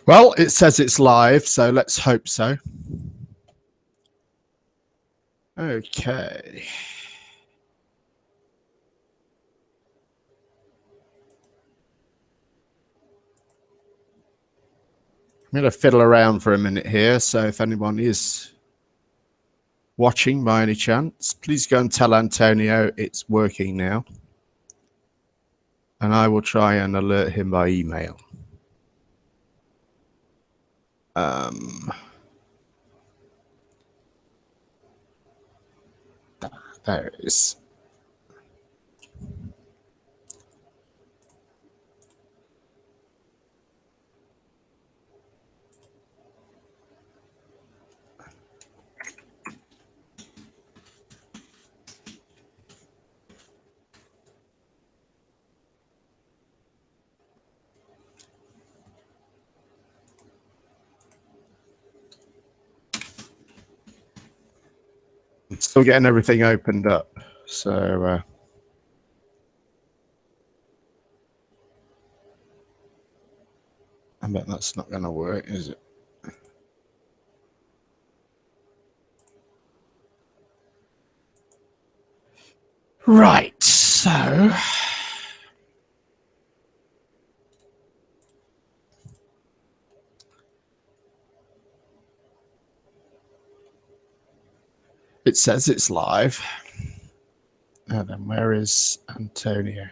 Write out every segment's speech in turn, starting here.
Well, it says it's live, so let's hope so. Okay. I'm going to fiddle around for a minute here, so if anyone is watching by any chance, please go and tell Antonio it's working now. And I will try and alert him by email. There it is. Still getting everything opened up, so I bet that's not going to work, is it? Right, so it says it's live. And then where is Antonio?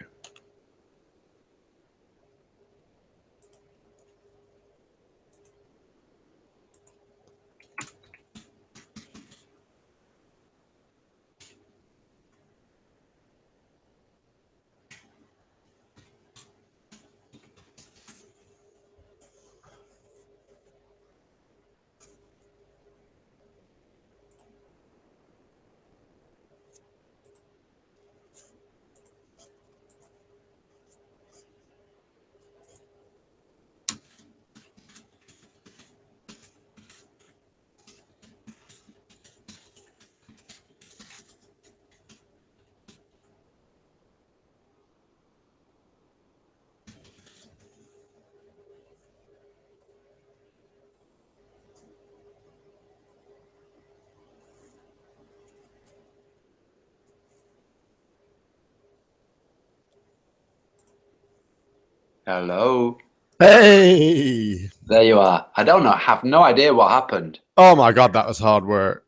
Hello. Hey! There you are. I don't know. I have no idea what happened. Oh my God, that was hard work.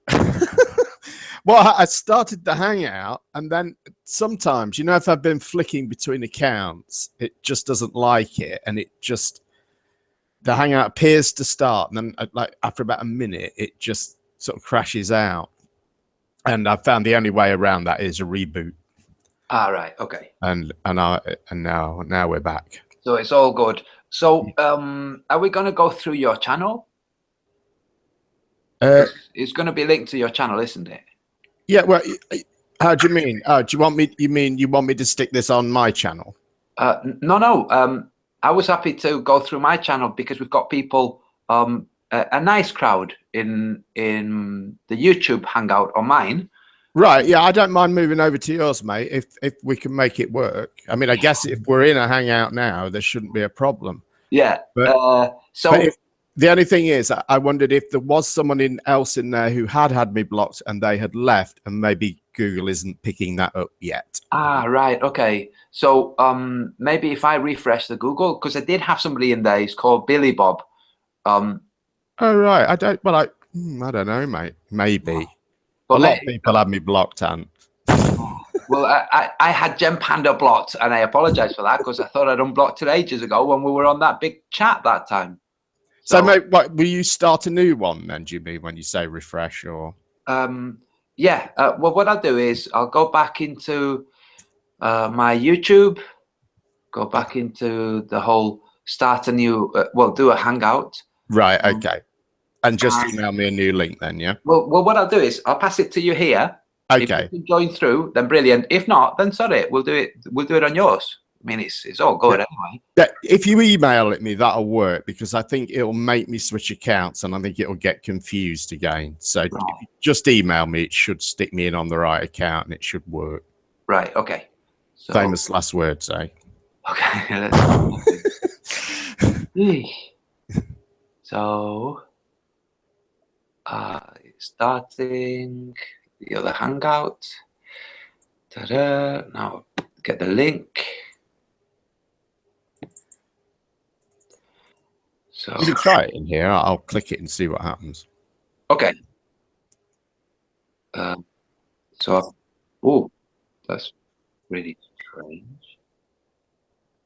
Well, I started the Hangout, and then sometimes, you know, if I've been flicking between accounts, it just doesn't like it, and it just, the Hangout appears to start, and then like after about a minute, it just sort of crashes out. And I found the only way around that is a reboot. Ah, right. Okay. And now we're back. So it's all good. So are we going to go through your channel? It's going to be linked to your channel, isn't it? Yeah. Well, how do you mean? Do you want me? You mean you want me to stick this on my channel? No. I was happy to go through my channel because we've got people, a nice crowd in the YouTube Hangout on mine. Right. Yeah, I don't mind moving over to yours, mate, if we can make it work. I mean, I guess if we're in a Hangout now, there shouldn't be a problem. Yeah. But the only thing is, I wondered if there was someone else in there who had me blocked and they had left, and maybe Google isn't picking that up yet. Ah, right. Okay. So maybe if I refresh the Google, because I did have somebody in there. He's called Billy Bob. Oh, right. I don't know, mate. Maybe. But a lot of people have me blocked, Ant. Well, I had Gem Panda blocked, and I apologize for that because I thought I'd unblocked it ages ago when we were on that big chat that time. So mate, what, will you start a new one then, do you mean, when you say refresh, or? Yeah. Well, what I'll do is I'll go back into my YouTube, go back into the whole start a new, well, do a Hangout. Right, okay. And just email me a new link then, yeah? Well, what I'll do is I'll pass it to you here. Okay. If you can join through, then brilliant. If not, then sorry, we'll do it on yours. I mean, it's all good anyway. Yeah, if you email it me, that'll work, because I think it'll make me switch accounts, and I think it'll get confused again. So if you just email me, it should stick me in on the right account, and it should work. Right. Okay. So, famous last words, eh? Okay. So, starting the other Hangout. Ta-da! Now get the link. So You can try it in here. I'll click it and see what happens. okay. Oh, that's really strange.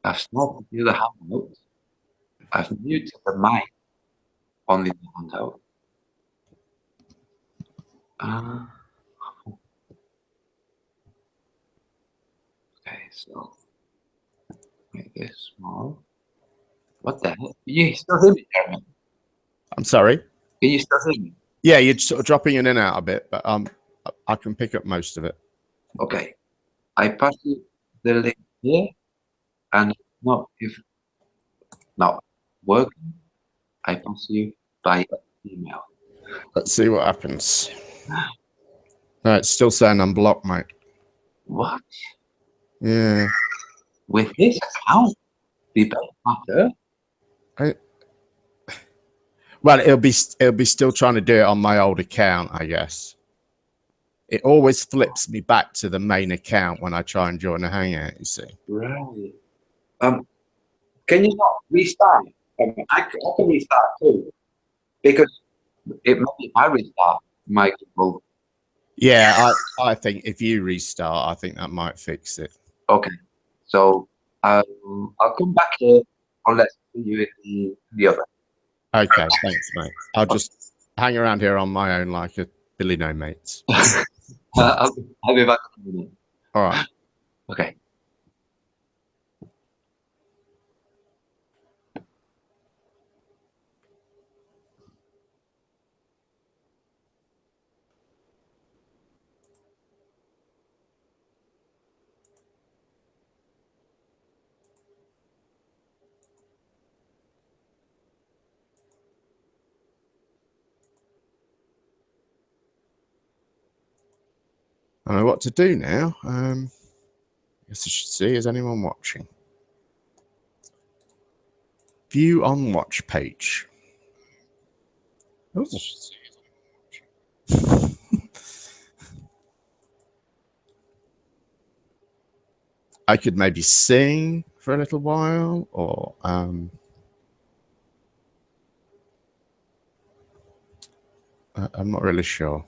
I've started the other Hangout. I've muted the mic on the Hangout. Okay, so make this small. What the heck? Can you still hear me, Jeremy? I'm sorry. Can you still hear me? Yeah, you're sort of dropping in and out a bit, but I can pick up most of it. Okay. I pass you the link here, and if not working, I pass you by email. Let's see what happens. No, it's still saying I'm blocked, mate. What? Yeah. With this account, be better. Well, it'll be still trying to do it on my old account, I guess. It always flips me back to the main account when I try and join a hangout. You see. Right. Can you not restart? I can restart too, because it maybe if I restart, my will. Yeah, I think if you restart, I think that might fix it. Okay. So I'll come back here, or let's see you in the other. Okay, thanks, mate. I'll just hang around here on my own like a Billy No Mates. I'll be back in a minute. All right. Okay. I know what to do now. I guess I should see, is anyone watching? View on watch page. I could maybe sing for a little while, or I'm not really sure.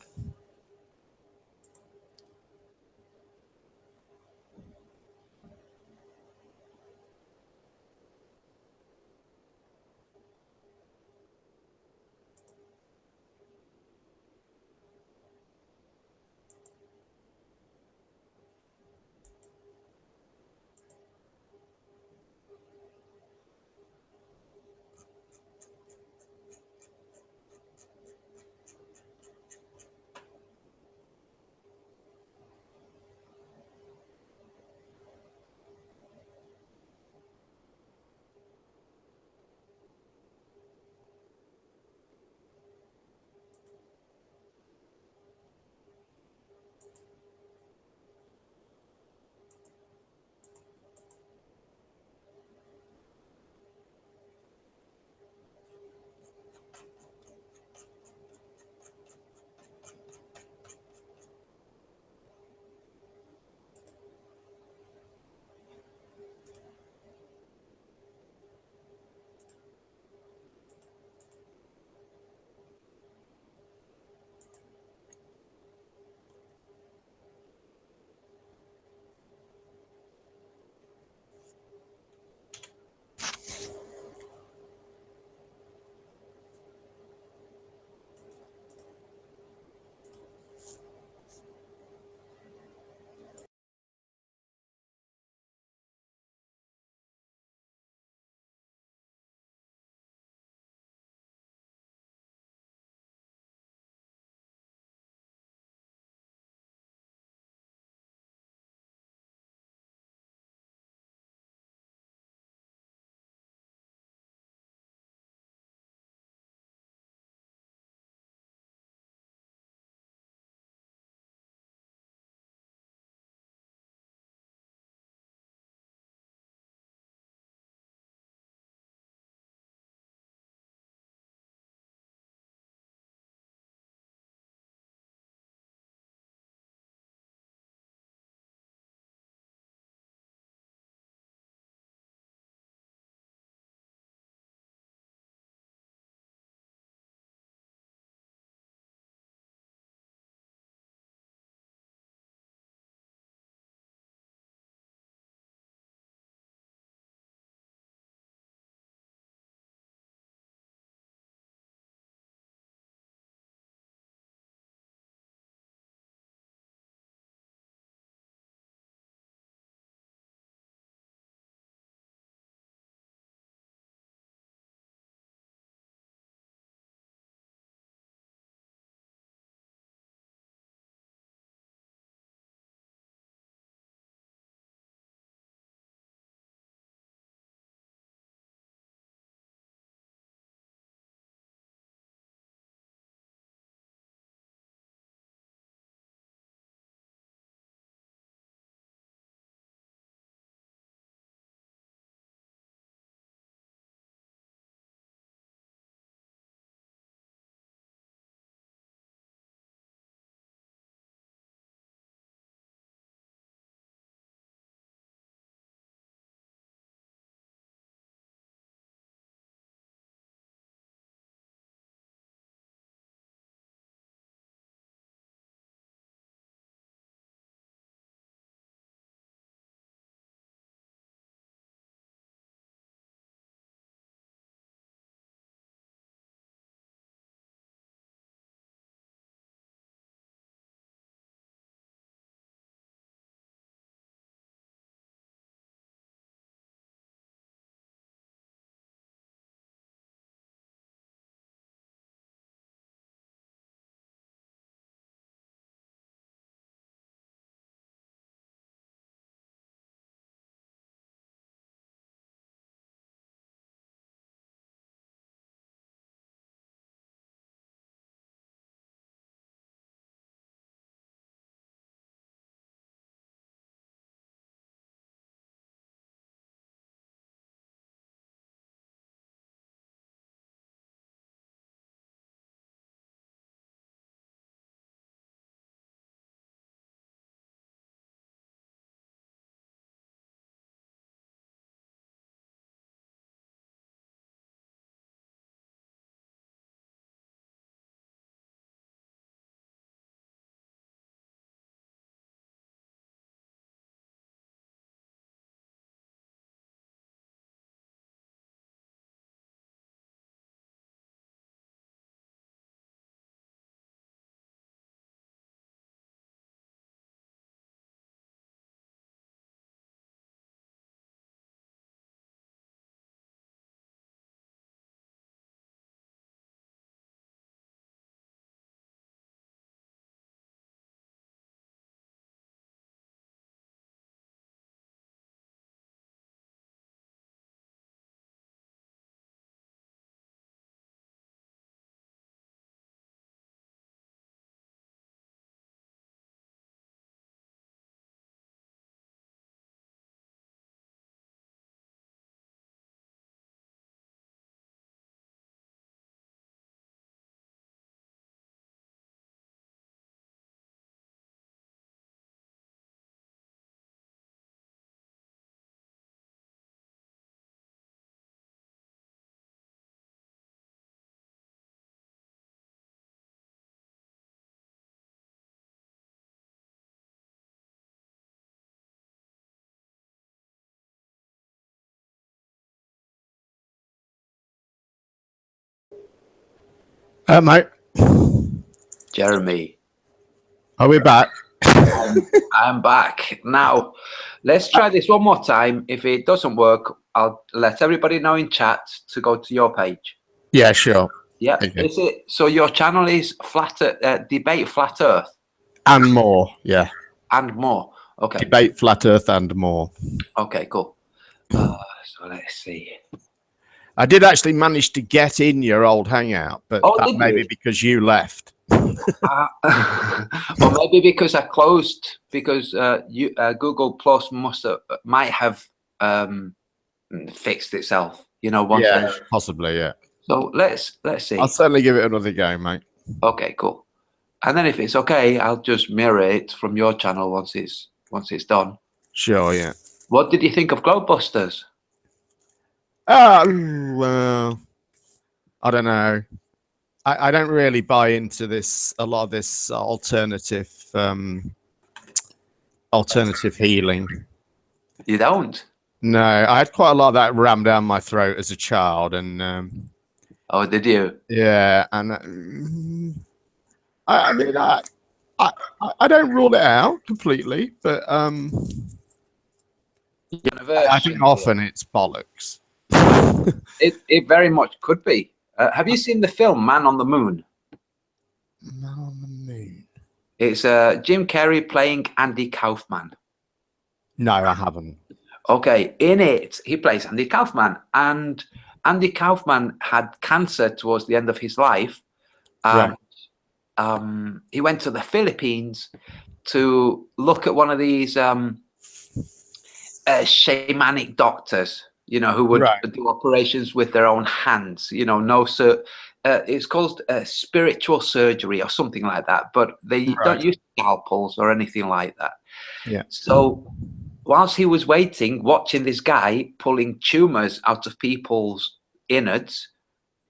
Mate, Jeremy. are we back? I'm back. Now, let's try this one more time. If it doesn't work, I'll let everybody know in chat to go to your page. Yeah, sure. Yeah. Okay. Is it so? Your channel is debate flat Earth And more, yeah. and more. Okay. Debate flat Earth and more. Okay. Cool. So let's see. I did actually manage to get in your old hangout, but Oh, that did may you? be because you left. Or maybe because I closed because Google Plus might have fixed itself. You know, once. Yeah, possibly, yeah. So let's see. I'll certainly give it another go, mate. Okay, cool. And then if it's okay, I'll just mirror it from your channel once it's done. Sure, yeah. What did you think of Globebusters? Well, I don't know. I don't really buy into a lot of this alternative healing. You don't? No, I had quite a lot of that rammed down my throat as a child, and Oh, did you? yeah, and I mean, I don't rule it out completely, but I think often it's bollocks. It very much could be. Have you seen the film Man on the Moon? Man on the Moon. It's Jim Carrey playing Andy Kaufman. No, I haven't. Okay, in it, he plays Andy Kaufman, and Andy Kaufman had cancer towards the end of his life. Right. He went to the Philippines to look at one of these shamanic doctors, you know, who would do operations with their own hands. You know, it's called spiritual surgery or something like that, but they don't use scalpels or anything like that. Yeah. So whilst he was waiting, watching this guy pulling tumors out of people's innards,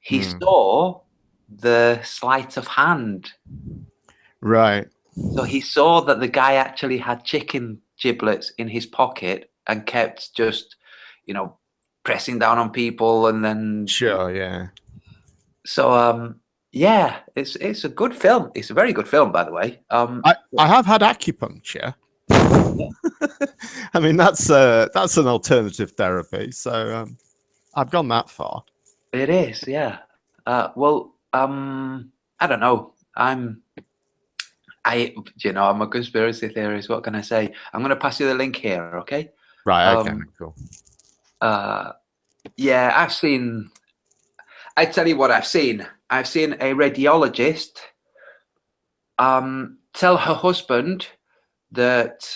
he saw the sleight of hand. Right. So he saw that the guy actually had chicken giblets in his pocket and kept just, you know, pressing down on people, and then Sure, yeah. So yeah, it's a good film. It's a very good film, by the way. I have had acupuncture. I mean, that's an alternative therapy, so I've gone that far. It is, yeah. Well, I don't know. I'm a conspiracy theorist. What can I say? I'm going to pass you the link here, okay? Right. Okay. Cool. Yeah, I tell you what I've seen. I've seen a radiologist tell her husband that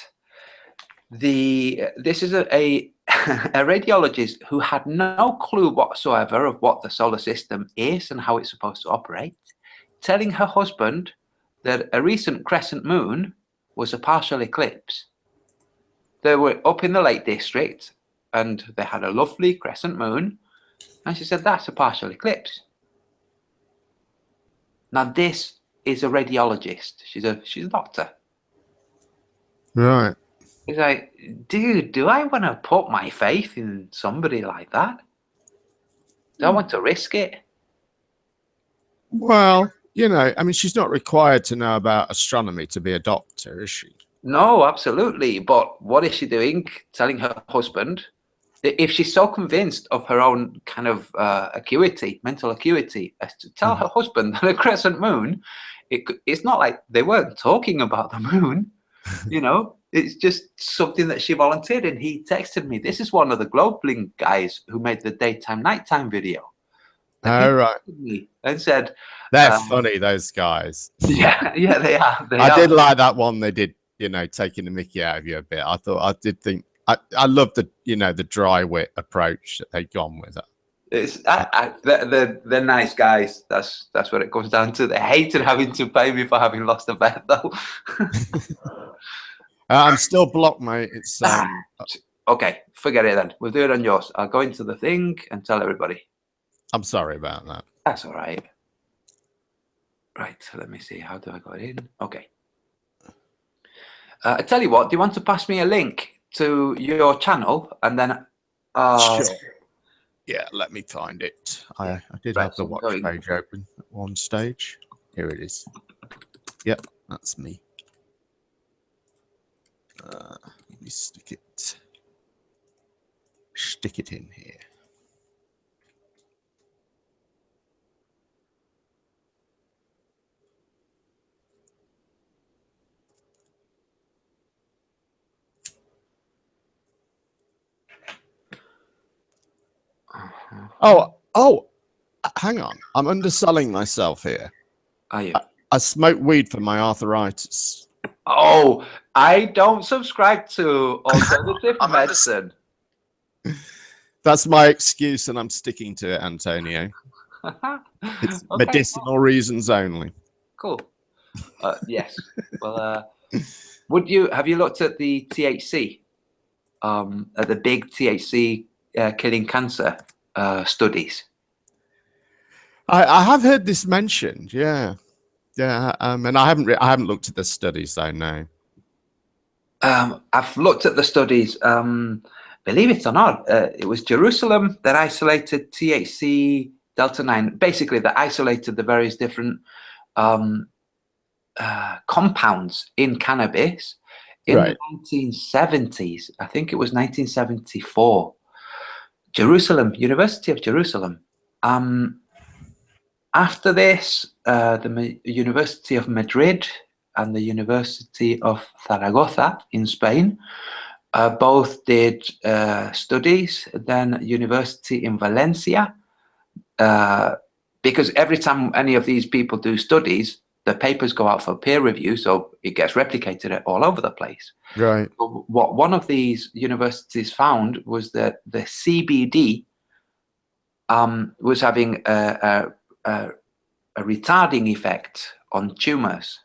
this is a radiologist who had no clue whatsoever of what the solar system is and how it's supposed to operate, telling her husband that a recent crescent moon was a partial eclipse. They were up in the Lake District and they had a lovely crescent moon, and she said, that's a partial eclipse. Now this is a radiologist. She's a doctor. Right. It's like, dude, do I want to put my faith in somebody like that? Do I want to risk it? Well, you know, I mean, she's not required to know about astronomy to be a doctor, is she? No, absolutely. But what is she doing? Telling her husband, if she's so convinced of her own kind of mental acuity, as to tell her husband that a crescent moon, it's not like they weren't talking about the moon, you know. It's just something that she volunteered, and he texted me. This is one of the Globelink guys who made the daytime nighttime video. Oh, right. And said, they're funny, those guys. Yeah, they are. I did like that one they did, you know, taking the mickey out of you a bit. I did think I love the, you know, the dry wit approach that they've gone with it. They're nice guys. That's what it comes down to. They hated having to pay me for having lost a bet, though. I'm still blocked, mate. It's okay. Forget it then. We'll do it on yours. I'll go into the thing and tell everybody. I'm sorry about that. That's all right. Right. So let me see. How do I go in? Okay. I tell you what. Do you want to pass me a link to your channel, and then? Sure. Yeah. Let me find it. I did have the watch page open. on stage. Here it is. Yep, that's me. Let me stick it in here. Oh, hang on. I'm underselling myself here. Are you? I smoke weed for my arthritis. Oh, I don't subscribe to alternative medicine. That's my excuse, and I'm sticking to it, Antonio. It's Okay, medicinal reasons only. cool. Yes. Well, have you looked at the THC? At the big THC killing cancer studies? I have heard this mentioned. Yeah. And I haven't looked at the studies though. No. I've looked at the studies. Believe it or not, it was Jerusalem that isolated THC delta 9. Basically, that isolated the various different compounds in cannabis in the 1970s. I think it was 1974. Jerusalem, University of Jerusalem. After this, the University of Madrid and the University of Zaragoza in Spain both did studies. Then University in Valencia, because every time any of these people do studies, the papers go out for peer review, so it gets replicated all over the place. Right. What one of these universities found was that the CBD was having a retarding effect on tumors.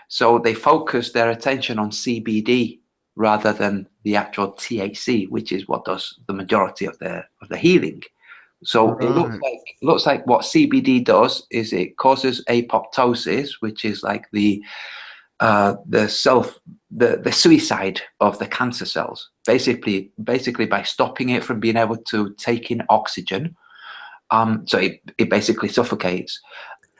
So they focused their attention on CBD rather than the actual THC, which is what does the majority of the healing. So it looks like what CBD does is it causes apoptosis, which is like the suicide of the cancer cells. Basically by stopping it from being able to take in oxygen. So it basically suffocates.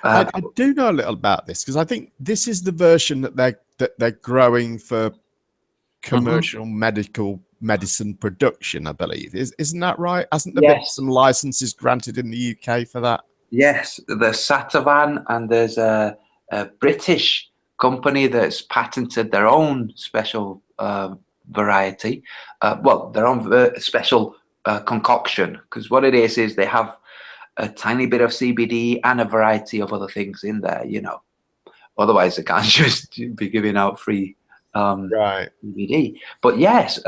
I do know a little about this because I think this is the version that they're growing for commercial medical medicine production, I believe. Isn't that right? Hasn't there been some licenses granted in the UK for that? Yes, there's Satavan, and there's a British company that's patented their own special variety, their own special concoction, because what it is they have a tiny bit of CBD and a variety of other things in there, otherwise they can't just be giving out free CBD. But yes,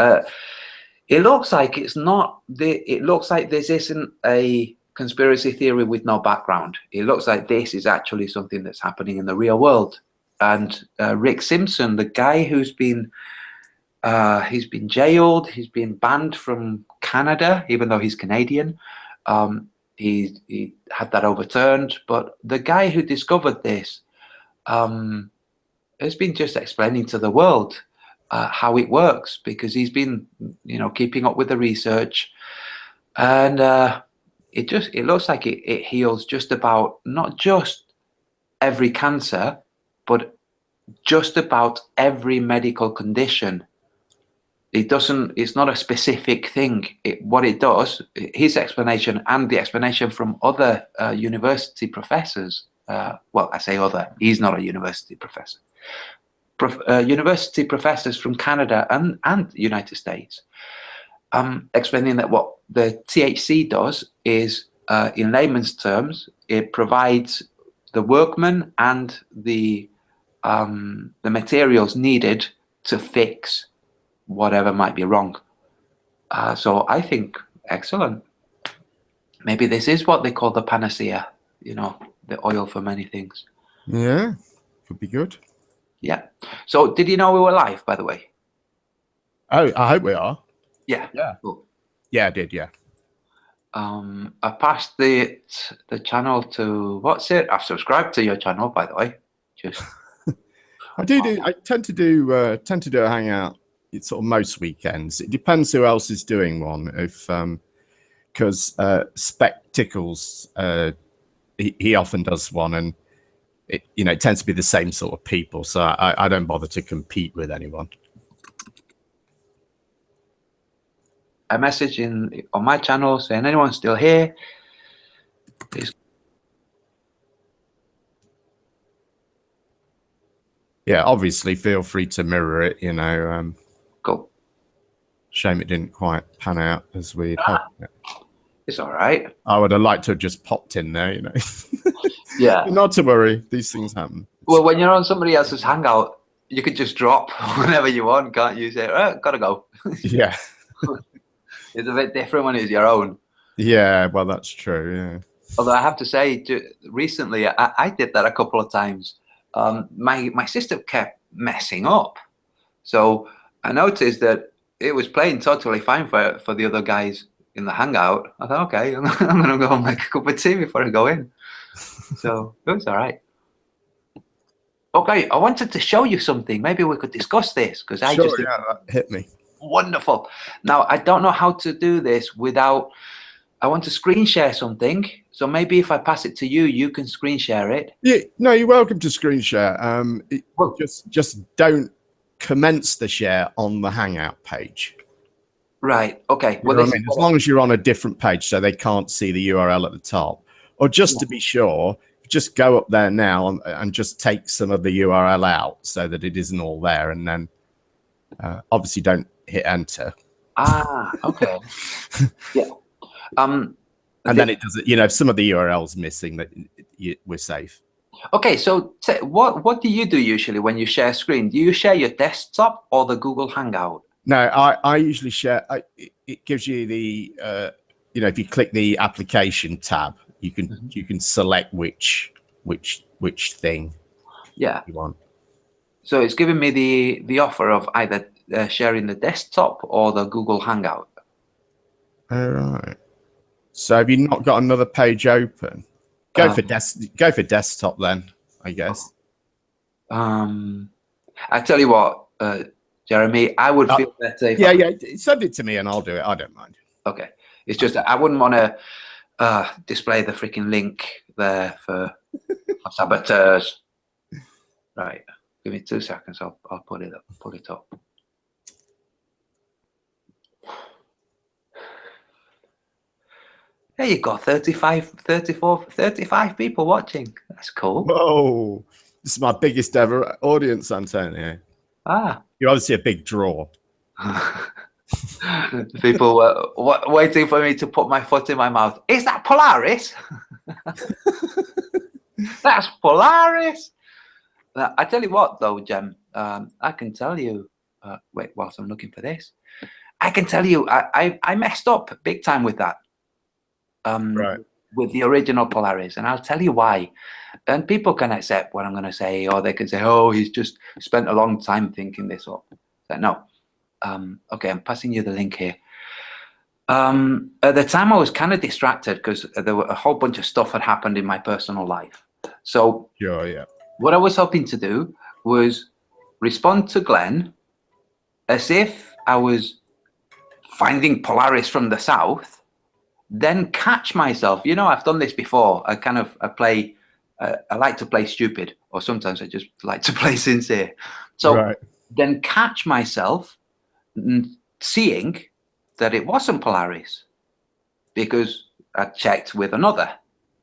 it looks like it looks like this isn't a conspiracy theory with no background. It looks like this is actually something that's happening in the real world. And Rick Simpson, the guy who's been he's been jailed, he's been banned from Canada, even though he's Canadian. He had that overturned, but the guy who discovered this has been just explaining to the world how it works, because he's been, keeping up with the research, and it looks like it heals just about not just every cancer, but just about every medical condition. It's not a specific thing. What it does, his explanation and the explanation from other university professors, I say other, he's not a university professor. University professors from Canada and the United States, explaining that what the THC does is, in layman's terms, it provides the workman and the materials needed to fix whatever might be wrong. So I think excellent. Maybe this is what they call the panacea, the oil for many things. Yeah, could be good. Yeah. So did you know we were live, by the way? Oh, I hope we are. Yeah. Yeah. Cool. Yeah, I did. Yeah. I passed the channel to I've subscribed to your channel, by the way. Just I tend to do a hangout. It's sort of most weekends. It depends who else is doing one. If because Spectacles he often does one, and it tends to be the same sort of people. So I don't bother to compete with anyone. A message on my channel saying anyone still here, please. Yeah, obviously feel free to mirror it. Cool. Shame it didn't quite pan out as we'd hoped. It's all right. I would have liked to have just popped in there, Yeah. Not to worry, these things happen. Well, when you're on somebody else's hangout, you could just drop whenever you want, can't you? Say, gotta go. Yeah. It's a bit different when it's your own. Yeah, well, that's true. Yeah. Although I have to say, recently I did that a couple of times. My system kept messing up, so I noticed that it was playing totally fine for the other guys in the hangout. I thought, okay, I'm gonna go and make a cup of tea before I go in. So it was all right. Okay, I wanted to show you something. Maybe we could discuss this because I just hit me. Wonderful. Now I don't know how to do this without. I want to screen share something. So maybe if I pass it to you, you can screen share it. Yeah, no, you're welcome to screen share. Just don't commence the share on the Hangout page. Right. Okay. Well, as long as you're on a different page, so they can't see the URL at the top, or just to be sure, just go up there now and just take some of the URL out so that it isn't all there, and then obviously don't hit enter. Ah. Okay. Yeah. And then it does it. If some of the URLs missing, that we're safe. Okay, so what do you do usually when you share screen? Do you share your desktop or the Google Hangout? No, I usually share. It gives you the if you click the application tab, you can select which thing you want. So it's giving me the offer of either sharing the desktop or the Google Hangout. All right. So have you not got another page open? Go for desktop then, I guess. I tell you what, Jeremy, I would feel better if send it to me and I'll do it. I don't mind. Okay. It's just that I wouldn't want to display the freaking link there for saboteurs. Right. Give me 2 seconds. I'll put it up. There you go, 35 people watching. That's cool. Whoa. This is my biggest ever audience, Antonio. Ah. You're obviously a big draw. People were waiting for me to put my foot in my mouth. Is that Polaris? That's Polaris. I tell you what, though, Jem, I can tell you, wait, whilst I'm looking for this, I can tell you, I messed up big time with that. Right. With the original Polaris, and I'll tell you why. And people can accept what I'm going to say, or they can say, "Oh, he's just spent a long time thinking this up." Like, no. Okay, I'm passing you the link here. At the time, I was kind of distracted because there were a whole bunch of stuff had happened in my personal life. So, what I was hoping to do was respond to Glenn as if I was finding Polaris from the south. Then catch myself. I've done this before. I like to play stupid, or sometimes I just like to play sincere. So then catch myself seeing that it wasn't Polaris, because I checked with another,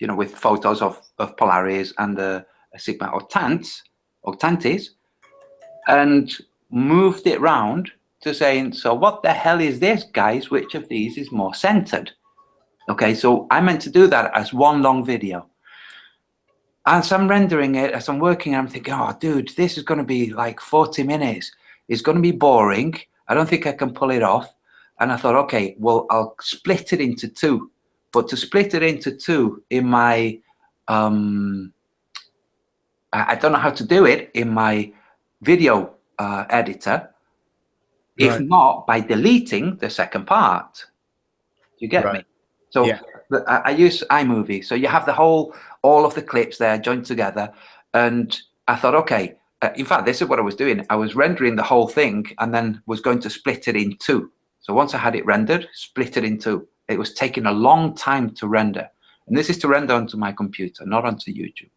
with photos of Polaris and a Sigma Octantis, and moved it round to saying, so what the hell is this, guys? Which of these is more centered? Okay, so I meant to do that as one long video. As I'm rendering it, as I'm working, I'm thinking, oh, dude, this is going to be like 40 minutes. It's going to be boring. I don't think I can pull it off. And I thought, okay, well, I'll split it into two. But to split it into two in my, I don't know how to do it in my video editor, if not by deleting the second part. You get me? So I use iMovie. So you have all of the clips there joined together. And I thought, okay, in fact, this is what I was doing. I was rendering the whole thing and then was going to split it in two. So once I had it rendered, split it in two. It was taking a long time to render. And this is to render onto my computer, not onto YouTube.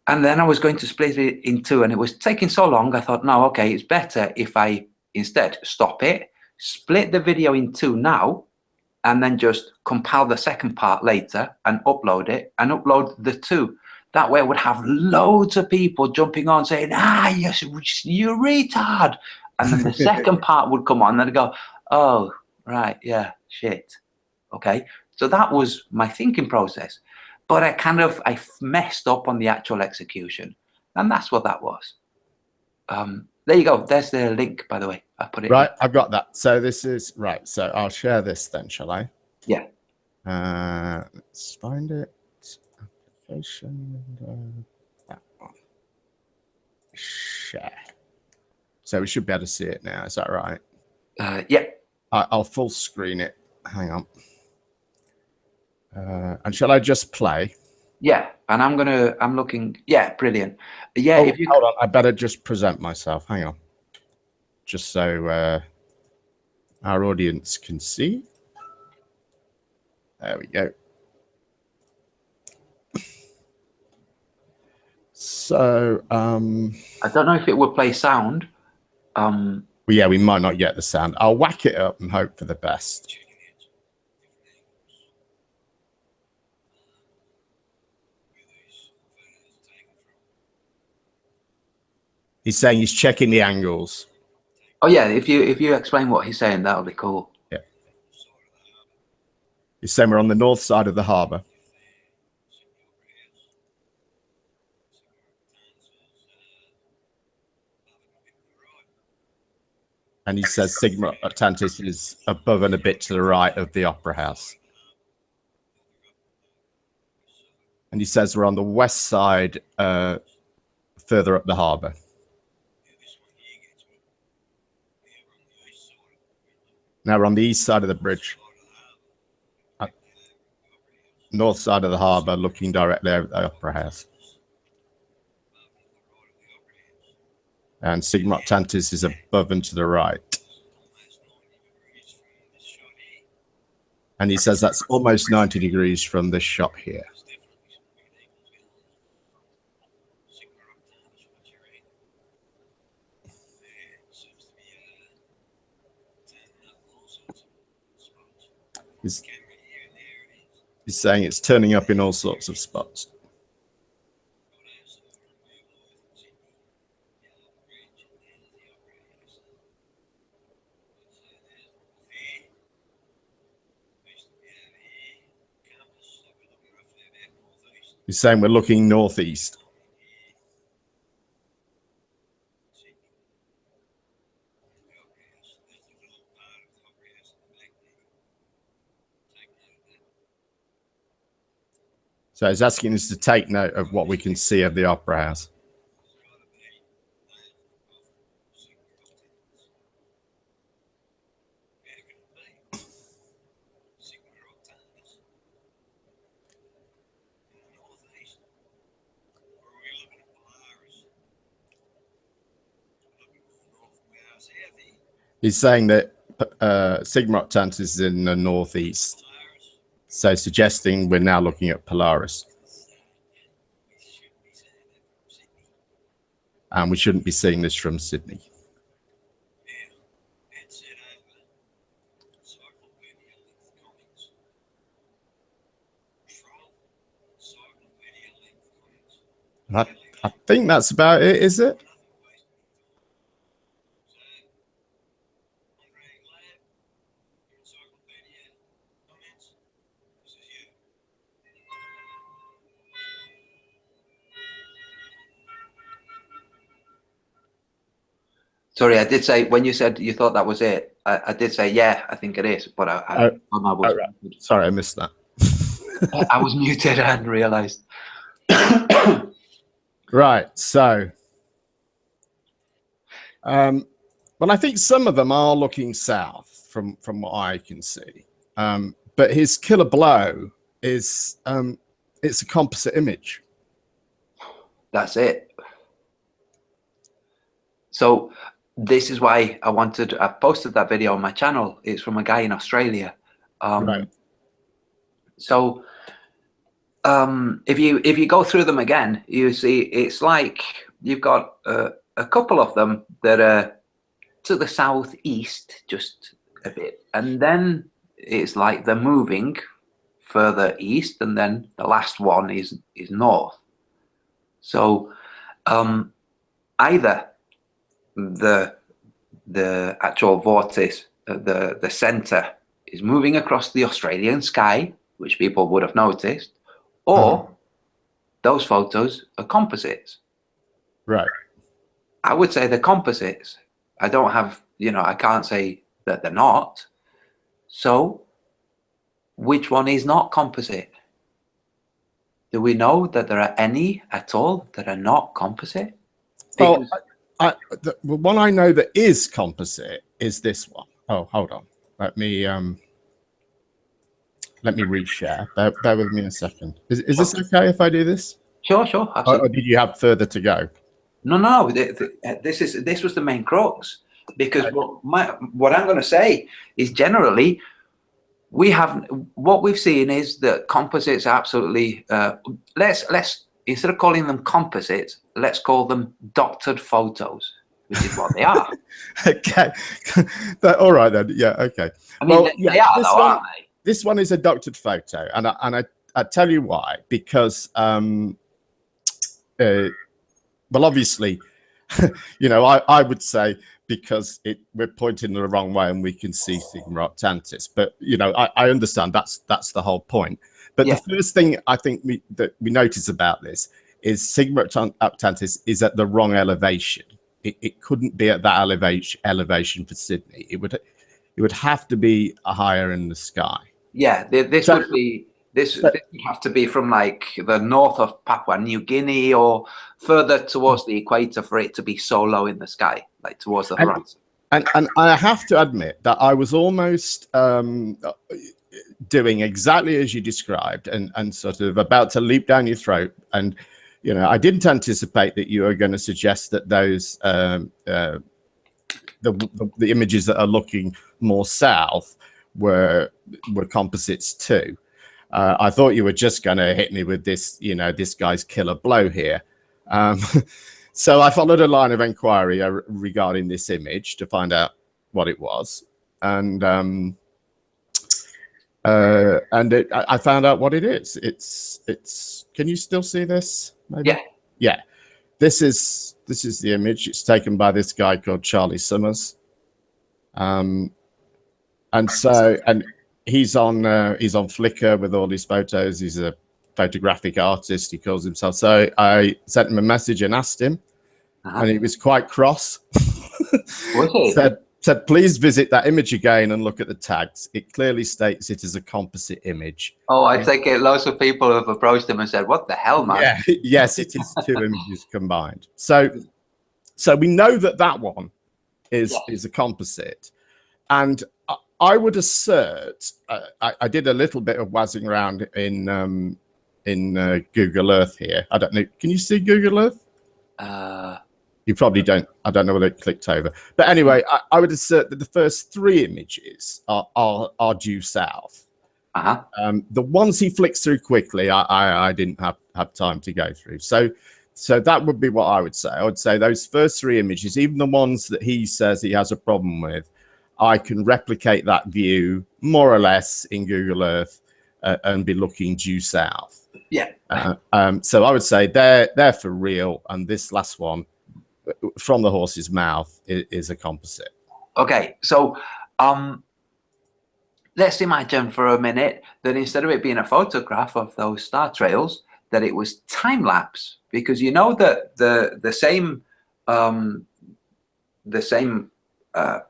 And then I was going to split it in two, and it was taking so long, I thought, no, okay, it's better if I instead stop it, split the video in two now, and then just compile the second part later and upload it, and upload the two. That way I would have loads of people jumping on saying, yes, you retard. And then the second part would come on and I'd go, oh, right, yeah, shit. Okay. So that was my thinking process. But I messed up on the actual execution. And that's what that was. There you go. There's the link, by the way. I put it right. I've got that. So this is right. So I'll share this then, shall I? Yeah. Let's find it. Application. That one. Share. So we should be able to see it now. Is that right? Yeah. I'll full screen it. Hang on. And shall I just play? Yeah. And I'm looking. Yeah. Brilliant. Yeah. Oh, if you hold on. I better just present myself. Hang on. Just so our audience can see. There we go. So, I don't know if it will play sound. well, yeah, we might not get the sound. I'll whack it up and hope for the best. He's saying he's checking the angles. Oh yeah, if you explain what he's saying, that'll be cool. Yeah. He's saying we're on the north side of the harbour. And he says Sigma Atlantis is above and a bit to the right of the Opera House. And he says we're on the west side, further up the harbour. Now we're on the east side of the bridge. North side of the harbour, looking directly over the Opera House. And Sigma Atlantis is above and to the right. And he says that's almost 90 degrees from this shot here. He's saying it's turning up in all sorts of spots. He's saying we're looking northeast. So he's asking us to take note of what we can see of the Opera House. He's saying that Sigma Atlantis is in the northeast, so suggesting we're now looking at Polaris. And we shouldn't be seeing this from Sydney. And I think that's about it, is it? Sorry, I did say when you said you thought that was it. I did say yeah, I think it is, but I was right. Sorry, I missed that. I was muted and realised. Right, so well, I think some of them are looking south from what I can see. But his killer blow is it's a composite image. That's it. So this is why I posted that video on my channel. It's from a guy in Australia. Right. So if you go through them again, you see it's like you've got a couple of them that are to the southeast just a bit, and then it's like they're moving further east, and then the last one is north. So either the actual vortex, the center, is moving across the Australian sky, which people would have noticed, or those photos are composites. Right. I would say they're composites. I don't have, I can't say that they're not. So which one is not composite? Do we know that there are any at all that are not composite? Well, the one I know that is composite is this one. Oh, hold on. Let me reshare. Bear with me a second. Is this okay if I do this? Sure, absolutely. Or did you have further to go? No. This was the main crux, because what I'm going to say is generally what we've seen is that composites are absolutely. Let's instead of calling them composites, let's call them doctored photos, which is what they are. Okay. All right then. Yeah. Okay. I mean, they are, though, aren't they? This one is a doctored photo, and I tell you why. Because well, obviously, I would say because we're pointing the wrong way and we can see Sigma Octantis. But I understand that's the whole point. But the first thing I think we notice about this is Sigma Octantis is at the wrong elevation. It couldn't be at that elevation for Sydney. It would have to be higher in the sky. Yeah, this would have to be from like the north of Papua New Guinea or further towards the equator for it to be so low in the sky, like towards the horizon. And I have to admit that I was almost doing exactly as you described and sort of about to leap down your throat. And, I didn't anticipate that you were going to suggest that those the images that are looking more south were composites too. I thought you were just going to hit me with this, this guy's killer blow here. So I followed a line of inquiry regarding this image to find out what it was, and I found out what it is. It's. Can you still see this? Maybe? Yeah. Yeah. This is the image. It's taken by this guy called Charlie Summers. And he's on Flickr with all his photos. He's a photographic artist, he calls himself. So I sent him a message and asked him, and he was quite cross. said, please visit that image again and look at the tags. It clearly states it is a composite image. Oh, I think lots of people have approached him and said, what the hell, man? Yeah, yes, it is two images combined. So we know that one is a composite. And I would assert, I did a little bit of wazzing around in Google Earth here. I don't know. Can you see Google Earth? You probably don't. I don't know whether it clicked over. But anyway, I would assert that the first three images are due south. The ones he flicks through quickly, I didn't have time to go through. So that would be what I would say. I would say those first three images, even the ones that he says he has a problem with, I can replicate that view more or less in Google Earth and be looking due south. Yeah. So I would say they're for real, and this last one, from the horse's mouth, is a composite. Okay, so let's imagine for a minute that instead of it being a photograph of those star trails, that it was time lapse, because you know that the same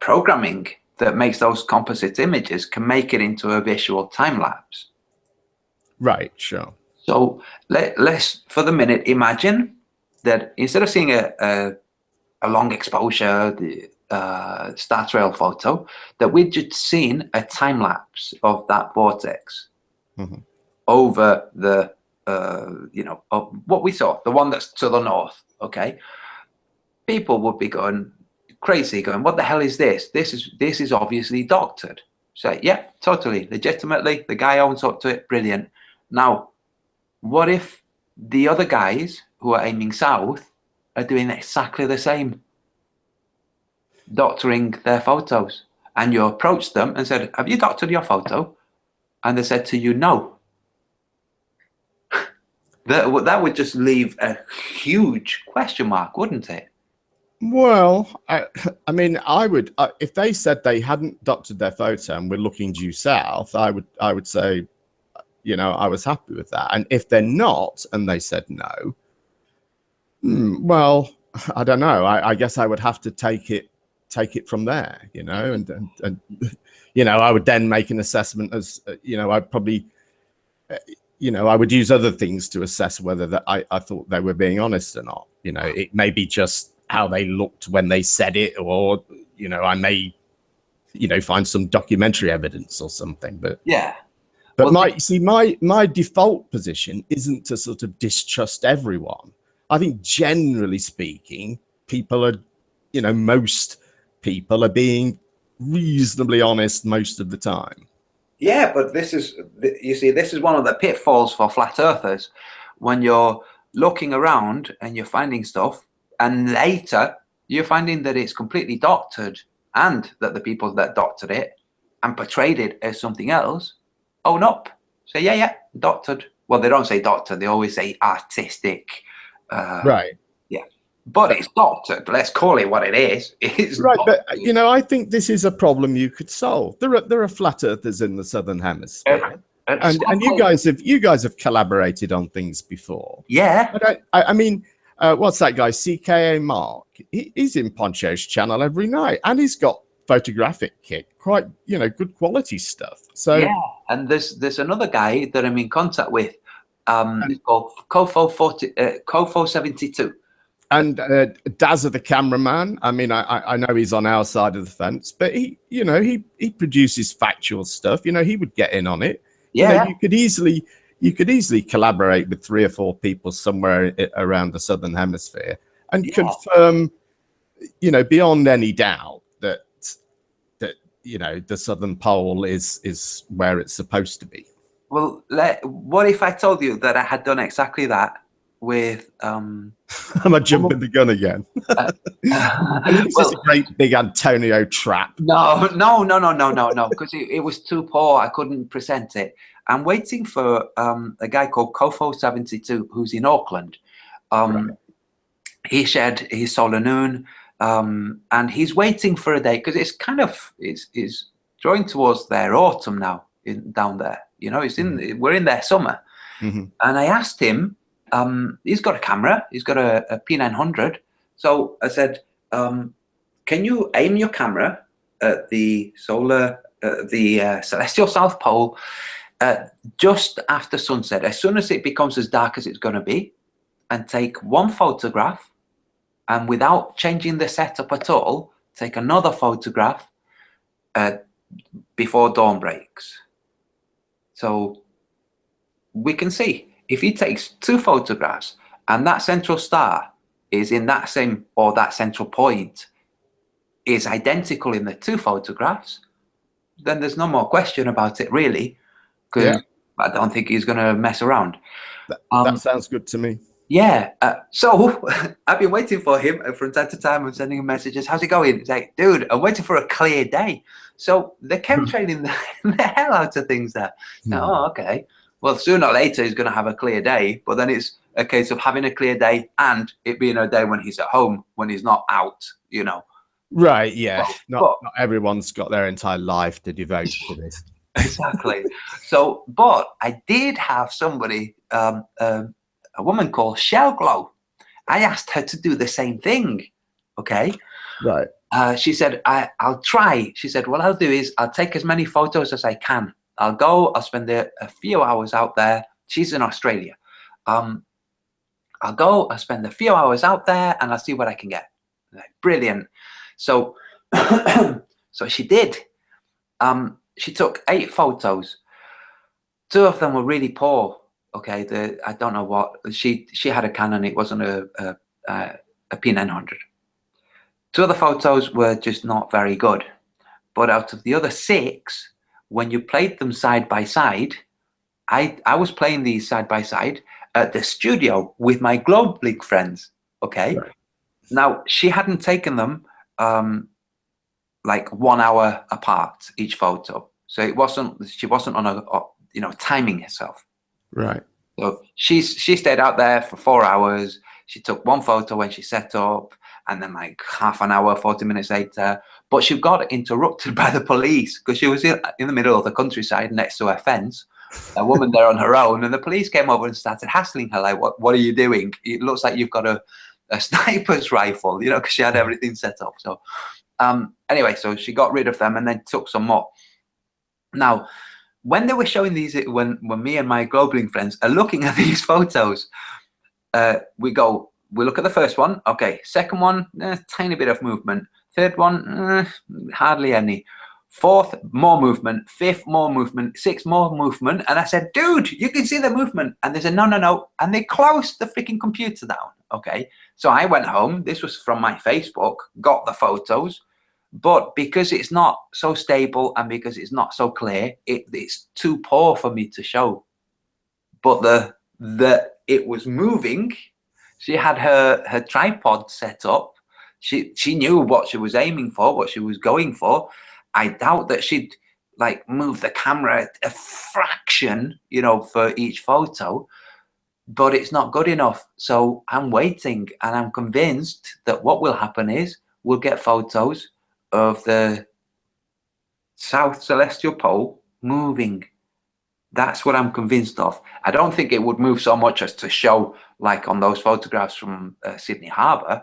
programming that makes those composite images can make it into a visual time lapse. Right. Sure. So let's for the minute imagine that instead of seeing a long exposure, the star trail photo, that we'd just seen a time lapse of that vortex over the of what we saw, the one that's to the north. Okay, people would be going crazy, going, "What the hell is this? This is obviously doctored." So yeah, totally legitimately, the guy owns up to it. Brilliant. Now, what if the other guys who are aiming south are doing exactly the same, doctoring their photos? And you approached them and said, have you doctored your photo? And they said to you, no. That would just leave a huge question mark, wouldn't it? Well, I mean, I would if they said they hadn't doctored their photo and were looking due south, I would say, you know, I was happy with that. And if they're not, and they said no, well, I don't know. I guess I would have to take it from there, you know, and you know, I would then make an assessment as you know, I'd probably. You know, I would use other things to assess whether that I thought they were being honest or not. You know, it may be just how they looked when they said it, or you know, I may, you know, find some documentary evidence or something. But yeah, but well, my default position isn't to sort of distrust everyone. I think generally speaking, people are, you know, most people are being reasonably honest most of the time. yeah, but this is, you see, this is one of the pitfalls for flat earthers. When you're looking around and you're finding stuff, and later you're finding that it's completely doctored, and that the people that doctored it and portrayed it as something else own up. Say, yeah, doctored. Well, they don't say doctored, they always say artistic. Right. Yeah. But it's doctored. Let's call it what it is. It's Right, doctored. but you know, I think this is a problem you could solve. There are flat earthers in the southern hemisphere, and you guys have collaborated on things before. Yeah. But I mean, what's that guy? CKA Mark. He's in Poncho's channel every night, and he's got photographic kit, quite, you know, good quality stuff. So yeah, and there's another guy that I'm in contact with. It's called Kofo 72. And Dazza the cameraman, I mean, I know he's on our side of the fence, but he, you know, he produces factual stuff. You know, he would get in on it. Yeah. You know, you could easily collaborate with 3 or 4 people somewhere around the southern hemisphere and confirm, you know, beyond any doubt that you know, the southern pole is where it's supposed to be. Well, what if I told you that I had done exactly that with Am I jumping the gun again? I mean, it's just a great big Antonio trap. No, because it was too poor. I couldn't present it. I'm waiting for a guy called Kofo 72 who's in Auckland. Right. He shared his solar noon, and he's waiting for a day because it's kind of it's drawing towards their autumn now down there. You know, we're in their summer, and I asked him. He's got a camera. He's got a P900. So I said, "Can you aim your camera at the celestial South Pole just after sunset, as soon as it becomes as dark as it's going to be, and take one photograph, and without changing the setup at all, take another photograph before dawn breaks." So we can see. If he takes 2 photographs and that central star is in that same, or that central point is identical in the 2 photographs, then there's no more question about it, really, because I don't think he's going to mess around. That sounds good to me. Yeah. So I've been waiting for him from time to time. I'm sending him messages. How's it going? He's like, dude, I'm waiting for a clear day. So they're chemtrailing the hell out of things there. Oh, okay. Well, sooner or later he's going to have a clear day, but then it's a case of having a clear day and it being a day when he's at home, when he's not out, you know. Right, yeah. Not everyone's got their entire life to devote to this. Exactly. So, but I did have somebody, a woman called Shell Glow. I asked her to do the same thing, okay? Right. She said, I'll try. She said, what I'll do is I'll take as many photos as I can. I'll go, I'll spend a few hours out there. She's in Australia. I'll go, I'll spend a few hours out there and I'll see what I can get. Like, brilliant. So, so she did. She took 8 photos. 2 of them were really poor. Okay, I don't know what. She had a Canon, it wasn't a P900. 2 of the photos were just not very good. But out of the other 6, when you played them side by side, I was playing these side by side at the studio with my Globe League friends. Okay. Right. Now she hadn't taken them like 1 hour apart each photo, so she wasn't on a timing herself. Right. So she stayed out there for 4 hours. She took one photo when she set up, and then like half an hour, 40 minutes later. But she got interrupted by the police because she was in the middle of the countryside next to a fence. A woman there on her own, and the police came over and started hassling her like, "What are you doing? It looks like you've got a sniper's rifle," because she had everything set up. So anyway, so she got rid of them and then took some more. Now, when they were showing these, when me and my Globling friends are looking at these photos, we look at the first one. Okay, second one, tiny bit of movement. Third one, hardly any. Fourth, more movement. Fifth, more movement. Sixth, more movement. And I said, dude, you can see the movement. And they said, no, no, no. And they closed the freaking computer down. Okay, so I went home. This was from my Facebook, got the photos. But because it's not so stable and because it's not so clear, it's too poor for me to show. But it was moving. She had her tripod set up. She knew what she was aiming for, what she was going for. I doubt that she'd like move the camera a fraction, for each photo. But it's not good enough. So I'm waiting, and I'm convinced that what will happen is we'll get photos of the South Celestial Pole moving. That's what I'm convinced of. I don't think it would move so much as to show like on those photographs from Sydney Harbour.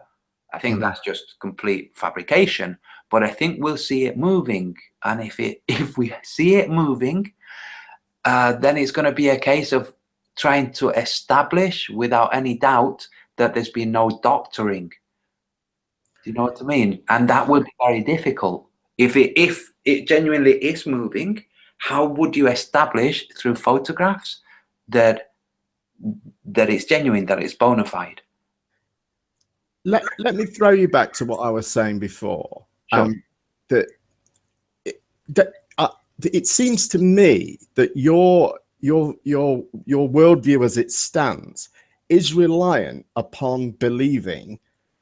I think that's just complete fabrication. But I think we'll see it moving. And if we see it moving, then it's going to be a case of trying to establish without any doubt that there's been no doctoring. Do you know what I mean? And that would be very difficult. If it genuinely is moving, how would you establish through photographs that it's genuine, that it's bona fide? Let me throw you back to what I was saying before. Sure. It seems to me that your worldview as it stands is reliant upon believing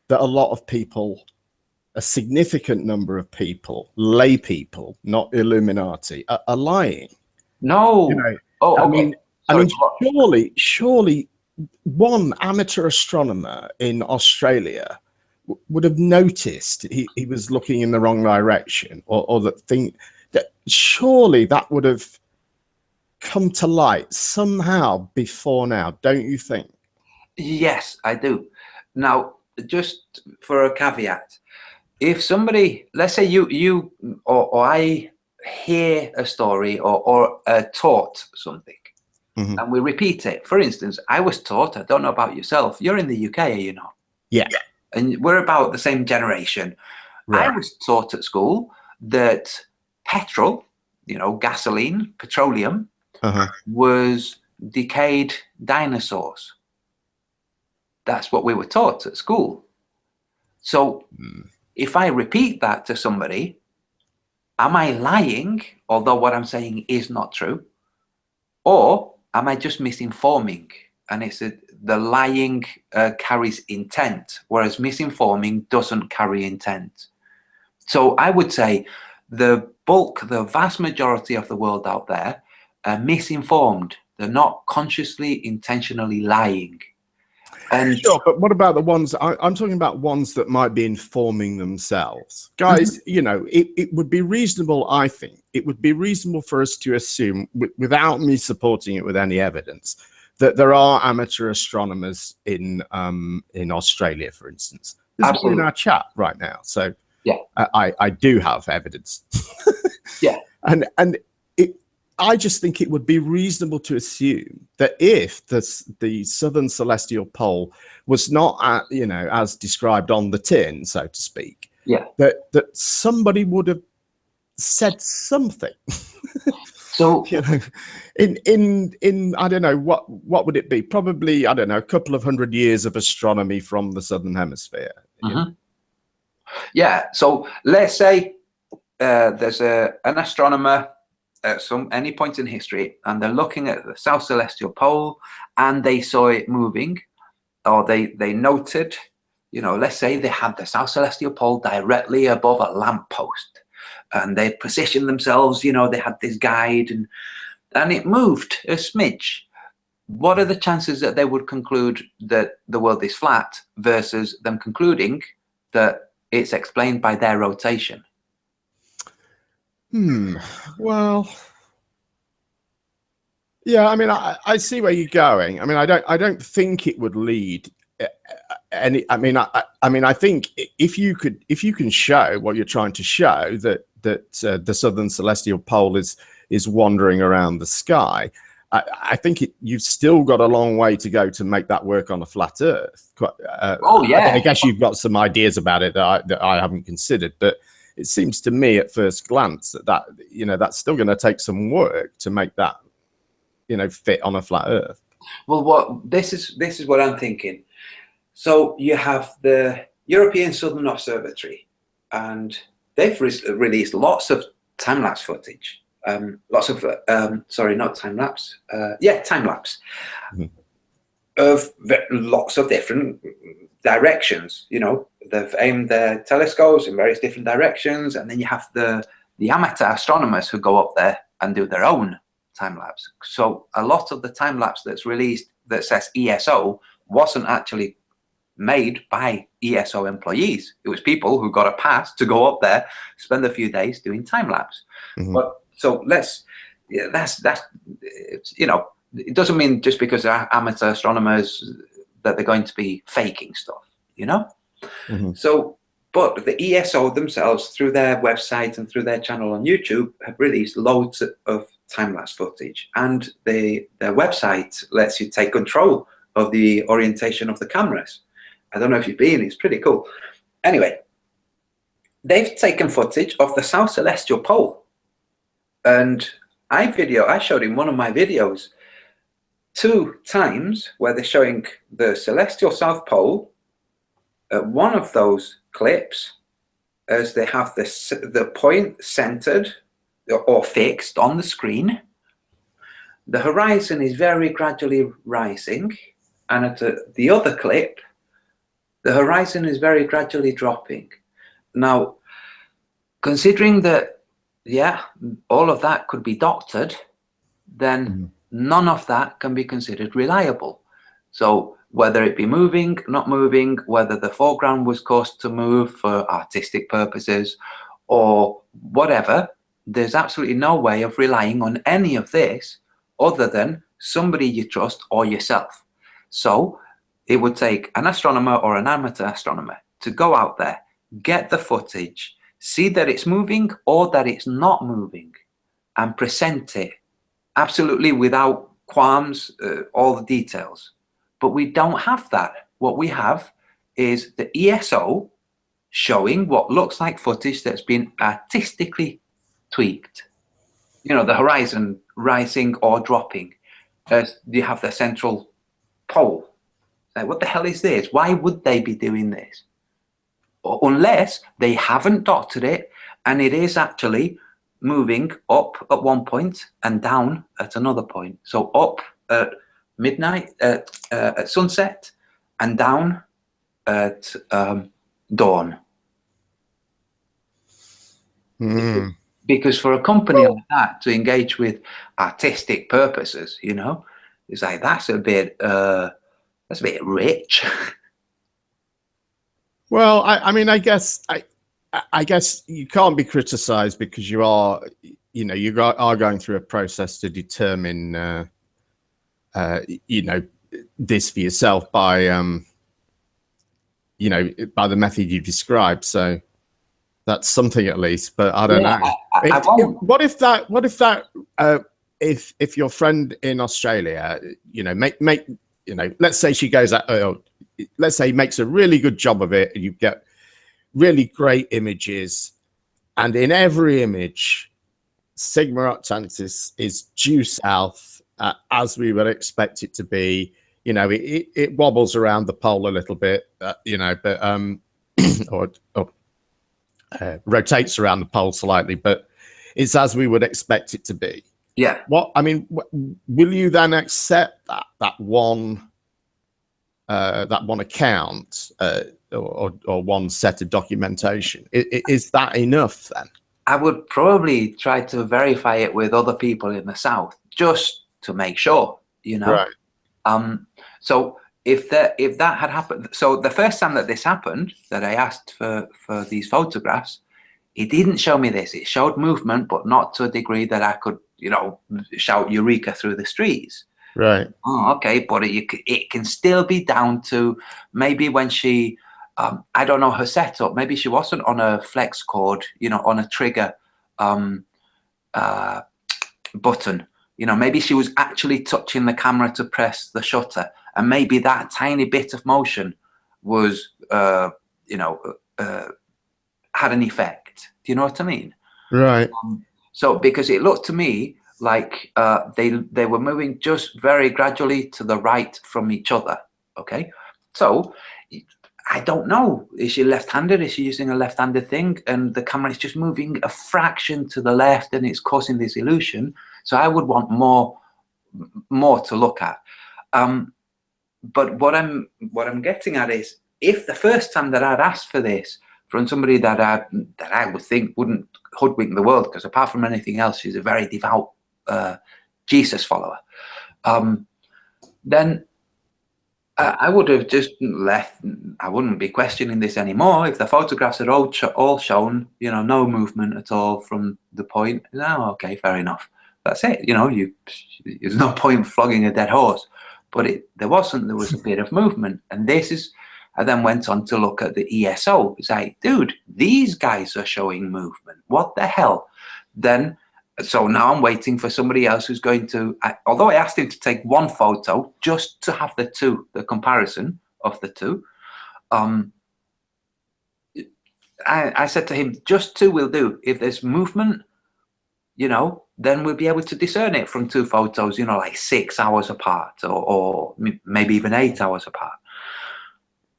that a lot of people, a significant number of people, lay people, not Illuminati, are lying. No. I mean, surely one amateur astronomer in Australia would have noticed he was looking in the wrong direction, or that surely that would have come to light somehow before now, don't you think? Yes, I do. Now, just for a caveat, if somebody, let's say you or I hear a story or taught something, and we repeat it. For instance, I was taught, I don't know about yourself, you're in the UK, are you not? Yeah. And we're about the same generation. Right. I was taught at school that petrol, gasoline, petroleum, was decayed dinosaurs. That's what we were taught at school. So if I repeat that to somebody, am I lying, although what I'm saying is not true? Or am I just misinforming? And it's the lying carries intent, whereas misinforming doesn't carry intent. So I would say the vast majority of the world out there are misinformed. They're not consciously, intentionally lying. And sure, but what about the ones I'm talking about? Ones that might be informing themselves, guys. It would be reasonable. I think it would be reasonable for us to assume, without me supporting it with any evidence, that there are amateur astronomers in Australia, for instance. This is in our chat right now, so yeah, I do have evidence. Yeah, and I just think it would be reasonable to assume that if the southern celestial pole was not, as described on the tin, so to speak, that somebody would have said something. So in I don't know what would it be? Probably, I don't know, a couple of 100 years of astronomy from the southern hemisphere. Yeah. So let's say there's an astronomer at any point in history, and they're looking at the South Celestial Pole, and they saw it moving, or they noted, you know, let's say they had the South Celestial Pole directly above a lamppost, and they positioned themselves, you know, they had this guide, and it moved a smidge. What are the chances that they would conclude that the world is flat versus them concluding that it's explained by their rotation? Well, yeah. I mean, I see where you're going. I mean, I don't think it would lead any. I mean, I think if you can show what you're trying to show, that the southern celestial pole is wandering around the sky, I think you've still got a long way to go to make that work on a flat Earth. Oh yeah. I guess you've got some ideas about it that I haven't considered, but it seems to me at first glance that you know, that's still going to take some work to make that, you know, fit on a flat Earth. Well, this is what I'm thinking. So you have the European Southern Observatory, and they've released lots of time-lapse footage. Lots of sorry, not time-lapse. Yeah, time-lapse of lots of different directions. You know, they've aimed their telescopes in various different directions, and then you have the amateur astronomers who go up there and do their own time-lapse. So a lot of the time-lapse that's released that says ESO wasn't actually made by ESO employees. It was people who got a pass to go up there, spend a few days doing time-lapse. But so that's you know, it doesn't mean just because they're amateur astronomers that they're going to be faking stuff, you know. So, but the ESO themselves, through their website and through their channel on YouTube, have released loads of time-lapse footage, and their website lets you take control of the orientation of the cameras. I don't know if you've been, it's pretty cool. Anyway, they've taken footage of the South Celestial Pole, and I showed in one of my videos 2 times where they're showing the celestial South Pole at one of those clips, as they have the point centered or fixed on the screen. The horizon is very gradually rising, and at the other clip, the horizon is very gradually dropping. Now, considering that, yeah, all of that could be doctored, then none of that can be considered reliable. So whether it be moving, not moving, whether the foreground was caused to move for artistic purposes or whatever, there's absolutely no way of relying on any of this other than somebody you trust or yourself. So it would take an astronomer or an amateur astronomer to go out there, get the footage, see that it's moving or that it's not moving, and present it absolutely without qualms, all the details. But we don't have that. What we have is the ESO showing what looks like footage that's been artistically tweaked. You know, the horizon rising or dropping. You have the central pole. Like, what the hell is this? Why would they be doing this? Unless they haven't doctored it and it is actually moving up at one point and down at another point. So up at midnight, at sunset, and down at dawn. Because for a company like that to engage with artistic purposes, you know, it's like that's a bit rich. Well, I mean, I guess you can't be criticized because you are, you know, you are going through a process to determine, you know, this for yourself by, you know, by the method you described. So that's something at least. But I don't know. What if your friend in Australia, you know, you know, let's say she goes out, let's say he makes a really good job of it, and you get really great images, and in every image, Sigma Octantis is due south, as we would expect it to be. You know, it wobbles around the pole a little bit, you know, but or rotates around the pole slightly, but it's as we would expect it to be. Yeah. What I mean, will you then accept that one account or one set of documentation? Is that enough then? I would probably try to verify it with other people in the South just to make sure, Right. So if that had happened, so the first time that this happened, that I asked for these photographs, it didn't show me this. It showed movement, but not to a degree that I could, shout Eureka through the streets. Right. Oh, okay, but it can still be down to maybe when she, I don't know her setup. Maybe she wasn't on a flex cord, on a trigger button. Maybe she was actually touching the camera to press the shutter, and maybe that tiny bit of motion was, had an effect. Do you know what I mean? Right. So because it looked to me like they were moving just very gradually to the right from each other. Okay, so I don't know. Is she left-handed? Is she using a left-handed thing? And the camera is just moving a fraction to the left, and it's causing this illusion. So I would want more to look at. But what I'm getting at is, if the first time that I'd asked for this from somebody that I would think wouldn't hoodwink the world, because apart from anything else, she's a very devout Jesus follower, then I would have just left. I wouldn't be questioning this anymore. If the photographs are all shown, no movement at all from the point, no, okay, fair enough. That's it. There's no point flogging a dead horse. But there was a bit of movement. And I then went on to look at the ESO. It's like, dude, these guys are showing movement. What the hell? So now I'm waiting for somebody else who's going to, although I asked him to take one photo just to have the comparison of the two. I said to him, just two will do. If there's movement, then we'll be able to discern it from two photos, like 6 hours apart or maybe even 8 hours apart.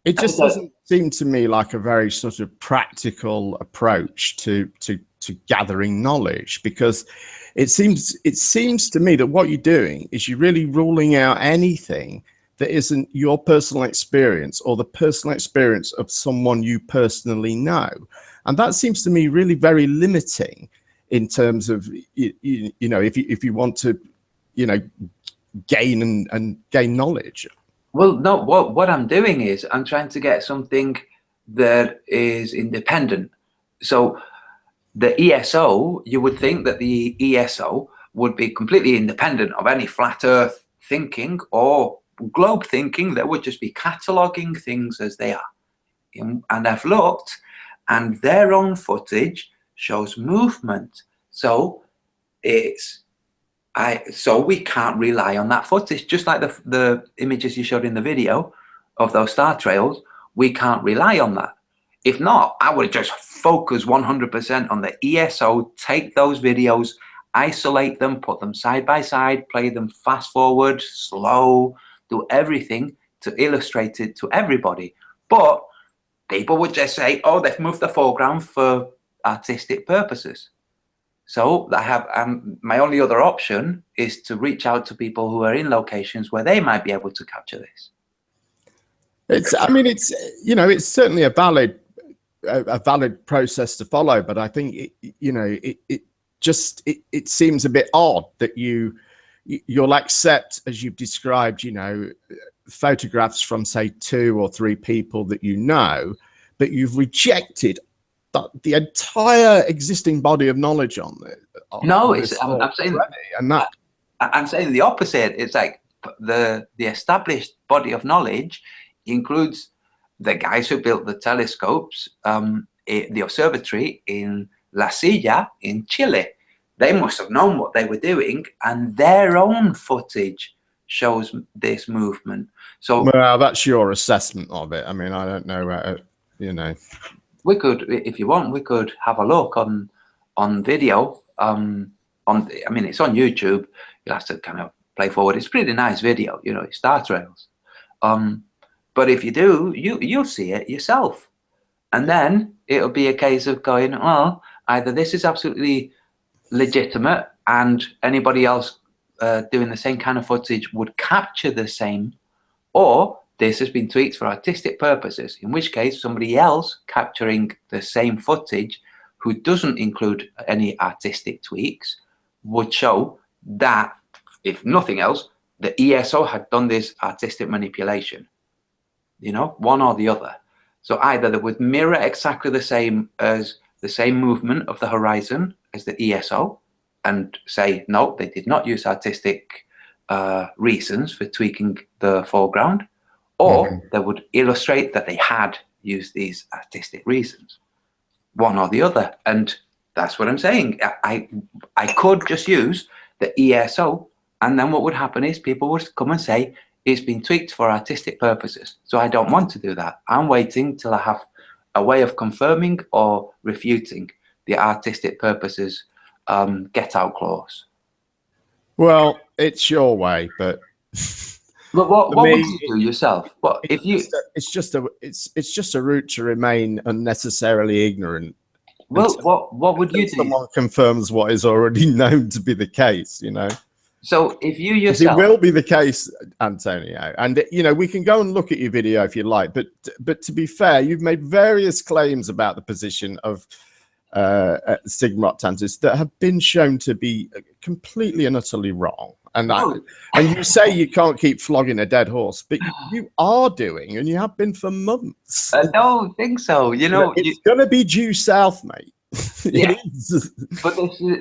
It just doesn't seem to me like a very sort of practical approach to gathering knowledge, because it seems to me that what you're doing is you're really ruling out anything that isn't your personal experience or the personal experience of someone you personally know. And that seems to me really very limiting in terms of, if you want to, gain and gain knowledge. Well, no, what I'm doing is I'm trying to get something that is independent. So the ESO, you would think that the ESO would be completely independent of any flat earth thinking or globe thinking. They would just be cataloging things as they are. And I've looked, and their own footage shows movement. So so we can't rely on that footage, just like the images you showed in the video of those star trails. We can't rely on that. If not, I would just focus 100% on the ESO, take those videos, isolate them, put them side by side, play them fast forward, slow, do everything to illustrate it to everybody. But people would just say, oh, they've moved the foreground for artistic purposes. So I have my only other option is to reach out to people who are in locations where they might be able to capture this. It's certainly a valid process to follow, but I think it seems a bit odd that you'll accept, as you've described, photographs from say 2 or 3 people that but you've rejected the entire existing body of knowledge on it. No, I'm saying, and that I'm saying the opposite. It's like the established body of knowledge includes the guys who built the telescopes, the observatory in La Silla in Chile. They must have known what they were doing, and their own footage shows this movement. So, well, that's your assessment of it. I mean, I don't know. We could, if you want, we could have a look on video. I mean, it's on YouTube. You'll have to kind of play forward. It's a pretty nice video, it's star trails. But if you do, you'll see it yourself, and then it'll be a case of going, well, either this is absolutely legitimate, and anybody else doing the same kind of footage would capture the same, or this has been tweaked for artistic purposes, in which case somebody else capturing the same footage who doesn't include any artistic tweaks would show that, if nothing else, the ESO had done this artistic manipulation, you know, one or the other. So either they would mirror exactly the same movement of the horizon as the ESO and say, no, they did not use artistic reasons for tweaking the foreground, or they would illustrate that they had used these artistic reasons, one or the other. And that's what I'm saying. I could just use the ESO, and then what would happen is people would come and say, it's been tweaked for artistic purposes. So I don't want to do that. I'm waiting till I have a way of confirming or refuting the artistic purposes get out clause. Well, it's your way, but what would you do yourself? What if you? It's just a route to remain unnecessarily ignorant. Well, what would you do? Someone confirms what is already known to be the case, you know. So if you yourself, it will be the case, Antonio, and you know, we can go and look at your video if you like, but to be fair, you've made various claims about the position of Subirats that have been shown to be completely and utterly wrong. And and you say you can't keep flogging a dead horse, but you are doing, and you have been for months. I don't think so. You know, it's going to be due south, mate. Yeah. But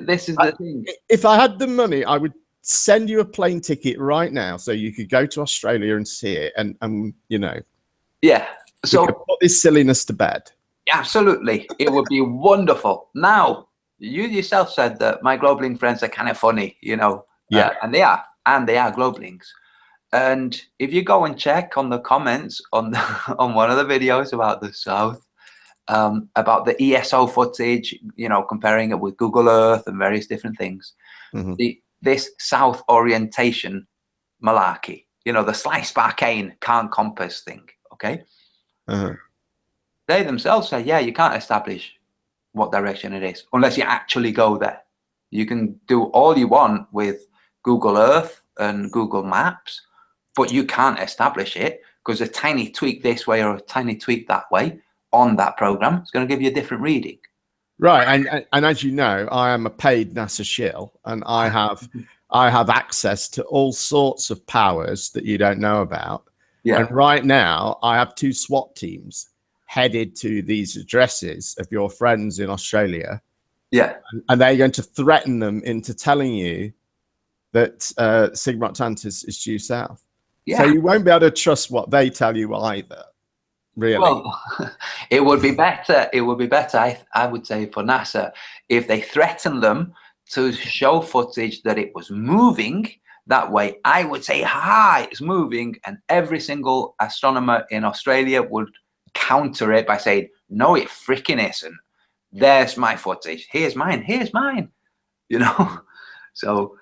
this is the thing. If I had the money, I would send you a plane ticket right now so you could go to Australia and see it, and you know, yeah, so put this silliness to bed. Absolutely, it would be wonderful. Now, you yourself said that my Globaling friends are kind of funny, you know. Yeah, and they are Globalings. And if you go and check on the comments on on one of the videos about the South, about the ESO footage, you know, comparing it with Google Earth and various different things, this South orientation malarkey, you know, the slice bar cane can't compass thing, okay? They themselves say, yeah, you can't establish what direction it is unless you actually go there. You can do all you want with Google Earth and Google Maps, but you can't establish it because a tiny tweak this way or a tiny tweak that way on that program is going to give you a different reading. Right, and as you know, I am a paid NASA shill, and I have access to all sorts of powers that you don't know about. Yeah. And right now, I have 2 SWAT teams headed to these addresses of your friends in Australia. Yeah, and they're going to threaten them into telling you that Subirats is due south. Yeah. So you won't be able to trust what they tell you either. Really? Well, it would be better. It would be better, I would say, for NASA if they threaten them to show footage that it was moving. That way, I would say, "Hi, it's moving," and every single astronomer in Australia would counter it by saying, "No, it freaking isn't. There's my footage. Here's mine. Here's mine." You know. So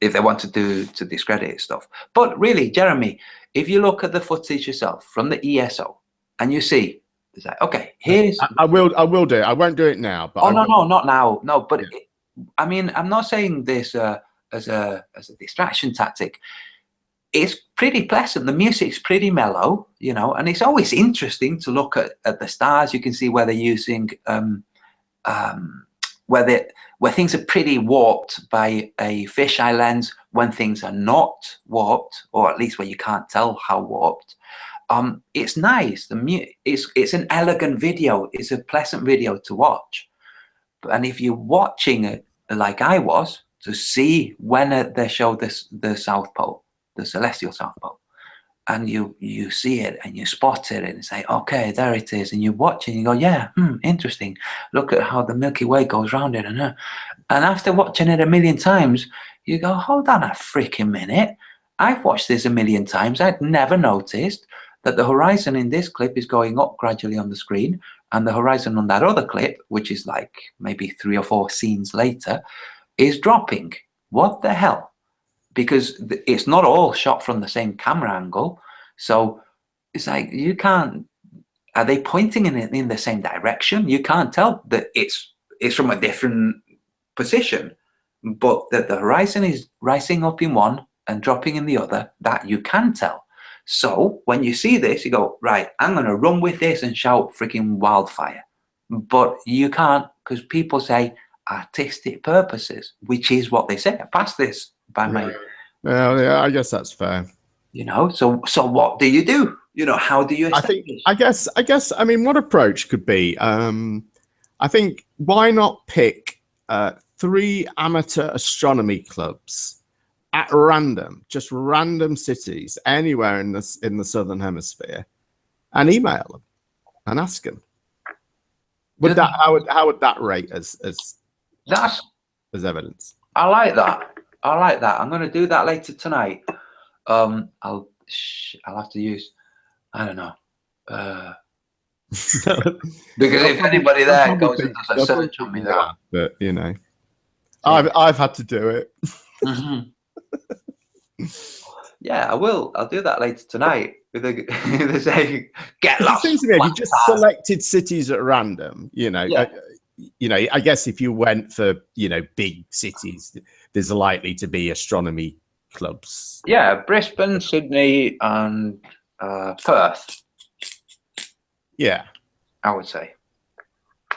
if they want to discredit stuff, but really, Jeremy, if you look at the footage yourself from the ESO. And you see, it's like, okay, here's. I will do it. I won't do it now. But no, not now. No, but yeah. I mean, I'm not saying this as a distraction tactic. It's pretty pleasant. The music's pretty mellow, you know, and it's always interesting to look at the stars. You can see where they're using where things are pretty warped by a fisheye lens, when things are not warped, or at least where you can't tell how warped. It's nice. It's an elegant video. It's a pleasant video to watch. And if you're watching it like I was, to see when they show the South Pole, the celestial South Pole, and you see it and you spot it and say, okay, there it is, and you watch it and you go, yeah, interesting. Look at how the Milky Way goes round it, and after watching it a million times, you go, hold on a freaking minute. I've watched this a million times. I'd never noticed that the horizon in this clip is going up gradually on the screen, and the horizon on that other clip, which is like maybe 3 or 4 scenes later, is dropping. What the hell? Because it's not all shot from the same camera angle. So it's like, you can't, are they pointing in the same direction? You can't tell that it's from a different position, but that the horizon is rising up in one and dropping in the other, that you can tell. So when you see this, you go, right, I'm going to run with this and shout freaking wildfire. But you can't, because people say artistic purposes, which is what they say. I passed this by my... Well, yeah, I guess that's fair. You know, so what do? You know, how do you establish? I guess, I mean, what approach could be, I think, why not pick 3 amateur astronomy clubs at random, just random cities anywhere in the Southern Hemisphere, and email them and ask them. Would that, how would that rate as evidence? I like that. I'm going to do that later tonight. I'll have to use, I don't know, because if anybody there goes and does a search on me, but you know, I've had to do it. Yeah, I will. I'll do that later tonight. They say, get lost. It seems to me if you just selected cities at random, you know, I guess if you went for, you know, big cities, there's likely to be astronomy clubs. Yeah, Brisbane, Sydney, and Perth. Yeah, I would say.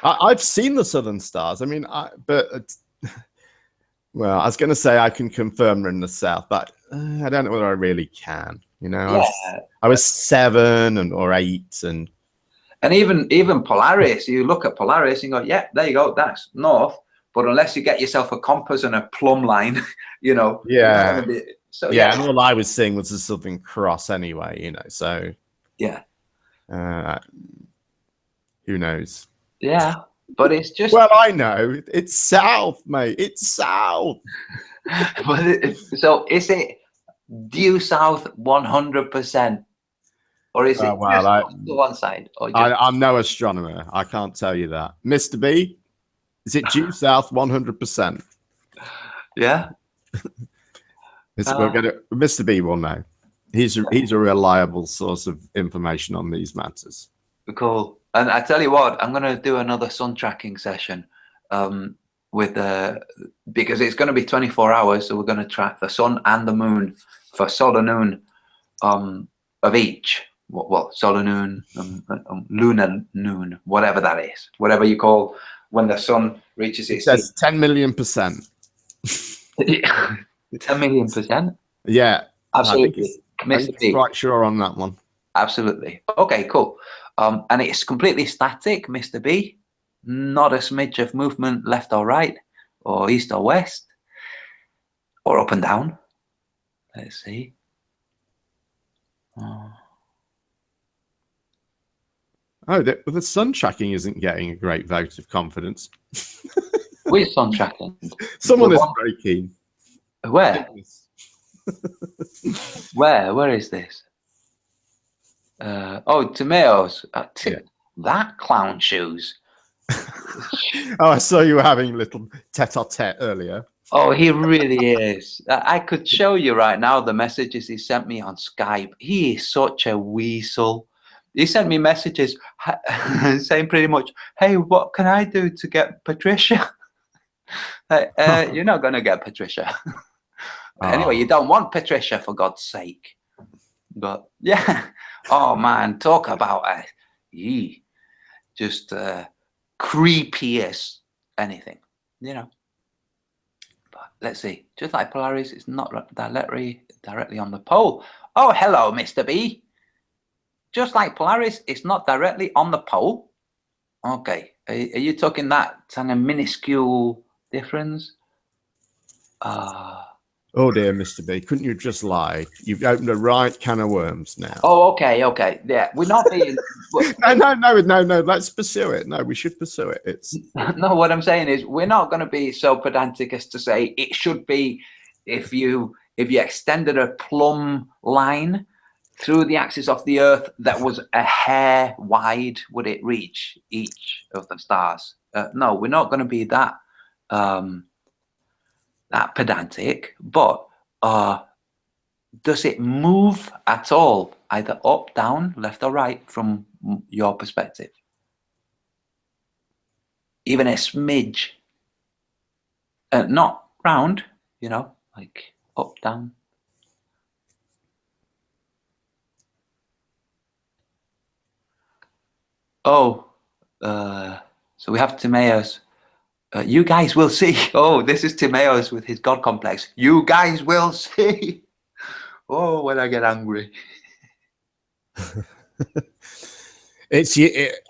I've seen the southern stars. I mean, well, I was going to say I can confirm they're in the south, but I don't know whether I really can. You know, I was 7 or 8, and even Polaris. You look at Polaris and go, yeah, there you go, that's north. But unless you get yourself a compass and a plumb line, you know, yeah. So and all I was seeing was the Southern Cross anyway. You know, so yeah. Who knows? Yeah, but it's just... Well, I know. It's south, mate. It's south. So is it due south 100%? Or is it just to one side? Or just... I'm no astronomer. I can't tell you that. Mr. B, is it due south 100%? Yeah. Mr. B will know. He's a reliable source of information on these matters. Cool. And I tell you what, I'm going to do another sun tracking session with because it's going to be 24 hours. So we're going to track the sun and the moon for solar noon of each. Well, solar noon, lunar noon, whatever that is, whatever you call when the sun reaches its... It says 10 million%. 10 million%? Yeah. Absolutely. I'm quite sure on that one. Absolutely. Okay, cool. And it's completely static, Mr. B. Not a smidge of movement left or right, or east or west, or up and down. Let's see. The sun tracking isn't getting a great vote of confidence. Which sun tracking? Someone is very keen. Where? Where is this? Tomatoes. That clown shoes. I saw you having a little tete-a-tete earlier. Oh, he really is. I could show you right now the messages he sent me on Skype. He is such a weasel. He sent me messages saying pretty much, hey, what can I do to get Patricia? You're not going to get Patricia. Anyway, you don't want Patricia, for God's sake. But yeah, oh man, talk about just creepy as anything, you know. But let's see, just like Polaris, it's not directly on the pole. Oh, hello, Mr. B. Just like Polaris, it's not directly on the pole. Okay, are you talking that kind of minuscule difference? Oh dear, Mr. B, couldn't you just lie? You've opened a right can of worms now. Oh, okay, yeah. We're not being... No, let's pursue it. No, we should pursue it. It's... No, what I'm saying is we're not going to be so pedantic as to say it should be if you extended a plumb line through the axis of the Earth that was a hair wide, would it reach each of the stars? No, we're not going to be that... that pedantic, but does it move at all, either up, down, left or right, from your perspective? Even a smidge? not round, you know, like up, down. Oh, so we have Timaeus. You guys will see. Oh, this is Timaeus with his God complex. You guys will see. Oh, when I get angry.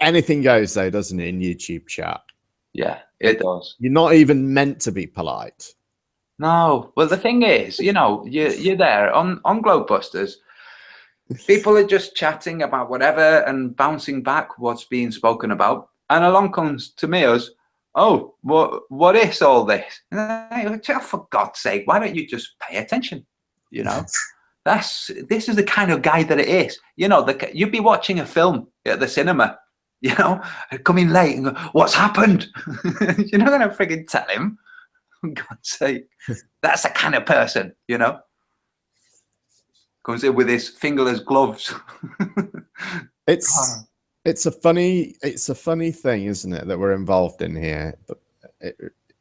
Anything goes though, doesn't it, in YouTube chat? Yeah, it does. You're not even meant to be polite. No, well, the thing is, you know, you're there on Globebusters. People are just chatting about whatever and bouncing back what's being spoken about, and along comes Timaeus. Oh, what is all this? For God's sake, why don't you just pay attention? You know, this is the kind of guy that it is. You know, you'd be watching a film at the cinema, you know, coming late and go, what's happened? You're not gonna frigging tell him. For God's sake, that's the kind of person, you know. Comes in with his fingerless gloves. It's a funny thing, isn't it, that we're involved in here? But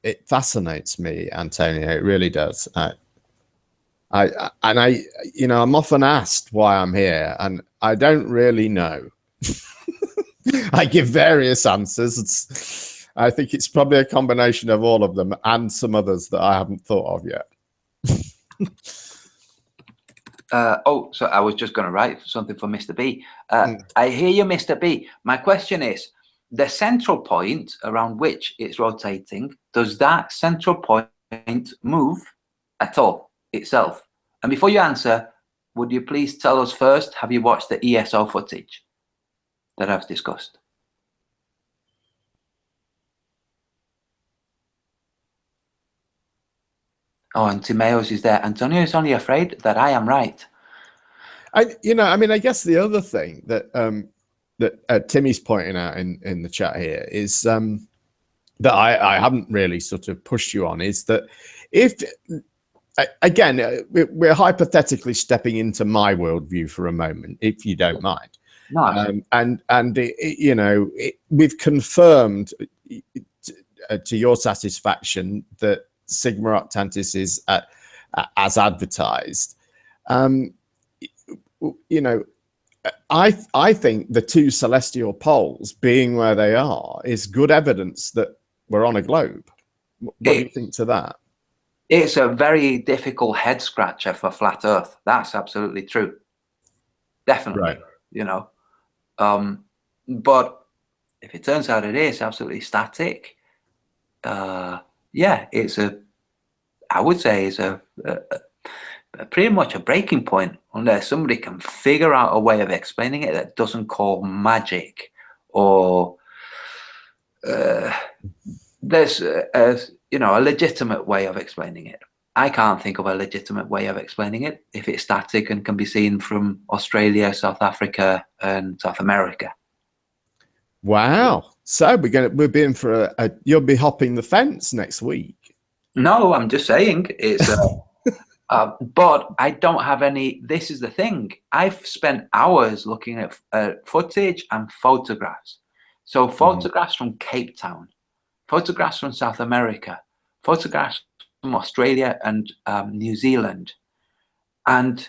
it fascinates me, Antonio. It really does. You know, I'm often asked why I'm here, and I don't really know. I give various answers. I think it's probably a combination of all of them and some others that I haven't thought of yet. So I was just going to write something for Mr. B. I hear you, Mr. B. My question is, the central point around which it's rotating, does that central point move at all itself? And before you answer, would you please tell us first, have you watched the ESO footage that I've discussed? Oh, and Timaeus is there. Antonio is only afraid that I am right. I guess the other thing that Timmy's pointing out in the chat here is that I haven't really sort of pushed you on is that if, again, we're hypothetically stepping into my worldview for a moment, if you don't mind. No. We've confirmed to your satisfaction that Sigma Octantis is as advertised. I think the two celestial poles being where they are is good evidence that we're on a globe. What do you think to that? It's a very difficult head scratcher for flat Earth. That's absolutely true. Definitely, right. You know. But if it turns out it is absolutely static, yeah, I would say it's a pretty much a breaking point unless somebody can figure out a way of explaining it that doesn't call magic or there's a legitimate way of explaining it. I can't think of a legitimate way of explaining it if it's static and can be seen from Australia, South Africa, and South America. Wow! So we're being for you'll be hopping the fence next week. No, I'm just saying it's. But I don't have any. This is the thing. I've spent hours looking at footage and photographs. So photographs from Cape Town, photographs from South America, photographs from Australia and New Zealand. And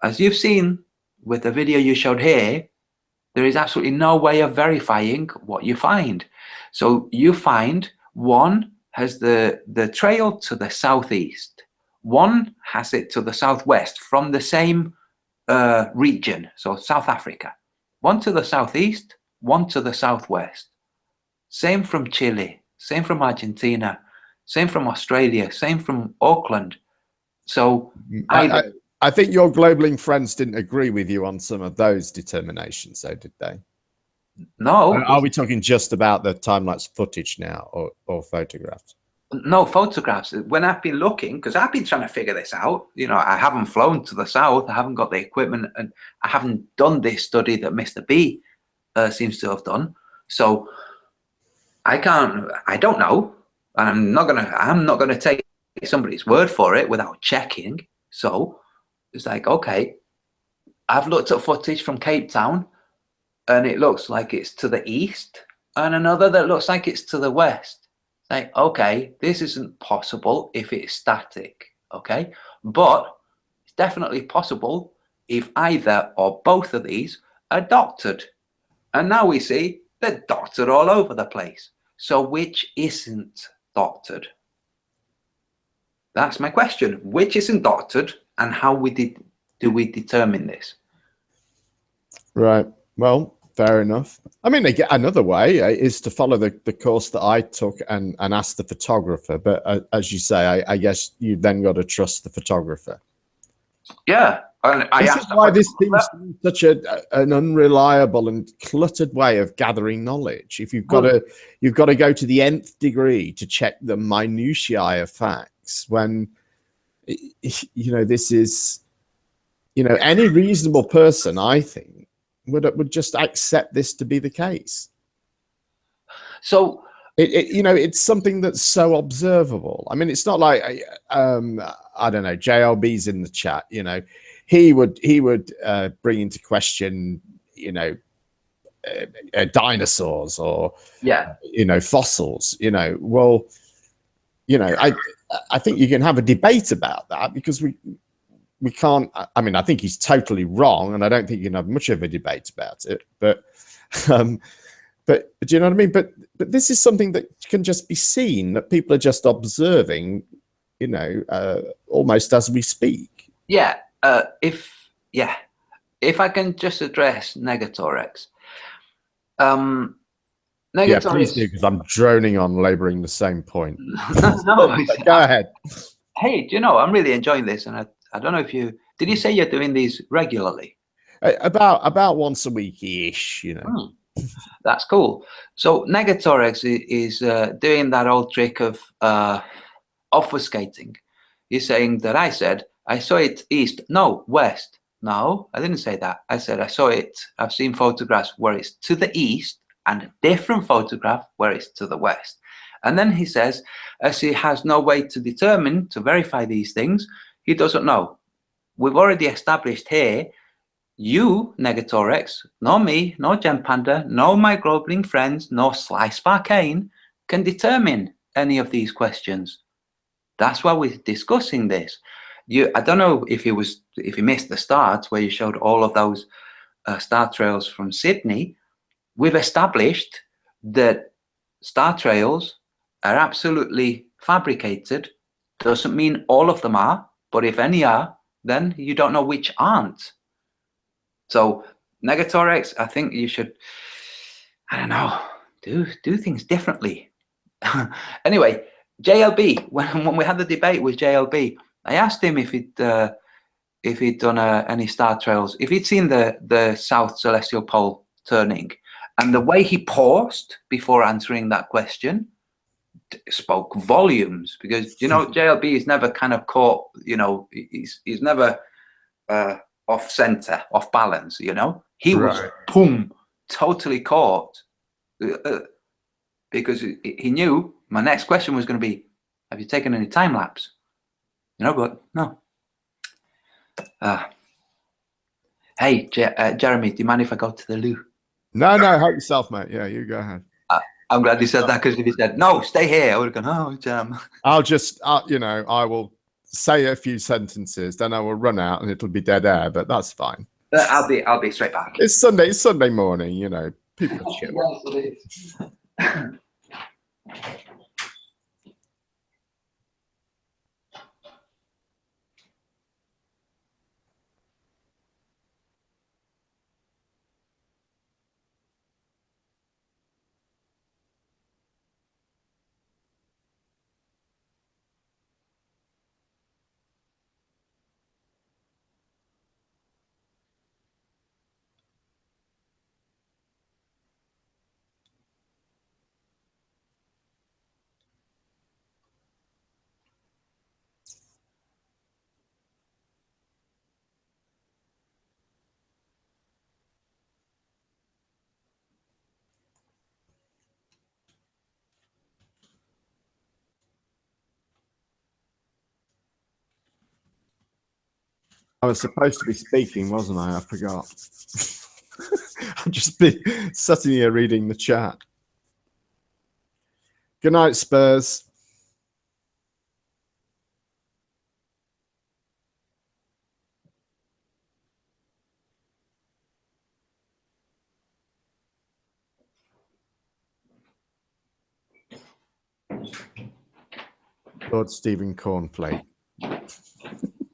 as you've seen with the video you showed here, there is absolutely no way of verifying what you find. So you find one has the trail to the southeast. One has it to the southwest from the same region, so South Africa. One to the southeast, one to the southwest. Same from Chile, same from Argentina, same from Australia, same from Auckland. So I think your Globaling friends didn't agree with you on some of those determinations, though, did they? No. Are we talking just about the time-lapse footage now or photographs? No, photographs. When I've been looking, because I've been trying to figure this out, you know, I haven't flown to the south, I haven't got the equipment, and I haven't done this study that Mr. B seems to have done. So I don't know, and I'm not gonna take somebody's word for it without checking. So it's like, okay, I've looked at footage from Cape Town, and it looks like it's to the east, and another that looks like it's to the west. Like, okay, this isn't possible if it's static, okay? But it's definitely possible if either or both of these are doctored. And now we see they're doctored all over the place. So which isn't doctored? That's my question. Which isn't doctored, and how do we determine this? Right. Well, fair enough. I mean, another way is to follow the course that I took and ask the photographer. But as you say, I guess you then got to trust the photographer. Yeah. And This is why this seems to be such an unreliable and cluttered way of gathering knowledge. If you've got to go to the nth degree to check the minutiae of facts, when this is any reasonable person, I think, would just accept this to be the case. So it's something that's so observable. I mean, it's not like I don't know, JLB's in the chat. He would bring into question dinosaurs or fossils. Well, I think you can have a debate about that, because we can't. I mean, I think he's totally wrong, and I don't think you can have much of a debate about it. But do you know what I mean? But this is something that can just be seen, that people are just observing, almost as we speak. Yeah. If I can just address Negatorex. Negatorex. Yeah, please do, because I'm droning on, laboring the same point. No. Go ahead. Hey, do you know, I'm really enjoying this, and I don't know if did you say you're doing these regularly? About once a week-ish, That's cool. So Negatorex is doing that old trick of obfuscating. He's saying that I said, I saw it east. No, west. No, I didn't say that. I said, I've seen photographs where it's to the east and a different photograph where it's to the west. And then he says, as he has no way to verify these things, he doesn't know. We've already established here, you, Negatorex, nor me, nor Gem Panda, nor my Grobling friends, nor Sly Sparkane can determine any of these questions. That's why we're discussing this. I don't know if you missed the start where you showed all of those star trails from Sydney. We've established that star trails are absolutely fabricated. Doesn't mean all of them are, but if any are, then you don't know which aren't. So Negatorex, I think you should, I don't know, do things differently. Anyway, JLB, when we had the debate with JLB, I asked him if he'd done any star trails, if he'd seen the South Celestial Pole turning, and the way he paused before answering that question spoke volumes, because JLB is never kind of caught, he's never off center, off balance. He was boom, totally caught, because he knew my next question was going to be, have you taken any time lapse? But no. Hey, Jeremy, do you mind if I go to the loo? No, help yourself, mate. Yeah, you go ahead. I'm glad you said that, because if he said, no, stay here, I would have gone, oh, Jam. I will say a few sentences, then I will run out and it'll be dead air, but that's fine. I'll be straight back. It's Sunday morning, people are chill. Yes, it is. I was supposed to be speaking, wasn't I? I forgot. I've just been sitting here reading the chat. Good night, Spurs. Lord Stephen Cornflake.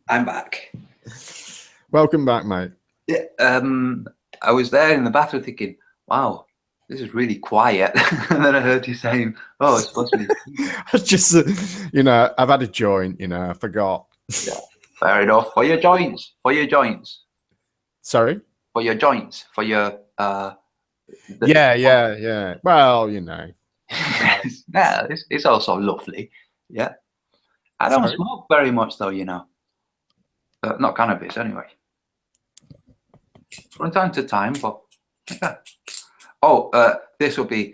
I'm back. Welcome back, mate. Yeah, I was there in the bathroom thinking, wow, this is really quiet. And then I heard you saying, oh, it's supposed to be. I just, you know, I've had a joint, you know, I forgot. Yeah, fair enough. For your joints. For your joints. Sorry? For your joints. For your... Yeah. Well, you know. Yeah, it's also lovely. Yeah. I don't smoke very much, though, you know. Not cannabis, anyway. From time to time, but... Yeah. Oh, this will be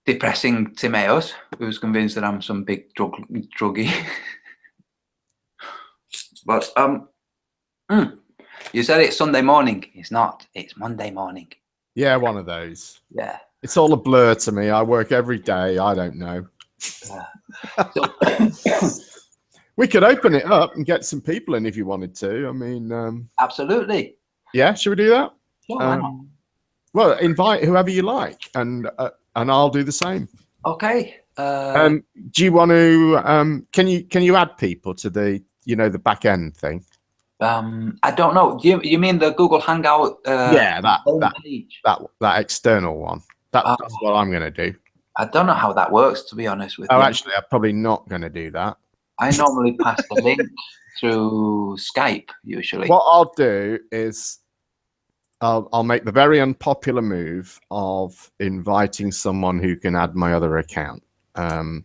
depressing Timaeus, who's convinced that I'm some big druggie. But you said it's Sunday morning. It's not. It's Monday morning. Yeah, one of those. Yeah. It's all a blur to me. I work every day. I don't know. We could open it up and get some people in if you wanted to. I mean, absolutely. Yeah, should we do that? Sure, why not? Well, invite whoever you like, and I'll do the same. Okay. Do you want to? Can you add people to the the back end thing? I don't know. You mean the Google Hangout? Yeah, that external one. That's what I'm going to do. I don't know how that works, to be honest with you. Oh, actually, I'm probably not going to do that. I normally pass the link through Skype usually. What I'll do is I'll make the very unpopular move of inviting someone who can add my other account. Who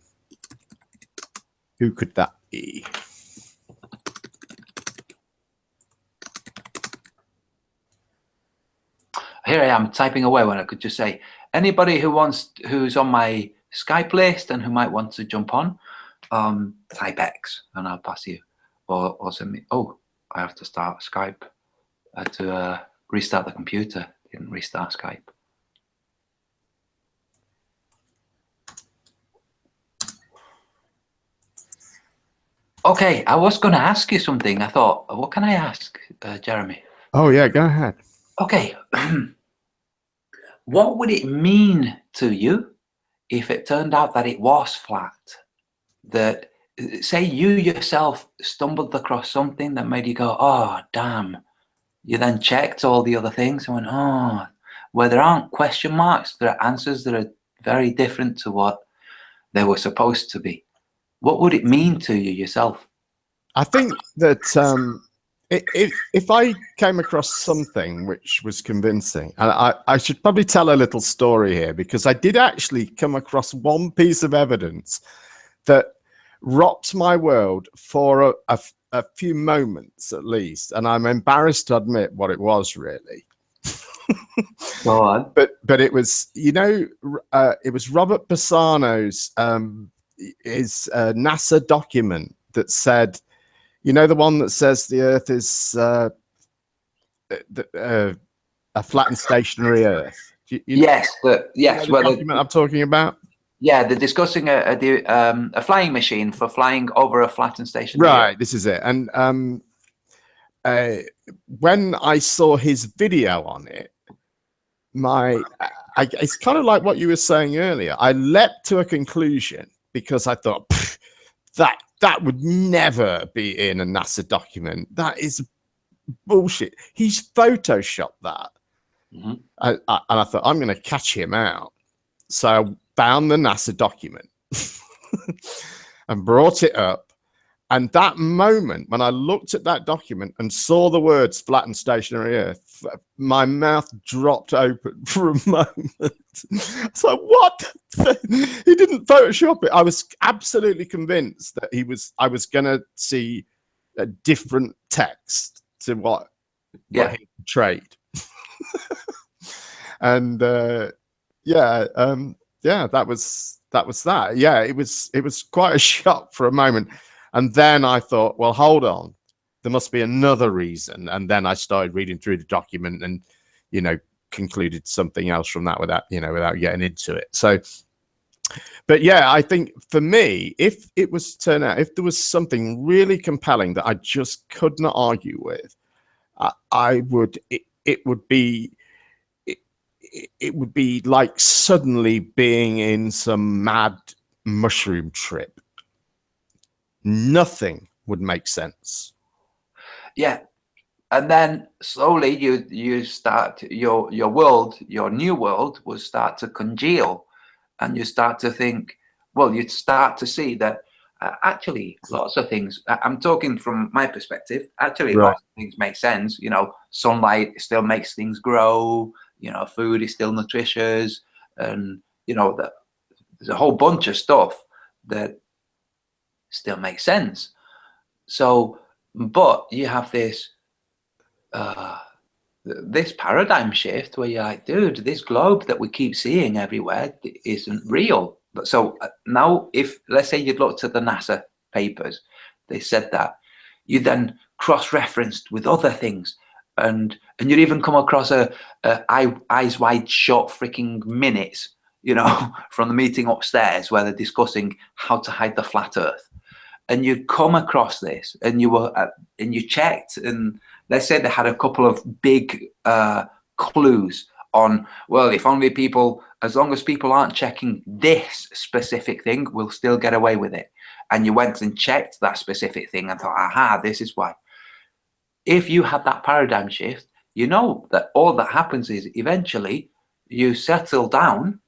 could that be? Here I am typing away when I could just say anybody who's on my Skype list and who might want to jump on, type X and I'll pass you or send me. Oh, I have to start Skype. I had to restart the computer. Didn't restart Skype. Okay, I was going to ask you something. I thought, what can I ask, Jeremy? Oh yeah, go ahead. Okay. What would it mean to you if it turned out that it was flat? That, say you yourself stumbled across something that made you go, oh, damn. You then checked all the other things and went, oh, where there aren't question marks, there are answers that are very different to what they were supposed to be. What would it mean to you yourself? I think that if I came across something which was convincing, and I should probably tell a little story here, because I did actually come across one piece of evidence that rocked my world for a few moments at least, and I'm embarrassed to admit what it was really. Go on. But it was, it was Robert Pisano's his NASA document that said, the one that says the Earth is a flat and stationary Earth. Yes, the document I'm talking about. Yeah, they're discussing a flying machine for flying over a flat and stationary. Right, this is it. And when I saw his video on it, it's kind of like what you were saying earlier. I leapt to a conclusion because I thought that would never be in a NASA document. That is bullshit. He's photoshopped that. Mm-hmm. And I thought, I'm going to catch him out. So I found the NASA document and brought it up. And that moment, when I looked at that document and saw the words flat and stationary Earth, my mouth dropped open for a moment. So what? He didn't Photoshop it. I was absolutely convinced that I was going to see a different text to what he portrayed. And that was that. Yeah, it was quite a shock for a moment. And then I thought, well, hold on, there must be another reason. And then I started reading through the document and, concluded something else from that without getting into it. So But yeah, I think for me, if it was to turn out, if there was something really compelling that I just could not argue with, I would. It would be. It would be like suddenly being in some mad mushroom trip. Nothing would make sense. Yeah, and then slowly you start your world, your new world will start to congeal, and you start to think, well, you start to see that actually lots of things, I'm talking from my perspective, actually Right. lots of things make sense. You know, sunlight still makes things grow, you know, food is still nutritious, and you know that there's a whole bunch of stuff that still makes sense. So, but you have this paradigm shift where you're like, dude, this globe that we keep seeing everywhere isn't real. But so now, if let's say you'd looked at the NASA papers, they said that you then cross-referenced with other things, and you'd even come across a eyes wide shut freaking minutes, you know, from the meeting upstairs where they're discussing how to hide the flat Earth, and you'd come across this, and you were and you checked, and let's say they had a couple of big clues on, well, if only people, as long as people aren't checking this specific thing, we'll still get away with it. And you went and checked that specific thing and thought, aha, this is why. If you have that paradigm shift, you know that all that happens is eventually you settle down.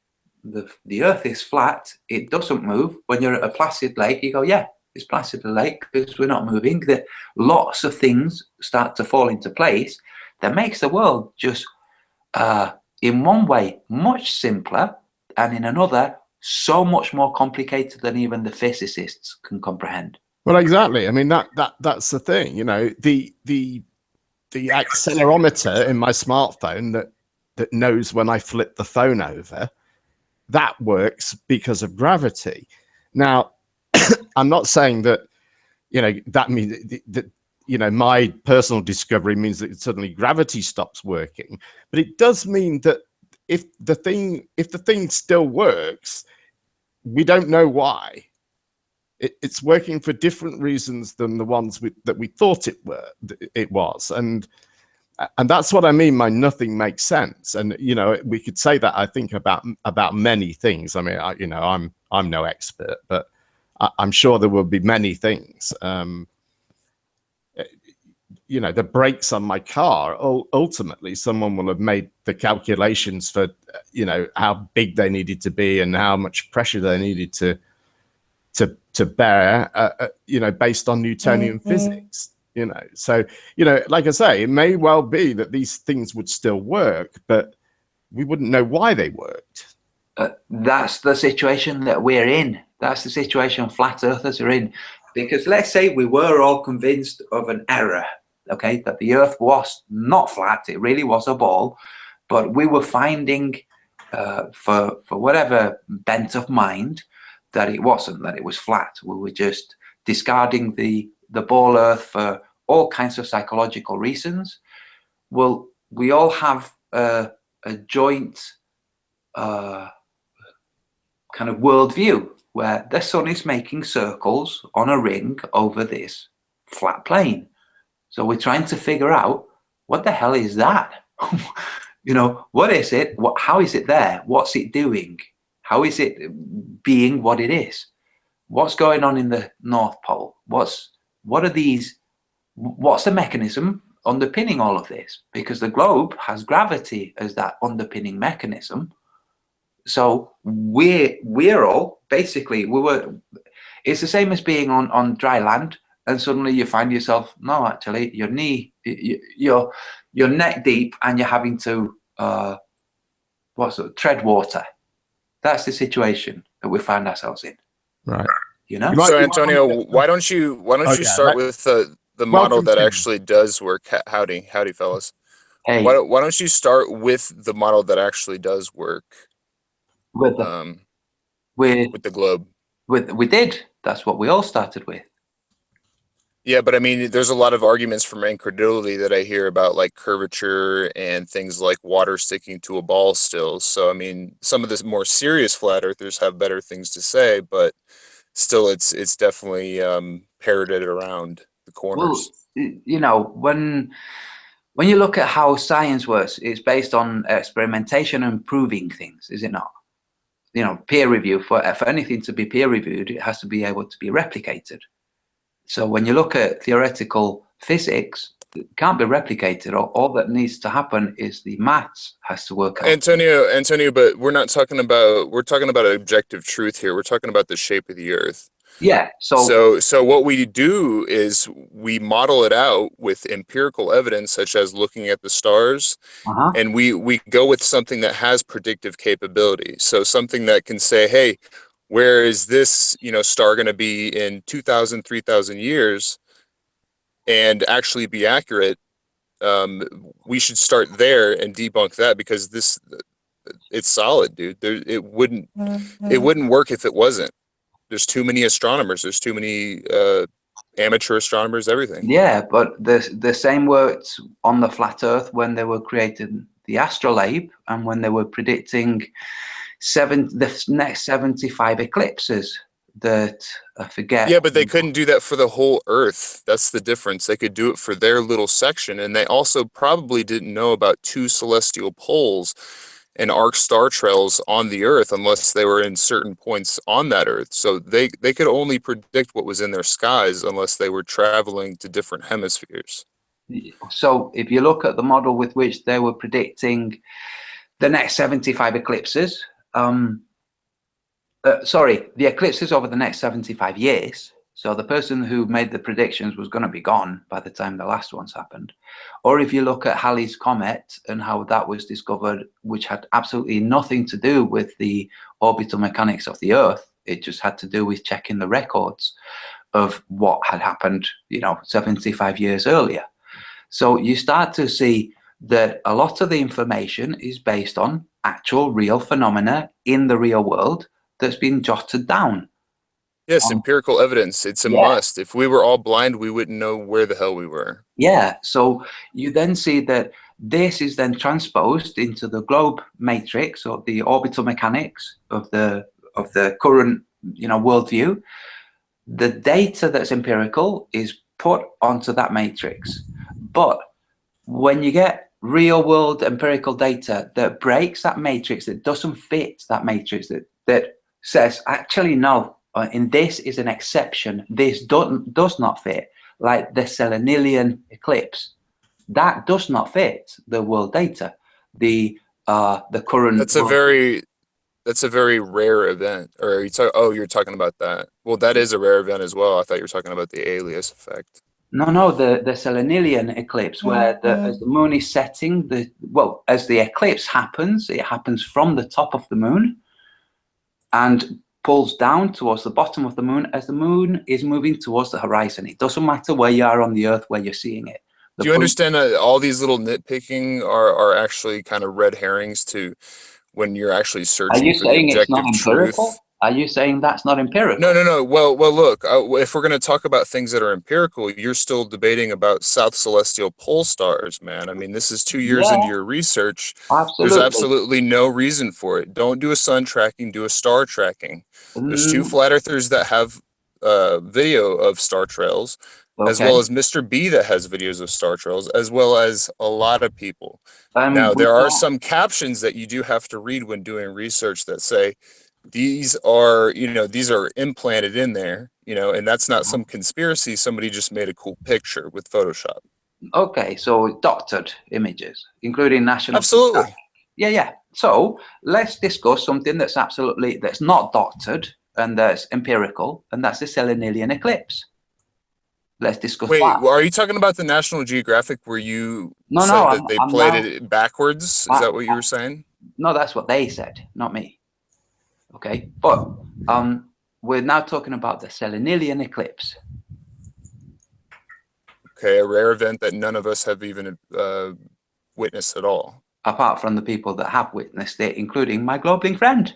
The earth is flat, it doesn't move. When you're at a placid lake, you go, yeah, it's placid lake because we're not moving. That lots of things start to fall into place that makes the world just in one way much simpler, and in another so much more complicated than even the physicists can comprehend. Well, exactly. I mean that's the thing. You know, the accelerometer in my smartphone that knows when I flip the phone over, that works because of gravity. Now, I'm not saying that, you know, that means that, you know, my personal discovery means that suddenly gravity stops working, but it does mean that if the thing still works, we don't know why. It's working for different reasons than the ones that we thought it was, and that's what I mean by nothing makes sense. And you know, we could say that, I think, about many things. I mean, you know, I'm no expert, but I'm sure there will be many things. You know, the brakes on my car, ultimately someone will have made the calculations for, you know, how big they needed to be and how much pressure they needed to bear, you know, based on Newtonian physics. You know, so, you know, like I say, it may well be that these things would still work, but we wouldn't know why they worked. That's the situation that we're in. That's the situation flat earthers are in. Because let's say we were all convinced of an error, okay, that the earth was not flat, it really was a ball, but we were finding, for whatever bent of mind, that it wasn't, that it was flat. We were just discarding the ball earth for all kinds of psychological reasons. Well, we all have a joint kind of worldview where the sun is making circles on a ring over this flat plane. So we're trying to figure out, what the hell is that? You know, what is it? How is it there? What's it doing? How is it being what it is? What's going on in the North Pole? What are these? What's the mechanism underpinning all of this? Because the globe has gravity as that underpinning mechanism. So we're all basically, it's the same as being on dry land, and suddenly you find yourself, no, actually you're neck deep and you're having to tread water. That's the situation that we find ourselves in. Right. You know. So Antonio, why don't you start with the model that actually does work? Howdy, fellas. Hey. Why don't you start with the model that actually does work? With the globe. We did. That's what we all started with. Yeah, but I mean, there's a lot of arguments from incredulity that I hear about, like curvature and things like water sticking to a ball still. So, I mean, some of the more serious flat earthers have better things to say, but still, it's definitely parroted around the Well, corners. you know, when you look at how science works, it's based on experimentation and proving things, is it not? You know, peer review, for anything to be peer reviewed, it has to be able to be replicated. So when you look at theoretical physics, it can't be replicated. All that needs to happen is the maths has to work out. Antonio, but we're talking about objective truth here. We're talking about the shape of the earth. Yeah. So what we do is we model it out with empirical evidence, such as looking at the stars, and we go with something that has predictive capability. So something that can say, hey, where is this, star going to be in 2,000, 3,000 years, and actually be accurate. We should start there and debunk that, because it's solid, dude. It wouldn't work if it wasn't. There's too many astronomers. There's too many amateur astronomers. Everything. Yeah, but the same worked on the flat Earth when they were creating the astrolabe and when they were predicting the next 75 eclipses. That I forget. Yeah, but they couldn't do that for the whole Earth. That's the difference. They could do it for their little section, and they also probably didn't know about two celestial poles and arc star trails on the Earth unless they were in certain points on that Earth. So they could only predict what was in their skies unless they were traveling to different hemispheres. So if you look at the model with which they were predicting the next 75 eclipses, the eclipses over the next 75 years. So the person who made the predictions was going to be gone by the time the last ones happened. Or if you look at Halley's Comet and how that was discovered, which had absolutely nothing to do with the orbital mechanics of the Earth, it just had to do with checking the records of what had happened, 75 years earlier. So you start to see that a lot of the information is based on actual real phenomena in the real world that's been jotted down. Yes, empirical evidence. It's a must. If we were all blind, we wouldn't know where the hell we were. Yeah. So you then see that this is then transposed into the globe matrix or the orbital mechanics of the current, worldview. The data that's empirical is put onto that matrix. But when you get real world empirical data that breaks that matrix, that doesn't fit that matrix, that says, actually, no, in this is an exception, this does not fit, like the Selenilian eclipse, that does not fit the world data. The current. That's a very rare event. Or are you you're talking about that. Well, that is a rare event as well. I thought you were talking about the Alias effect. No, the Selenilian eclipse, where as the moon is setting, as the eclipse happens, it happens from the top of the moon and pulls down towards the bottom of the moon as the moon is moving towards the horizon. It doesn't matter where you are on the Earth, where you're seeing it. Do you understand that all these little nitpicking are actually kind of red herrings to when you're actually searching for the objective truth? Are you saying that's not empirical? No. Well, look, if we're going to talk about things that are empirical, you're still debating about South Celestial Pole stars, man. I mean, this is 2 years into your research. Absolutely. There's absolutely no reason for it. Don't do a sun tracking, do a star tracking. There's two flat earthers that have video of star trails, as well as Mr. B that has videos of star trails, as well as a lot of people. Now, there are some captions that you do have to read when doing research that say, these are implanted in there, and that's not some conspiracy. Somebody just made a cool picture with Photoshop. Okay, so doctored images, including national. Absolutely. Yeah. So let's discuss something that's not doctored and that's empirical, and that's the Selenilian eclipse. Let's discuss that. Wait, are you talking about the National Geographic where you said that they played it backwards? Is that what you were saying? No, that's what they said, not me. Okay, but we're now talking about the Selenilian eclipse. Okay, a rare event that none of us have even witnessed at all. Apart from the people that have witnessed it, including my globeling friend.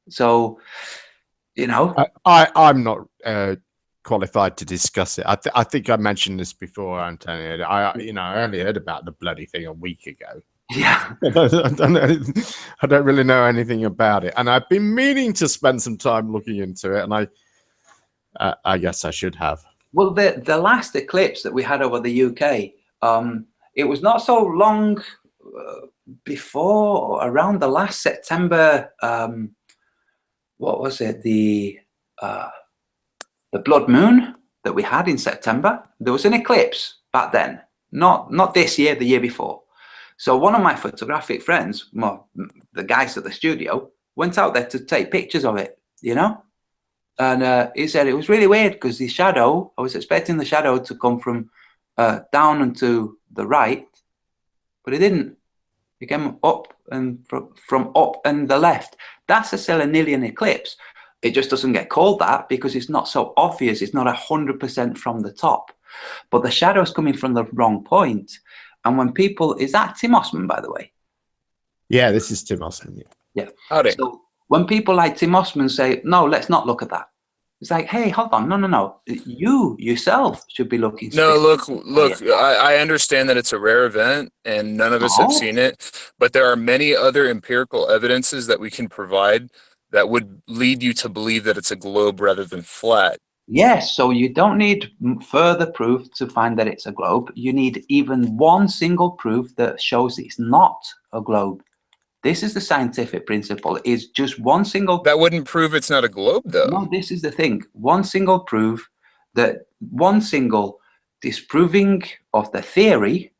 So, I'm not qualified to discuss it. I think I mentioned this before, Antonio. I only heard about the bloody thing a week ago. Yeah. I don't really know anything about it, and I've been meaning to spend some time looking into it, and I guess I should have. Well, the last eclipse that we had over the UK, it was not so long before, around the last September. What was it? The blood moon that we had in September. There was an eclipse back then, not this year, the year before. So one of my photographic friends, the guys at the studio, went out there to take pictures of it, you know? And he said it was really weird because the shadow, I was expecting the shadow to come from down and to the right, but it didn't. It came up and from up and the left. That's a selenilian eclipse. It just doesn't get called that because it's not so obvious. It's not 100% from the top, but the shadow's coming from the wrong point. And when people, is that Tim Osman, by the way? Yeah, this is Tim Osman. Yeah. Howdy. So when people like Tim Osman say, no, let's not look at that. It's like, hey, hold on. No. You yourself should be looking. No, look, I understand that it's a rare event and none of us have seen it, but there are many other empirical evidences that we can provide that would lead you to believe that it's a globe rather than flat. Yes, so you don't need further proof to find that it's a globe. You need even one single proof that shows it's not a globe. This is the scientific principle, is just one single... That wouldn't prove it's not a globe, though. No, this is the thing. One single proof, one single disproving of the theory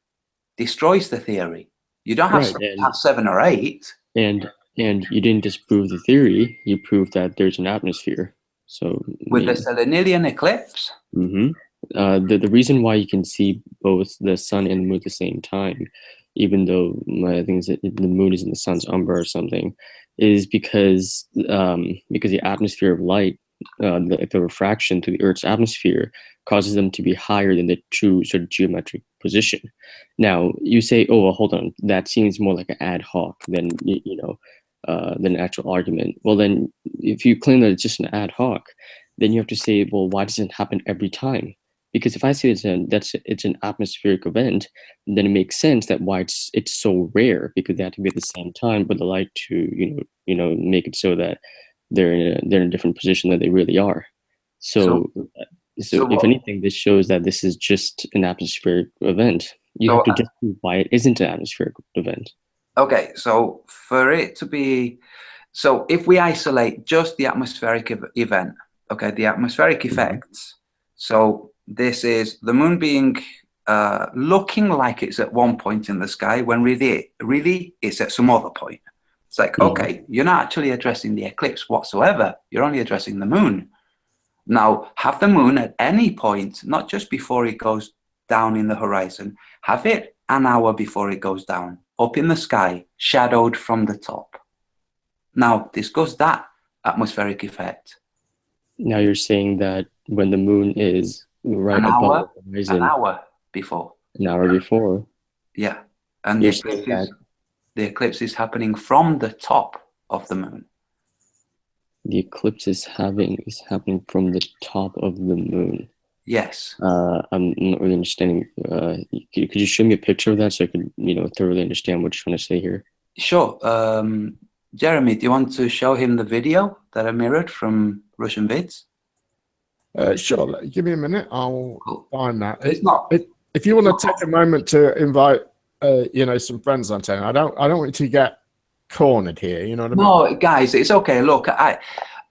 destroys the theory. You don't have to have 7 or 8. And you didn't disprove the theory, you proved that there's an atmosphere. So with the selenilian eclipse? The reason why you can see both the sun and the moon at the same time, even though I think the moon is in the sun's umbra or something, is because the atmosphere of light, the refraction to the Earth's atmosphere, causes them to be higher than the true sort of geometric position. Now you say, oh, well, hold on, that seems more like an ad hoc than than an actual argument. Well, then if you claim that it's just an ad hoc, then you have to say, well, why does it happen every time? Because if I say it's an atmospheric event, then it makes sense that why it's so rare, because they have to be at the same time for the light to make it so that they're in a different position than they really are. So if anything, this shows that this is just an atmospheric event. You have to disprove why it isn't an atmospheric event. Okay, so for it to be, so if we isolate just the atmospheric event, okay, the atmospheric effects, so this is the moon being looking like it's at one point in the sky when really it's at some other point. It's like, okay, you're not actually addressing the eclipse whatsoever. You're only addressing the moon. Now, have the moon at any point, not just before it goes down in the horizon, have it an hour before it goes down, up in the sky, shadowed from the top. Now, discuss that atmospheric effect. Now you're saying that when the moon is right above the horizon, an hour before. An hour before. Yeah, and the eclipse is happening from the top of the moon. The eclipse is happening from the top of the moon. Yes. I'm not really understanding. Could you show me a picture of that so I could, thoroughly understand what you're trying to say here? Sure. Jeremy, do you want to show him the video that I mirrored from Russian Vids? Sure. Give me a minute. I'll find that. It's not. If you want to take a moment to invite, some friends on town, I don't want you to get cornered here. You know what I mean? No, guys, it's okay. Look,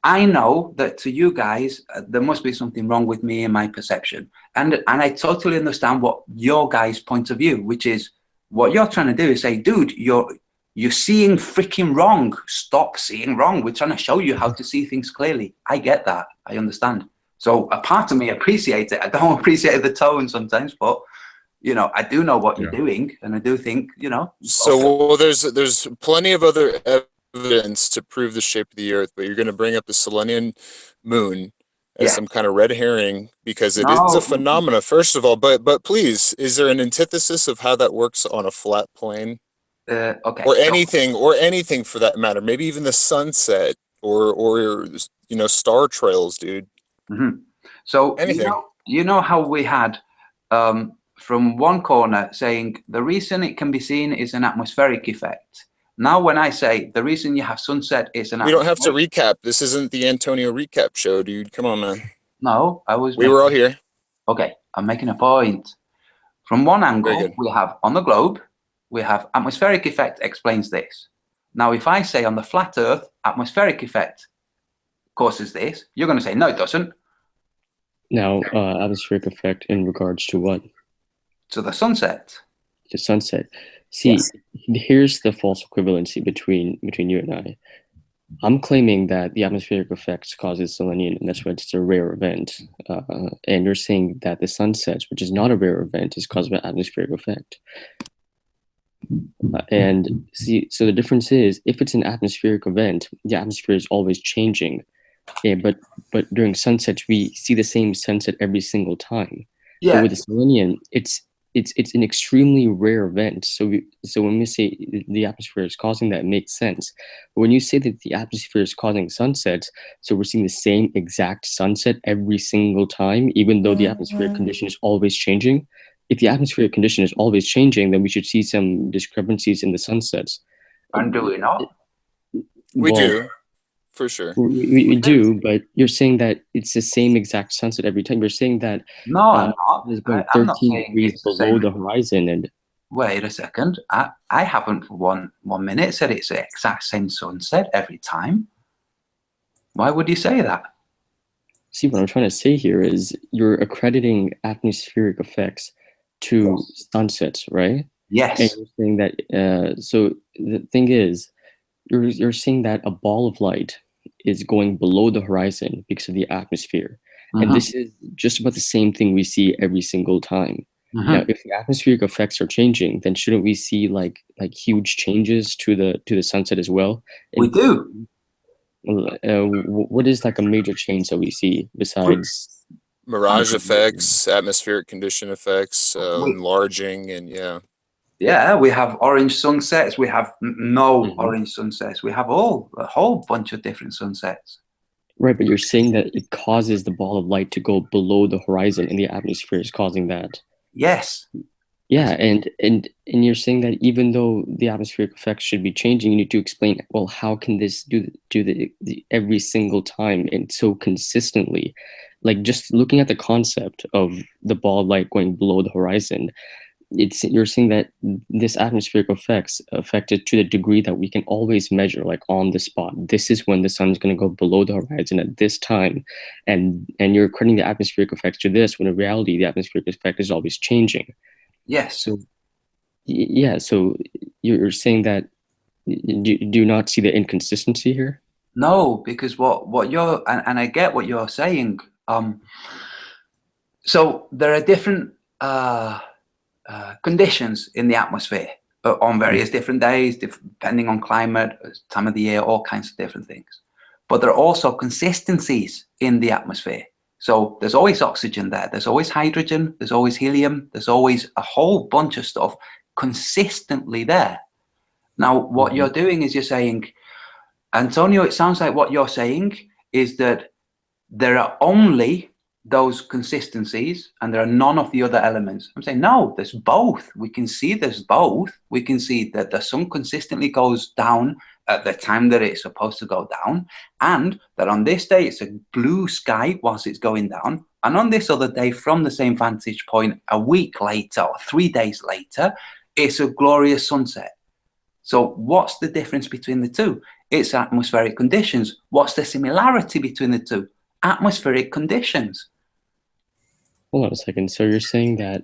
I know that to you guys, there must be something wrong with me and my perception. And I totally understand what your guys' point of view, which is what you're trying to do is say, dude, you're seeing freaking wrong. Stop seeing wrong. We're trying to show you how to see things clearly. I get that. I understand. So a part of me appreciates it. I don't appreciate the tone sometimes, but I do know what you're doing, and I do think, So well, there's plenty of other evidence to prove the shape of the Earth, but you're going to bring up the Selenian moon as some kind of red herring because it is a phenomena, first of all. But please, is there an antithesis of how that works on a flat plane? Okay. Or anything for that matter. Maybe even the sunset or star trails, dude. Mm-hmm. So Anything. you know how we had from one corner saying the reason it can be seen is an atmospheric effect. Now, when I say the reason you have sunset is an We don't have to recap. This isn't the Antonio recap show, dude. Come on, man. No, I was. We were all here. Okay, I'm making a point. From one angle, we have on the globe, we have atmospheric effect explains this. Now, if I say on the flat Earth, atmospheric effect causes this, you're going to say, no, it doesn't. Now, atmospheric effect in regards to what? To the sunset. The sunset. See, here's the false equivalency between you and I. I'm claiming that the atmospheric effects causes selenium, and that's why it's a rare event. And you're saying that the sunsets, which is not a rare event, is caused by atmospheric effect. And see, so the difference is, if it's an atmospheric event, the atmosphere is always changing. But during sunsets, we see the same sunset every single time. Yeah. But with the selenium, it's an extremely rare event. So when we say the atmosphere is causing that, it makes sense. But when you say that the atmosphere is causing sunsets, so we're seeing the same exact sunset every single time, even though the atmospheric condition is always changing. If the atmospheric condition is always changing, then we should see some discrepancies in the sunsets. And do we not? We do. For sure. We do, but you're saying that it's the same exact sunset every time. You're saying that no, it's going 13 degrees below the horizon. And wait a second, I haven't for one minute said it's the exact same sunset every time. Why would you say that? See, what I'm trying to say here is you're accrediting atmospheric effects to sunsets, right? Yes. And you're saying that. So the thing is, you're saying that a ball of light is going below the horizon because of the atmosphere. And this is just about the same thing we see every single time. Now, if the atmospheric effects are changing, then shouldn't we see like huge changes to the sunset as well? We do. What is like a major change that we see besides mirage effects, atmospheric condition effects, enlarging, and Yeah, we have orange sunsets. We have no orange sunsets. We have a whole bunch of different sunsets. Right, but you're saying that it causes the ball of light to go below the horizon, and the atmosphere is causing that. Yes. Yeah, and you're saying that even though the atmospheric effects should be changing, you need to explain, well, how can this do the every single time and so consistently? Like, just looking at the concept of the ball of light going below the horizon, you're saying that this atmospheric effects affected to the degree that we can always measure, like on the spot. This is when the sun is going to go below the horizon at this time, and you're crediting the atmospheric effects to this, when in reality the atmospheric effect is always changing. Yes. So yeah, so you're saying that do you not see the inconsistency here? No, because what you're and I get what you're saying. So there are different conditions in the atmosphere on various different days, depending on climate, time of the year, all kinds of different things. But there are also consistencies in the atmosphere. So there's always oxygen there. There's always hydrogen. There's always helium. There's always a whole bunch of stuff consistently there. Now, what you're doing is you're saying, Antonio, it sounds like what you're saying is that there are only those consistencies and there are none of the other elements. I'm saying, no, there's both. We can see there's both. We can see that the sun consistently goes down at the time that it's supposed to go down, and that on this day it's a blue sky whilst it's going down, and on this other day from the same vantage point a week later or 3 days later it's a glorious sunset. So what's the difference between the two? It's atmospheric conditions. What's the similarity between the two? Atmospheric conditions. Hold on a second. So you're saying that,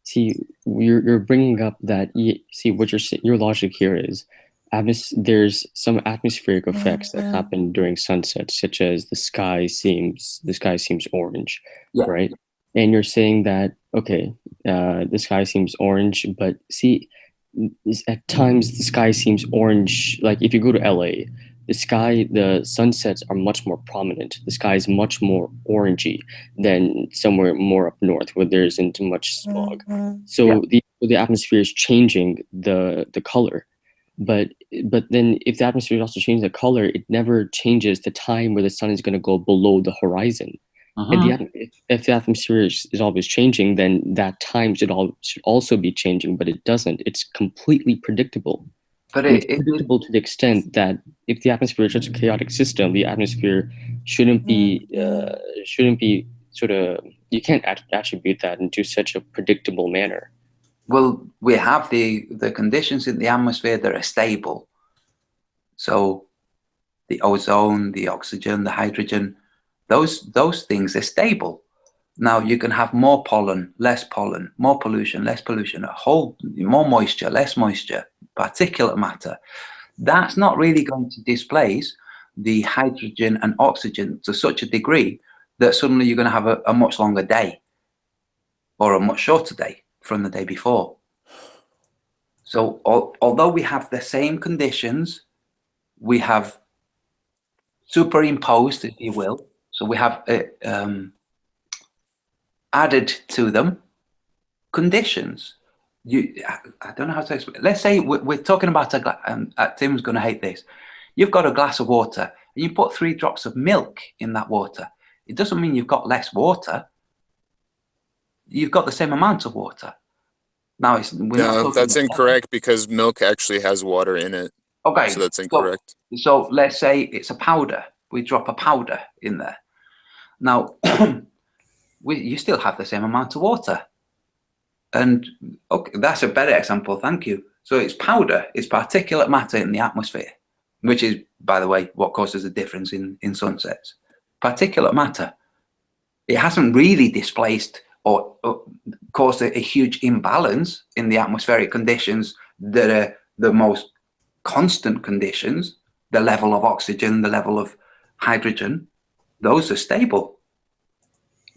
see, you're bringing up that, see, what your logic here is, there's some atmospheric effects that happen during sunset, such as the sky seems orange, right? And you're saying that, okay, the sky seems orange, but see, at times the sky seems orange. Like if you go to LA, the sunsets are much more prominent. The sky is much more orangey than somewhere more up north where there isn't much smog. So the atmosphere is changing the color. But then if the atmosphere also changes the color, it never changes the time where the sun is going to go below the horizon. And if the atmosphere is always changing, then that time should also be changing, but it doesn't. It's completely predictable. But it's predictable to the extent that if the atmosphere is such a chaotic system, the atmosphere shouldn't be sort of, you can't attribute that into such a predictable manner. Well, we have the conditions in the atmosphere that are stable. So the ozone, the oxygen, the hydrogen, those things are stable. Now you can have more pollen, less pollen, more pollution, less pollution, more moisture, less moisture, particulate matter. That's not really going to displace the hydrogen and oxygen to such a degree that suddenly you're going to have a much longer day or a much shorter day from the day before. So although we have the same conditions, we have superimposed, if you will. So we have added to them conditions. I don't know how to explain. Let's say we're talking about a glass, and Tim's going to hate this. You've got a glass of water, and you put 3 drops of milk in that water. It doesn't mean you've got less water. You've got the same amount of water. Now, no, that's incorrect because milk actually has water in it. Okay. So that's incorrect. So let's say it's a powder. We drop a powder in there. Now, you still have the same amount of water. And okay, that's a better example. Thank you. So it's powder. It's particulate matter in the atmosphere, which is, by the way, what causes the difference in sunsets. Particulate matter. It hasn't really displaced or caused a huge imbalance in the atmospheric conditions that are the most constant conditions. The level of oxygen, the level of hydrogen, those are stable.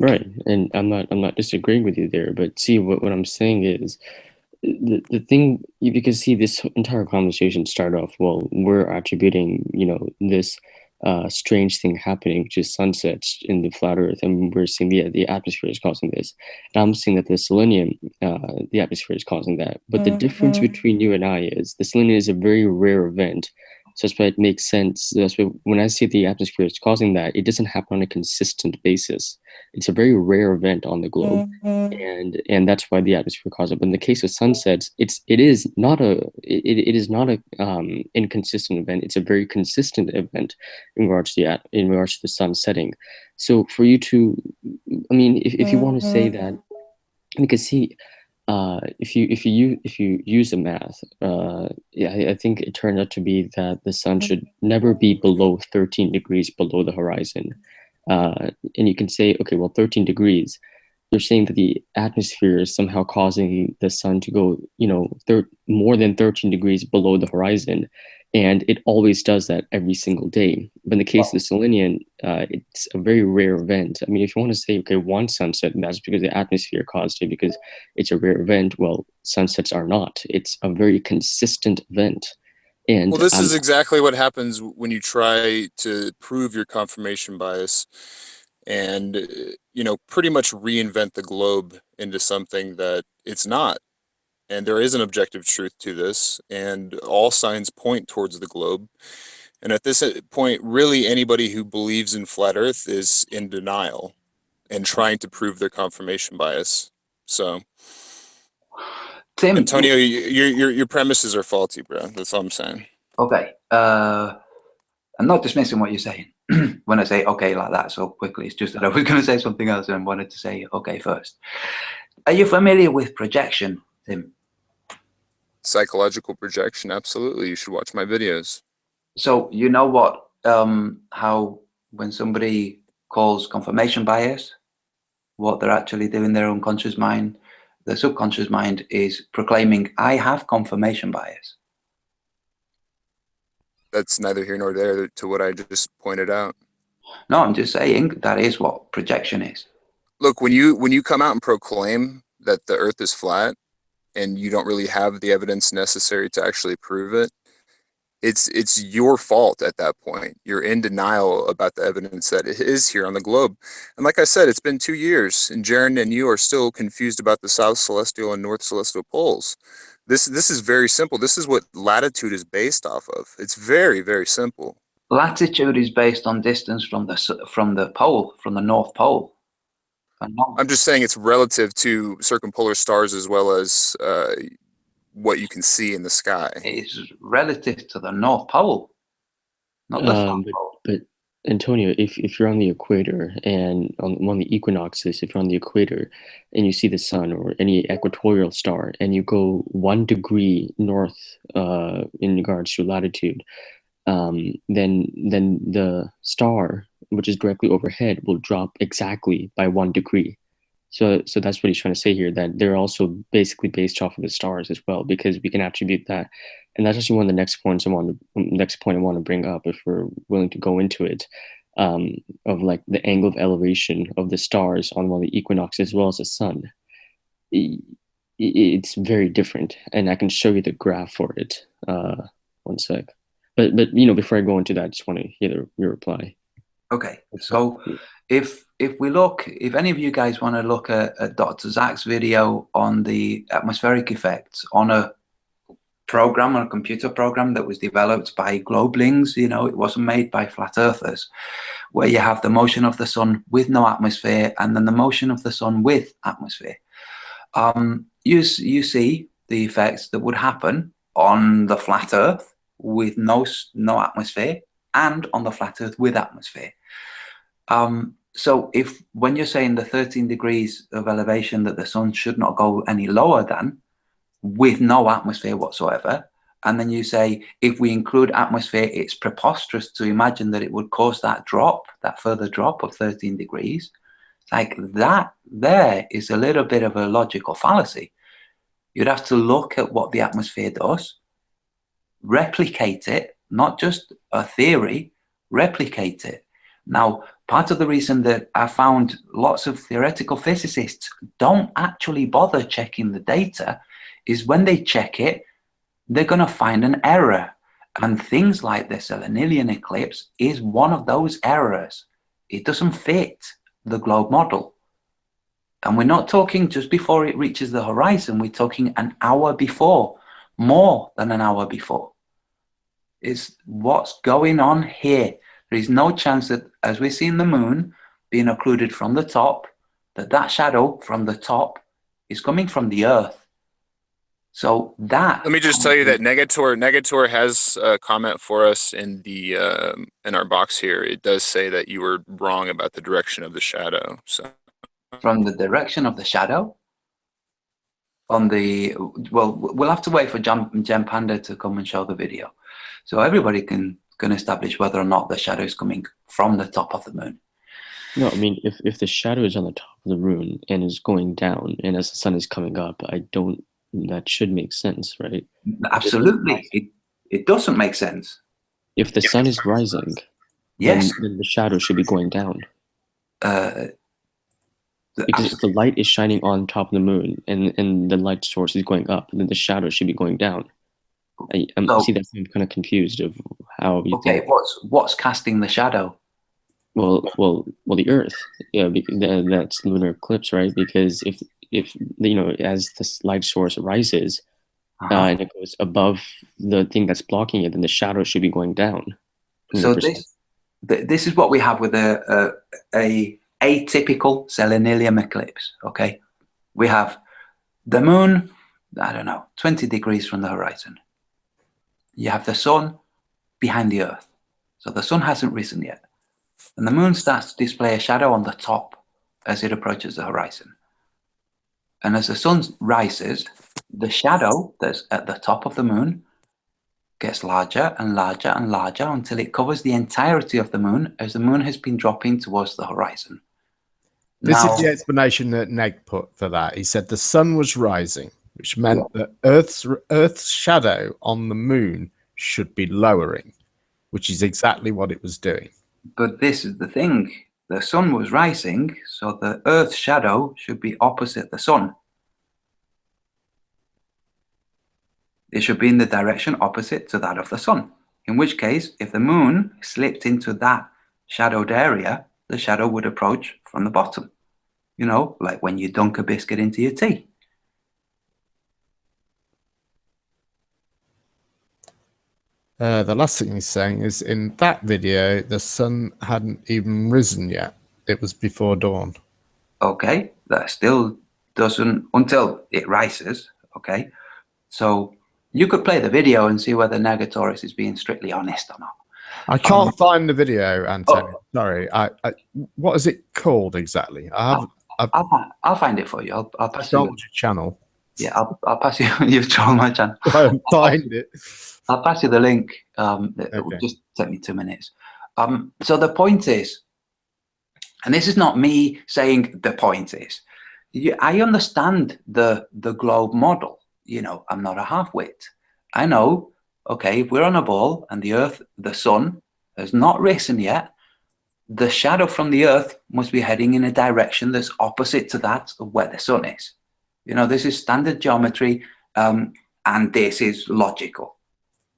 Right, and I'm not disagreeing with you there, but see what I'm saying is the thing, you can see this entire conversation start off, well, we're attributing, this strange thing happening, which is sunsets in the flat earth, and we're saying the atmosphere is causing this. And I'm saying that the selenium, the atmosphere is causing that. But the difference between you and I is the selenium is a very rare event. So that's why it makes sense. That's why when I say the atmosphere is causing that, it doesn't happen on a consistent basis. It's a very rare event on the globe, and that's why the atmosphere causes it. But in the case of sunsets, it is not a inconsistent event. It's a very consistent event in regards to the sun setting. So for you to, I mean, if you want to say that, you can see. If you use the math, I think it turned out to be that the sun should never be below 13 degrees below the horizon. And you can say, okay, well, 13 degrees, you're saying that the atmosphere is somehow causing the sun to go, more than 13 degrees below the horizon. And it always does that every single day. But in the case of the selenium, it's a very rare event. I mean, if you want to say, okay, one sunset, that's because the atmosphere caused it because it's a rare event. Well, sunsets are not. It's a very consistent event. And well, this is exactly what happens when you try to prove your confirmation bias and, pretty much reinvent the globe into something that it's not. And there is an objective truth to this, and all signs point towards the globe. And at this point, really anybody who believes in flat Earth is in denial and trying to prove their confirmation bias. So, Tim, Antonio, your premises are faulty, bro. That's all I'm saying. Okay. I'm not dismissing what you're saying when I say okay like that so quickly. It's just that I was going to say something else and wanted to say okay first. Are you familiar with projection, Tim? Psychological projection, absolutely. You should watch my videos. So you know what, how when somebody calls confirmation bias, what they're actually doing in their unconscious mind, the subconscious mind is proclaiming, I have confirmation bias. That's neither here nor there to what I just pointed out. No, I'm just saying that is what projection is. Look, when you come out and proclaim that the Earth is flat, and you don't really have the evidence necessary to actually prove it, it's your fault at that point. You're in denial about the evidence that it is here on the globe. And like I said, it's been 2 years, and Jaron and you are still confused about the South Celestial and North Celestial poles. This is very simple. This is what latitude is based off of. It's very, very simple. Latitude is based on distance from the pole, from the North Pole. I'm just saying it's relative to circumpolar stars as well as what you can see in the sky. It's relative to the North Pole, not the South Pole. But Antonio, if you're on the equator and on the equinoxes, if you're on the equator and you see the sun or any equatorial star and you go 1 degree north in regards to latitude, then the star, which is directly overhead, will drop exactly by 1 degree. So that's what he's trying to say here, that they're also basically based off of the stars as well, because we can attribute that. And that's actually one of the next point I want to bring up, if we're willing to go into it, of like the angle of elevation of the stars on one of the equinoxes as well as the sun. It's very different, and I can show you the graph for it. One sec. But before I go into that, I just want to hear your reply. Okay, so if any of you guys want to look at Dr. Zach's video on the atmospheric effects on a computer program that was developed by globelings, it wasn't made by flat earthers, where you have the motion of the sun with no atmosphere and then the motion of the sun with atmosphere. You see the effects that would happen on the flat earth with no atmosphere and on the flat earth with atmosphere. So when you're saying the 13 degrees of elevation that the sun should not go any lower than, with no atmosphere whatsoever, and then you say if we include atmosphere, it's preposterous to imagine that it would cause that further drop of 13 degrees. Like that there is a little bit of a logical fallacy. You'd have to look at what the atmosphere does, replicate it, not just a theory, replicate it. Now, part of the reason that I found lots of theoretical physicists don't actually bother checking the data is when they check it, they're going to find an error. And things like the Selenilian eclipse is one of those errors. It doesn't fit the globe model. And we're not talking just before it reaches the horizon. We're talking an hour before, more than an hour before. It's what's going on here. There is no chance that, as we see in the moon being occluded from the top, that shadow from the top is coming from the Earth. So that. Let me just tell you that Negator has a comment for us in our box here. It does say that you were wrong about the direction of the shadow. So from the direction of the shadow. We'll have to wait for Gem Panda to come and show the video, so everybody can establish whether or not the shadow is coming from the top of the moon. No, I mean, if the shadow is on the top of the moon and is going down, and as the sun is coming up, that should make sense, right? Absolutely, it doesn't make sense. If the sun is rising, yes, then the shadow should be going down. Because if the light is shining on top of the moon and the light source is going up, then the shadow should be going down. I'm kind of confused of how you think. What's casting the shadow? Well, the Earth. Yeah, that's lunar eclipse, right? Because if as the light source rises, and it goes above the thing that's blocking it, then the shadow should be going down. So this is what we have with a atypical Selenilium eclipse. Okay, we have the moon, 20 degrees from the horizon. You have the sun behind the Earth, so the sun hasn't risen yet, and the moon starts to display a shadow on the top as it approaches the horizon. And as the sun rises, the shadow that's at the top of the moon gets larger and larger and larger until it covers the entirety of the moon as the moon has been dropping towards the horizon. This is the explanation that Neg put for that. He said the sun was rising, which meant that Earth's shadow on the moon should be lowering, which is exactly what it was doing. But this is the thing. The sun was rising, so the Earth's shadow should be opposite the sun. It should be in the direction opposite to that of the sun. In which case, if the moon slipped into that shadowed area, the shadow would approach from the bottom. Like when you dunk a biscuit into your tea. The last thing he's saying is in that video, the sun hadn't even risen yet. It was before dawn. Okay, that still doesn't until it rises. Okay, so you could play the video and see whether Negatoris is being strictly honest or not. I can't find the video, Antonio. Sorry. What is it called exactly? I'll find it for you. I'll pass you your channel. Yeah, I'll pass you. You've trolled my channel. I'll find it. I'll pass you the link. It will Okay. just take me 2 minutes. So the point is, and this is not me saying the point is, I understand the globe model. You know, I'm not a half-wit. I know, okay, if we're on a ball and the Earth, the sun, has not risen yet, the shadow from the Earth must be heading in a direction that's opposite to that of where the sun is. You know, this is standard geometry, and this is logical.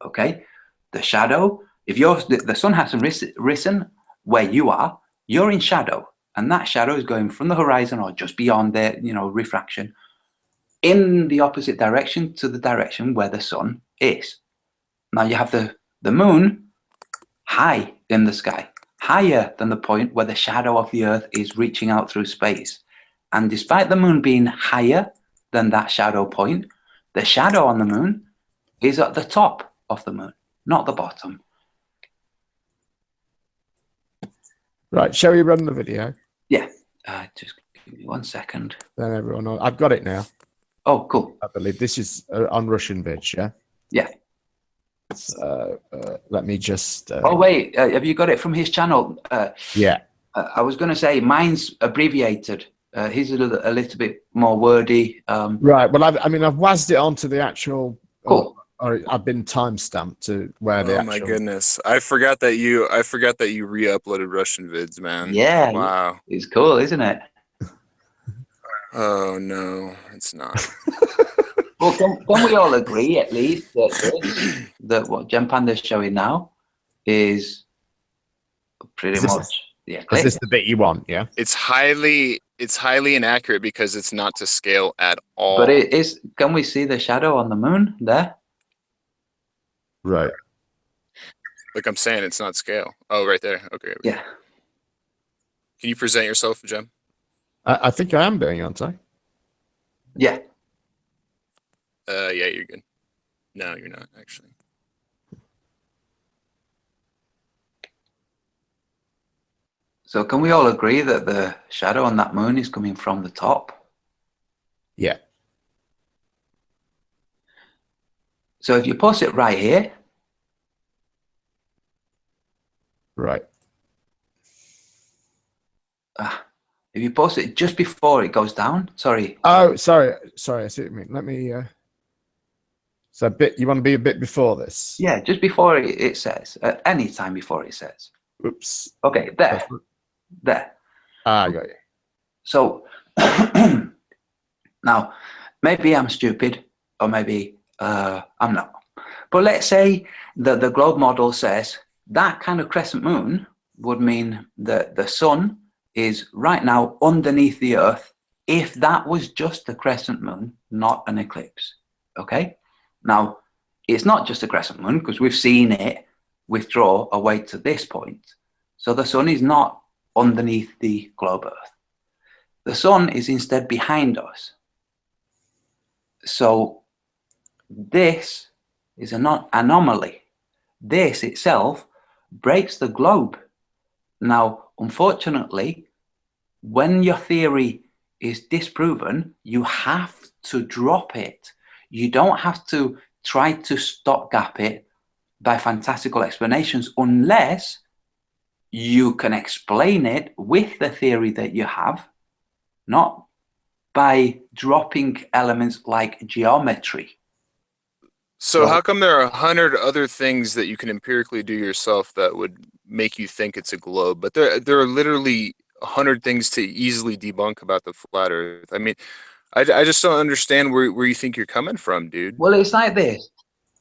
Okay, the shadow, if the sun hasn't risen where you are, you're in shadow, and that shadow is going from the horizon or just beyond the, you know, refraction in the opposite direction to the direction where the sun is. Now you have the moon high in the sky, higher than the point where the shadow of the Earth is reaching out through space. And despite the moon being higher than that shadow point, the shadow on the moon is at the top of the moon, not the bottom. Right, shall we run the video? Yeah, just give me 1 second. Then everyone knows. I've got it now. Oh, cool. I believe this is on Russian Vids, yeah? Yeah. Let me just... oh, wait, have you got it from his channel? Yeah. I was going to say mine's abbreviated. His is a little bit more wordy. Right, well, I've WASD it onto the actual... Cool. Or I've been timestamped to where the Oh my goodness! I forgot that you re-uploaded Russian vids, man. Yeah. Wow. It's cool, isn't it? Oh no, it's not. Well, can we all agree at least that what Gem Panda's showing now is pretty much Is this the bit you want? Yeah. It's highly inaccurate because it's not to scale at all. But it is. Can we see the shadow on the moon there? Right. Like I'm saying, it's not scale. Oh, right there. Okay. Yeah. Can you present yourself, Jem? I think I am doing, aren't I? Yeah. Yeah, you're good. No, you're not actually. So can we all agree that the shadow on that moon is coming from the top? Yeah. So if you pause it right here. Right. If you pause it just before it goes down, sorry. Oh, sorry. I see what you mean. Let me... So you want to be a bit before this? Yeah, just before it says, at any time before it says. Oops. Okay, there. There. I got you. So now, maybe I'm stupid, or maybe I'm not. But let's say that the globe model says that kind of crescent moon would mean that the sun is right now underneath the Earth if that was just a crescent moon, not an eclipse. Okay? Now, it's not just a crescent moon because we've seen it withdraw away to this point. So the sun is not underneath the globe Earth. The sun is instead behind us. So this is an anomaly. This itself breaks the globe. Now, unfortunately, when your theory is disproven, you have to drop it. You don't have to try to stopgap it by fantastical explanations unless you can explain it with the theory that you have, not by dropping elements like geometry. So how come there are 100 other things that you can empirically do yourself that would make you think it's a globe, but there are literally 100 things to easily debunk about the flat Earth? I mean, I just don't understand where you think you're coming from, dude. Well, it's like this.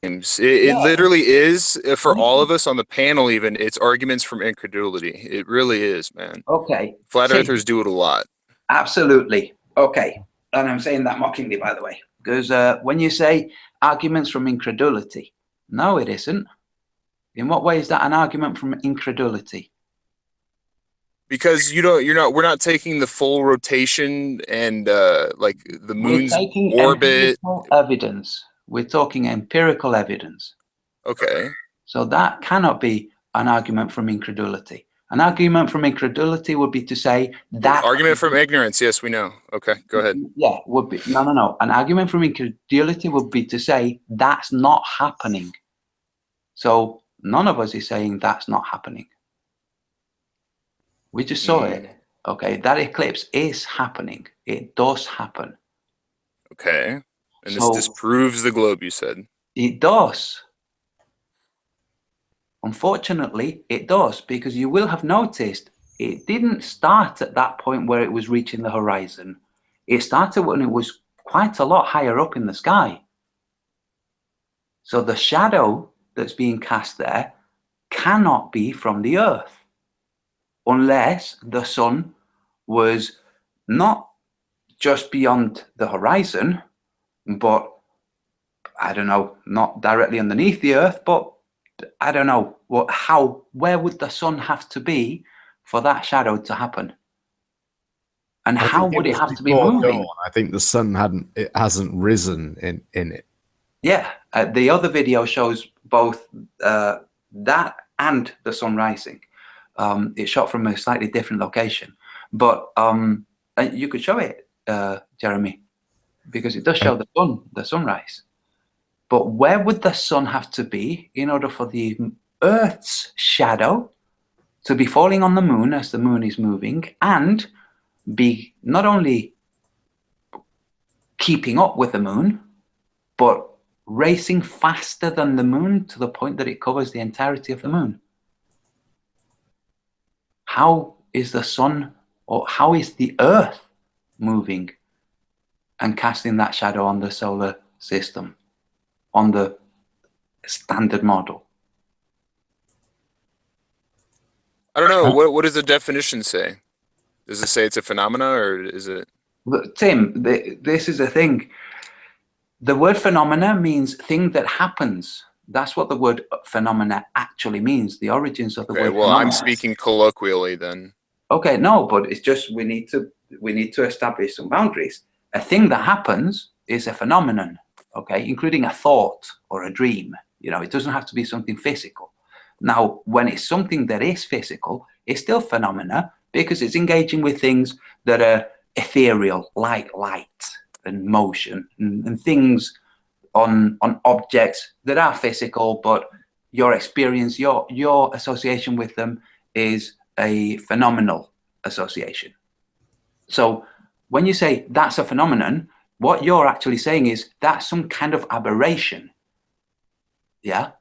It literally is, for all of us on the panel even, it's arguments from incredulity. It really is, man. Okay. Flat Earthers do it a lot. Absolutely. Okay. And I'm saying that mockingly, by the way, because when you say arguments from incredulity, no, it isn't. In what way is that an argument from incredulity? Because we're not taking the full rotation and like the moon's We're taking orbit. empirical evidence. We're talking empirical evidence. Okay. So that cannot be an argument from incredulity. An argument from incredulity would be to say that... Argument from ignorance, yes, we know. Okay, go ahead. Yeah, would be. No. An argument from incredulity would be to say that's not happening. So none of us is saying that's not happening. We just saw it. Okay, that eclipse is happening. It does happen. Okay. And So, this disproves the globe, you said. It does. Unfortunately, it does, because you will have noticed it didn't start at that point where it was reaching the horizon. It started when it was quite a lot higher up in the sky. So the shadow that's being cast there cannot be from the Earth, unless the sun was not just beyond the horizon, but I don't know, not directly underneath the Earth, but I don't know where would the sun have to be for that shadow to happen? And how would it have to be moving? Dawn. I think the sun hasn't risen in it. Yeah, the other video shows both that and the sun rising. It's shot from a slightly different location, but you could show it, Jeremy, because it does show the sunrise. But where would the sun have to be in order for the Earth's shadow to be falling on the moon as the moon is moving, and be not only keeping up with the moon, but racing faster than the moon to the point that it covers the entirety of the moon? How is the sun, or how is the Earth moving and casting that shadow on the solar system, on the standard model? I don't know. What does the definition say? Does it say it's a phenomena, or is it? Tim, this is a thing. The word phenomena means thing that happens. That's what the word phenomena actually means. The origins of the word. Well, phenomena. I'm speaking colloquially then. Okay, no, but it's just we need to establish some boundaries. A thing that happens is a phenomenon. Okay, including a thought or a dream. It doesn't have to be something physical. Now, when it's something that is physical, it's still phenomena because it's engaging with things that are ethereal, like light and motion and things on objects that are physical, but your experience, your association with them is a phenomenal association. So when you say that's a phenomenon, what you're actually saying is that's some kind of aberration. Yeah,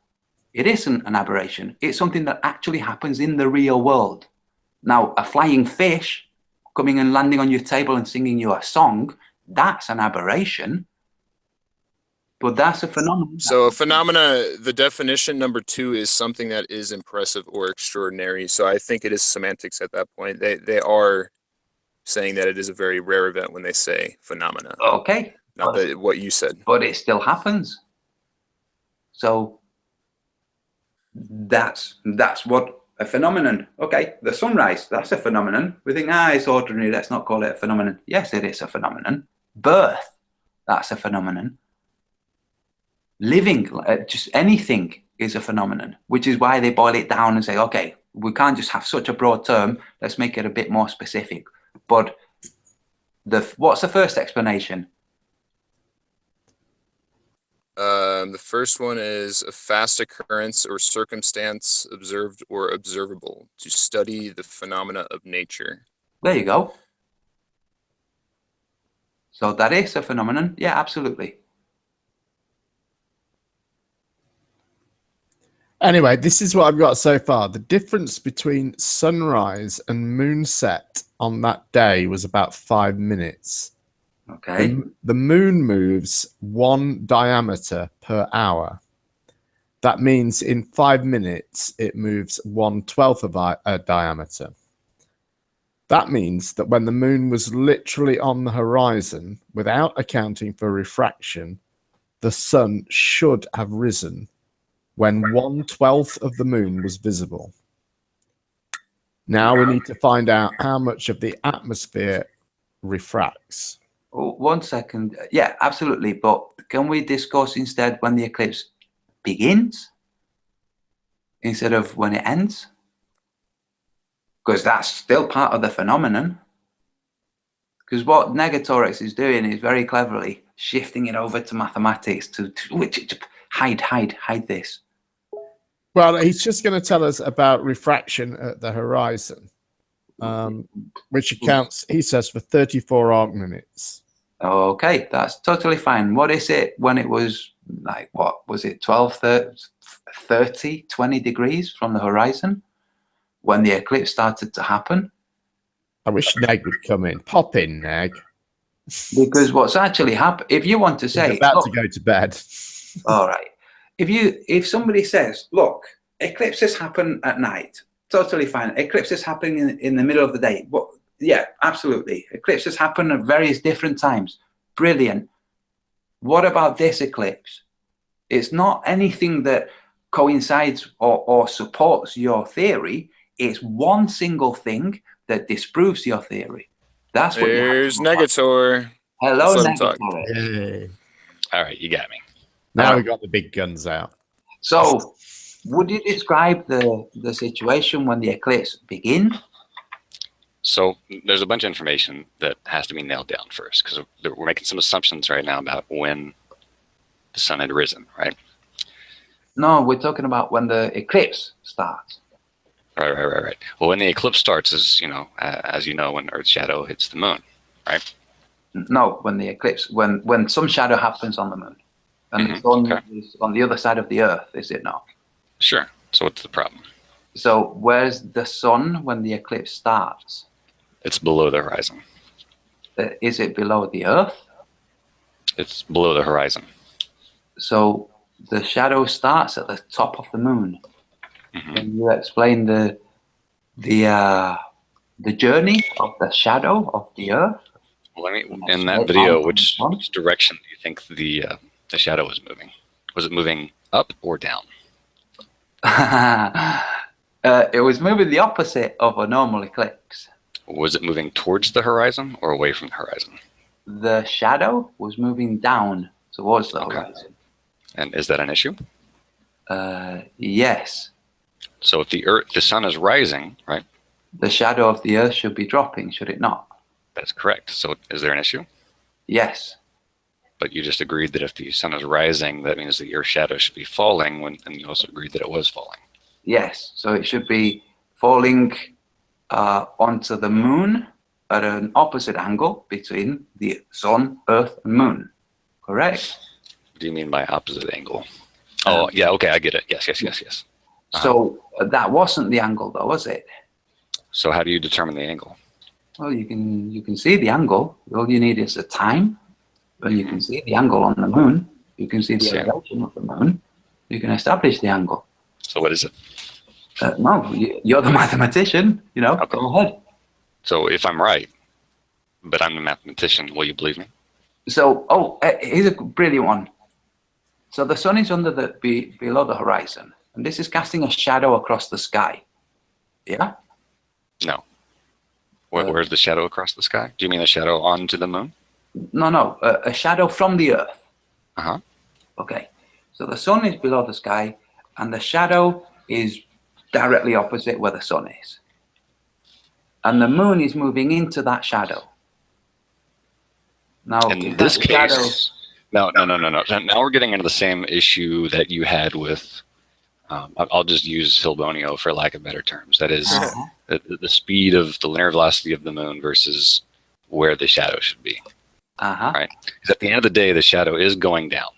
it isn't an aberration. It's something that actually happens in the real world. Now, a flying fish coming and landing on your table and singing you a song, that's an aberration. But that's a phenomenon. So a phenomena, the definition number 2 is something that is impressive or extraordinary. So I think it is semantics at that point. They are saying that it is a very rare event when they say phenomena. Okay. Not that what you said. But it still happens. So that's what a phenomenon. Okay, the sunrise, that's a phenomenon. We think, it's ordinary, let's not call it a phenomenon. Yes, it is a phenomenon. Birth, that's a phenomenon. Living, just anything is a phenomenon, which is why they boil it down and say, okay, we can't just have such a broad term, let's make it a bit more specific. But what's the first explanation? The first one is a fast occurrence or circumstance observed or observable, to study the phenomena of nature. There you go. So that is a phenomenon. Yeah, absolutely. Anyway, this is what I've got so far. The difference between sunrise and moonset on that day was about 5 minutes. Okay. The moon moves 1 diameter per hour. That means in 5 minutes, it moves 1/12 of a diameter. That means that when the moon was literally on the horizon, without accounting for refraction, the sun should have risen when 1/12 of the moon was visible. Now we need to find out how much of the atmosphere refracts. Oh, 1 second. Yeah, absolutely. But can we discuss instead when the eclipse begins instead of when it ends? Because that's still part of the phenomenon. Because what Negatorex is doing is very cleverly shifting it over to mathematics to hide this. Well, he's just going to tell us about refraction at the horizon, which accounts, he says, for 34 arc minutes. Okay, that's totally fine. What is it when it was like, what was it, 12, 30, 20 degrees from the horizon when the eclipse started to happen? I wish Neg would come in. Pop in, Neg. Because what's actually happened, if you want to say, he's about to go to bed. All right. If somebody says, look, eclipses happen at night, totally fine. Eclipses happening in the middle of the day. Well, yeah, absolutely. Eclipses happen at various different times. Brilliant. What about this eclipse? It's not anything that coincides or supports your theory. It's one single thing that disproves your theory. That's what there's Negator. Hello, Let's let him talk. Yay. All right, you got me. Now we got the big guns out. So, would you describe the situation when the eclipse begins? So there's a bunch of information that has to be nailed down first, because we're making some assumptions right now about when the sun had risen, right? No, we're talking about when the eclipse starts. Right. Well, when the eclipse starts is, as you know, when Earth's shadow hits the moon, right? No, when the eclipse, when some shadow happens on the moon, and the sun is on the other side of the Earth, is it not? Sure. So what's the problem? So where's the sun when the eclipse starts? It's below the horizon. Is it below the Earth? It's below the horizon. So the shadow starts at the top of the moon. Can you explain the journey of the shadow of the Earth? Well, in that video, which direction do you think the shadow was moving? Was it moving up or down? It was moving the opposite of a normal eclipse. Was it moving towards the horizon or away from the horizon? The shadow was moving down towards the horizon. And is that an issue? Yes. So if the sun is rising, right? The shadow of the Earth should be dropping, should it not? That's correct. So is there an issue? Yes. But you just agreed that if the sun is rising, that means that your shadow should be falling, and you also agreed that it was falling. Yes. So it should be falling onto the moon at an opposite angle between the sun, Earth, and moon. Correct? What do you mean by opposite angle? Oh, yeah. Okay, I get it. Yes. So that wasn't the angle, though, was it? So how do you determine the angle? Well, you can see the angle. All you need is the time. When you can see the angle on the moon, you can see the elevation of the moon. You can establish the angle. So what is it? No, you're the mathematician. Okay. Go ahead. So if I'm right, but I'm the mathematician, will you believe me? So, here's a brilliant one. So the sun is below the horizon, and this is casting a shadow across the sky. Yeah? No. Where's the shadow across the sky? Do you mean the shadow onto the moon? No, a shadow from the Earth. Uh-huh. Okay. So the sun is below the sky, and the shadow is directly opposite where the sun is. And the moon is moving into that shadow. Now, in this case, no. Now we're getting into the same issue that you had with, I'll just use Hilbonio for lack of better terms. That is the speed of the linear velocity of the moon versus where the shadow should be. Right? Because at the end of the day, the shadow is going down.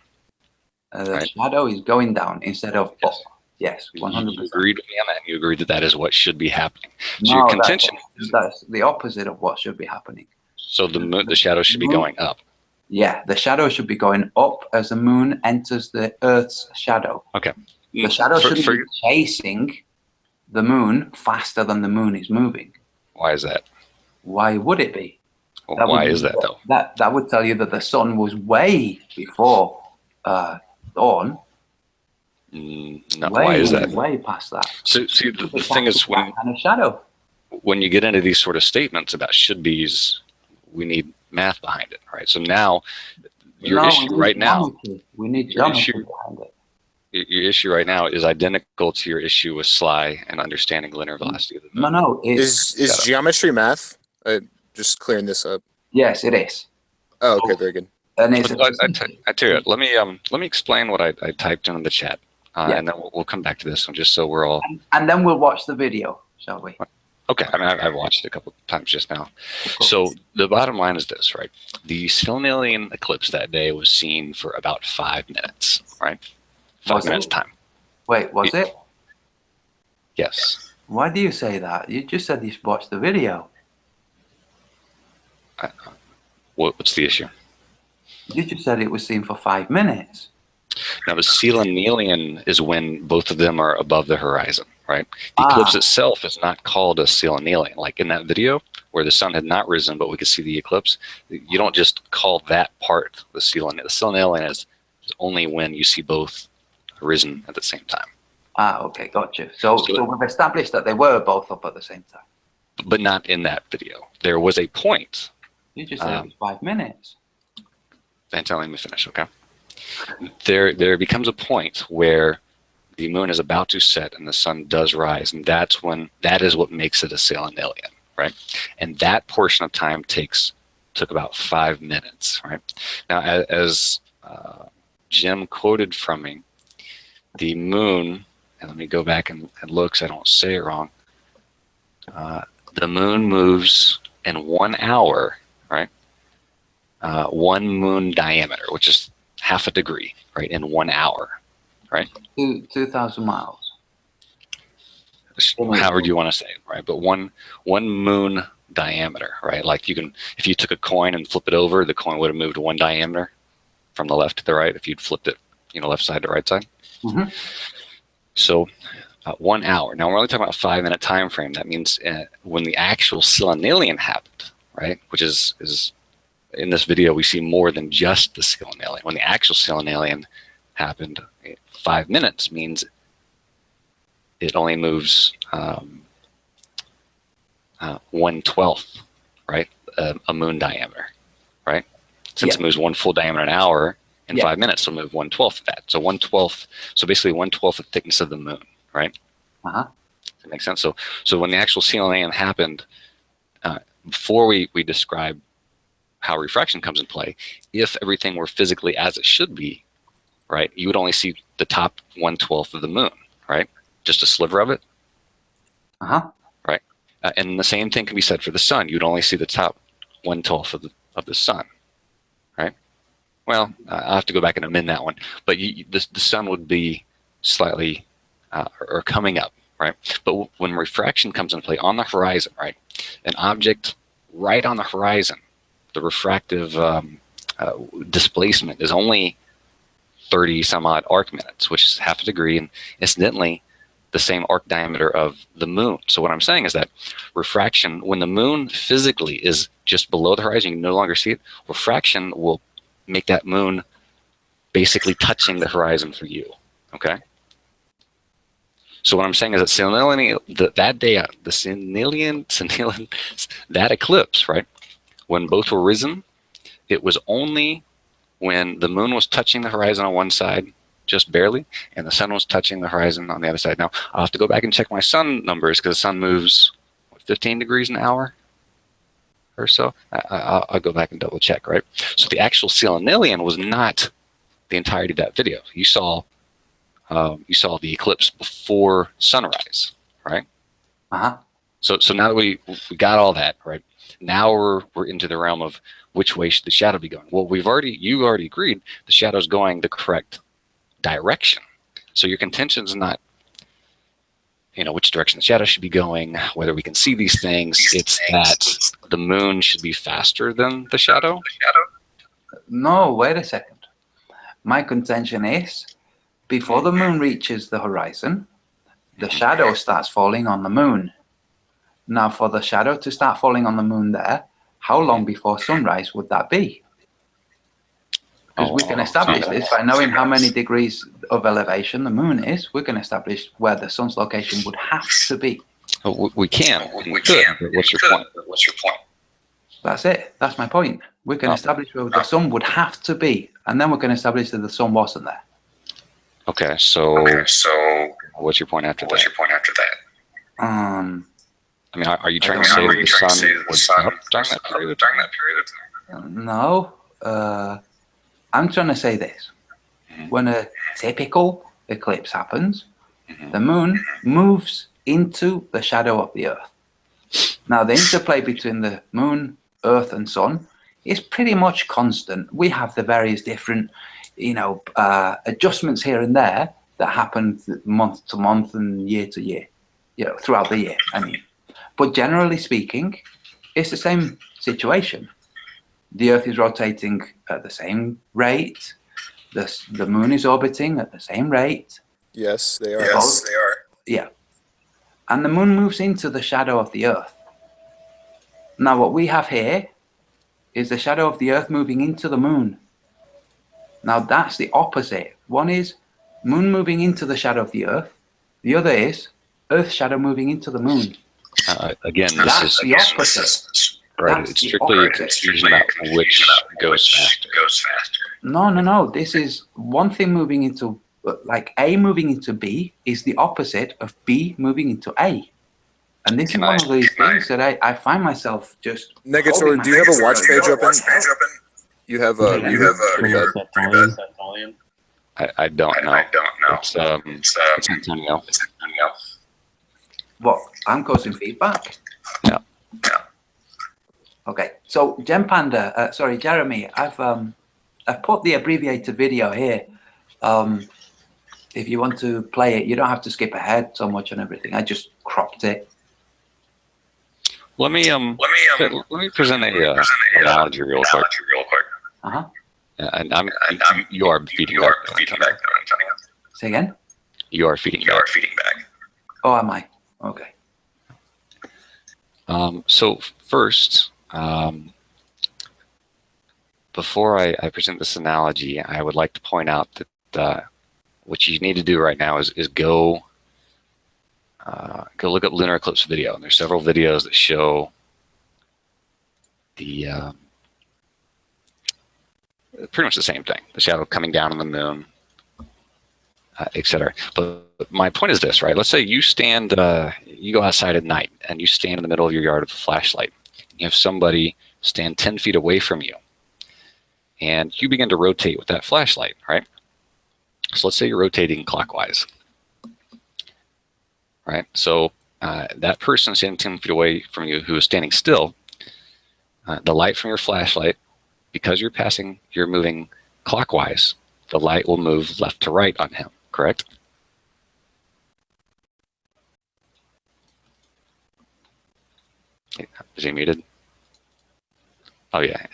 The shadow is going down instead of up. Yes, 100%. You agreed with me on that, and you agreed that that is what should be happening. So your contention that's the opposite of what should be happening. So the shadow should be going up. Yeah, the shadow should be going up as the moon enters the Earth's shadow. Okay. The shadow should be chasing the moon faster than the moon is moving. Why is that? Why would it be? Well, why is that, though? That would tell you that the sun was way before dawn. No, why is that? Way past that. So see, the thing is, kind of shadow. When you get into these sort of statements about should be's, we need math behind it, right? So now your issue right now, we need geometry behind it. Your issue right now is identical to your issue with SLI and understanding linear velocity of the moon. No, is geometry math? Just clearing this up. Yes, it is. Oh, okay, very good. And I tell you what, let me explain what I typed in the chat, and then we'll come back to this one just so we're all. And then we'll watch the video, shall we? Okay, I mean I've watched it a couple of times just now. So the bottom line is this, right? The Selenian eclipse that day was seen for about 5 minutes, right? 5 minutes time. Wait, was it? Yes. Why do you say that? You just said you watched the video. What's the issue? You just said it was seen for 5 minutes. Now the Selenian is when both of them are above the horizon, right? The eclipse itself is not called a Selenian. Like in that video where the sun had not risen, but we could see the eclipse, you don't just call that part the Selenian. The Selenian is only when you see both risen at the same time. Okay, gotcha. So we've established that they were both up at the same time. But not in that video. There was a point. You just said it was 5 minutes. Then let me finish, okay? There becomes a point where the moon is about to set and the sun does rise, and that is what makes it a Selenian, right? And that portion of time took about 5 minutes, right? Now, as Jim quoted from me, the moon, and let me go back and look so I don't say it wrong. The moon moves in 1 hour, right? 1 moon diameter, which is half a degree, right? In 1 hour, right? 2,000 miles. However you want to say it, right? But one moon diameter, right? Like you can, if you took a coin and flip it over, the coin would have moved 1 diameter from the left to the right. If you'd flipped it, left side to right side. Mm-hmm. So 1 hour. Now we're only talking about a 5 minute time frame. That means when the actual Selenian happened, right? Which is in this video we see more than just the Selenian. When the actual Selenian happened, 5 minutes means it only moves 1/12, right? A moon diameter, right? Since it moves 1 full diameter an hour, in 5 minutes it'll move 1/12 of that. So 1/12, so basically 1/12 the thickness of the moon, right? Does that make sense? So when the actual Selenian happened, before we describe how refraction comes in play, if everything were physically as it should be, right, you would only see the top 1/12 of the moon, right? Just a sliver of it. Right. And the same thing can be said for the sun. You'd only see the top 1/12 of the sun, right? Well, I'll have to go back and amend that one. But the sun would be slightly or coming up, right? But when refraction comes into play on the horizon, right, an object right on the horizon, the refractive displacement is only 30 some odd arc minutes, which is half a degree, and incidentally the same arc diameter of the moon. So what I'm saying is that refraction, when the moon physically is just below the horizon, you can no longer see it, refraction will make that moon basically touching the horizon for you, okay? So what I'm saying is that Selenian, that day, the Selenian, that eclipse, right, when both were risen, it was only when the moon was touching the horizon on one side, just barely, and the sun was touching the horizon on the other side. Now, I'll have to go back and check my sun numbers because the sun moves, 15 degrees an hour or so? I'll go back and double check, right? So the actual Selenian was not the entirety of that video. You saw the eclipse before sunrise, right? So now that we got all that, right? Now we're into the realm of which way should the shadow be going. Well, you already agreed the shadow's going the correct direction. So your contention is not, which direction the shadow should be going, whether we can see these things. It's that the moon should be faster than the shadow. No, wait a second. My contention is, before the moon reaches the horizon, the shadow starts falling on the moon. Now, for the shadow to start falling on the moon there, how long before sunrise would that be? Because we can establish this by knowing how many degrees of elevation the moon is. We can establish where the sun's location would have to be. We can. We can. What's your point? That's it. That's my point. We can establish where the sun would have to be, and then we can establish that the sun wasn't there. Okay, so what's your point after that? I mean, are you trying to say that the sun was up during that period of time? No. I'm trying to say this. When a typical eclipse happens, the moon moves into the shadow of the earth. Now, the interplay between the moon, earth, and sun is pretty much constant. We have the various different, adjustments here and there that happen month to month and year to year, throughout the year, I mean. But generally speaking, it's the same situation. The earth is rotating at the same rate. The moon is orbiting at the same rate. Yes, they are. Yes, they are. Yeah. And the moon moves into the shadow of the earth. Now, what we have here is the shadow of the earth moving into the moon. Now, that's the opposite. One is moon moving into the shadow of the earth. The other is earth shadow moving into the moon. Again, that's this is the opposite. Right. It's strictly a confusion about which goes faster. No. This is one thing moving into, like A moving into B is the opposite of B moving into A. And this is one of these things that I find myself just. Negatory, do you have a watch page open? You have a I don't know. It's Antonio. What? I'm causing feedback? Yeah. Okay. So Jeremy, I've put the abbreviated video here. If you want to play it, you don't have to skip ahead so much and everything. I just cropped it. Let me present a analogy real quick. Uh-huh. And you are feeding back. Antonio. Say again? You are feeding back. Oh, am I? Okay. So first, before I present this analogy, I would like to point out that what you need to do right now is go look up lunar eclipse video. And there's several videos that show the pretty much the same thing: the shadow coming down on the moon, etc. But my point is this, right? Let's say you you go outside at night and you stand in the middle of your yard with a flashlight. You have somebody stand 10 feet away from you, and you begin to rotate with that flashlight, right? So let's say you're rotating clockwise, right? So that person standing 10 feet away from you who is standing still, the light from your flashlight, because you're moving clockwise, the light will move left to right on him, correct? Is he muted? Oh, yeah.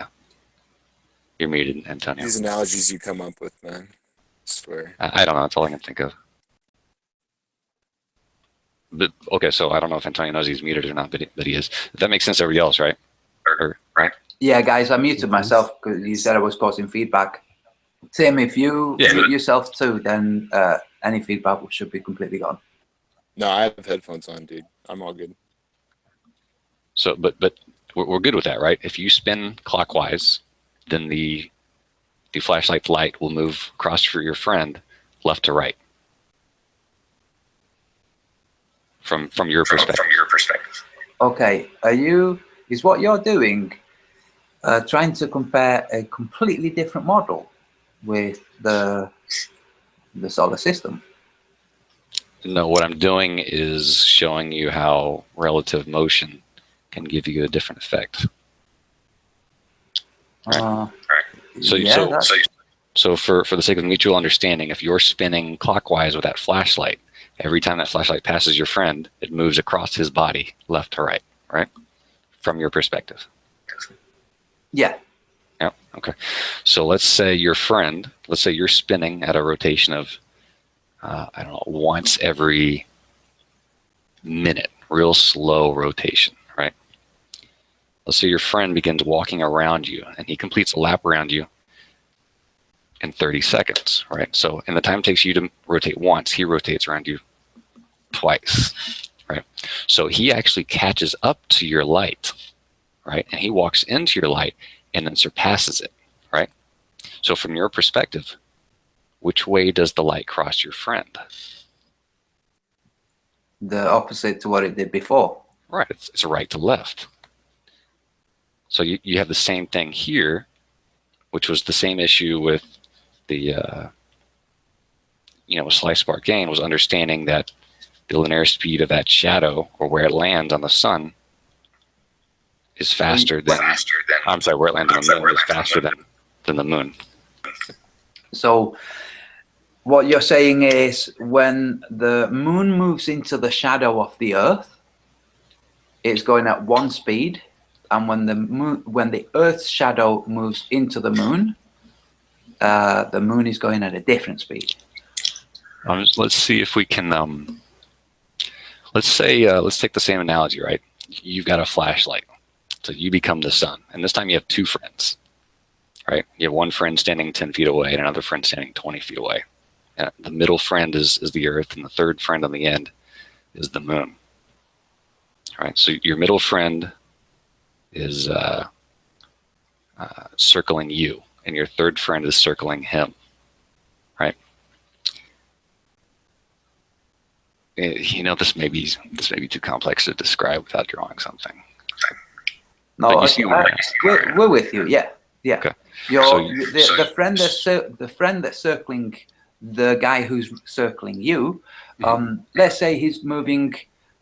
You're muted, Antonio. These analogies you come up with, man. I swear. I don't know. That's all I can think of. But okay, so I don't know if Antonio knows he's muted or not, but he is. That makes sense to everybody else, right? Right? Yeah, guys, I muted myself because you said I was causing feedback. Tim, if you mute yourself too, then any feedback should be completely gone. No, I have headphones on, dude. I'm all good. So, but we're good with that, right? If you spin clockwise, then the flashlight light will move across for your friend left to right. From your perspective. Okay, is what you're doing trying to compare a completely different model with the solar system? No, what I'm doing is showing you how relative motion can give you a different effect. Right. So for the sake of mutual understanding, if you're spinning clockwise with that flashlight, every time that flashlight passes your friend, it moves across his body left to right, right? From your perspective. Yeah. Yeah. Okay. So let's say your friend, let's say you're spinning at a rotation of, I don't know, once every minute, real slow rotation, right? Let's say your friend begins walking around you and he completes a lap around you. in 30 seconds, right? So in the time it takes you to rotate once, he rotates around you twice, right? So he actually catches up to your light, right? And he walks into your light and then surpasses it, right? So from your perspective, which way does the light cross your friend? The opposite to what it did before. Right, it's right to left. So you have the same thing here, which was the same issue with the slice spark gain, was understanding that the linear speed of that shadow, or where it lands on the sun, is faster than I'm sorry, where it lands on the moon is faster than the moon. So what you're saying is when the moon moves into the shadow of the Earth, it's going at one speed, and when the Earth's shadow moves into the moon is going at a different speed. Let's see if we can. Let's take the same analogy, right? You've got a flashlight, so you become the sun, and this time you have two friends, right? You have one friend standing 10 feet away and another friend standing 20 feet away. And the middle friend is the Earth, and the third friend on the end is the moon. All right, so your middle friend is circling you, and your third friend is circling him, right? This may be too complex to describe without drawing something. No, we're with you. Yeah. Okay. The friend that's circling the guy who's circling you. Let's say he's moving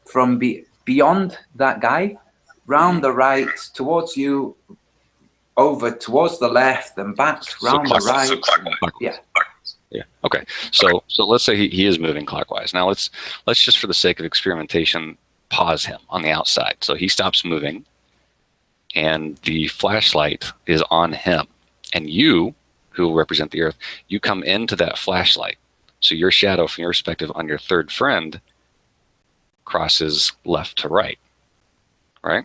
from beyond that guy, round the right towards you, over towards the left, and back round the right. Yeah. Yeah. Okay. So let's say he is moving clockwise. Now let's just, for the sake of experimentation, pause him on the outside. So he stops moving, and the flashlight is on him. And you, who represent the Earth, you come into that flashlight. So your shadow, from your perspective, on your third friend crosses left to right, right?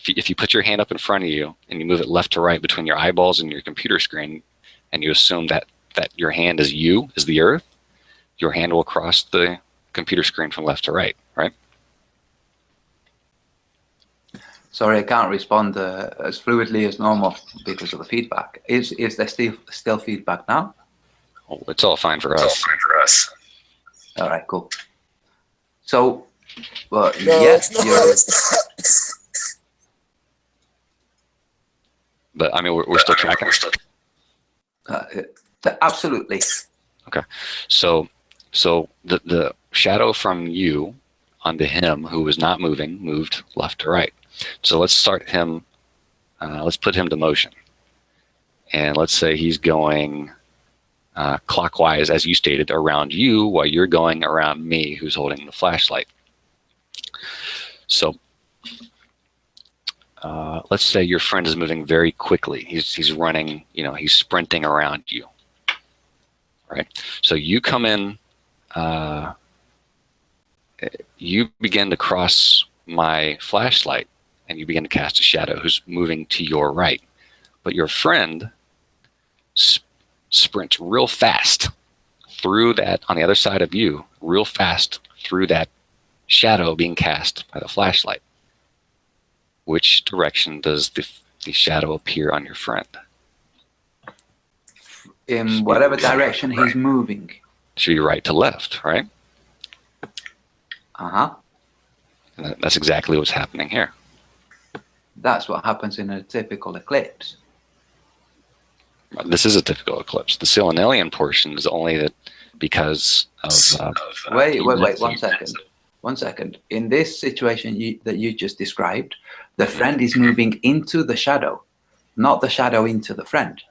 If you put your hand up in front of you and you move it left to right between your eyeballs and your computer screen, and you assume that your hand is the Earth, your hand will cross the computer screen from left to right, right? Sorry, I can't respond as fluidly as normal because of the feedback. Is there still feedback now? Oh, it's all fine for us. All right, cool. So, No, yes, but I mean, we're still tracking. Absolutely. Okay, so the shadow from you onto him, who was not moving, moved left to right. So let's start him. Let's put him to motion, and let's say he's going clockwise, as you stated, around you, while you're going around me, who's holding the flashlight. So let's say your friend is moving very quickly. He's running. He's sprinting around you. Right. So you come in. You begin to cross my flashlight, and you begin to cast a shadow who's moving to your right. But your friend sprints real fast through that, on the other side of you, real fast through that shadow being cast by the flashlight. Which direction does the shadow appear on your friend? In whatever direction he's moving. Should be right to left, right? Uh-huh. And that's exactly what's happening here. That's what happens in a typical eclipse. This is a typical eclipse. The Selenalian portion is only that because of... Wait, 1 second. 1 second. In this situation that you just described, the friend is moving into the shadow, not the shadow into the friend.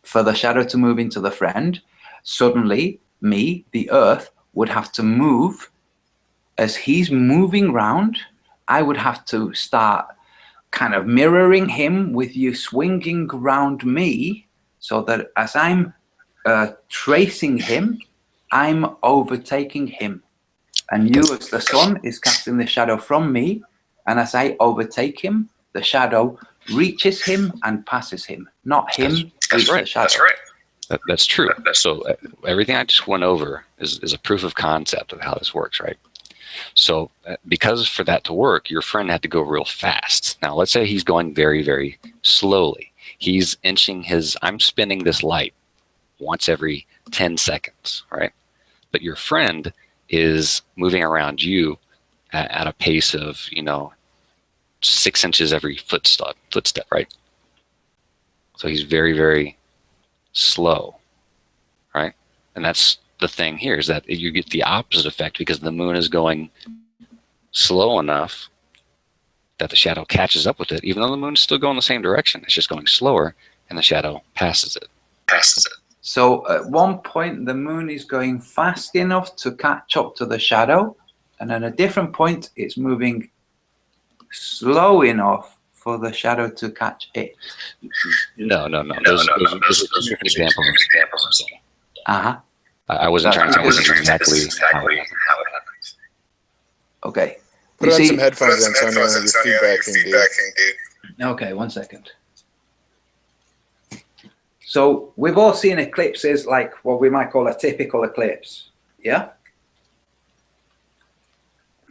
For the shadow to move into the friend, suddenly me, the Earth, would have to move. As he's moving round, I would have to start kind of mirroring him with you swinging around me, so that as I'm tracing him, I'm overtaking him. And you, as the sun, is casting the shadow from me, and as I overtake him, the shadow reaches him and passes him, not him. That's right. The shadow. That's right. That's true. So everything I just went over is a proof of concept of how this works, right? So because for that to work, your friend had to go real fast. Now, let's say he's going very, very slowly. He's inching I'm spinning this light once every 10 seconds, right? But your friend is moving around you at a pace of, 6 inches every footstep, right? So he's very, very slow, right? And that's the thing here, is that you get the opposite effect because the moon is going slow enough that the shadow catches up with it, even though the moon is still going the same direction. It's just going slower, and the shadow passes it. So at one point, the moon is going fast enough to catch up to the shadow, and at a different point, it's moving slow enough for the shadow to catch it. No. Those are two different examples. Uh-huh. I wasn't trying to explain exactly how it happens. Okay. Put on some headphones, Antonio. You're feedbacking, dude. Okay, 1 second. So we've all seen eclipses like what we might call a typical eclipse. Yeah?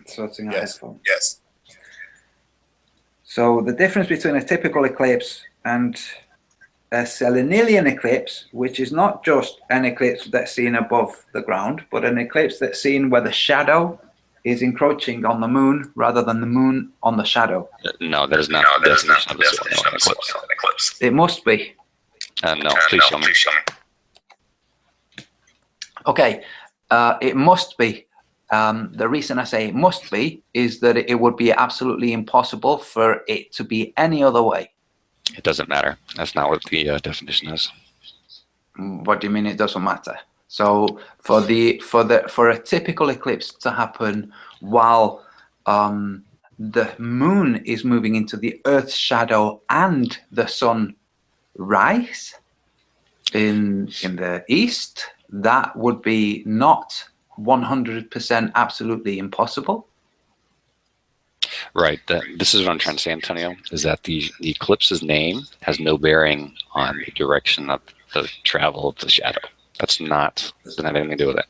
Sorting out headphones. Yes. So the difference between a typical eclipse and a selenilian eclipse, which is not just an eclipse that's seen above the ground, but an eclipse that's seen where the shadow is encroaching on the moon rather than the moon on the shadow. No, that is not the definition of an eclipse. It must be. No, please show me. Okay, it must be. The reason I say it must be is that it would be absolutely impossible for it to be any other way. It doesn't matter. That's not what the definition is. What do you mean it doesn't matter? So for a typical eclipse to happen while the moon is moving into the Earth's shadow and the sun rise in the east, that would be not 100% absolutely impossible. Right. This is what I'm trying to say, Antonio, is that the eclipse's name has no bearing on the direction of the travel of the shadow. Doesn't have anything to do with it.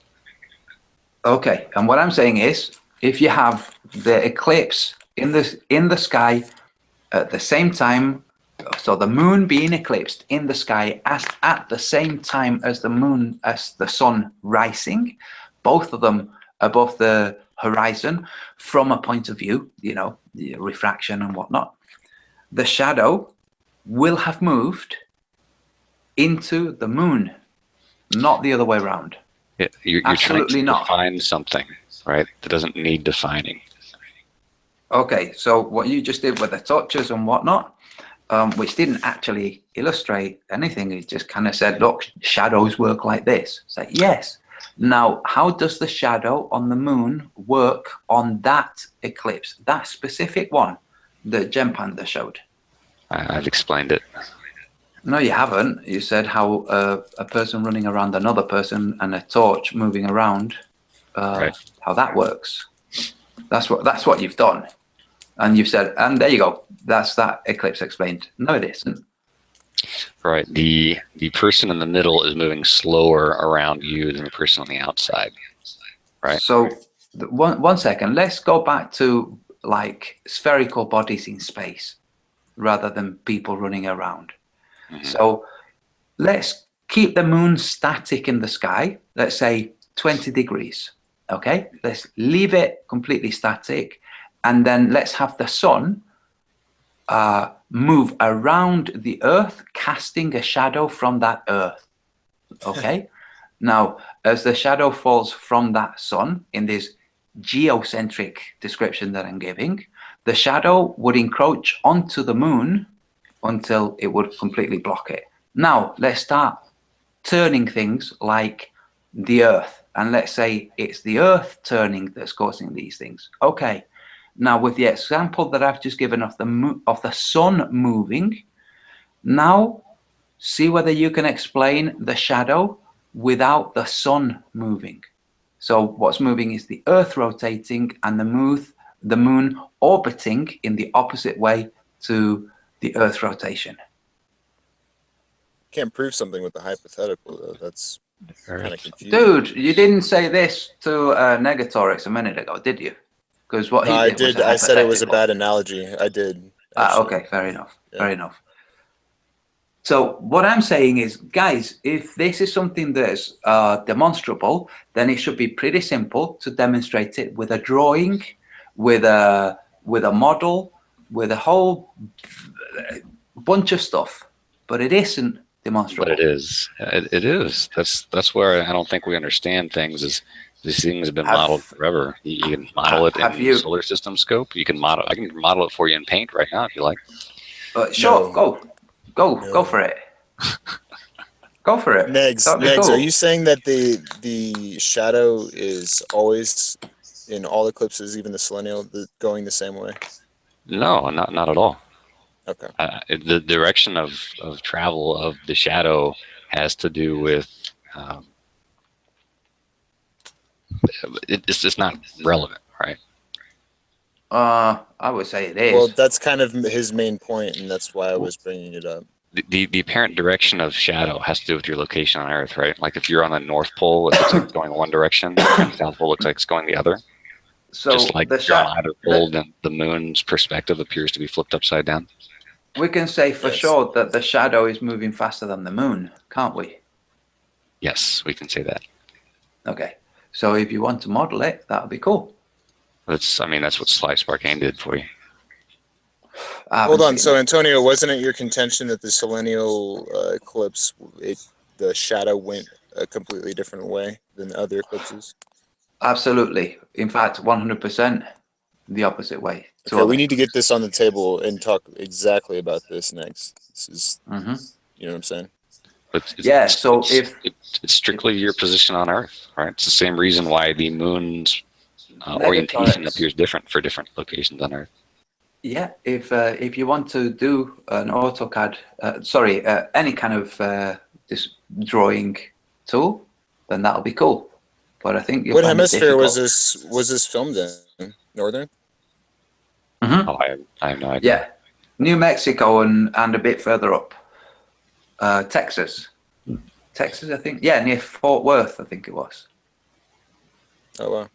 Okay, and what I'm saying is, if you have the eclipse in the sky at the same time, so the moon being eclipsed in the sky at the same time as the sun rising, both of them above the horizon from a point of view, the refraction and whatnot, the shadow will have moved into the moon, not the other way around. You're Absolutely trying to not. define something, right? That doesn't need defining. Okay, so what you just did with the touches and whatnot, which didn't actually illustrate anything, it just kind of said, look, shadows work like this. It's like, yes. Now, how does the shadow on the moon work on that eclipse, that specific one that Gem Panda showed? I've explained it. No, you haven't. You said how a person running around another person and a torch moving around, Right. how that works. That's what you've done. And you've said, and there you go. That's that eclipse explained. No, it isn't. Right. The person in the middle is moving slower around you than the person on the outside. Right. So one second. Let's go back to like spherical bodies in space rather than people running around. Mm-hmm. So let's keep the moon static in the sky. Let's say 20 degrees. Okay. Let's leave it completely static. And then let's have the sun move around the Earth, casting a shadow from that Earth. Okay? Now, as the shadow falls from that sun, in this geocentric description that I'm giving, the shadow would encroach onto the moon until it would completely block it. Now, let's start turning things like the Earth. And let's say it's the Earth turning that's causing these things. Okay. Now, with the example that I've just given of the sun moving, now see whether you can explain the shadow without the sun moving. So what's moving is the Earth rotating and the moon orbiting in the opposite way to the Earth rotation. can't prove something with a hypothetical though. That's kind of confusing. Dude, you didn't say this to Negatorix a minute ago, did you? Because what No, he I did was did. I said it was a hypothetical. bad analogy. I did. Actually. Okay, fair enough. Yeah. Fair enough. So what I'm saying is, guys, if this is something that's demonstrable, then it should be pretty simple to demonstrate it with a drawing, with a model, with a whole bunch of stuff. But it isn't demonstrable. But it is. It is. That's where I don't think we understand things. Is these things have been modeled forever. You can model it in the solar system scope. You can model. I can model it for you in Paint right now if you like. Sure, go for it. Go for it. Negs, cool. Are you saying that the shadow is always in all eclipses, even the selenial, going the same way? No, not at all. Okay. The direction of travel of the shadow has to do with it's just not relevant, right? I would say it is. Well, that's kind of his main point, and that's why I was bringing it up. The apparent direction of shadow has to do with your location on Earth, right? Like if you're on the North Pole, it looks like it's going one direction, and the South Pole looks like it's going the other. So just like on either pole, then the moon's perspective appears to be flipped upside down. We can say for sure that the shadow is moving faster than the moon, can't we? Yes, we can say that. Okay. So if you want to model it, that would be cool. That's what Sly Sparkane did for you. Hold on. So, Antonio, wasn't it your contention that the selenial eclipse, the shadow went a completely different way than other eclipses? Absolutely. In fact, 100% the opposite way. Okay, we need to get this on the table and talk exactly about this next. This is, you know what I'm saying? It's strictly your position on Earth, right? It's the same reason why the moon's orientation appears different for different locations on Earth. Yeah, if you want to do an AutoCAD, any kind of this drawing tool, then that'll be cool. But I think what hemisphere was this filmed in? Northern? Oh, I have no idea. Yeah, New Mexico and a bit further up, Texas. Texas, I think. Yeah, near Fort Worth, I think it was. Oh wow.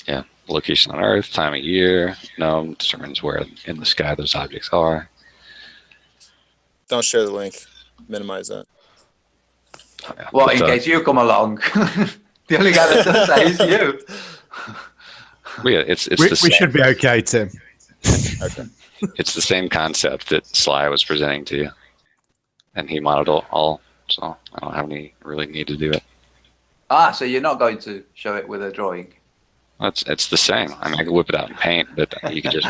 Yeah, location on Earth, time of year, determines where in the sky those objects are. Don't share the link. Minimize that. Yeah. Well, in case you come along, the only guy that does that is you. Well, yeah, we should be okay, Tim. Okay. It's the same concept that Sly was presenting to you, and he modeled all. So I don't have any really need to do it. So you're not going to show it with a drawing? It's the same. I mean, I could whip it out in Paint, but you could just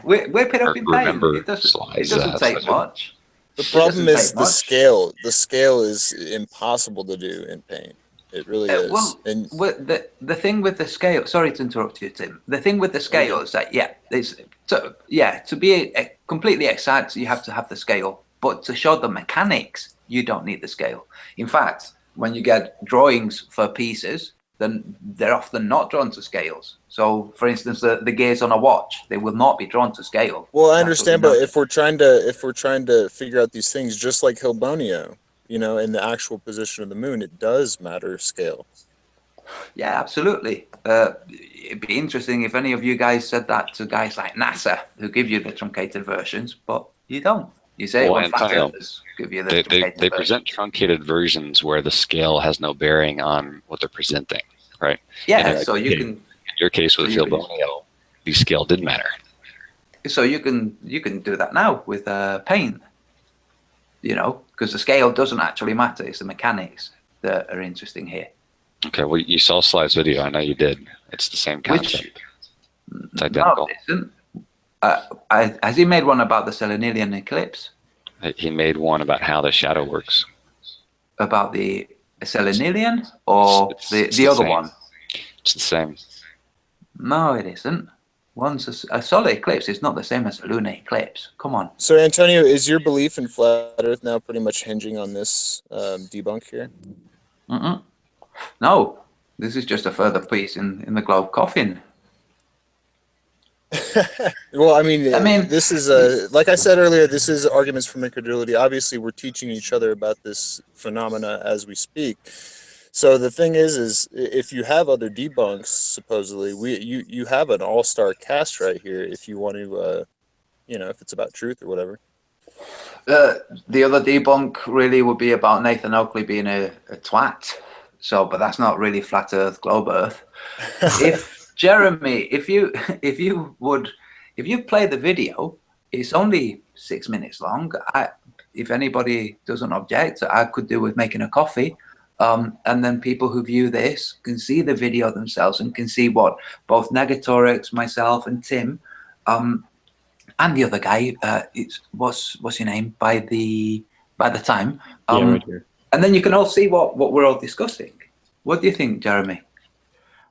whip it up in Paint. It doesn't take much. The problem is the scale. The scale is impossible to do in Paint. It really is. Well, the thing with the scale. Sorry to interrupt you, Tim. The thing with the scale is that to be completely exact, you have to have the scale. But to show the mechanics, you don't need the scale. In fact, when you get drawings for pieces, then they're often not drawn to scales. So, for instance, the gears on a watch, they will not be drawn to scale. Well, I understand, but if we're trying to figure out these things, just like Hilbonio, in the actual position of the moon, it does matter scale. Yeah, absolutely. It'd be interesting if any of you guys said that to guys like NASA, who give you the truncated versions, but you don't. You say when flat earthers give you the truncated they present truncated versions where the scale has no bearing on what they're presenting, right? Yeah, so you can. In your case with Hilbonio, the scale did matter. So you can do that now with Paint, because the scale doesn't actually matter. It's the mechanics that are interesting here. Okay, well, you saw Sly's video. I know you did. It's the same concept. It's identical. No, it isn't. Has he made one about the Selenilian eclipse? He made one about how the shadow works. About the Selenilian or the other one? It's the same. No, it isn't. One's a solar eclipse. It's not the same as a lunar eclipse. Come on. So, Antonio, is your belief in flat Earth now pretty much hinging on this debunk here? No, this is just a further piece in the globe coffin. Well, I mean, mean, this is like I said earlier, this is arguments from incredulity. Obviously, we're teaching each other about this phenomena as we speak. So the thing is if you have other debunks, supposedly, you have an all-star cast right here. If you want to, you know, if it's about truth or whatever. The other debunk really would be about Nathan Oakley being a twat. So, but that's not really flat Earth, globe Earth. If Jeremy, if you play the video, it's only 6 minutes long. If anybody doesn't object, I could do with making a coffee. And then people who view this can see the video themselves and can see what both Negatorix, myself, and Tim, and the other guy, what's your name? By the time, right here. and then you can all see what we're all discussing. What do you think, Jeremy?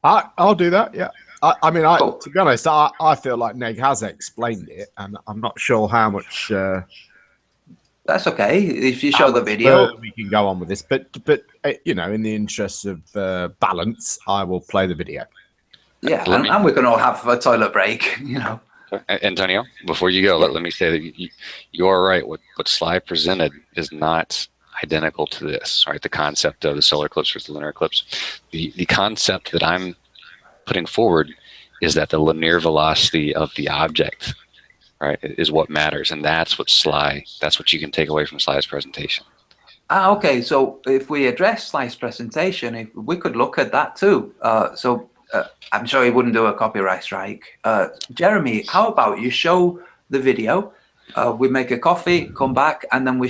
I'll do that. Yeah. I mean, Cool. to be honest, I feel like Neg has explained it, and I'm not sure how much. That's okay if you show the video. We can go on with this, but you know, in the interest of balance, I will play the video. Yeah, and we can all have a toilet break. You know. Antonio, before you go, let me say that you are right. What Sly presented is not identical to this, right? The concept of the solar eclipse versus the lunar eclipse. The concept that I'm putting forward is that the linear velocity of the object, right, is what matters, and that's what you can take away from Sly's presentation. Okay, so if we address Sly's presentation, if we could look at that too. I'm sure he wouldn't do a copyright strike. Jeremy, how about you show the video, we make a coffee, come back, and then we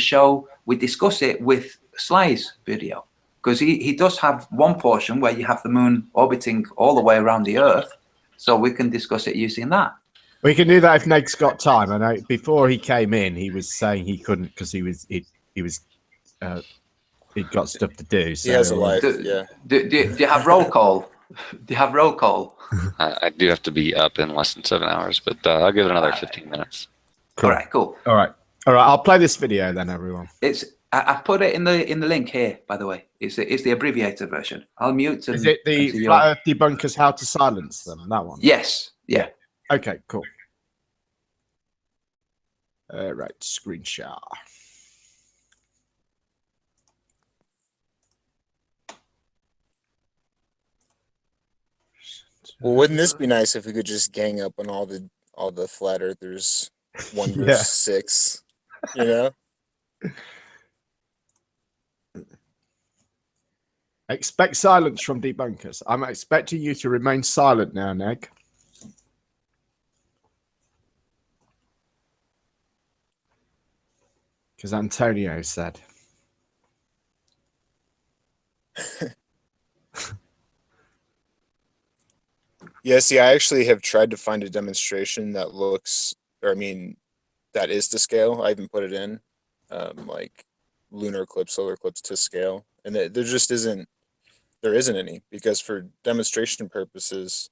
discuss it with Sly's video. Because he does have one portion where you have the moon orbiting all the way around the Earth, so we can discuss it using that. We can do that if Neg's got time. I know before he came in, he was saying he couldn't because he'd got stuff to do. So He has a life. Do you have roll call? Do you have roll call? I do have to be up in less than 7 hours, but I'll give it another 15 minutes. Cool. All right, cool. All right. I'll play this video then, everyone. I put it in the link here, by the way. It's the abbreviated version. I'll mute. Is it the Flat Earth Debunkers How to Silence Them? That one? Yes. Yeah. Okay, cool. Right, screenshot. Well, wouldn't this be nice if we could just gang up on all the flat earthers 1 versus 6, you know? Expect silence from debunkers. I'm expecting you to remain silent now, Neg. Because Antonio said. Yeah, see, I actually have tried to find a demonstration that looks, or I mean, that is to scale. I even put it in, like lunar eclipse, solar eclipse to scale, and there just isn't any, because for demonstration purposes,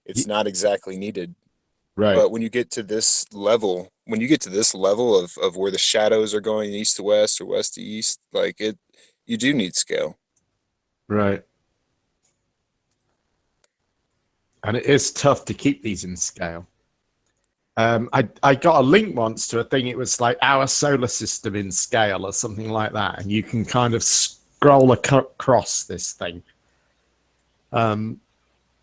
it's not exactly needed. Right. But when you get to this level, of where the shadows are going east to west or west to east, like you do need scale. Right. And it is tough to keep these in scale. I got a link once to a thing. It was like our solar system in scale or something like that. And you can kind of scroll across this thing. And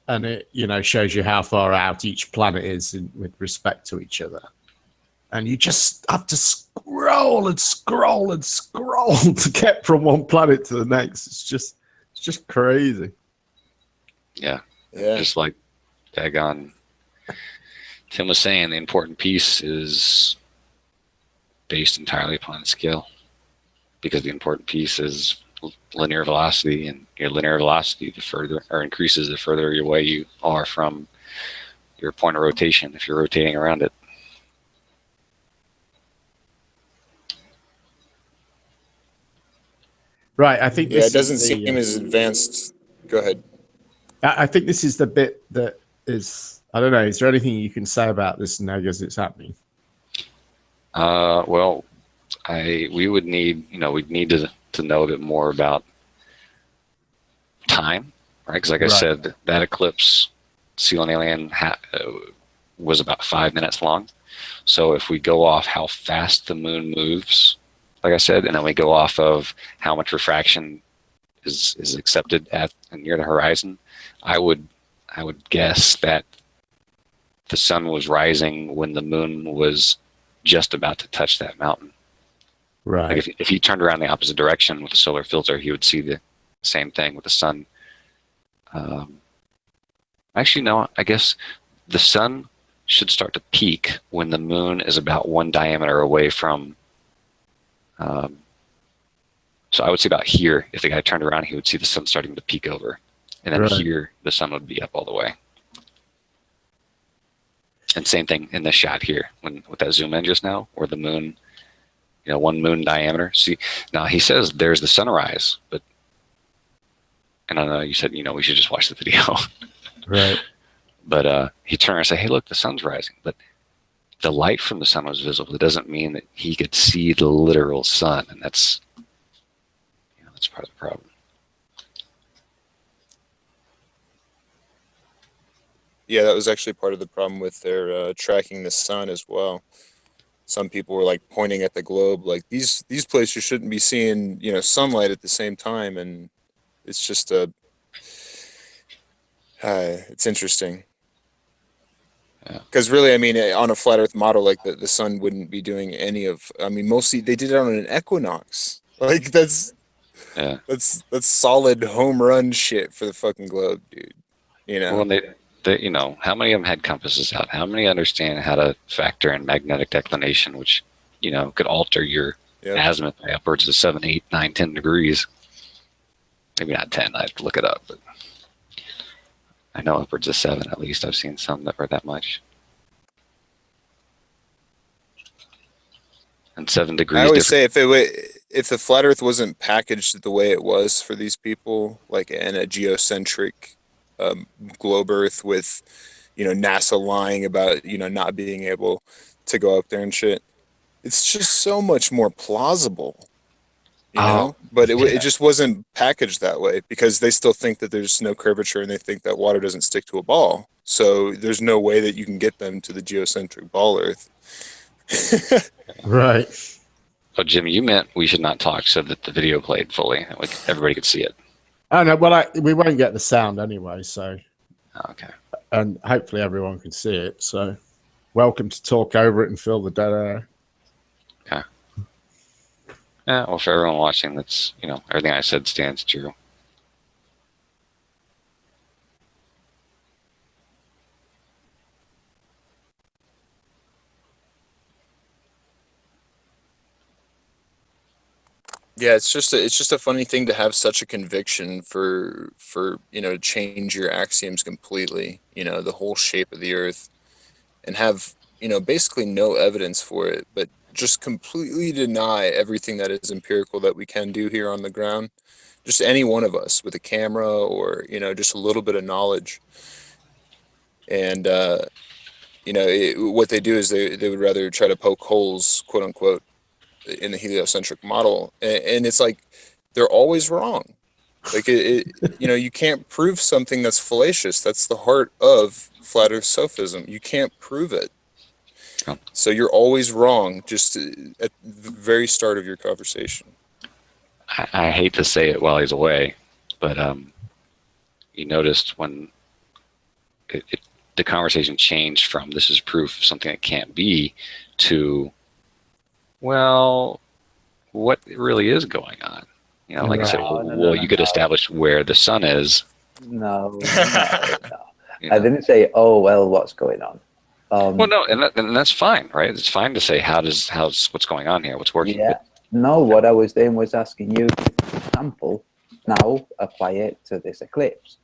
it, shows you how far out each planet is with respect to each other. And you just have to scroll and scroll and scroll to get from one planet to the next. It's just crazy. Yeah. Just like Dagon, Tim was saying, the important piece is based entirely upon scale, because the important piece is linear velocity, and your linear velocity increases the further away you are from your point of rotation if you're rotating around it. Right, I think it doesn't seem as advanced. Go ahead. I think this is the bit that is, I don't know, is there anything you can say about this, Neg, as it's happening? Well, we would need, we'd need to know a bit more about time, right? Because like I said, that eclipse, Seal and Alien was about 5 minutes long. So if we go off how fast the moon moves, like I said, and then we go off of how much refraction is accepted at near the horizon, I would guess that the sun was rising when the moon was just about to touch that mountain. Right. Like if he turned around the opposite direction with the solar filter, he would see the same thing with the sun. Actually, no, I guess the sun should start to peak when the moon is about 1 diameter away from. So I would say about here, if the guy turned around, he would see the sun starting to peak over. And then here, the sun would be up all the way. And same thing in this shot here, with that zoom in just now, where the moon, 1 moon diameter. See, now he says there's the sunrise, but, and I know you said, we should just watch the video. Right. But he turned around and said, hey, look, the sun's rising. But the light from the sun was visible. It doesn't mean that he could see the literal sun. And that's part of the problem. Yeah, that was actually part of the problem with their tracking the sun as well. Some people were like pointing at the globe, like these places shouldn't be seeing, sunlight at the same time, and it's just it's interesting. Because really, I mean, on a flat Earth model, like the sun wouldn't be doing any of. I mean, mostly they did it on an equinox. Like that's solid home run shit for the fucking globe, dude. Well, they how many of them had compasses out? How many understand how to factor in magnetic declination, which could alter your azimuth by upwards of 7, 8, 9, 10 degrees. Maybe not 10. I have to look it up, but I know upwards of 7 at least. I've seen some that were that much. And 7 degrees. I always say if the flat Earth wasn't packaged the way it was for these people, like in a geocentric globe Earth with, NASA lying about, not being able to go up there and shit, it's just so much more plausible, But it just wasn't packaged that way because they still think that there's no curvature and they think that water doesn't stick to a ball. So there's no way that you can get them to the geocentric ball Earth. Right. Oh, Jim, you meant we should not talk so that the video played fully, like everybody could see it. Oh no, well, we won't get the sound anyway, so. Okay. And hopefully everyone can see it. So, welcome to talk over it and fill the dead air. Okay. Yeah. Well, for everyone watching, that's everything I said stands true. Yeah, it's just a funny thing to have such a conviction for change your axioms completely, the whole shape of the Earth, and have basically no evidence for it, but just completely deny everything that is empirical that we can do here on the ground. Just any one of us with a camera or just a little bit of knowledge, and what they do is they would rather try to poke holes, quote unquote, in the heliocentric model, and it's like they're always wrong. Like you can't prove something that's fallacious. That's the heart of flat Earth sophism. You can't prove it, so you're always wrong. Just at the very start of your conversation. I hate to say it while he's away, but you noticed when the conversation changed from "this is proof of something that can't be" to, well, what really is going on? Like I said, you could establish where the sun is. No. I didn't say, oh, well, what's going on? Well, no, and that's fine, right? It's fine to say how's what's going on here, what's working. Yeah. No, what I was doing was asking you to sample now, apply it to this eclipse.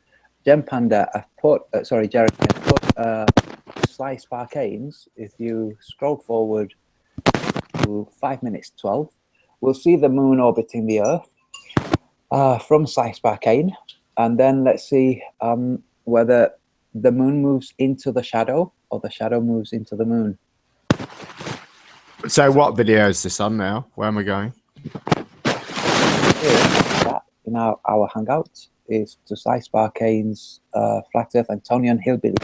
Gem Panda, Jared, I put slice Barcanes. If you scroll forward to 5 minutes 12, we'll see the moon orbiting the Earth from Slice Barcane, and then let's see whether the moon moves into the shadow or the shadow moves into the moon. So what video is this on now? Where am I going? In our hangout is to Slice Barcane's Flat Earth Antonian Hillbilly.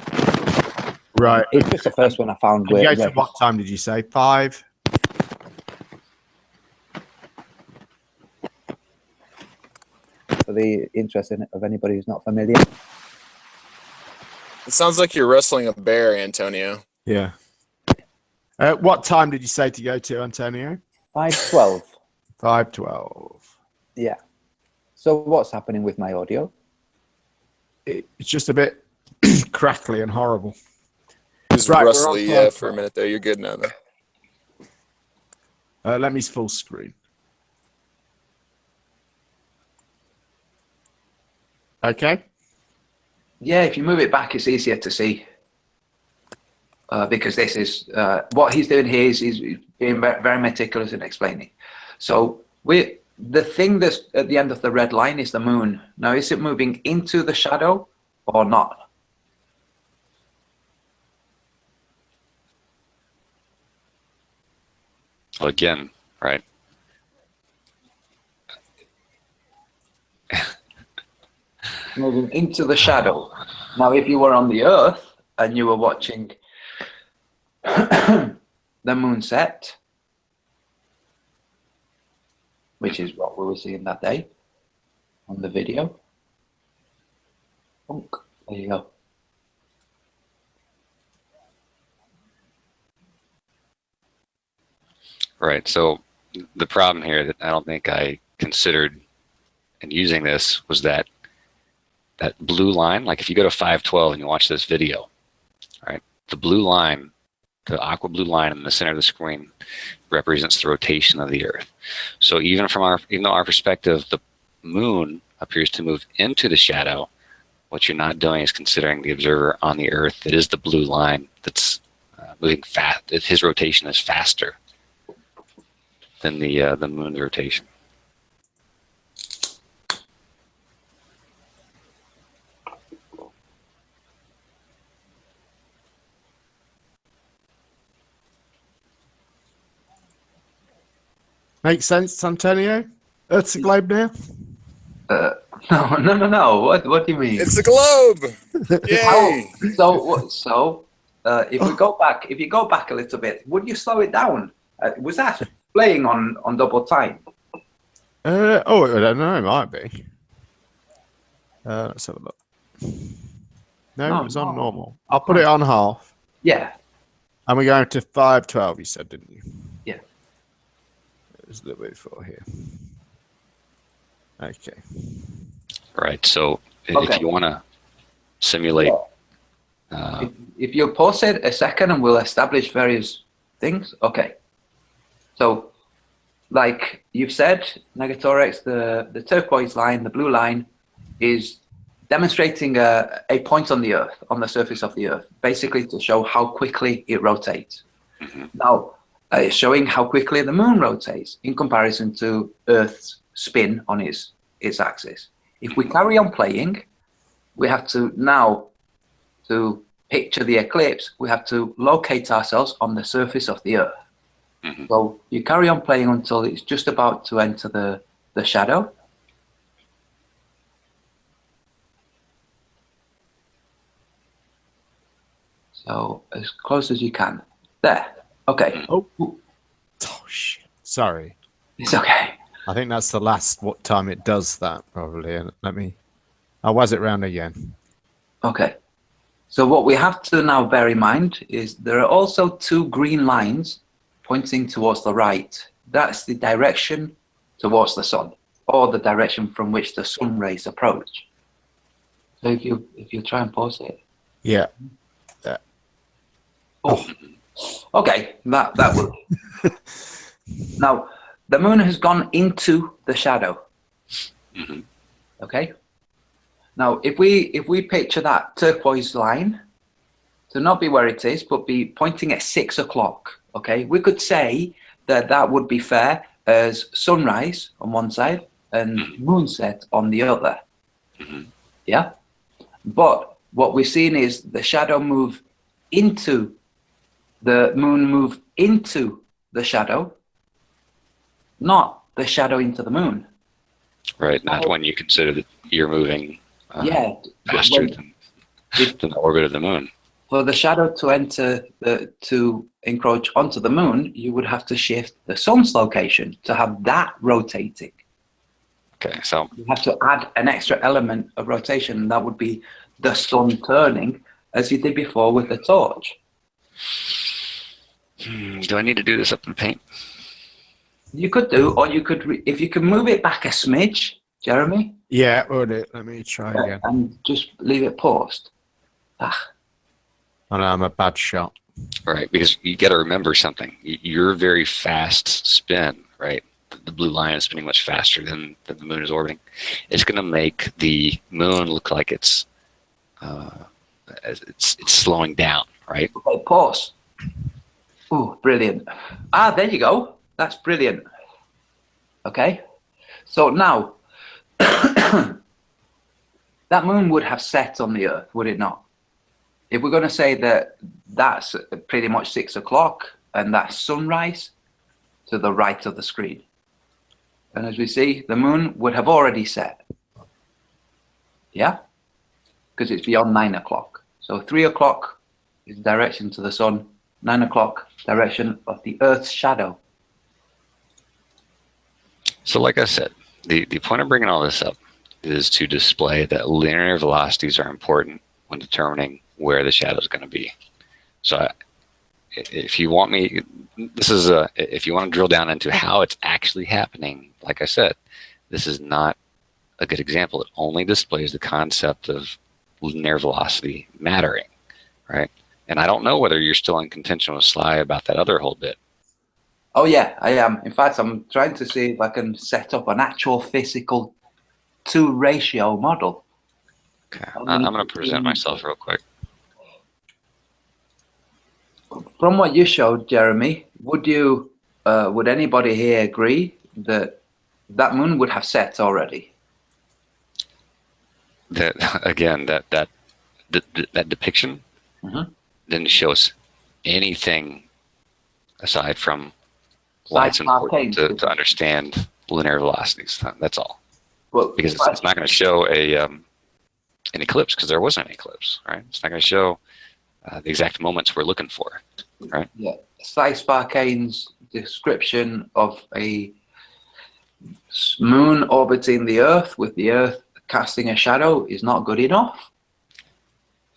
Right. It's just the first one I found. And you go to what time did you say? 5? For the interest of anybody who's not familiar. It sounds like you're wrestling a bear, Antonio. Yeah. What time did you say to go to, Antonio? 5:12. 5:12. Yeah. So what's happening with my audio? It's just a bit crackly and horrible. It was Right, rustly, we're on yeah, for a minute there. You're good now, though. Let me full screen. Okay. Yeah, if you move it back, it's easier to see. Because this is what he's doing here is he's being very meticulous in explaining. So the thing that's at the end of the red line is the moon. Now, is it moving into the shadow or not? Well, again, right? Moving into the shadow. Now, if you were on the Earth and you were watching the moon set, which is what we were seeing that day on the video. There you go. Right. So the problem here that I don't think I considered in using this was that blue line. Like if you go to 5:12 and you watch this video, right, the blue line, the aqua blue line in the center of the screen represents the rotation of the Earth. So even though our perspective, the moon appears to move into the shadow, what you're not doing is considering the observer on the Earth. That is the blue line that's moving fast. His rotation is faster than the moon's rotation. Makes sense, Antonio? Earth's a globe now? No. What do you mean? It's a globe! Yay! So if you go back a little bit, would you slow it down? Was that playing on double time? I don't know. It might be. Let's have a look. No, it was on normal. I'll put it on half. Yeah. And we're going to 5:12, you said, didn't you? Yeah. It was a little bit before here. Okay. Right. So if you want to simulate... if you pause it a second and we'll establish various things. Okay. So, like you've said, Negatorex, the turquoise line, the blue line, is demonstrating a point on the Earth, on the surface of the Earth, basically to show how quickly it rotates. Mm-hmm. Now, it's showing how quickly the moon rotates in comparison to Earth's spin on its axis. If we carry on playing, we have to now, to picture the eclipse, we have to locate ourselves on the surface of the Earth. Mm-hmm. So you carry on playing until it's just about to enter the shadow. So as close as you can. There. Okay. Oh shit. Sorry. It's okay. I think that's the last time it does that, probably. And let me... I'll was it round again. Okay. So what we have to now bear in mind is there are also two green lines pointing towards the right. That's the direction towards the sun, or the direction from which the sun rays approach. So if you try and pause it. Yeah. Oh. Okay, that will. Now, the moon has gone into the shadow. Mm-hmm. Okay. Now, if we picture that turquoise line to not be where it is, but be pointing at 6 o'clock, okay, we could say that would be fair as sunrise on one side and moonset on the other. Mm-hmm. Yeah. But what we're seeing is the shadow move into the moon, move into the shadow, not the shadow into the moon. Right. Not when you consider that you're moving faster than the orbit of the moon. for the shadow to enter to encroach onto the moon, you would have to shift the sun's location to have that rotating. Okay, so You have to add an extra element of rotation, and that would be the sun turning, as you did before with the torch. do I need to do this up in paint? You could do, or you could, if you can move it back a smidge, Jeremy. Yeah, let me try again. And just leave it paused. I know I'm a bad shot. Right, because you got to remember something. Your very fast spin, right? The blue line is spinning much faster than the moon is orbiting. It's going to make the moon look like it's slowing down, right? Okay, pause. Oh, brilliant. There you go. That's brilliant. Okay. So now, that moon would have set on the Earth, would it not? If we're going to say that that's pretty much 6 o'clock and that's sunrise to the right of the screen. And as we see, the moon would have already set. Yeah? Because it's beyond 9 o'clock. So 3 o'clock is direction to the sun, 9 o'clock direction of the Earth's shadow. So like I said, the point of bringing all this up is to display that linear velocities are important when determining where the shadow is going to be. So if you want me, if you want to drill down into how it's actually happening, like I said, this is not a good example. It only displays the concept of linear velocity mattering, right? And I don't know whether you're still in contention with Sly about that other whole bit. Oh yeah, I am. In fact, I'm trying to see if I can set up an actual physical 2-ratio model. Okay, I'm going to present myself real quick. From what you showed, Jeremy, would anybody here agree that that moon would have set already? That again, that depiction didn't show us anything aside from why it's important to understand linear velocities. That's all. Well, because it's not going to show an eclipse, because there wasn't an eclipse, right? It's not going to show the exact moments we're looking for, right? Yeah. Sparkane's description of a moon orbiting the Earth with the Earth casting a shadow is not good enough.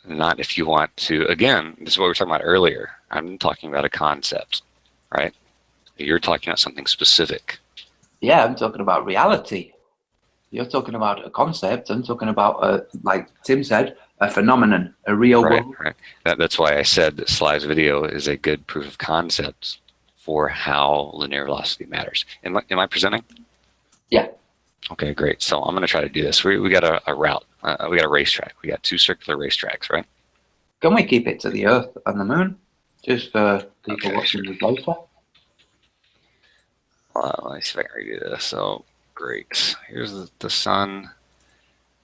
Not if you want to. Again, this is what we were talking about earlier. I'm talking about a concept, right? You're talking about something specific. Yeah, I'm talking about reality. You're talking about a concept. I'm talking about, like Tim said, a phenomenon, a real world. Right. That's why I said that Sly's video is a good proof of concept for how linear velocity matters. Am I presenting? Yeah. Okay, great. So I'm going to try to do this. We got a route. We got a racetrack. We got 2 circular racetracks, right? Can we keep it to the Earth and the Moon? Just for people watching the later. Let me see if I can redo this. So, great. Here's the sun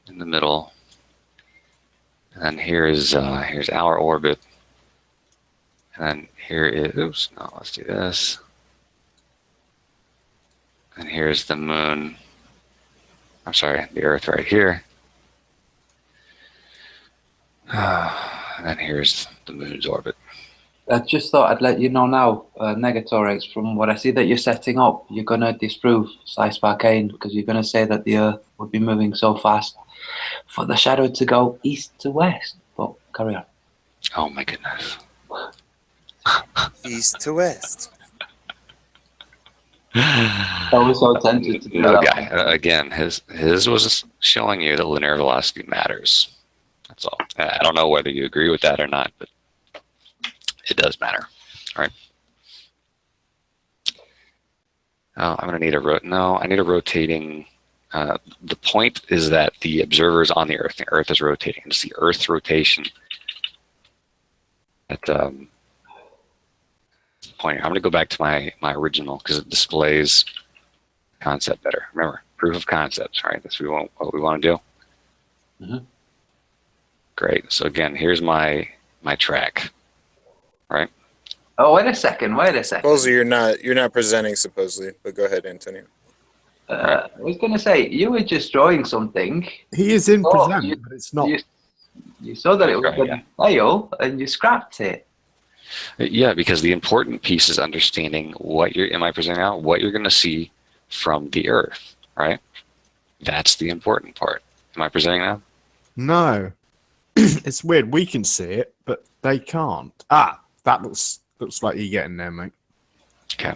in the middle. And here's our orbit. And then here is, oops, no, let's do this. And here's the moon. I'm sorry, the Earth right here. And then here's the moon's orbit. I just thought I'd let you know now, Negatorex, from what I see that you're setting up, you're going to disprove Sparkane because you're going to say that the Earth would be moving so fast for the shadow to go east to west. But carry on. Oh my goodness. East to west. I was so tempted to do No, that. guy. Again, his was showing you that linear velocity matters. That's all. I don't know whether you agree with that or not, but it does matter. All right. Oh, I'm going to need I need a rotating. The point is that the observer is on the Earth. The Earth is rotating. It's the Earth's rotation. At point. I'm going to go back to my original because it displays concept better. Remember, proof of concepts, right? That's what we want to do. Mm-hmm. Great. So again, here's my track, right? Oh, wait a second. Supposedly you're not presenting supposedly, but go ahead, Antonio. I was going to say, you were just drawing something. He is in present, but it's not You saw that it was Right, going to fail, and you scrapped it. Yeah, because the important piece is understanding what you're, am I presenting out, what you're going to see from the Earth, right? That's the important part. Am I presenting that? No. It's weird. We can see it, but they can't. Ah, that looks like you're getting there, mate. Okay.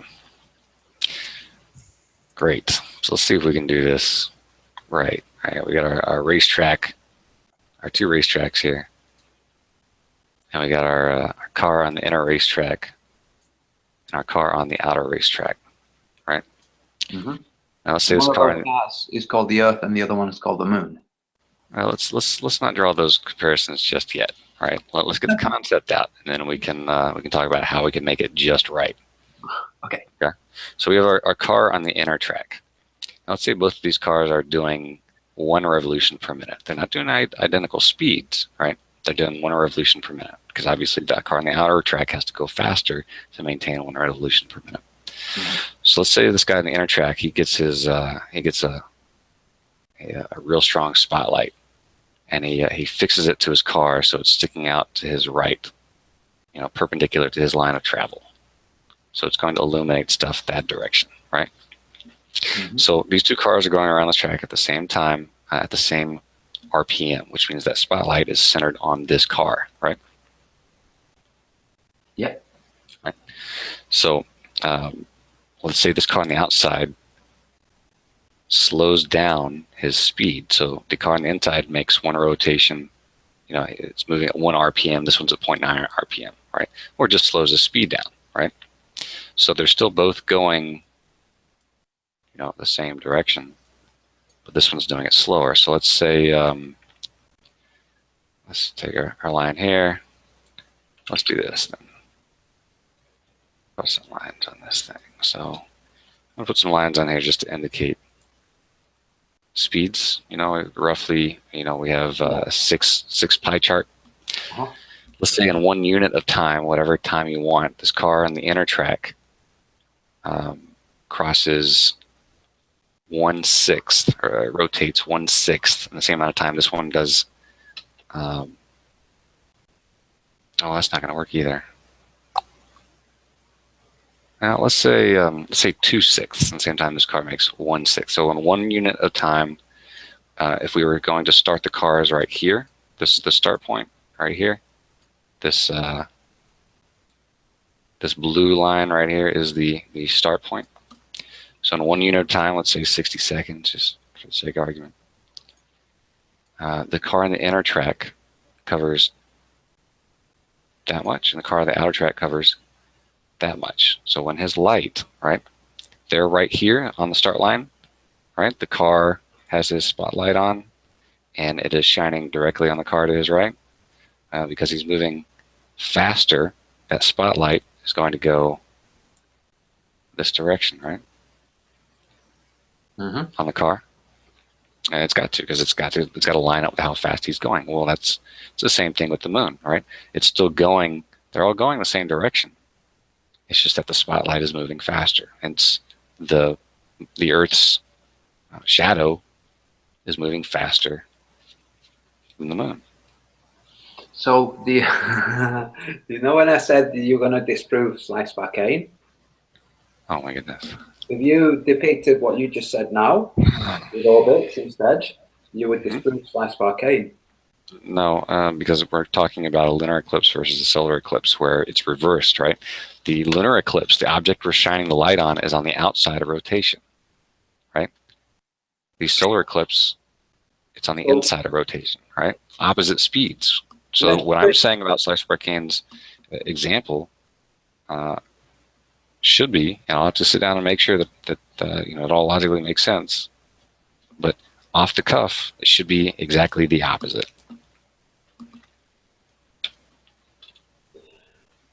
Great. So let's see if we can do this right. All right, we got our racetrack, our two racetracks here. And we got our car on the inner racetrack and our car on the outer racetrack, right? Mm-hmm. Now let's say this One car of our cars is called the Earth, and the other one is called the Moon. Well, let's not draw those comparisons just yet. All right, let's get the concept out, and then we can talk about how we can make it just right. Okay. Okay. So we have our car on the inner track. Now let's say both of these cars are doing 1 revolution per minute. They're not doing identical speeds, right? They're doing 1 revolution per minute because obviously that car on the outer track has to go faster to maintain 1 revolution per minute. Mm-hmm. So let's say this guy on the inner track, he gets a real strong spotlight, and he fixes it to his car so it's sticking out to his right, perpendicular to his line of travel. So it's going to illuminate stuff that direction, right? Mm-hmm. So these two cars are going around the track at the same time, at the same RPM, which means that spotlight is centered on this car, right? Yeah. Right. So let's say this car on the outside slows down his speed. So the car on the inside makes 1 rotation, it's moving at 1 RPM. This one's at 0.9 RPM, right? Or just slows his speed down, right? So they're still both going, the same direction, but this one's doing it slower. So let's say, let's take our line here. Let's do this then. Put some lines on this thing. So I'm gonna put some lines on here just to indicate speeds. Roughly, we have a six pie chart. Uh-huh. Let's say in 1 unit of time, whatever time you want, this car on the inner track crosses 1/6 or rotates 1/6 in the same amount of time this one does. Oh, that's not going to work either. Now let's say 2/6 in the same time this car makes 1/6. So in 1 unit of time, if we were going to start the cars right here, this is the start point right here. This blue line right here is the start point. So in 1 unit of time, let's say 60 seconds, just for the sake of argument. The car on the inner track covers that much, and the car on the outer track covers that much. So when his light, right, they're right here on the start line, right, the car has his spotlight on, and it is shining directly on the car to his right. Because he's moving faster, that spotlight is going to go this direction, right? Mm-hmm. On the car. And it's got to, because it's got to line up with how fast he's going. Well, it's the same thing with the moon, right? It's still going, they're all going the same direction. It's just that the spotlight is moving faster. And the Earth's shadow is moving faster than the moon. So when I said you're going to disprove slice Barkane? Oh my goodness. If you depicted what you just said now with orbits instead, you would disprove slice Barkane. No, because we're talking about a lunar eclipse versus a solar eclipse where it's reversed, right? The lunar eclipse, the object we're shining the light on, is on the outside of rotation, right? The solar eclipse, it's on the inside of rotation, right? Opposite speeds. So what I'm saying about slice Barkane's example should be, and I'll have to sit down and make sure that it all logically makes sense, but off the cuff, it should be exactly the opposite.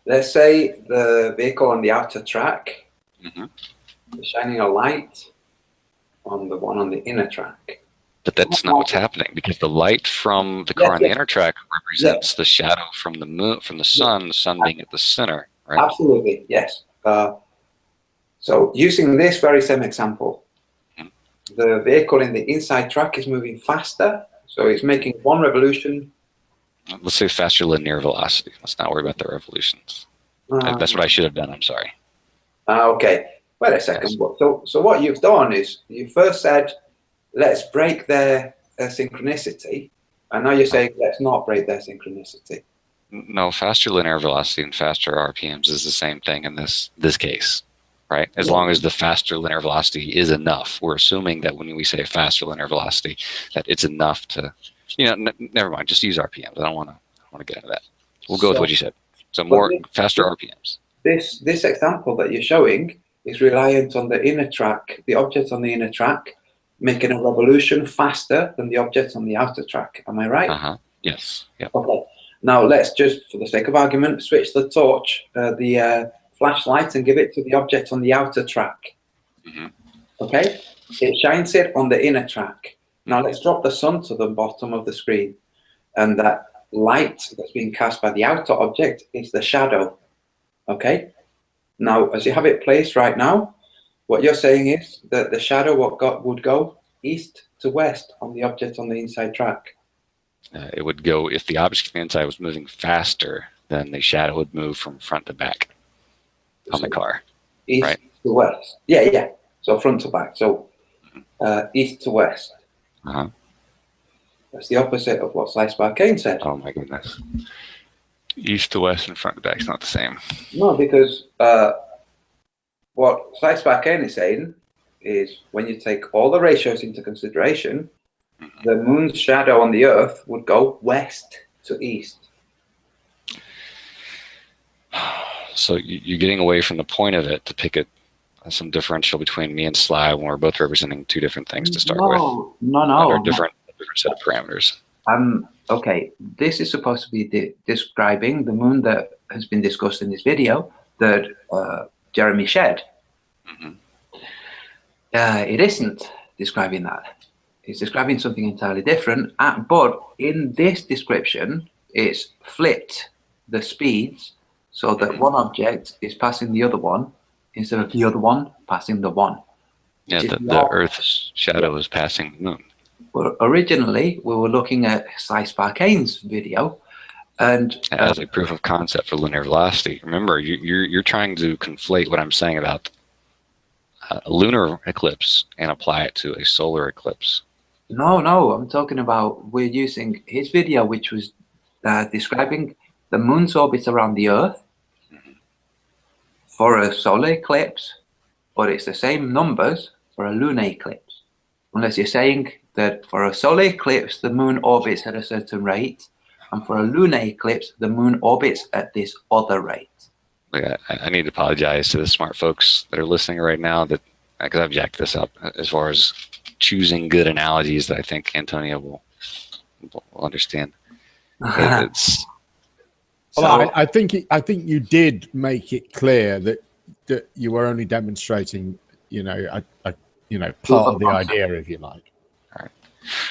Let's say the vehicle on the outer track is shining a light on the one on the inner track. But that's not what's happening, because the light from the car on the inner track represents the shadow from the moon, from the sun being at the center, right? Absolutely, yes. So using this very same example, the vehicle in the inside track is moving faster, so it's making 1 revolution Let's say faster linear velocity. Let's not worry about the revolutions. That's what I should have done. I'm sorry. Okay. Wait a second. Yes. So what you've done is you first said, let's break their synchronicity. And now you're saying, let's not break their synchronicity. No, faster linear velocity and faster RPMs is the same thing in this case, right? As long as the faster linear velocity is enough. We're assuming that when we say faster linear velocity, that it's enough to, never mind, just use RPMs. I don't want to get into that. We'll go with what you said. So faster RPMs. This example that you're showing is reliant on the inner track, the object on the inner track, making a revolution faster than the object on the outer track. Am I right? Yes. Yeah. Okay. Now let's just, for the sake of argument, switch the torch, the flashlight, and give it to the object on the outer track. Okay? It shines it on the inner track. Now let's drop the sun to the bottom of the screen. And that light that's being cast by the outer object is the shadow. Okay? Now, as you have it placed right now, what you're saying is that the shadow would go east to west on the object on the inside track. It would go, if the object on the inside was moving faster, then the shadow would move from front to back on the car. East to west. Yeah. So front to back. So east to west. That's the opposite of what Slice Barcane said. Oh my goodness. East to west and front to back is not the same. No, because what Slice Barcane is saying is when you take all the ratios into consideration, the moon's shadow on the Earth would go west to east. So you're getting away from the point of it to pick some differential between me and Sly when we're both representing two different things to start with. No. Or different set of parameters. Okay, this is supposed to be describing the moon that has been discussed in this video that Jeremy shared. It isn't describing that. It's describing something entirely different. But in this description, it's flipped the speeds so that one object is passing the other one instead of the other one passing the one. Yeah, the Earth's shadow is passing the moon. Well, originally, we were looking at Slice Barcane's video, and as a proof of concept for linear velocity. Remember, you're trying to conflate what I'm saying about a lunar eclipse and apply it to a solar eclipse. No, I'm talking about we're using his video, which was describing the moon's orbit around the Earth for a solar eclipse, but it's the same numbers for a lunar eclipse. Unless you're saying that for a solar eclipse, the moon orbits at a certain rate, and for a lunar eclipse, the moon orbits at this other rate. I need to apologize to the smart folks that are listening right now because I've jacked this up as far as choosing good analogies that I think Antonio will understand. I think you did make it clear that you were only demonstrating, part of the idea, if you like. All right.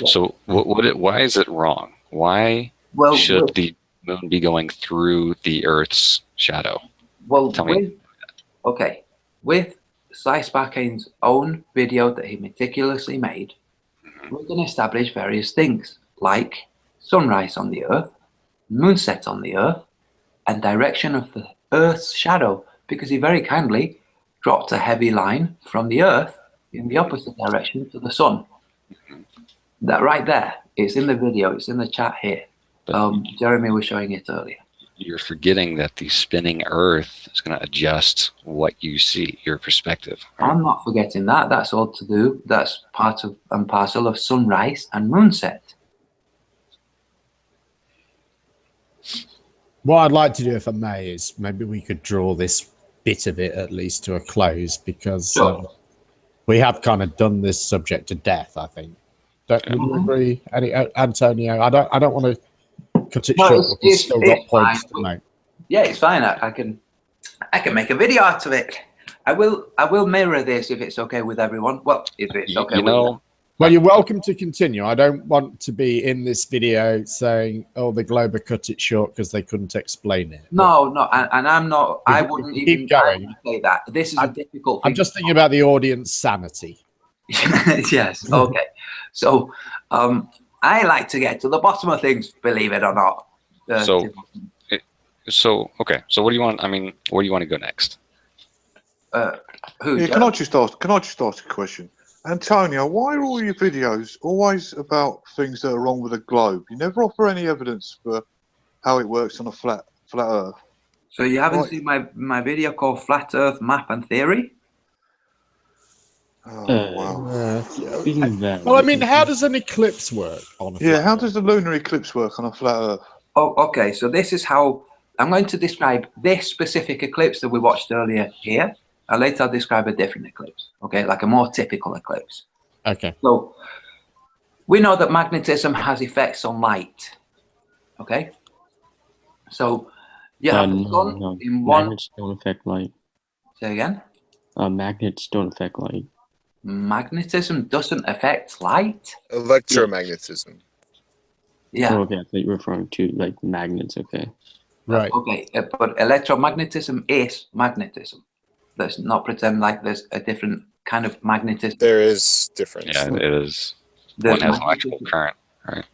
So why is it wrong? Why should the moon be going through the Earth's shadow? Well, tell me. Okay, with Slice Barcane's own video that he meticulously made, we can establish various things like sunrise on the Earth, moonset on the Earth, and direction of the Earth's shadow, because he very kindly dropped a heavy line from the Earth in the opposite direction to the sun. That right there, it's in the video, it's in the chat here. Jeremy was showing it earlier. You're forgetting that the spinning Earth is going to adjust what you see, your perspective. Right? I'm not forgetting that. That's all to do. That's part of and parcel of sunrise and moonset. What I'd like to do, if I may, is maybe we could draw this bit of it at least to a close, because we have kind of done this subject to death, I think. Would you agree, Antonio? I don't want to cut it short. We've still got points to make. Yeah, it's fine. I can make a video out of it. I will mirror this if it's okay with everyone. Well, if it's okay with them. Well, you're welcome to continue. I don't want to be in this video saying, "Oh, the Glober cut it short because they couldn't explain it." No, and I'm not. I wouldn't even say that. This is a difficult thing. I'm just thinking about the audience sanity. Yes. Okay. So, I like to get to the bottom of things, believe it or not. Okay. So what do you want? I mean, where do you want to go next? Who? Yeah, can I just ask a question? Antonio, why are all your videos always about things that are wrong with the globe? You never offer any evidence for how it works on a flat Earth. So you haven't seen my video called Flat Earth Map and Theory? Oh wow. Speaking of that, Well, I mean, how does an eclipse work on a flat How Earth? does the lunar eclipse work on a flat Earth? Oh, okay. So this is how I'm going to describe this specific eclipse that we watched earlier here. And later I'll describe a different eclipse, okay, like a more typical eclipse. Okay. So we know that magnetism has effects on light, okay? So you have the sun in one... Magnets don't affect light. Say again? Magnets don't affect light. Magnetism doesn't affect light? Electromagnetism. Yeah. Oh, okay, I thought you were referring to like magnets, okay. Right. Okay, but electromagnetism is magnetism. Let's not pretend like there's a different kind of magnetism. There is difference. Yeah, it is. There's One has electrical current, right?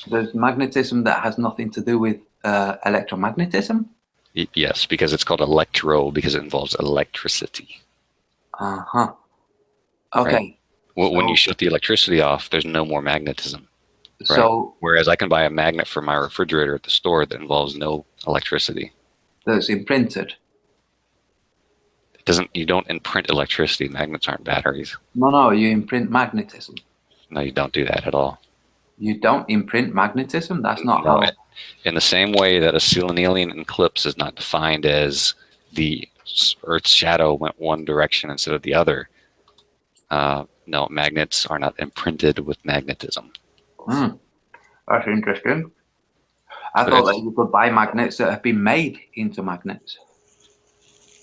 There's magnetism that has nothing to do with electromagnetism. Yes, because it's called electro because it involves electricity. Uh-huh. Okay. Right. Well, when you shut the electricity off, there's no more magnetism. Right? So whereas I can buy a magnet for my refrigerator at the store that involves no electricity. That's imprinted. It doesn't. You don't imprint electricity. Magnets aren't batteries. No, you imprint magnetism. No, you don't do that at all. You don't imprint magnetism? That's not how... In the same way that a selenium eclipse is not defined as the Earth's shadow went one direction instead of the other. No, magnets are not imprinted with magnetism. That's interesting. I thought that you could buy magnets that have been made into magnets.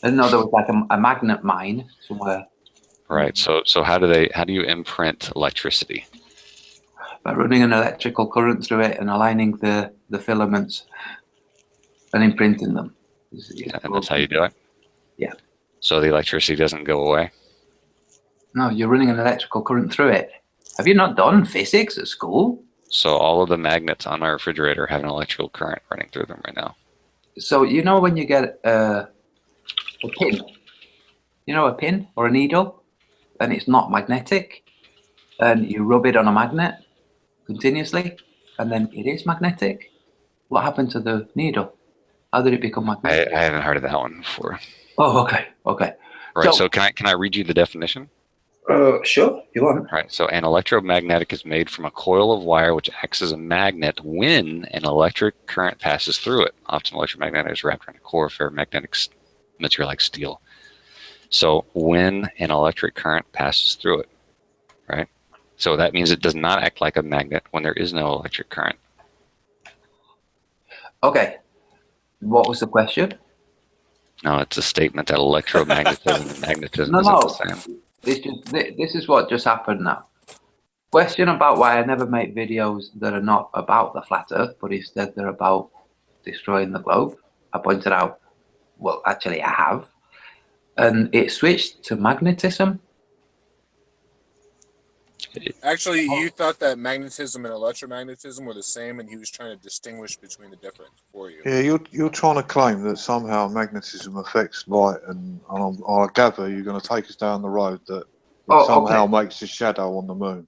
I didn't know there was like a magnet mine somewhere. Right. So how do you imprint electricity? By running an electrical current through it and aligning the filaments and imprinting them. And that's how you do it? Yeah. So the electricity doesn't go away? No, you're running an electrical current through it. Have you not done physics at school? So all of the magnets on my refrigerator have an electrical current running through them right now. So you know when you get a pin, a pin or a needle, and it's not magnetic, and you rub it on a magnet continuously, and then it is magnetic. What happened to the needle? How did it become magnetic? I haven't heard of that one before. Oh, okay. Right. So can I read you the definition? Sure, if you want. Right. So an electromagnetic is made from a coil of wire which acts as a magnet when an electric current passes through it. Often electromagnetic is wrapped around a core of ferromagnetic material like steel. So when an electric current passes through it, right? So that means it does not act like a magnet when there is no electric current. Okay. What was the question? No, it's a statement that electromagnetism and magnetism is the same. This is what just happened now. Question about why I never make videos that are not about the flat Earth, but instead they're about destroying the globe. I pointed out, well, actually I have. And it switched to magnetism. Actually, you thought that magnetism and electromagnetism were the same, and he was trying to distinguish between the difference for you. Yeah, you're trying to claim that somehow magnetism affects light, and I gather you're going to take us down the road that somehow makes a shadow on the moon.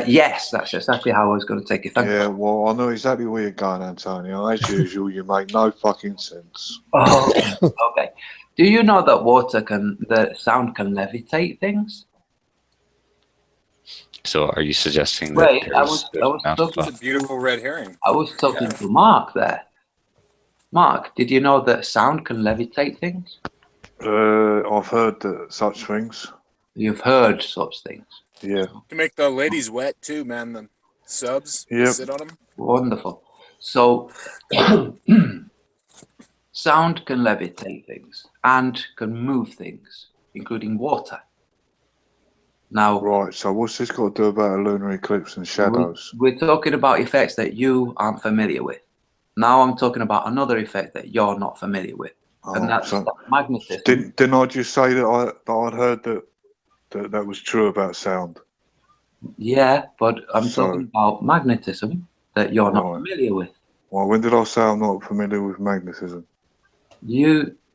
Yes, that's exactly how I was going to take it. Well, I know exactly where you're going, Antonio. As usual, you make no fucking sense. Oh, okay. Do you know that sound can levitate things? So are you suggesting that I was talking a beautiful red herring. I was talking to Mark there. Mark, did you know that sound can levitate things? I've heard such things. You've heard such things? Yeah. To make the ladies wet too, man. The subs, sit on them. Wonderful. So sound can levitate things and can move things, including water. Now, right, so what's this got to do about a lunar eclipse and shadows? We're talking about effects that you aren't familiar with. Now I'm talking about another effect that you're not familiar with, and that's magnetism. Didn't I just say that I'd heard that was true about sound? Yeah, but I'm talking about magnetism that you're not familiar with. Well, when did I say I'm not familiar with magnetism?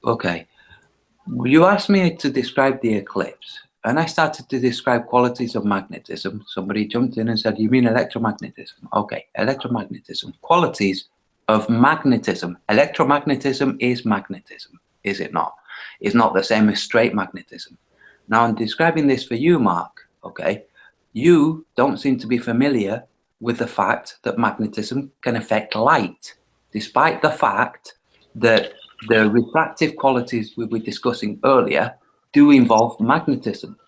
Okay. You asked me to describe the eclipse, and I started to describe qualities of magnetism. Somebody jumped in and said, "You mean electromagnetism?" Okay, electromagnetism. Qualities of magnetism. Electromagnetism is magnetism, is it not? It's not the same as straight magnetism. Now, I'm describing this for you, Mark, okay? You don't seem to be familiar with the fact that magnetism can affect light, despite the fact that the refractive qualities we were discussing earlier do involve magnetism.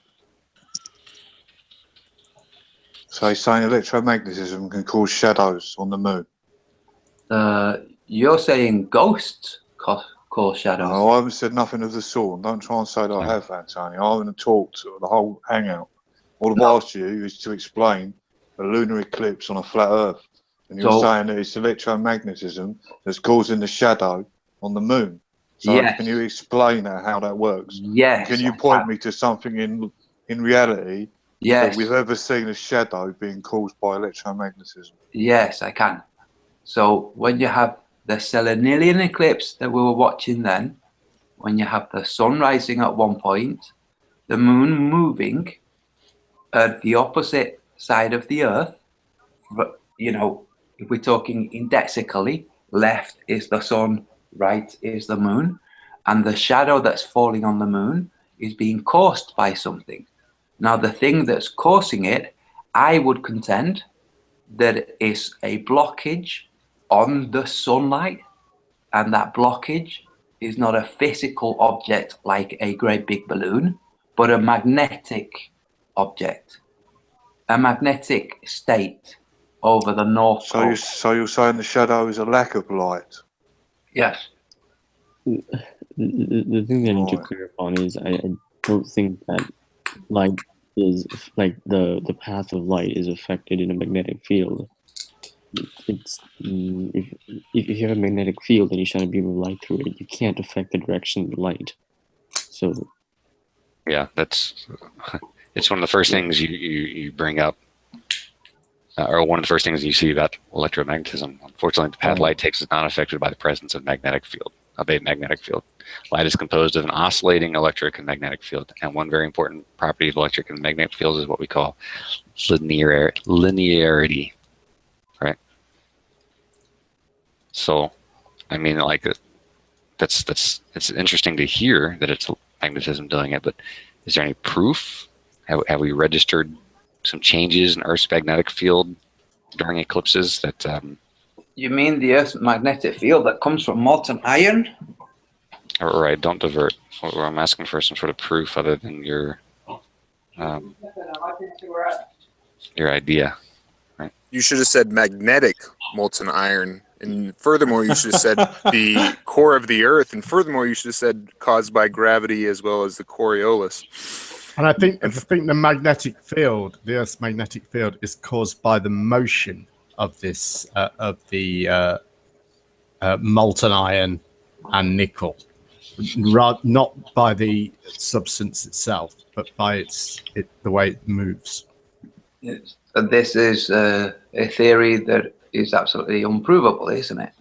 So he's saying electromagnetism can cause shadows on the moon. You're saying ghosts cause shadows? No, I haven't said nothing of the sort. Don't try and say that I have, Antonio. I haven't talked the whole hangout. All I've asked you is to explain a lunar eclipse on a flat Earth. And you're saying that it's electromagnetism that's causing the shadow on the moon. So yes. Can you explain how that works? Yes. Can you point me to something in reality that we've ever seen a shadow being caused by electromagnetism? Yes, I can. So when you have the Selenilian eclipse that we were watching then, when you have the sun rising at one point, the moon moving at the opposite side of the Earth, you know, if we're talking indexically, left is the sun, right is the moon, and the shadow that's falling on the moon is being caused by something. Now, the thing that's causing it, I would contend that is a blockage on the sunlight, and that blockage is not a physical object like a great big balloon, but a magnetic object, a magnetic state over the North Pole. So you're saying the shadow is a lack of light? Yes. The thing that I need to clear up on is I don't think that light is like the path of light is affected in a magnetic field. It's if you have a magnetic field and you shine a beam of light through it, you can't affect the direction of the light. So yeah, it's one of the first things you bring up, or one of the first things you see about electromagnetism. Unfortunately, the path light takes is not affected by the presence of magnetic field. Of a magnetic field. Light is composed of an oscillating electric and magnetic field, and one very important property of electric and magnetic fields is what we call linearity, right? So, I mean, like it's interesting to hear that it's magnetism doing it, but is there any proof? Have we registered some changes in Earth's magnetic field during eclipses that? You mean the Earth's magnetic field that comes from molten iron? All right, don't divert. I'm asking for some sort of proof other than your idea. Right? You should have said magnetic molten iron, and furthermore, you should have said the core of the Earth, and furthermore, you should have said caused by gravity as well as the Coriolis. And I think the magnetic field, the Earth's magnetic field, is caused by the motion of this of the molten iron and nickel, not by the substance itself, but by the way it moves. Yes. And this is a theory that is absolutely unprovable, isn't it?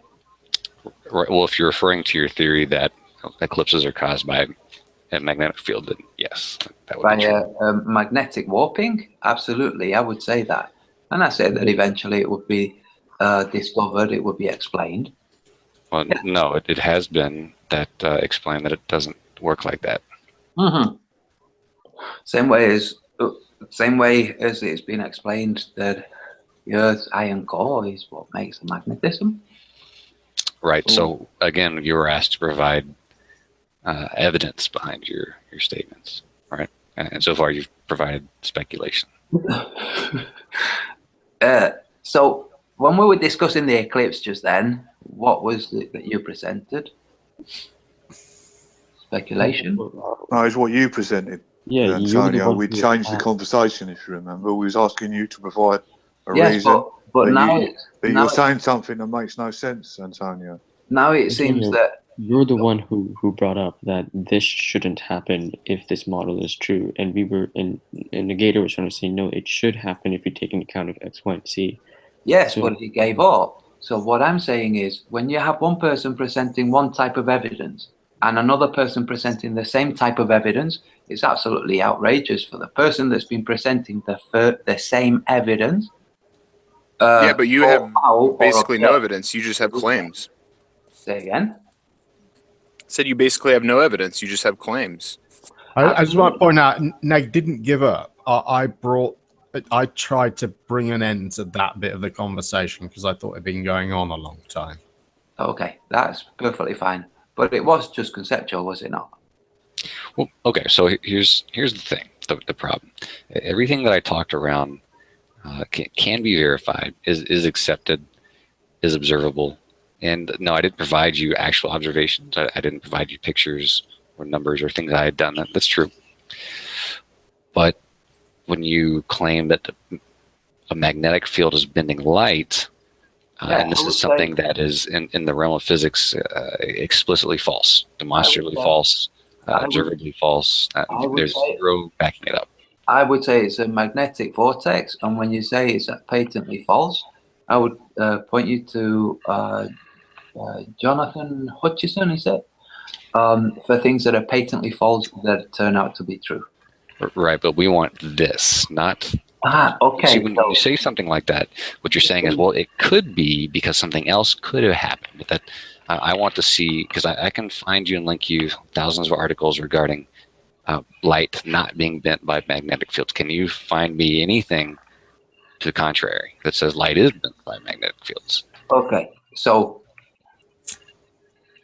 Right. Well, if you're referring to your theory that eclipses are caused by a magnetic field, then yes, that would be true. By magnetic warping, absolutely, I would say that. And I say that eventually it would be discovered, it would be explained. Well, yeah. No, it has been that explained that it doesn't work like that. Mm-hmm. Same way as it's been explained that the Earth's iron core is what makes the magnetism. Right. Ooh. So again, you were asked to provide evidence behind your statements, right? And so far, you've provided speculation. So when we were discussing the eclipse just then, what was it that you presented? Speculation? No, it's what you presented. Yeah, Antonio. We changed the conversation, if you remember. We was asking you to provide a reason. But now you're saying something that makes no sense, Antonio. Now it seems that you're the one who brought up that this shouldn't happen if this model is true, and we were and Negator was trying to say no, it should happen if you take into account of X, Y, and Z. Yes, but he gave up. So what I'm saying is, when you have one person presenting one type of evidence and another person presenting the same type of evidence, it's absolutely outrageous for the person that's been presenting the same evidence. Yeah, but you have or basically no object. evidence. You just have claims. Say again? Said you basically have no evidence. You just have claims. I just want to point out, Neg didn't give up. I tried to bring an end to that bit of the conversation because I thought it'd been going on a long time. Okay, that's perfectly fine. But it was just conceptual, was it not? Well, okay, so here's the thing, the problem. Everything that I talked around can be verified, is accepted, is observable. And no, I didn't provide you actual observations. I didn't provide you pictures or numbers or things I had done. That's true. But when you claim that a magnetic field is bending light, and this is something that is in the realm of physics explicitly false, demonstrably false, observably false. There's zero backing it up. I would say it's a magnetic vortex, and when you say it's patently false, I would point you to Jonathan Hutchison, is it? For things that are patently false that turn out to be true. Right, but we want this, not... okay. See, when you say something like that, what you're saying is, well, it could be because something else could have happened. But that I want to see, because I can find you and link you thousands of articles regarding light not being bent by magnetic fields. Can you find me anything to the contrary that says light is bent by magnetic fields? Okay, so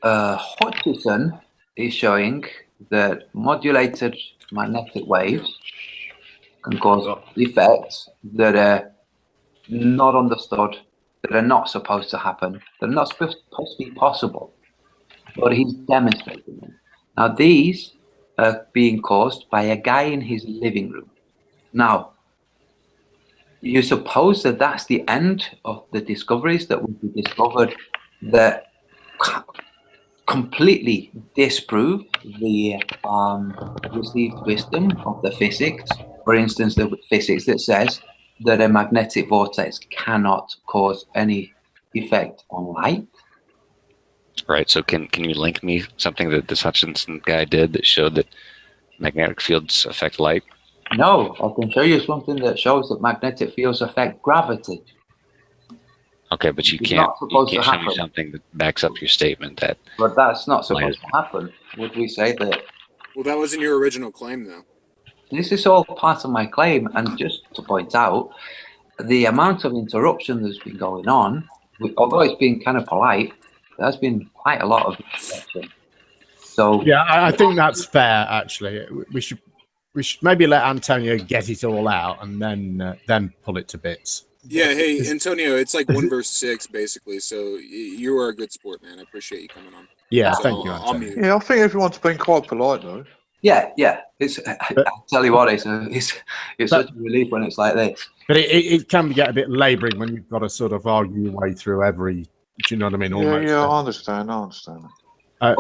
Hutchison is showing that modulated magnetic waves can cause effects that are not understood, that are not supposed to happen, that are not supposed to be possible, but he's demonstrating them. Now, these are being caused by a guy in his living room. Now, you suppose that that's the end of the discoveries that would be discovered that completely disprove the received wisdom of the physics. For instance, the physics that says that a magnetic vortex cannot cause any effect on light. Right. So can you link me something that this Hutchinson guy did that showed that magnetic fields affect light? No, I can show you something that shows that magnetic fields affect gravity. Okay, but you can't show me something that backs up your statement that... But that's not supposed to happen. Would we say that... Well, that wasn't your original claim, though. This is all part of my claim, and just to point out, the amount of interruption that's been going on, although it's been kind of polite, there's been quite a lot of interruption. So yeah, I think that's fair. Actually, we should maybe let Antonio get it all out and then pull it to bits. Yeah, hey Antonio, it's like 1 verse 6 basically. So you are a good sport, man. I appreciate you coming on. Yeah, so thank you, Antonio. Yeah, I think everyone's been quite polite though. Yeah. It's. I'll tell you what, it's such a relief when it's like this. But it can get a bit labouring when you've got to sort of argue your way through every. Do you know what I mean? Almost. Yeah, I understand. So I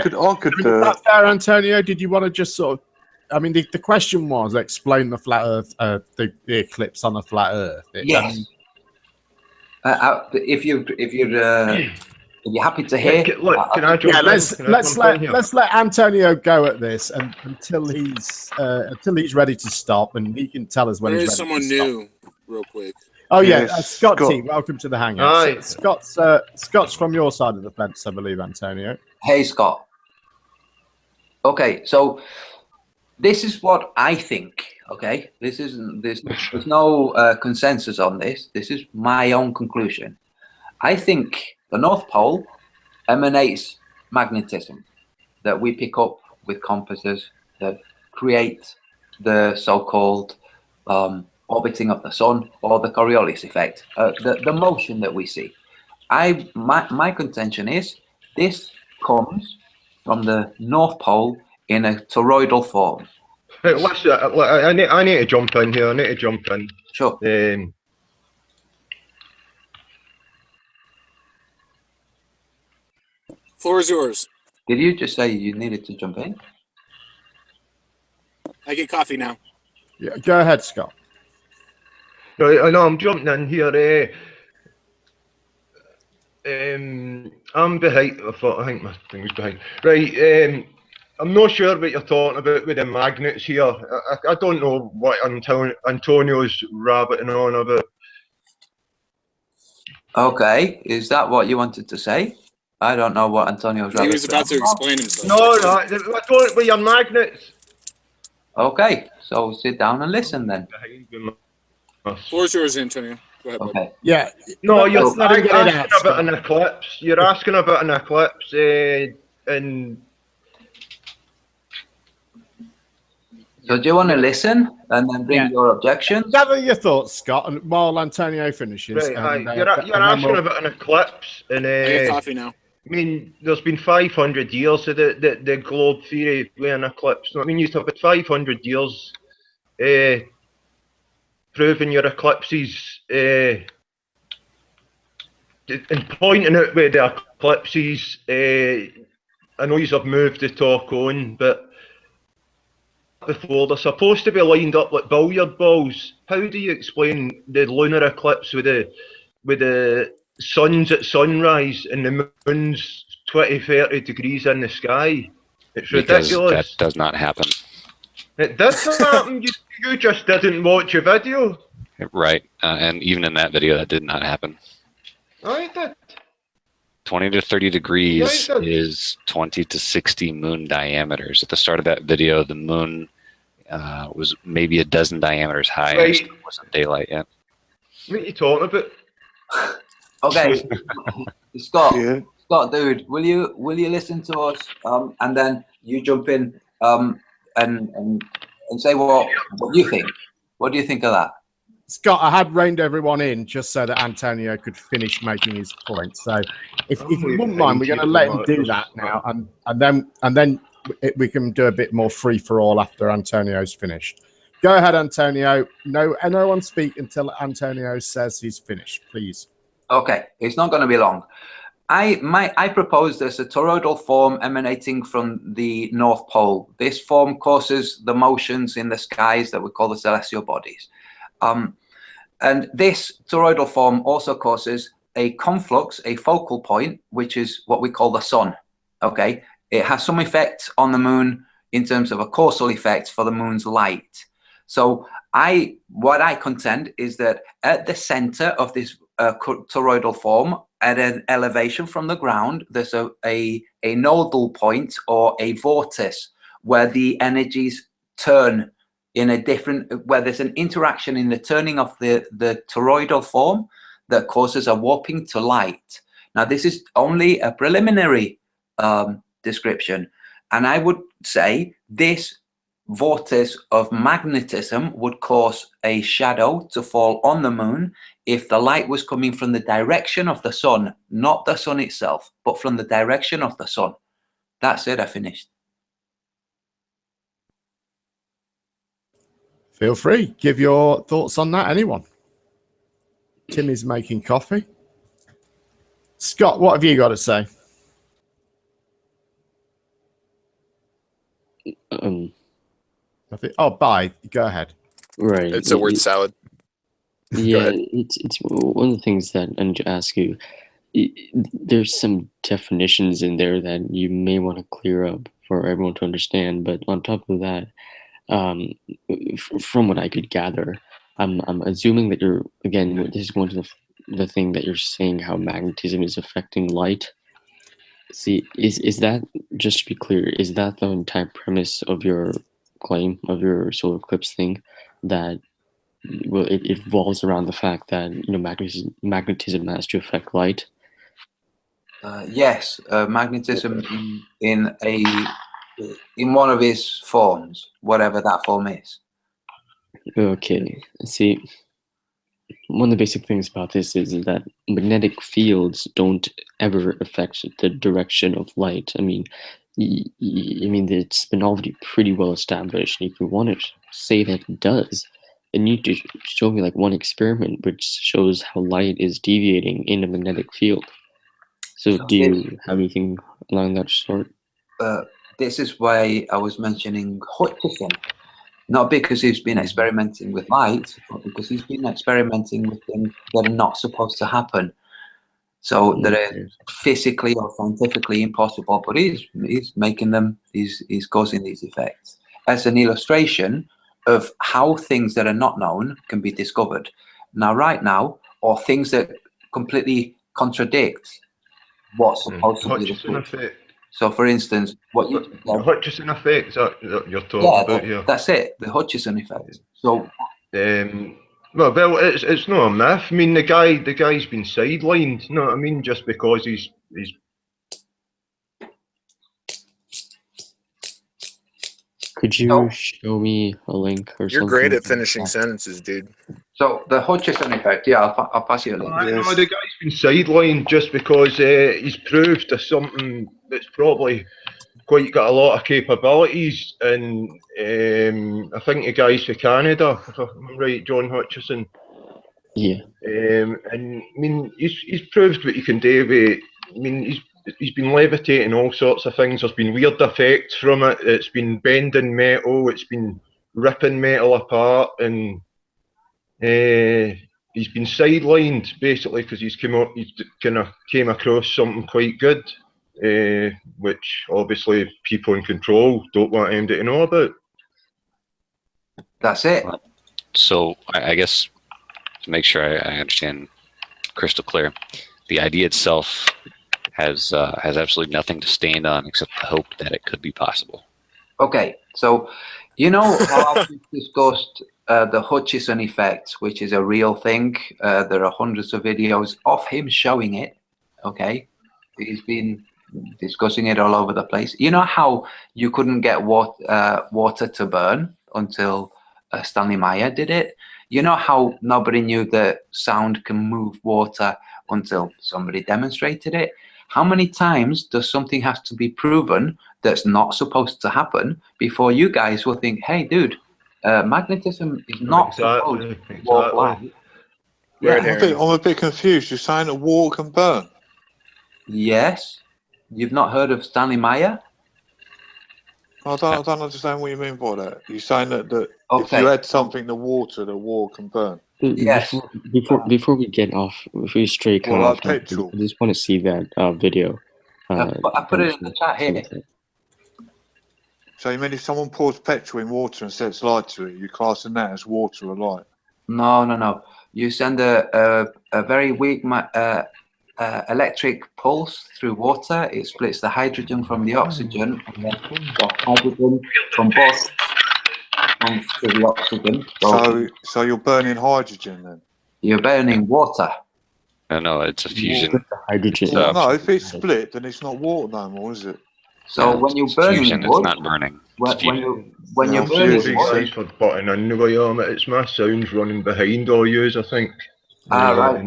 could. Is that fair, Antonio? Did you want to just sort of? I mean, the question was explain the flat Earth, the eclipse on the flat Earth. Yes. If you're happy to hear, can I jump in? Let's let Antonio go at this until he's ready to stop, and he can tell us when he's ready. There's someone new, real quick. Oh yeah, Scott T. Welcome to the hangout. Scott's from your side of the fence, I believe, Antonio. Hey, Scott. Okay, so this is what I think. Okay, there's no consensus on this. This is my own conclusion. I think the North Pole emanates magnetism that we pick up with compasses that create the so-called orbiting of the sun, or the Coriolis effect, the motion that we see. My contention is this comes from the North Pole in a toroidal form. Hey, I need to jump in here. Sure. Floor is yours. Did you just say you needed to jump in? I get coffee now. Yeah, go ahead, Scott. Right, I know I'm jumping in here. I'm behind. I think my thing was behind. Right. I'm not sure what you're talking about with the magnets here. I don't know what Antonio's rabbiting on about. Okay, is that what you wanted to say? I don't know what Antonio's He was rabbiting about to on. explain himself. No, I don't with your magnets. Okay, so sit down and listen then. Floor's yours, Antonio. Go ahead, bud. Okay. Yeah. No, you're let's let him get it asking out, about Scott. an eclipse. You're asking about an eclipse, and So do you want to listen and then bring your objections? Gather your thoughts, Scott, and while Antonio finishes. right, And, you're and then asking we'll- about an eclipse, and I get coffee now. I mean, there's been 500 years of the globe theory with an eclipse. I mean, you've about 500 years proving your eclipses and pointing out where the eclipses. I know you have moved the talk on, but before they're supposed to be lined up like billiard balls. How do you explain the lunar eclipse with the sun's at sunrise and the moon's 20-30 degrees in the sky? It's Because ridiculous. that does not happen. It did happen. You just didn't watch a video. Right. And even in that video, that did not happen. I did. 20 to 30 degrees Yeah, is 20 to 60 moon diameters. At the start of that video, the moon was maybe a dozen diameters high, and it still wasn't daylight yet. What are you talking about? Okay, Scott. Yeah. Scott, dude, will you listen to us and then you jump in and say what you think? What do you think of that? Scott, I had reined everyone in just so that Antonio could finish making his point. So, if you wouldn't mind, we're going to let him do that now, and then we can do a bit more free for all after Antonio's finished. Go ahead, Antonio. No one speak until Antonio says he's finished, please. Okay, it's not going to be long. I propose there's a toroidal form emanating from the North Pole. This form causes the motions in the skies that we call the celestial bodies. And this toroidal form also causes a conflux, a focal point, which is what we call the sun. Okay, it has some effect on the moon in terms of a causal effect for the moon's light. So what I contend is that at the center of this toroidal form, at an elevation from the ground, there's a nodal point or a vortex where the energies turn in a different, where there's an interaction in the turning of the toroidal form that causes a warping to light. Now, this is only a preliminary description, and I would say this vortex of magnetism would cause a shadow to fall on the moon if the light was coming from the direction of the sun, not the sun itself, but from the direction of the sun. That's it, I finished. Feel free. Give your thoughts on that, anyone. Tim is making coffee. Scott, what have you got to say? Bye. Go ahead. Right. It's a word salad. Yeah, it's one of the things that I need to ask you. There's some definitions in there that you may want to clear up for everyone to understand. But on top of that, from what I could gather, I'm assuming that you're, again, this is going to the thing that you're saying, how magnetism is affecting light. See, is that, just to be clear, is that the entire premise of your claim, of your solar eclipse thing, that it revolves around the fact that magnetism has to affect light? Yes, magnetism in one of its forms, whatever that form is. Okay, see, one of the basic things about this is that magnetic fields don't ever affect the direction of light. I mean, it's been already pretty well established. If you want to say that it does, then you need to show me like one experiment which shows how light is deviating in a magnetic field. So do you have anything along that sort? This is why I was mentioning Hutchison. Not because he's been experimenting with light, but because he's been experimenting with things that are not supposed to happen. So that are physically or scientifically impossible, but he's making them, he's causing these effects as an illustration of how things that are not known can be discovered. Now, right now, or things that completely contradict what's supposed to be the truth. So, for instance, what you said, the Hutchison effect is that you're talking about here. That's it, the Hutchison effect. So, well, it's not a myth. I mean, the guy's been sidelined. You know what I mean? Just because he's. Could you show me a link or something? You're great at finishing sentences, dude. So the Hutchison effect, yeah, I'll pass you a link. No, the guy's been sidelined just because he's proved to something that's probably quite got a lot of capabilities, and I think the guy's for Canada, if I'm right, John Hutchison. Yeah. And I mean, he's proved what he can do. I mean, he's been levitating all sorts of things. There's been weird effects from it. It's been bending metal. It's been ripping metal apart, and he's been sidelined basically because he's kind of came across something quite good, which obviously people in control don't want anybody to know about. That's it. So I guess to make sure I understand crystal clear, the idea itself has absolutely nothing to stand on except the hope that it could be possible. Okay, so you know how I've discussed the Hutchison effect, which is a real thing. There are hundreds of videos of him showing it. Okay, he's been discussing it all over the place. You know how you couldn't get water to burn until Stanley Meyer did it? You know how nobody knew that sound can move water until somebody demonstrated it? How many times does something have to be proven that's not supposed to happen before you guys will think, hey, dude, magnetism is not supposed to walk light? Yeah, I'm a bit confused. You're saying that water can burn? Yes. You've not heard of Stanley Meyer? I don't understand what you mean by that. You're saying that if you add something to water, the water can burn? Yes. Before we get off, if we stray come off, I just want to see that video. I put it in the chat here. So you mean if someone pours petrol in water and sets light to it, you're classing that as water or light? No. You send a very weak electric pulse through water. It splits the hydrogen from the oxygen, and then the hydrogen from both comes to the oxygen. So you're burning hydrogen then? You're burning water. No, it's a fusion. Hydrogen. No, if it's split, then it's not water no more, is it? So when you're burning fusion, wood, it's not burning. when you're burning wood, for butting in the way on it, it's my sounds running behind all yous, I think. Right.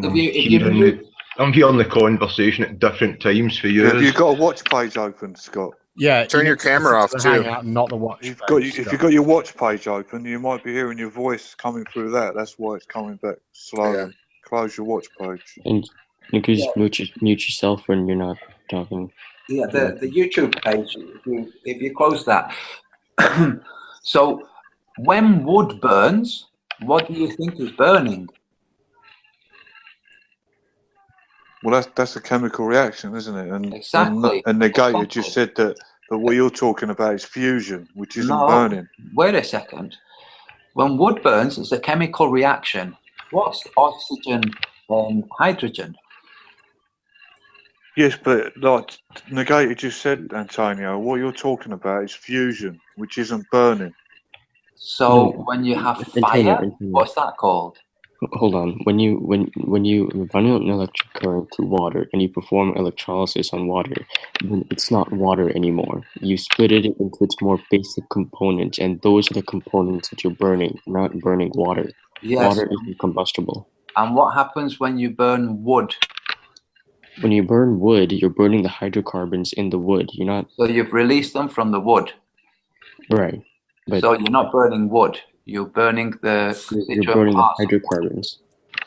I'm hearing the conversation at different times for you. Have you got a watch page open, Scott? Yeah. Turn your camera off too. Hangout, not the watch. If you've got your watch page open, you might be hearing your voice coming through that. That's why it's coming back slowly. Yeah. Close your watch page. And you can just mute yourself when you're not talking. Yeah, the YouTube page, if you close that. So when wood burns, what do you think is burning? Well, that's a chemical reaction, isn't it? And exactly. And Negator just said that what you're talking about is fusion, which isn't burning. Wait a second. When wood burns, it's a chemical reaction. What's oxygen and hydrogen? Yes, but like Negator just said, Antonio, what you're talking about is fusion, which isn't burning. So when you have fire, what's that called? Hold on. When you run an electric current through water and you perform electrolysis on water, then it's not water anymore. You split it into its more basic components, and those are the components that you're burning, not burning water. Yes. Water isn't combustible. And what happens when you burn wood? When you burn wood, you're burning the hydrocarbons in the wood. You're not. So you've released them from the wood. Right. But so you're not burning wood. You're burning the hydrocarbons.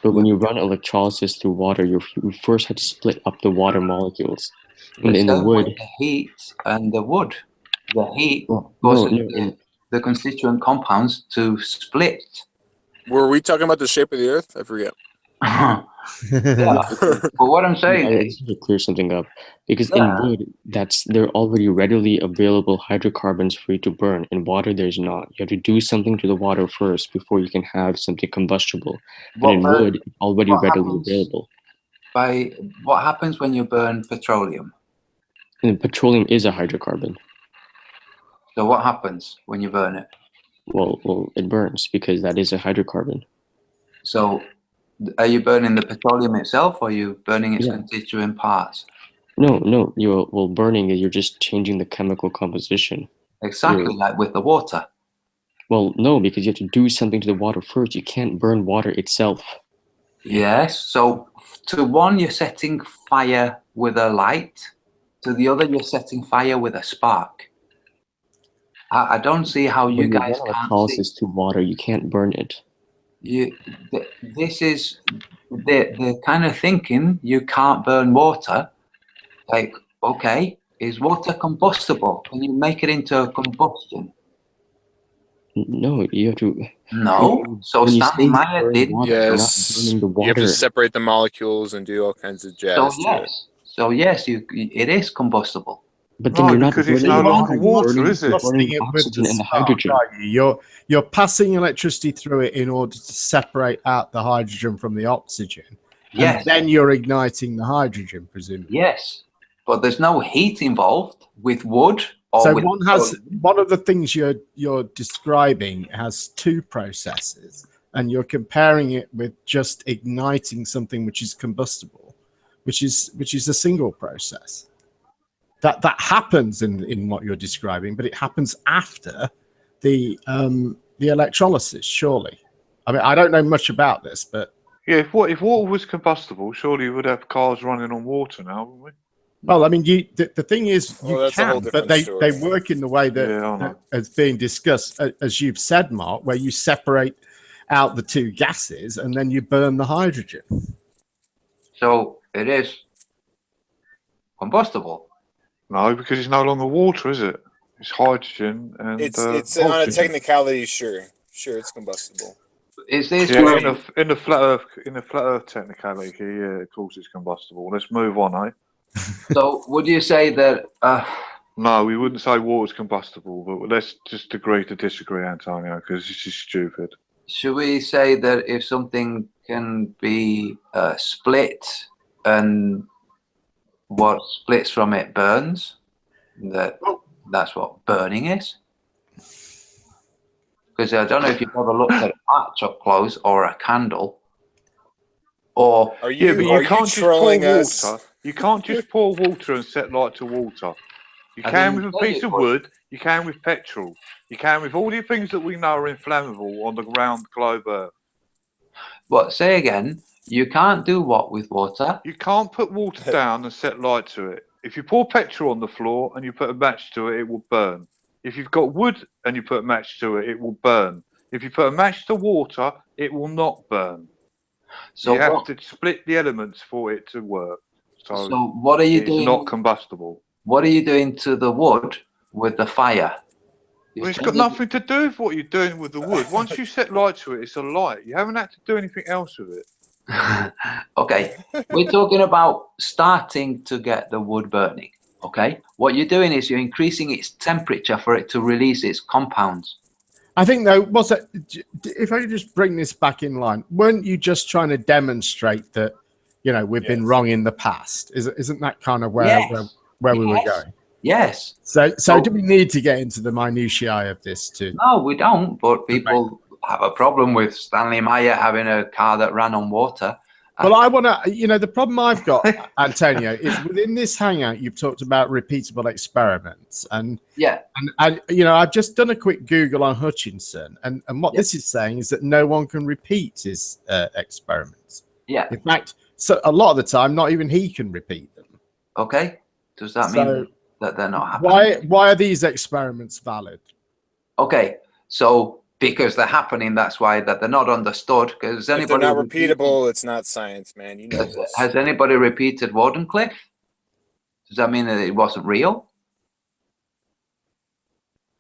But when you run electrolysis through water, you first have to split up the water molecules. And in the wood, the heat and the wood, the heat causes the constituent compounds to split. Were we talking about the shape of the Earth? I forget. Yeah. But what I'm saying I is, just need to clear something up because Yeah. in wood, there are already readily available hydrocarbons for you to burn. In water, there's not. You have to do something to the water first before you can have something combustible. But What in burn- wood, it's already what readily happens- available. what happens when you burn petroleum? And petroleum is a hydrocarbon. So what happens when you burn it? Well, it burns because that is a hydrocarbon. So are you burning the petroleum itself, or are you burning its Yeah. constituent parts? No. Burning is you're just changing the chemical composition. Exactly like with the water. Well, no, because you have to do something to the water first. You can't burn water itself. Yes. So to one, you're setting fire with a light. To the other, you're setting fire with a spark. I don't see how you When you guys run can't see. electrolysis to water, you can't burn it. This is the kind of thinking you can't burn water. Like, okay, is water combustible? Can you make it into a combustion? No, you have to. No. So when you Stanley say you Meyer burn did. water, you're not Yes. burning the You have to water. separate the molecules and do all kinds of So jazz to it. yes. So yes, it is combustible. But then No, you're not because it's burning no longer water, water, you're is it? burning, you're burning Busting it with oxygen the and the spark, hydrogen. aren't you? You're passing electricity through it in order to separate out the hydrogen from the oxygen. Yes. And then you're igniting the hydrogen, presumably. Yes. But there's no heat involved with wood. Or So with one of the things you're describing has two processes, and you're comparing it with just igniting something which is combustible, which is a single process. That happens in what you're describing, but it happens after the electrolysis, surely. I mean, I don't know much about this, but Yeah, if water was combustible, surely you would have cars running on water now, wouldn't we? well, I mean, the thing is, you Well, that's a whole can, but different they story. work in the way Yeah, I that know. as being discussed, as you've said, Mark, where you separate out the two gases and then you burn the hydrogen. So it is combustible. No, because it's no longer water, is it? It's hydrogen and It's on a oxygen. technicality, sure, it's combustible. Is this Yeah, where- in the flat Earth technicality, yeah, of course it's combustible. Let's move on, eh? So would you say that No, we wouldn't say water's combustible, but let's just agree to disagree, Antonio, because this is stupid. should we say that if something can be split and what splits from it burns, that's what burning is? Because I don't know if you've ever looked at a match up close or a candle, or Are you, Yeah, but are you you can't just pour trolling water. us? You can't just pour water and set light to water. You I can didn't with a say piece you of could. wood. You can with petrol. You can with all the things that we know are inflammable on the round globe Earth. what? Say again. You can't do what with water? You can't put water down and set light to it. If you pour petrol on the floor and you put a match to it, it will burn. If you've got wood and you put a match to it, it will burn. If you put a match to water, it will not burn. So you have what? to split the elements for it to work. So So what are you it's doing? not combustible. What are you doing to the wood with the fire? Well, it's got nothing to do with what you're doing with the wood. Once you set light to it, it's a light. You haven't had to do anything else with it. Okay, we're talking about starting to get the wood burning. Okay, what you're doing is you're increasing its temperature for it to release its compounds. I think though, if I could just bring this back in line, weren't you just trying to demonstrate that, we've been wrong in the past? Isn't that kind of where we were going? Yes. So do we need to get into the minutiae of this too? No, we don't. But people have a problem with Stanley Meyer having a car that ran on water. Well, I want to, the problem I've got, Antonio, is within this hangout, you've talked about repeatable experiments. And I've just done a quick Google on Hutchinson. And what this is saying is that no one can repeat his experiments. Yeah. In fact, so a lot of the time, not even he can repeat them. Okay. Does that mean that they're not happening? Why are these experiments valid? Okay. So because they're happening, that's why that they're not understood. Because If they're not repeatable, it's not science, man. You know this. Has anybody repeated Wardenclyffe? Does that mean that it wasn't real?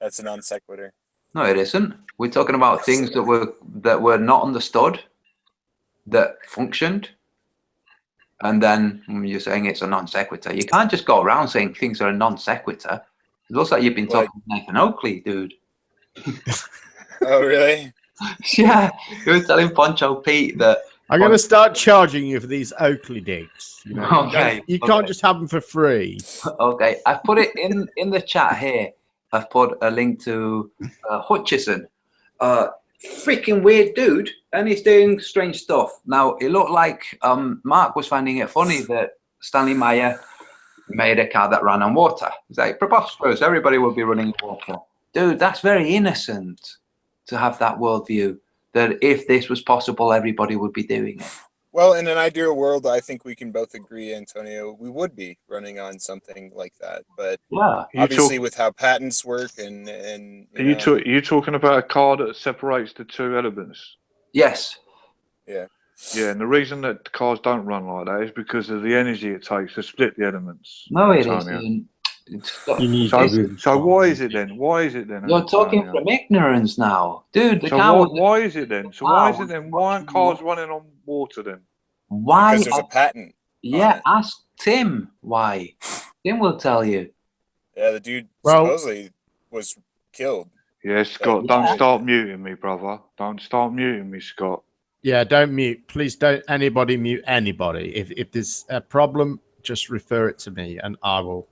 That's a non sequitur. No, it isn't. We're talking about things that were not understood, that functioned, And then you're saying it's a non sequitur. You can't just go around saying things are a non sequitur. It looks like you've been talking to Nathan Oakley, dude. Oh, really? Yeah, you were telling Poncho Pete that. I'm going to start charging you for these Oakley digs. You know, Okay, you can't just have them for free. Okay, I've put it in the chat here. I've put a link to Hutchison. Freaking weird dude, and he's doing strange stuff. Now, it looked like Mark was finding it funny that Stanley Meyer made a car that ran on water. He's like, preposterous, everybody will be running on water. Dude, that's very innocent to have that worldview, that if this was possible, everybody would be doing it. Well, in an ideal world, I think we can both agree, Antonio, we would be running on something like that. But yeah, obviously, with how patents work, and you're talking about a car that separates the two elements. Yes. Yeah. Yeah, and the reason that cars don't run like that is because of the energy it takes to split the elements. No, it Antonio. isn't. So why is it then? Why is it then? You're talking from ignorance now, dude. Why is it then? So why is it then? Why aren't cars running on water then? Why? Because there's a patent. Yeah, ask Tim why. Tim will tell you. Yeah, the dude supposedly was killed. Yeah, Scott, don't start muting me, brother. Don't start muting me, Scott. Yeah, don't mute. Please don't anybody mute anybody. If there's a problem, just refer it to me and I will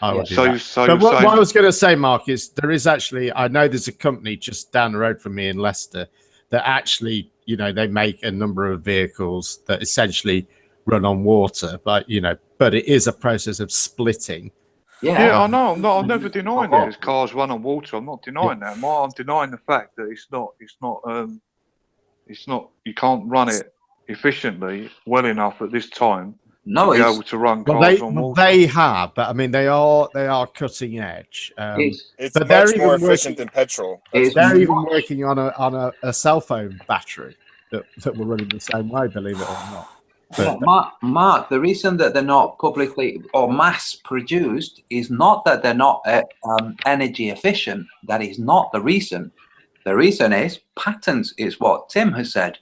do that. So what I was going to say, Mark, is there is actually, I know there's a company just down the road from me in Leicester that actually, you know, they make a number of vehicles that essentially run on water, but it is a process of splitting. Yeah, I know. I'm never denying that as cars run on water. I'm not denying that. I'm denying the fact that it's not. You can't run it efficiently well enough at this time. No, to be able to run cars on water. They have, but I mean, they are cutting edge. It's much more efficient than petrol. They're even working on a cell phone battery that will run in the same way, believe it or not. But, Mark, the reason that they're not publicly or mass produced is not that they're not energy efficient. That is not the reason. The reason is patents, is what Tim has said.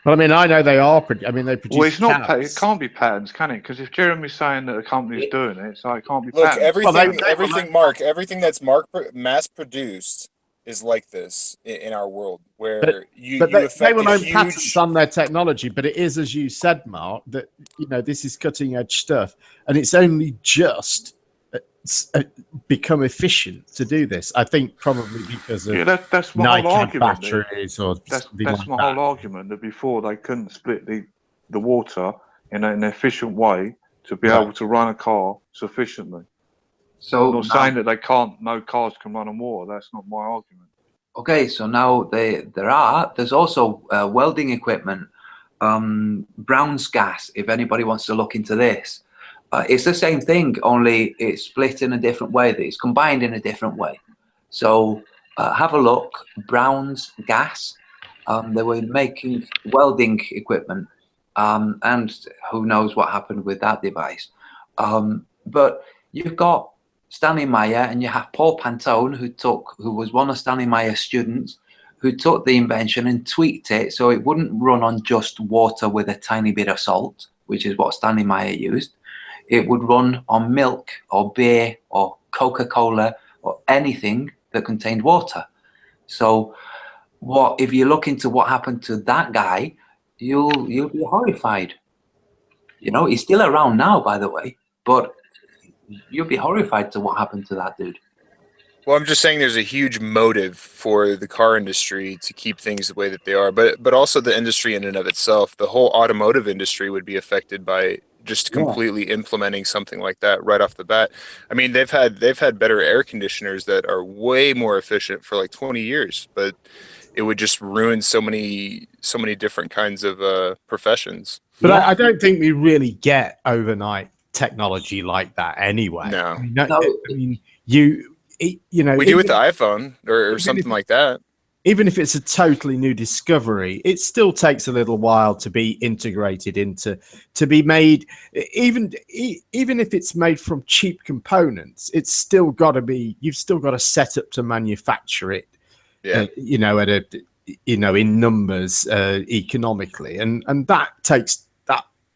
Well, I mean, I know they are. I mean, they produce. Well, it's not. It can't be patents, can it? Because if Jeremy's saying that a company's doing it, so it can't be patents. Everything, Mark, everything that's mass produced is like this in our world, where they will own patents on their technology. But it is, as you said, Mark, that this is cutting edge stuff, and it's only just become efficient to do this. I think probably because of that's my whole argument. Batteries or that's my whole argument, that before they couldn't split the water in an efficient way to be able to run a car sufficiently. So I'm not saying that no cars can run on water. That's not my argument. Okay, so now there's also welding equipment, Brown's gas, if anybody wants to look into this. It's the same thing, only it's split in a different way, that it's combined in a different way. So have a look, Brown's gas. They were making welding equipment, and who knows what happened with that device. But you've got Stanley Meyer, and you have Paul Pantone, who was one of Stanley Meyer's students, who took the invention and tweaked it so it wouldn't run on just water with a tiny bit of salt, which is what Stanley Meyer used. It would run on milk or beer or Coca-Cola or anything that contained water. So if you look into what happened to that guy, you'll be horrified. He's still around now, by the way, but you'll be horrified to what happened to that dude. Well, I'm just saying there's a huge motive for the car industry to keep things the way that they are, but also the industry in and of itself. The whole automotive industry would be affected by just completely implementing something like that right off the bat. I mean, they've had better air conditioners that are way more efficient for like 20 years, but it would just ruin so many different kinds of professions. But I don't think we really get overnight technology like that anyway. No. I mean, we do with the iPhone or something like that. Even if it's a totally new discovery, it still takes a little while to be integrated to be made. Even if it's made from cheap components, it's still got to be. You've still got to set up to manufacture it. Yeah. you know, in numbers economically, and that takes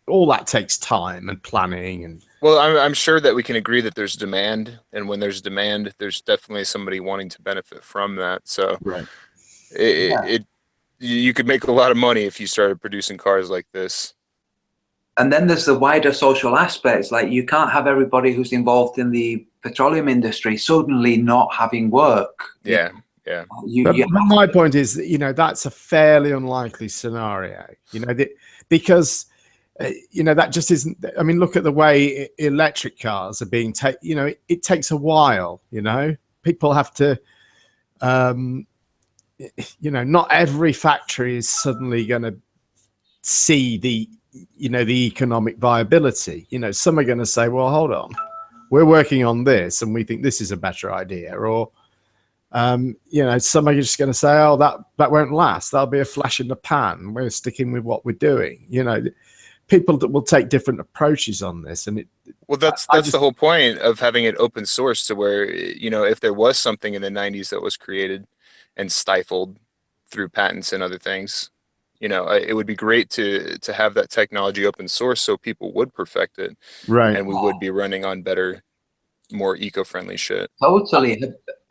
all that takes time and planning. And well, I'm sure that we can agree that there's demand, and when there's demand, there's definitely somebody wanting to benefit from that. So right. You could make a lot of money if you started producing cars like this. And then there's the wider social aspects. Like, you can't have everybody who's involved in the petroleum industry suddenly not having work. Yeah, yeah. But my point is that, you know, that's a fairly unlikely scenario, you know, because you know, that just isn't. I mean, look at the way electric cars are being taken. You know, it takes a while. You know, people have to. You know, not every factory is suddenly going to see the, you know, the economic viability. You know, some are going to say, well, hold on, we're working on this and we think this is a better idea. Or, you know, some are just going to say, oh, that won't last. That'll be a flash in the pan. We're sticking with what we're doing. You know, people that will take different approaches on this. And that's the whole point of having it open source, to where, you know, if there was something in the 90s that was created and stifled through patents and other things, you know, it would be great to have that technology open source so people would perfect it, right? And we would be running on better, more eco-friendly shit. Totally.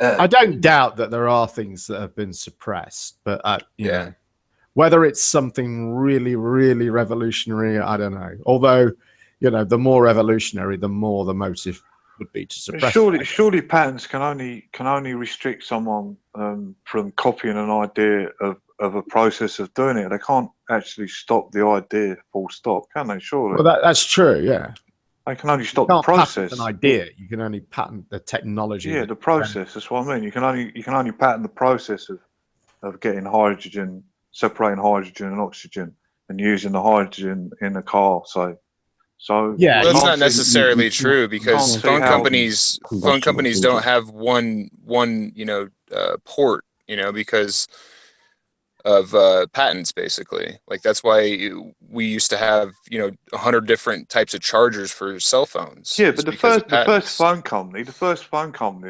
I don't doubt that there are things that have been suppressed, but you know, whether it's something really, really revolutionary, I don't know. Although, you know, the more revolutionary, the more the motive would be to suppress. Surely patents can only restrict someone from copying an idea of a process of doing it. They can't actually stop the idea full stop, can they? Surely. Well, that's true. Yeah. They can only stop the process. An idea. You can only patent the technology. Yeah, the process. That's what I mean. You can only patent the process of getting hydrogen, separating hydrogen and oxygen, and using the hydrogen in a car. So yeah, well, that's not necessarily true, because phone companies don't have one you know, port, you know, because of patents, basically. Like, that's why we used to have, you know, 100 different types of chargers for cell phones. Yeah, but the first phone company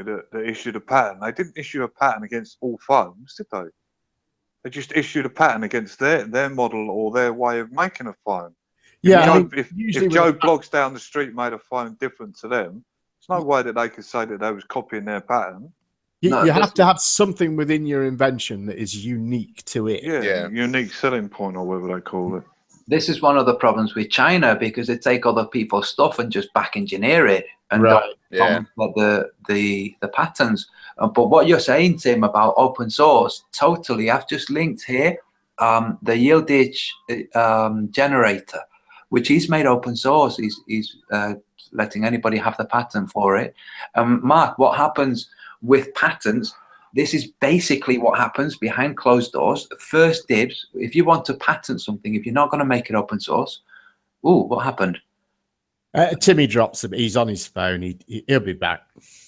that issued a patent, they didn't issue a patent against all phones, did they? They just issued a patent against their model or their way of making a phone. Yeah, if Joe Bloggs down the street made a phone different to them, there's no way that they could say that they was copying their patent. You have to have something within your invention that is unique to it. Yeah, unique selling point, or whatever they call it. This is one of the problems with China, because they take other people's stuff and just back engineer it and don't get the patents. But what you're saying, Tim, about open source, totally. I've just linked here the Yieldage generator, which he's made open source. He's letting anybody have the patent for it. Mark, what happens with patents? This is basically what happens behind closed doors. First dibs. If you want to patent something, if you're not going to make it open source, what happened? Timmy drops him. He's on his phone. He'll be back.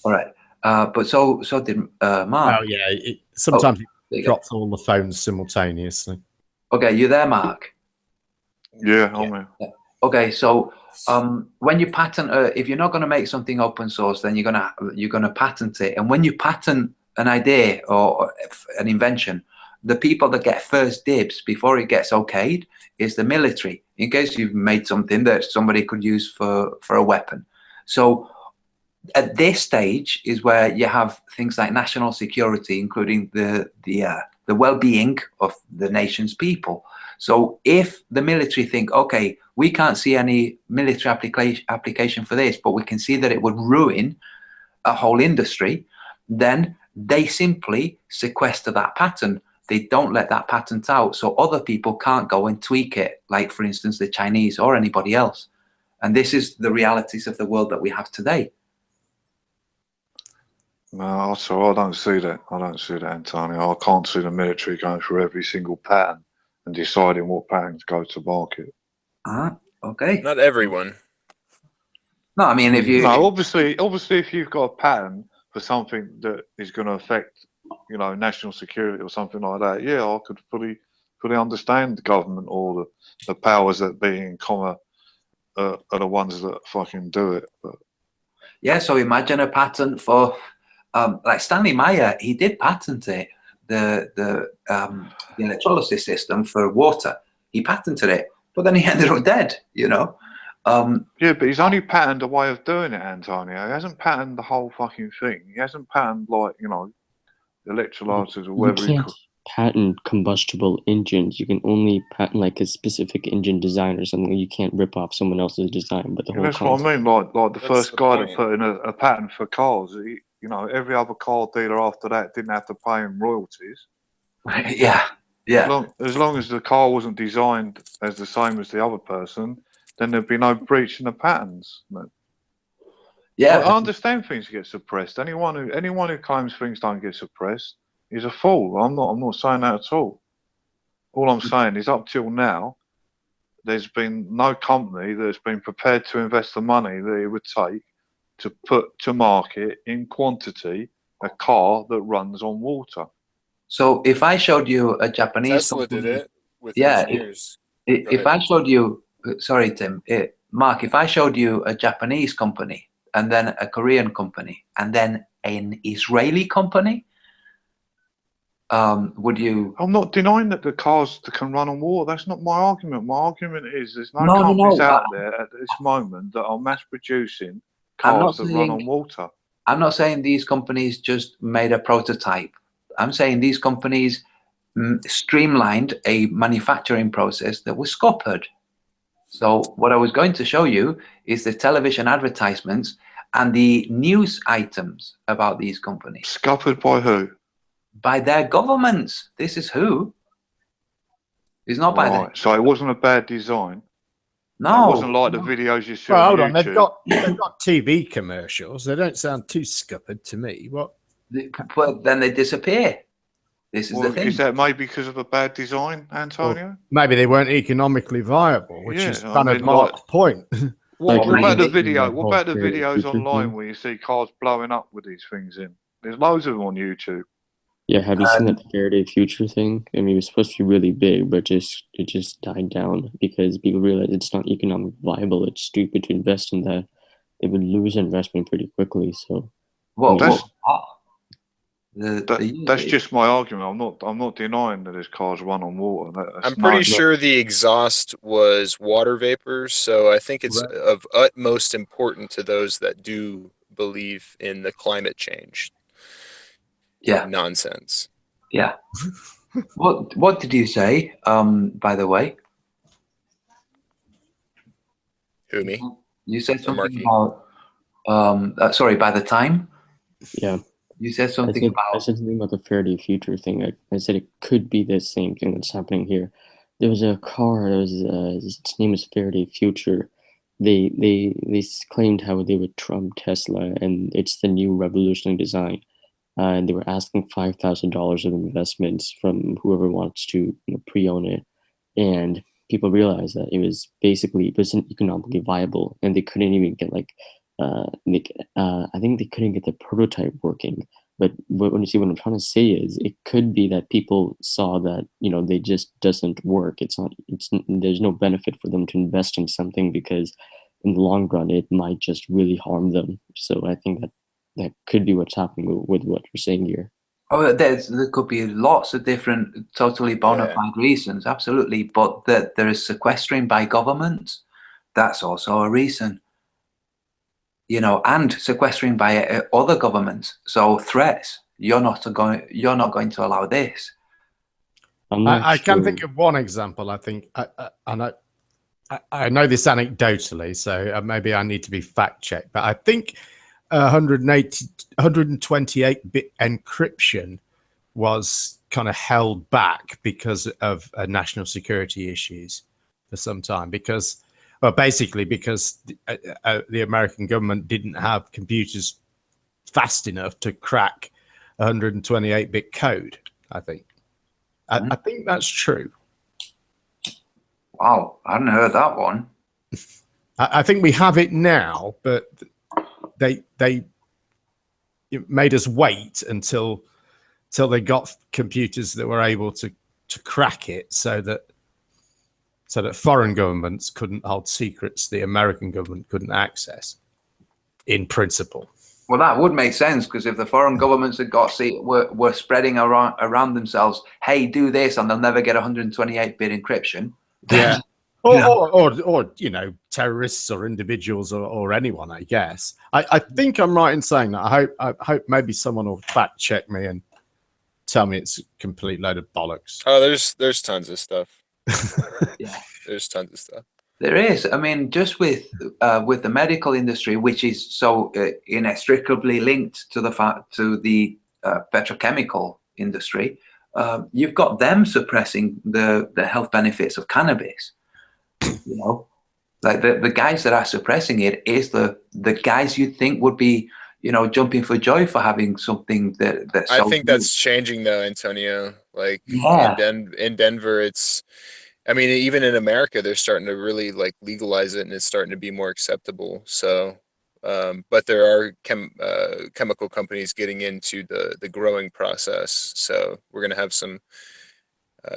All right. But so did Mark. Oh yeah. Sometimes he drops all the phones simultaneously. Okay, you there, Mark? Yeah, I'm here. Okay, so when you patent, if you're not going to make something open source, then you're gonna patent it. And when you patent an idea or an invention, the people that get first dibs before it gets okayed is the military, in case you've made something that somebody could use for a weapon. So at this stage is where you have things like national security, including the well-being of the nation's people. So if the military think, okay, we can't see any military application for this, but we can see that it would ruin a whole industry, then they simply sequester that patent. They don't let that patent out, so other people can't go and tweak it, like, for instance, the Chinese or anybody else. And this is the realities of the world that we have today. No, so I don't see that. I don't see that, Antonio. I can't see the military going through every single patent and deciding what patents go to market. Okay. Not everyone. No, I mean, if you... No, obviously, if you've got a patent for something that is going to affect, you know, national security or something like that, yeah, I could fully understand the government or the powers that be in comma are the ones that fucking do it. But yeah, so imagine a patent for, like Stanley Meyer, he did patent it, the the electrolysis system for water. He patented it, but then he ended up dead, you know. Yeah, but he's only patented a way of doing it, Antonio. He hasn't patented the whole fucking thing. He hasn't patented, like, you know, electrolyzers or You whatever. can't patent combustible engines. You can only patent like a specific engine design or something. You can't rip off someone else's design. But the whole That's what I mean. Like the That's first the guy point. that put in a patent for cars. You know, every other car dealer after that didn't have to pay him royalties. Yeah, yeah. As long as the car wasn't designed as the same as the other person, then there'd be no breach in the patents. Yeah, I understand things get suppressed. Anyone who claims things don't get suppressed is a fool. I'm not saying that at all. All I'm saying is up till now, there's been no company that's been prepared to invest the money that it would take to put to market in quantity a car that runs on water. So if I showed you a Japanese Tesla company, did it with yeah, engineers. if I showed you, sorry, Tim, Mark, if I showed you a Japanese company and then a Korean company and then an Israeli company, would you? I'm not denying that the cars that can run on water. That's not my argument. My argument is there's no No, companies out there at this moment that are mass producing cars that run on water. I'm not saying these companies just made a prototype. I'm saying these companies streamlined a manufacturing process that was scuppered. So what I was going to show you is the television advertisements and the news items about these companies. Scuppered by who? By their governments. This is who. It's not by Right. So it wasn't a bad design. No. It wasn't like the videos you see Well, on hold YouTube. on. They've got TV commercials. They don't sound too scuppered to me. What? But then they disappear. This is the thing. Is that maybe because of a bad design, Antonio? Well, maybe they weren't economically viable, which is kind of Mark's point. What about the video? What about the videos online where you see cars blowing up with these things in? There's loads of them on YouTube. Yeah, have you seen that Faraday Future thing? I mean, it was supposed to be really big, but it just died down because people realized it's not economically viable. It's stupid to invest in that. They would lose investment pretty quickly. So, that's just my argument. I'm not denying that there's cars run on water. I'm pretty sure the exhaust was water vapors, so I think it's of utmost importance to those that do believe in the climate change. Yeah. Nonsense. Yeah. What did you say, by the way? Who, me? You said something about, sorry, by the time? Yeah. You said something I said something about the Faraday Future thing. I said it could be the same thing that's happening here. There was a car, its name is Faraday Future. They claimed how they would trump Tesla, and it's the new revolutionary design. And they were asking $5,000 of investments from whoever wants to pre-own it. And people realized that it wasn't economically viable, and they couldn't even get I think they couldn't get the prototype working. But when you see what I'm trying to say is, it could be that people saw that they just doesn't work. There's no benefit for them to invest in something because in the long run it might just really harm them. So I think that could be what's happening with what you're saying here. Oh, there could be lots of different, totally bona fide reasons, absolutely. But that there is sequestering by governments, that's also a reason. And sequestering by other governments. So threats. You're not going to allow this. I can think of one example. I think, I know this anecdotally, so maybe I need to be fact checked. But I think 128-bit encryption was kind of held back because of national security issues for some time. Because the American government didn't have computers fast enough to crack 128-bit code. I think. I think that's true. Wow, I hadn't heard that one. I think we have it now, but they made us wait until they got computers that were able to crack it, so that foreign governments couldn't hold secrets the American government couldn't access, in principle. Well, that would make sense, because if the foreign governments had were spreading around themselves, hey, do this, and they'll never get 128-bit encryption. Yeah. You know? Or you know, terrorists or individuals or anyone, I guess. I think I'm right in saying that. I hope maybe someone will fact check me and tell me it's a complete load of bollocks. Oh, there's tons of stuff. Yeah, There's tons of stuff. there is. I mean, just with the medical industry, which is so inextricably linked to the petrochemical industry, you've got them suppressing the health benefits of cannabis. You know, like the guys that are suppressing it is the guys you think would be, you know, jumping for joy for having something that's. I think that's changing though, Antonio. Like in Denver, it's. I mean, even in America, they're starting to really like legalize it, and it's starting to be more acceptable. So, but there are chemical companies getting into the growing process. So we're gonna have some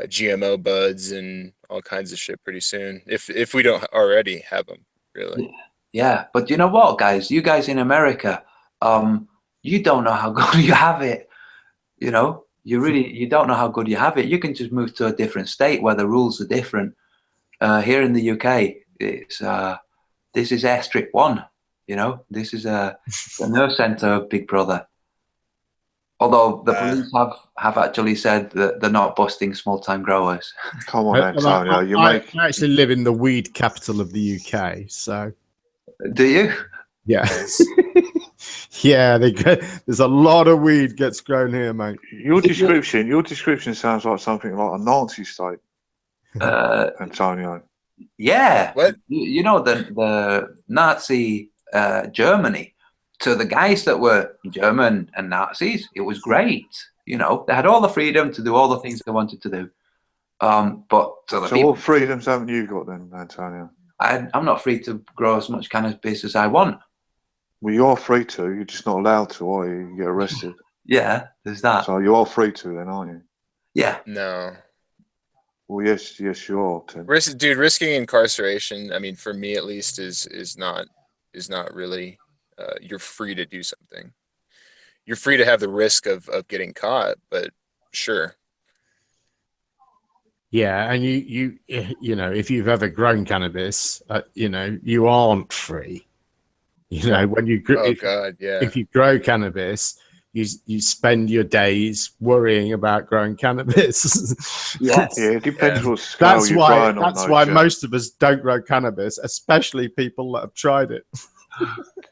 GMO buds and all kinds of shit pretty soon, if we don't already have them, really. Yeah, but you know what, guys? You guys in America, you don't know how good you have it. You know, you don't know how good you have it. You can just move to a different state where the rules are different. Here in the UK, it's this is Airstrip 1. You know, this is the nerve center of Big Brother. Although the police have actually said that they're not busting small-time growers. Come on, Antonio. I actually live in the weed capital of the UK, so. Do you? Yeah. Yeah, there's a lot of weed gets grown here, mate. Your description sounds like something like a Nazi state, Antonio. Yeah. What? You know, the Nazi Germany. To the guys that were German and Nazis, it was great. You know, they had all the freedom to do all the things they wanted to do. But to the people, what freedoms haven't you got then, Antonio? I'm not free to grow as much cannabis as I want. Well, you are free to. You're just not allowed to, are you? You get arrested. Yeah, there's that. So you are free to then, aren't you? Yeah. No. Well, yes, you are, Tim. Risking incarceration, I mean, for me at least, is not really. You're free to do something. You're free to have the risk of getting caught, but sure. Yeah, and you know, if you've ever grown cannabis, you know, you aren't free. You know, when you if you grow cannabis, you spend your days worrying about growing cannabis. Yes. Yeah, it depends what scale you're growing on. That's why most of us don't grow cannabis, especially people that have tried it.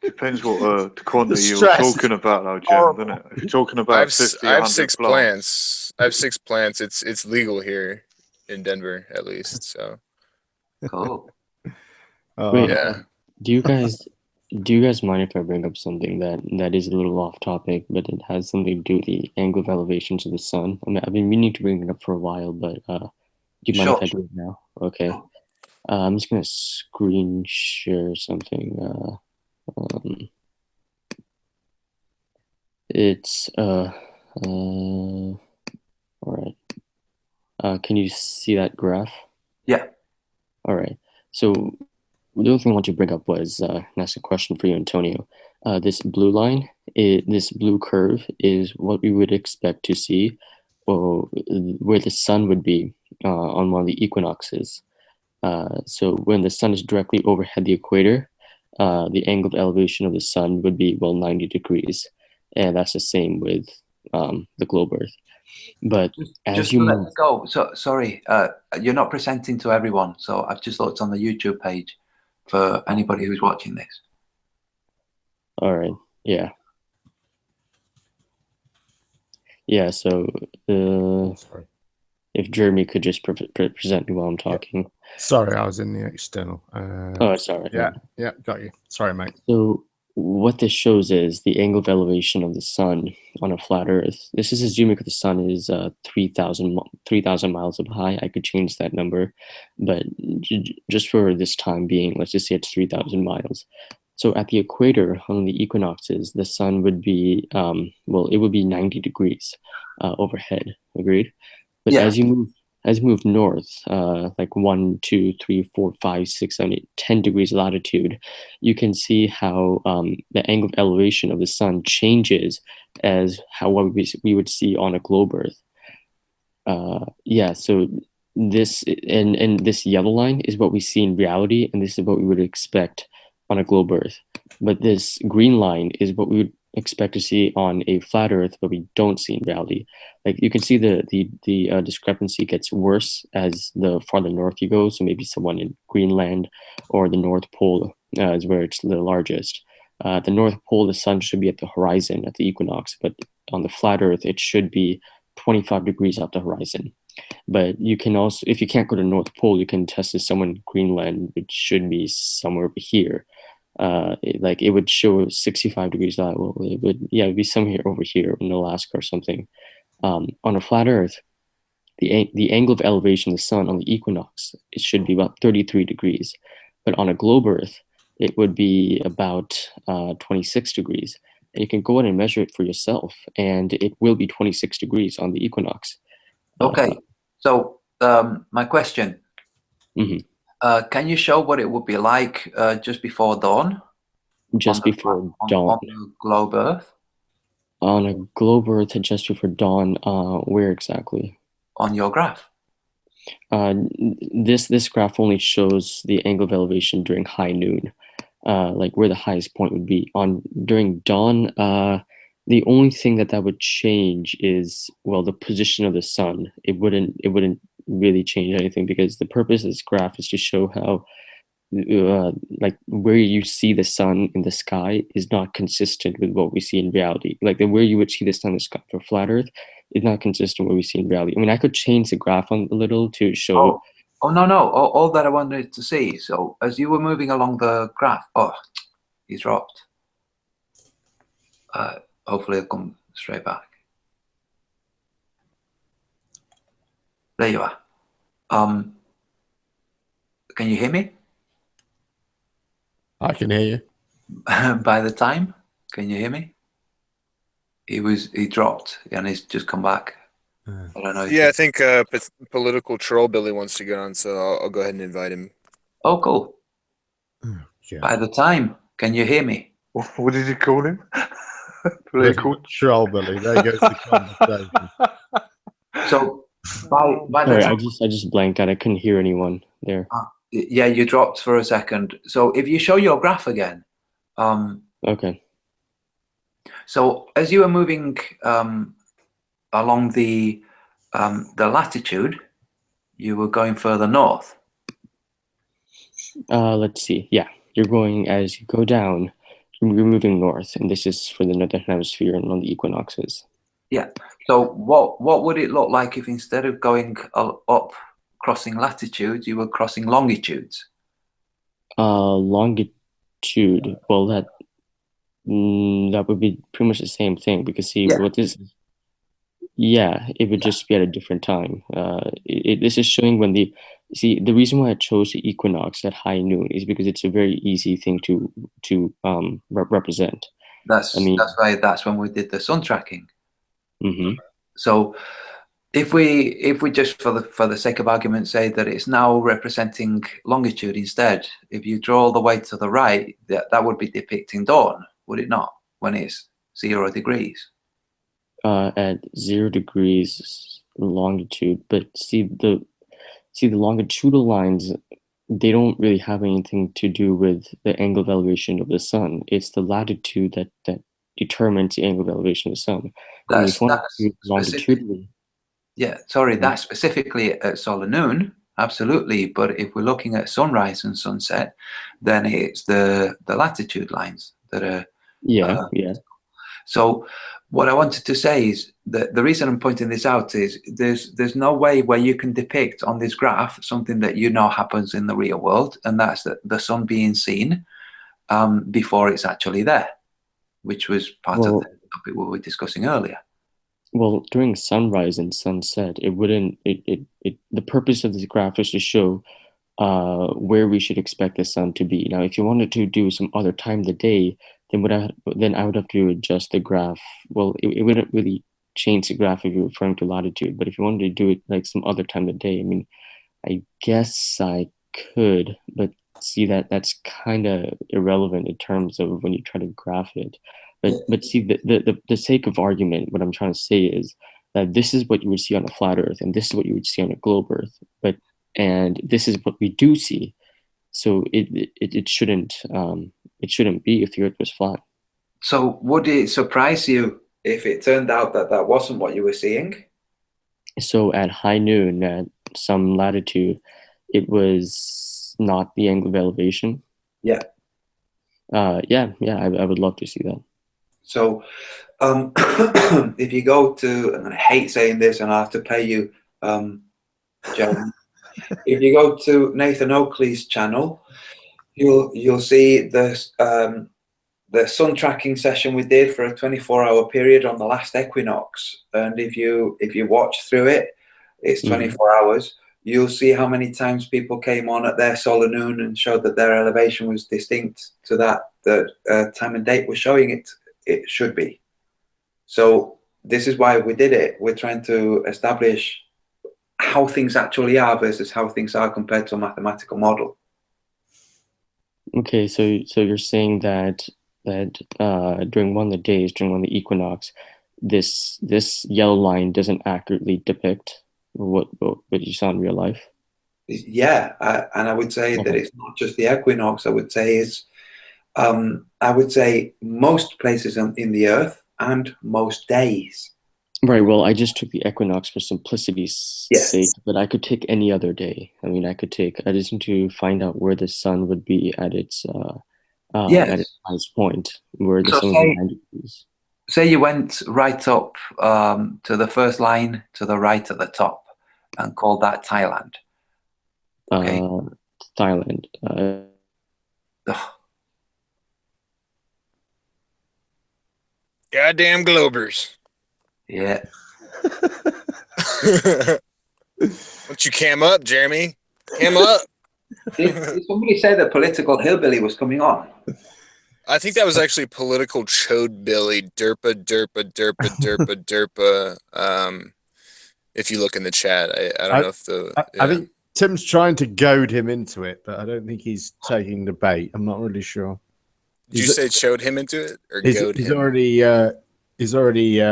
Depends what the quantity you're talking about, though, Jim, doesn't it? If you're talking about 50, I have 6 plants. I have 6 plants. It's legal here in Denver, at least. So cool. Wait, yeah. Do you guys mind if I bring up something that is a little off topic, but it has something to do with the angle of elevations of the sun? I mean, I've been meaning to bring it up for a while, but do you mind if I do it now? Okay. I'm just gonna screen share something. It's all right. Can you see that graph? Yeah. All right. So the other thing I want to bring up was ask a question for you, Antonio. This blue line, this blue curve is what we would expect to see, or where the sun would be on one of the equinoxes. So when the sun is directly overhead the equator, the angle of elevation of the sun would be 90 degrees, and that's the same with the globe Earth. But just to let me go, so sorry, you're not presenting to everyone, so I've just looked on the YouTube page for anybody who's watching this. All right, yeah. So Sorry. If Jeremy could just present me while I'm talking. Sorry, I was in the external. Oh, sorry. Yeah, got you. Sorry, mate. So what this shows is the angle of elevation of the sun on a flat Earth. This is assuming that the sun is 3,000 miles up high. I could change that number, but just for this time being, let's just say it's 3,000 miles. So at the equator on the equinoxes, the sun would be, it would be 90 degrees overhead. Agreed? But as you as we move north, like 1, 2, 3, 4, 5, 6, 7, 8, 10 degrees latitude, you can see how the angle of elevation of the sun changes as what we would see on a globe Earth. Yeah, so this and this yellow line is what we see in reality, and this is what we would expect on a globe Earth. But this green line is what we would expect to see on a flat Earth, but we don't see in reality. Like you can see the discrepancy gets worse as the farther north you go. So maybe someone in Greenland or the North Pole is where it's the largest. The North Pole, the sun should be at the horizon at the equinox, but on the flat Earth, it should be 25 degrees out the horizon. But you can also, if you can't go to North Pole, you can test this somewhere in Greenland, which should be somewhere over here. It would show 65 degrees out. Well, it'd be somewhere over here in Alaska or something. On a flat Earth, the angle of elevation of the sun on the equinox, it should be about 33 degrees. But on a globe Earth, it would be about 26 degrees. And you can go in and measure it for yourself, and it will be 26 degrees on the equinox. Okay, so my question, can you show what it would be like just before dawn? Just before dawn. On the globe Earth? On a globe Earth just before dawn, where exactly? On your graph. This graph only shows the angle of elevation during high noon. Like where the highest point would be during dawn. The only thing that would change is, well, the position of the sun. It wouldn't really change anything, because the purpose of this graph is to show how like where you see the sun in the sky is not consistent with what we see in reality. Like where you would see the sun in the sky for flat Earth is not consistent with what we see in reality. I mean, I could change the graph a little to show. Oh, no. All that I wanted to see. So as you were moving along the graph, he's dropped. Hopefully he'll come straight back. There you are. Can you hear me? I can hear you. By the time, can you hear me? He dropped and he's just come back. I don't know. Yeah, I think political troll Billy wants to get on, so I'll go ahead and invite him. Oh, cool. By the time, can you hear me? What did you call him? Political troll Billy. There goes the conversation. So by the Sorry, time, I just blanked out. I couldn't hear anyone there. Yeah, you dropped for a second. So if you show your graph again. Okay. So as you were moving along the latitude, you were going further north. Let's see. Yeah, you're going, as you go down, you're moving north, and this is for the northern hemisphere and on the equinoxes. Yeah. So what would it look like if instead of going up crossing latitudes, you were crossing longitudes? Longitude. Well, that would be pretty much the same thing, because what this. Yeah, it would just be at a different time. This is showing when the reason why I chose the equinox at high noon is because it's a very easy thing to represent. That's right. That's when we did the sun tracking. Mm-hmm. So if we just for the sake of argument say that it's now representing longitude instead, if you draw all the way to the right, that would be depicting dawn, would it not? When it's 0 degrees. At 0 degrees longitude, but see the longitudinal lines, they don't really have anything to do with the angle of elevation of the sun. It's the latitude that determines the angle of elevation of the sun. That's longitudinally. Yeah, sorry, that's specifically at solar noon, absolutely. But if we're looking at sunrise and sunset, then it's the latitude lines that are. Yeah. So what I wanted to say is that the reason I'm pointing this out is there's no way where you can depict on this graph something that you know happens in the real world, and that's the sun being seen before it's actually there, which was part of the topic we were discussing earlier. Well, during sunrise and sunset, it wouldn't. The purpose of this graph is to show where we should expect the sun to be. Now, if you wanted to do some other time of the day, then I would have to adjust the graph. Well, it wouldn't really change the graphic you're referring to latitude. But if you wanted to do it like some other time of day, I mean, I guess I could, but see that's kind of irrelevant in terms of when you try to graph it. But see, the sake of argument, what I'm trying to say is that this is what you would see on a flat Earth, and this is what you would see on a globe Earth. And this is what we do see. So it shouldn't be if the Earth was flat. So would it surprise you if it turned out that that wasn't what you were seeing? So at high noon, at some latitude, it was not the angle of elevation. Yeah. I would love to see that. So if you go to, and I hate saying this and I have to pay you, Jeremy, if you go to Nathan Oakley's channel, you'll see the sun tracking session we did for a 24-hour period on the last equinox. And if you watch through it, it's 24 hours. You'll see how many times people came on at their solar noon and showed that their elevation was distinct to that time and date was showing it should be. So this is why we did it. We're trying to establish how things actually are versus how things are compared to a mathematical model. Okay, so you're saying that during one of the days, during one of the equinox, this yellow line doesn't accurately depict what you saw in real life? Yeah, and I would say that it's not just the equinox. I would say most places in the Earth and most days. Right. Well, I just took the equinox for simplicity's sake, but I could take any other day. I mean, I just need to find out where the sun would be at its highest point, where the sun would be 90 degrees. Say you went right up to the first line to the right at the top and called that Thailand. Okay. Thailand. Goddamn Globers. Yeah. Don't you cam up, Jeremy? Cam up. Did somebody say that Political Hillbilly was coming on? I think that was actually Political Chode Billy. Derpa, derpa, derpa, derpa, derpa. If you look in the chat, I don't know if I think Tim's trying to goad him into it, but I don't think he's taking the bait. I'm not really sure. Did you say showed him into it or goad him? He's already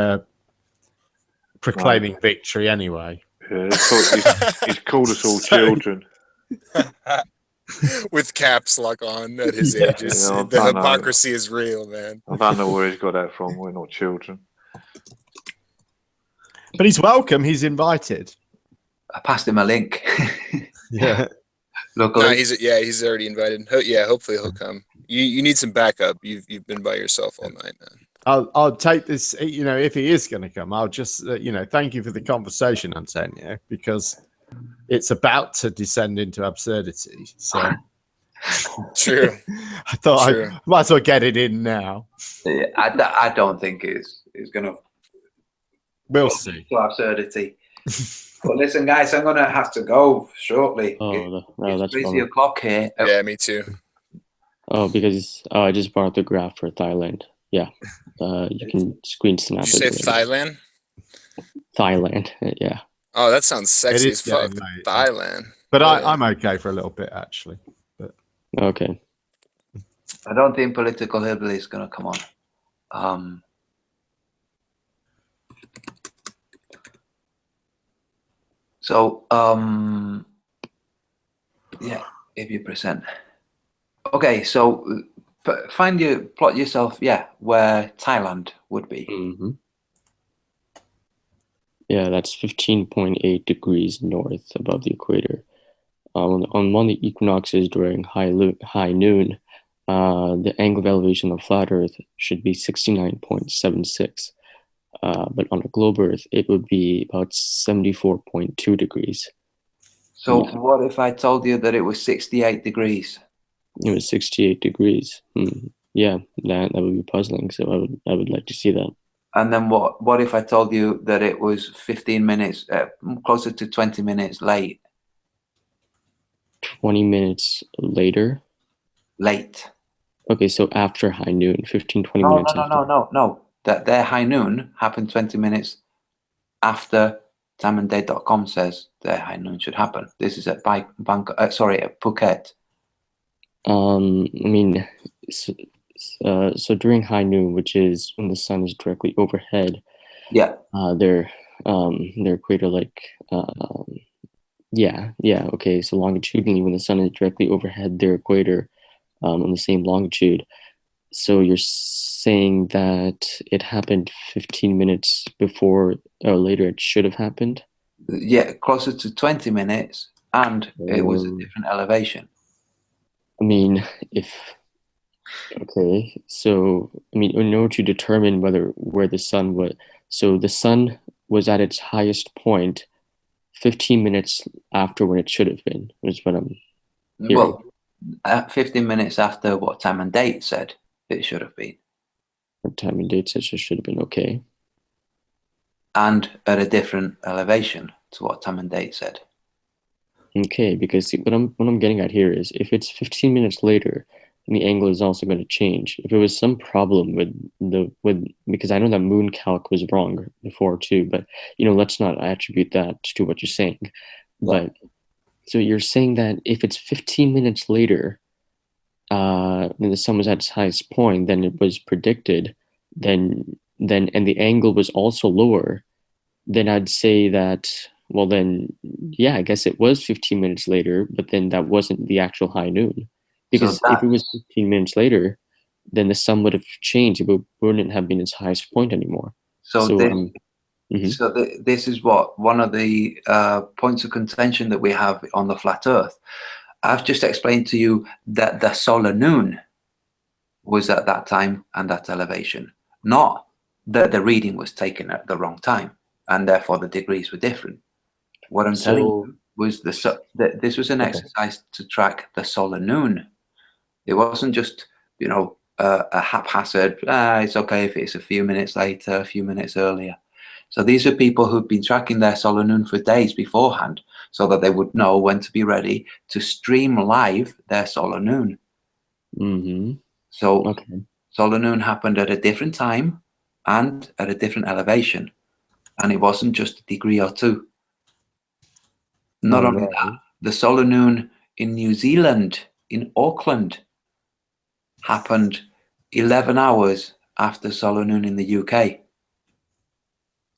proclaiming victory anyway. Yeah, he's called us all children. With caps lock on at his age. The hypocrisy is real, man. I don't know where he's got that from. We're not children. But he's welcome. He's invited. I passed him a link. Yeah. No, he's already invited. Yeah, hopefully he'll come. You need some backup. You've been by yourself all night, man. I'll take this. If he is going to come, I'll just thank you for the conversation, Antonio, because it's about to descend into absurdity. So true. I thought I might as well get it in now. Yeah, I don't think it's going to. We'll see. To absurdity. But listen, guys, I'm going to have to go shortly. That's 3 o'clock here. Yeah, me too. Because I just brought the graph for Thailand. Yeah, you can screen snap. Did you say Thailand? Thailand, yeah. Oh, that sounds sexy as fuck. Thailand. But I'm okay for a little bit, actually. But okay. I don't think Political Hillbilly is going to come on. Yeah, if you present. Okay, so plot yourself, where Thailand would be. Mm-hmm. Yeah, that's 15.8 degrees north above the equator. On one of the equinoxes during high noon, the angle of elevation of flat Earth should be 69.76. But on a globe Earth, it would be about 74.2 degrees. So what if I told you that it was 68 degrees? It was 68 degrees. Yeah, that would be puzzling. So I would like to see that. And then what if I told you that it was 15 minutes, closer to 20 minutes late? 20 minutes later? Late. Okay, so after high noon, 20 minutes after. No. That their high noon happened 20 minutes after timeanddate.com says the high noon should happen. This is at at Phuket. I mean, so during high noon, which is when the sun is directly overhead, Yeah. their equator, like, yeah, okay. So longitudinally, when the sun is directly overhead their equator, on the same longitude. So you're saying that it happened 15 minutes before or later it should have happened? Yeah, closer to 20 minutes, and it was a different elevation. I mean, okay, so I mean, in order to determine where the sun was, so the sun was at its highest point 15 minutes after when it should have been, is what I'm hearing. Well, 15 minutes after what time and date said it should have been. What time and date says it should have been, okay. And at a different elevation to what time and date said. Okay, because see, what I'm getting at here is if it's 15 minutes later, then the angle is also going to change. If it was some problem with because I know that moon calc was wrong before too, but let's not attribute that to what you're saying. Yeah. But so you're saying that if it's 15 minutes later, when the sun was at its highest point than it was predicted, then and the angle was also lower, then I'd say that, well then, yeah, I guess it was 15 minutes later, but then that wasn't the actual high noon. Because if it was 15 minutes later, then the sun would have changed. It wouldn't have been its highest point anymore. This is what one of the points of contention that we have on the flat Earth. I've just explained to you that the solar noon was at that time and that elevation, not that the reading was taken at the wrong time and therefore the degrees were different. What I'm telling you was that this was an exercise to track the solar noon. It wasn't just, a haphazard, it's okay if it's a few minutes later, a few minutes earlier. So these are people who've been tracking their solar noon for days beforehand so that they would know when to be ready to stream live their solar noon. Mm-hmm. So solar noon happened at a different time and at a different elevation. And it wasn't just a degree or two. Not only that, the solar noon in New Zealand, in Auckland, happened 11 hours after solar noon in the UK.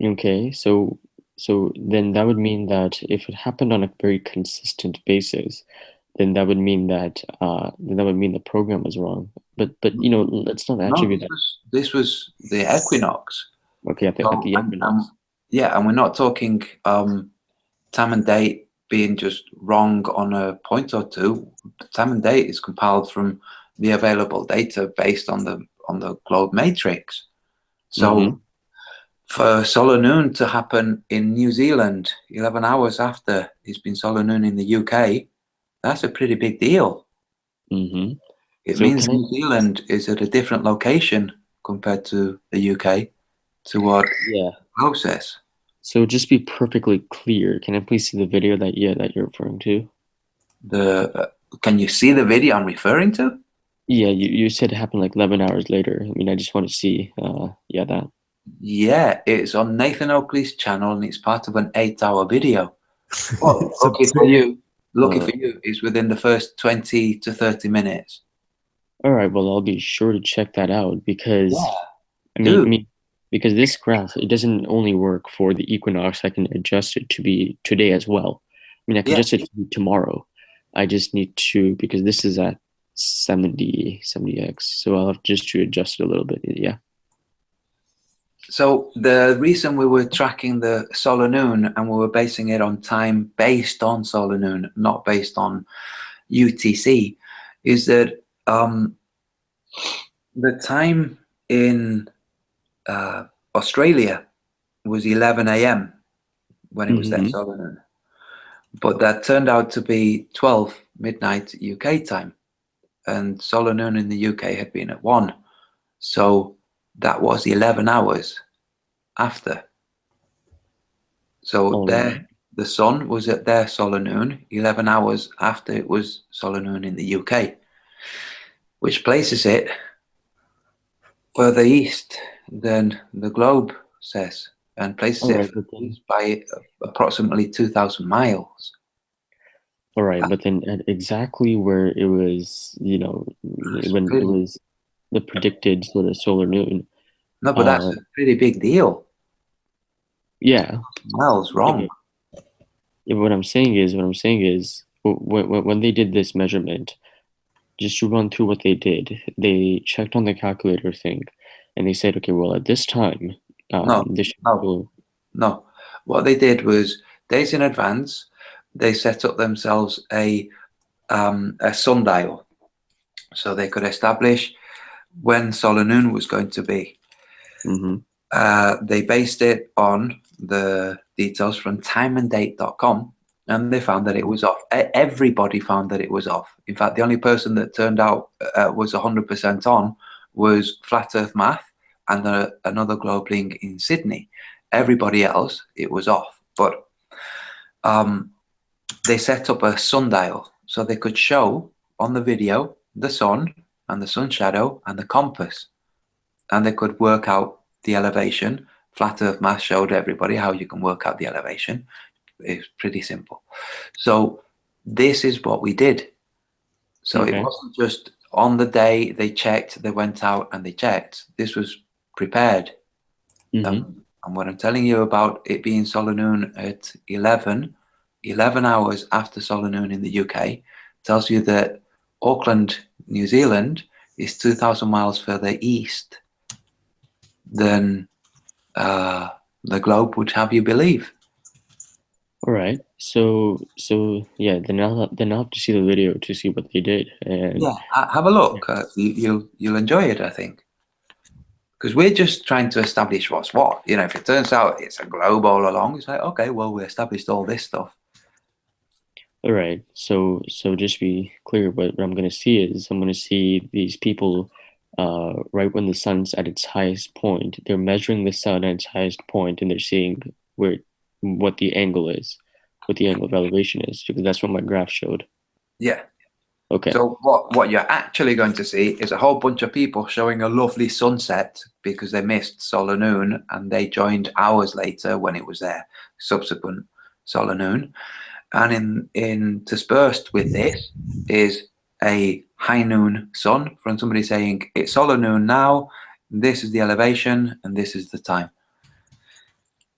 Okay, so then that would mean that if it happened on a very consistent basis, then that would mean that the program was wrong. But let's not attribute that. This was the equinox. Okay, at the equinox. Yeah, and we're not talking time and date being just wrong on a point or two. Time and date is compiled from the available data based on the globe matrix. So for solar noon to happen in New Zealand 11 hours after it's been solar noon in the UK, that's a pretty big deal. It means New Zealand is at a different location compared to the UK to what Globe says. So just be perfectly clear, can I please see the video that you're referring to? Can you see the video I'm referring to? Yeah, you said it happened like 11 hours later. I mean, I just want to see that. Yeah, it's on Nathan Oakley's channel and it's part of an 8-hour video. Well, lucky for you, it's within the first 20 to 30 minutes. All right, well, I'll be sure to check that out because I mean, because this graph, it doesn't only work for the equinox. I can adjust it to be today as well. I mean, I can adjust it to be tomorrow. I just need to, because this is at 70x, so I'll have just to adjust it a little bit. Yeah. So the reason we were tracking the solar noon and we were basing it on time based on solar noon, not based on UTC, is that the time in Australia was 11 a.m. when it was their solar noon. But that turned out to be 12 midnight UK time. And solar noon in the UK had been at 1. So that was 11 hours after. So the sun was at their solar noon 11 hours after it was solar noon in the UK, which places it further east than the globe says. and places All it right, but then, by approximately 2,000 miles. all right, but then at exactly where it was, you know, when it was the predicted sort of solar noon. No, but that's a pretty big deal. Yeah. Miles wrong. Yeah, what I'm saying is, when they did this measurement, just to run through what they did, they checked on the calculator thing, and they said, okay, well, at this time, No. What they did was days in advance, they set up themselves a sundial, so they could establish when solar noon was going to be. They based it on the details from timeanddate.com, and they found that it was off. Everybody found that it was off. In fact, the only person that turned out was 100% on was Flat Earth Math and another globe link in Sydney. Everybody else, it was off. But they set up a sundial so they could show on the video the sun and the sun shadow and the compass, and they could work out the elevation. Flat Earth Math showed everybody how you can work out the elevation. It's pretty simple. So this is what we did. So it wasn't just on the day they checked, they went out and they checked. This was prepared. And what I'm telling you about it being solar noon at 11 hours after solar noon in the UK tells you that Auckland, New Zealand is 2,000 miles further east than the globe would have you believe. All right. So yeah, then I'll have to see the video to see what they did. And yeah, have a look. You'll enjoy it, I think. Because we're just trying to establish what's what. You know, if it turns out it's a globe all along, it's like, okay, well, we established all this stuff. All right. So just be clear, what I'm going to see is I'm going to see these people right when the sun's at its highest point. They're measuring the sun at its highest point, and they're seeing what the angle is, what the angle of elevation is, because that's what my graph showed. Yeah. Okay. So what you're actually going to see is a whole bunch of people showing a lovely sunset because they missed solar noon and they joined hours later when it was their subsequent solar noon. And interspersed with this is a high noon sun from somebody saying it's solar noon now, this is the elevation and this is the time.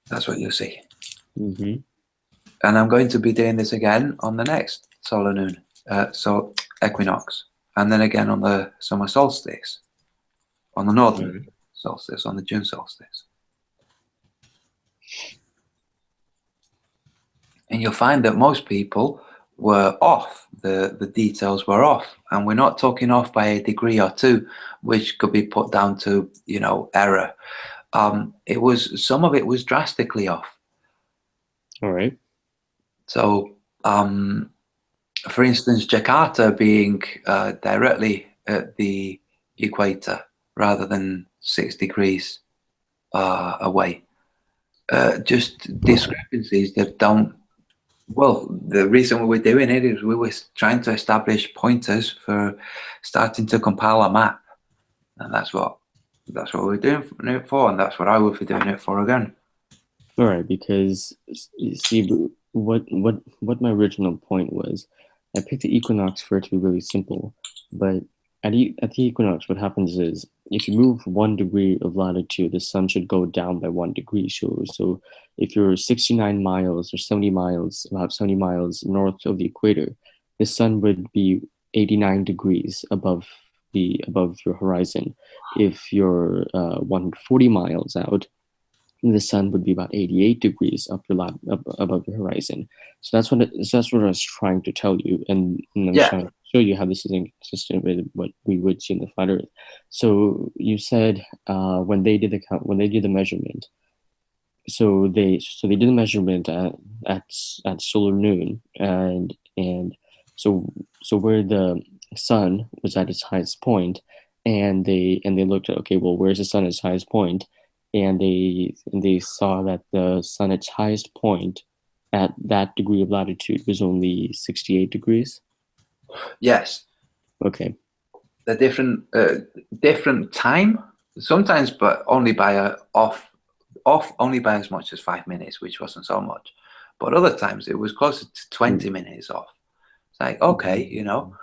That's what you'll see. And I'm going to be doing this again on the next solar noon, so equinox, and then again on the summer solstice, on the northern solstice, on the June solstice. And you'll find that most people were off. The details were off, and we're not talking off by a degree or two, which could be put down to, you know, error. It was, some of it was drastically off. All right. So, for instance, Jakarta being directly at the equator rather than 6 degrees away, just discrepancies that don't. Well, the reason we were doing it is we were trying to establish pointers for starting to compile a map, and that's what we're doing it for, and that's what I will be doing it for again. All right, because you see, what my original point was, I picked the equinox for it to be really simple, but at the equinox, what happens is if you move 1 degree of latitude, the sun should go down by 1 degree. So if you're 69 miles or 70 miles, about 70 miles north of the equator, the sun would be 89 degrees above your horizon. If you're 140 miles out, the sun would be about 88 degrees above your horizon. So that's what I was trying to tell you, and I'm trying to show you how this is inconsistent with what we would see in the flat Earth. So you said when they did the measurement, so they did the measurement at solar noon, and so where the sun was at its highest point, and they looked at, okay, well, where's the sun at its highest point? And they saw that the sun at its highest point at that degree of latitude was only 68 degrees. Yes. Okay. The different time sometimes, but only by a off off only by as much as 5 minutes, which wasn't so much. But other times it was closer to 20 minutes off. It's like, okay, you know,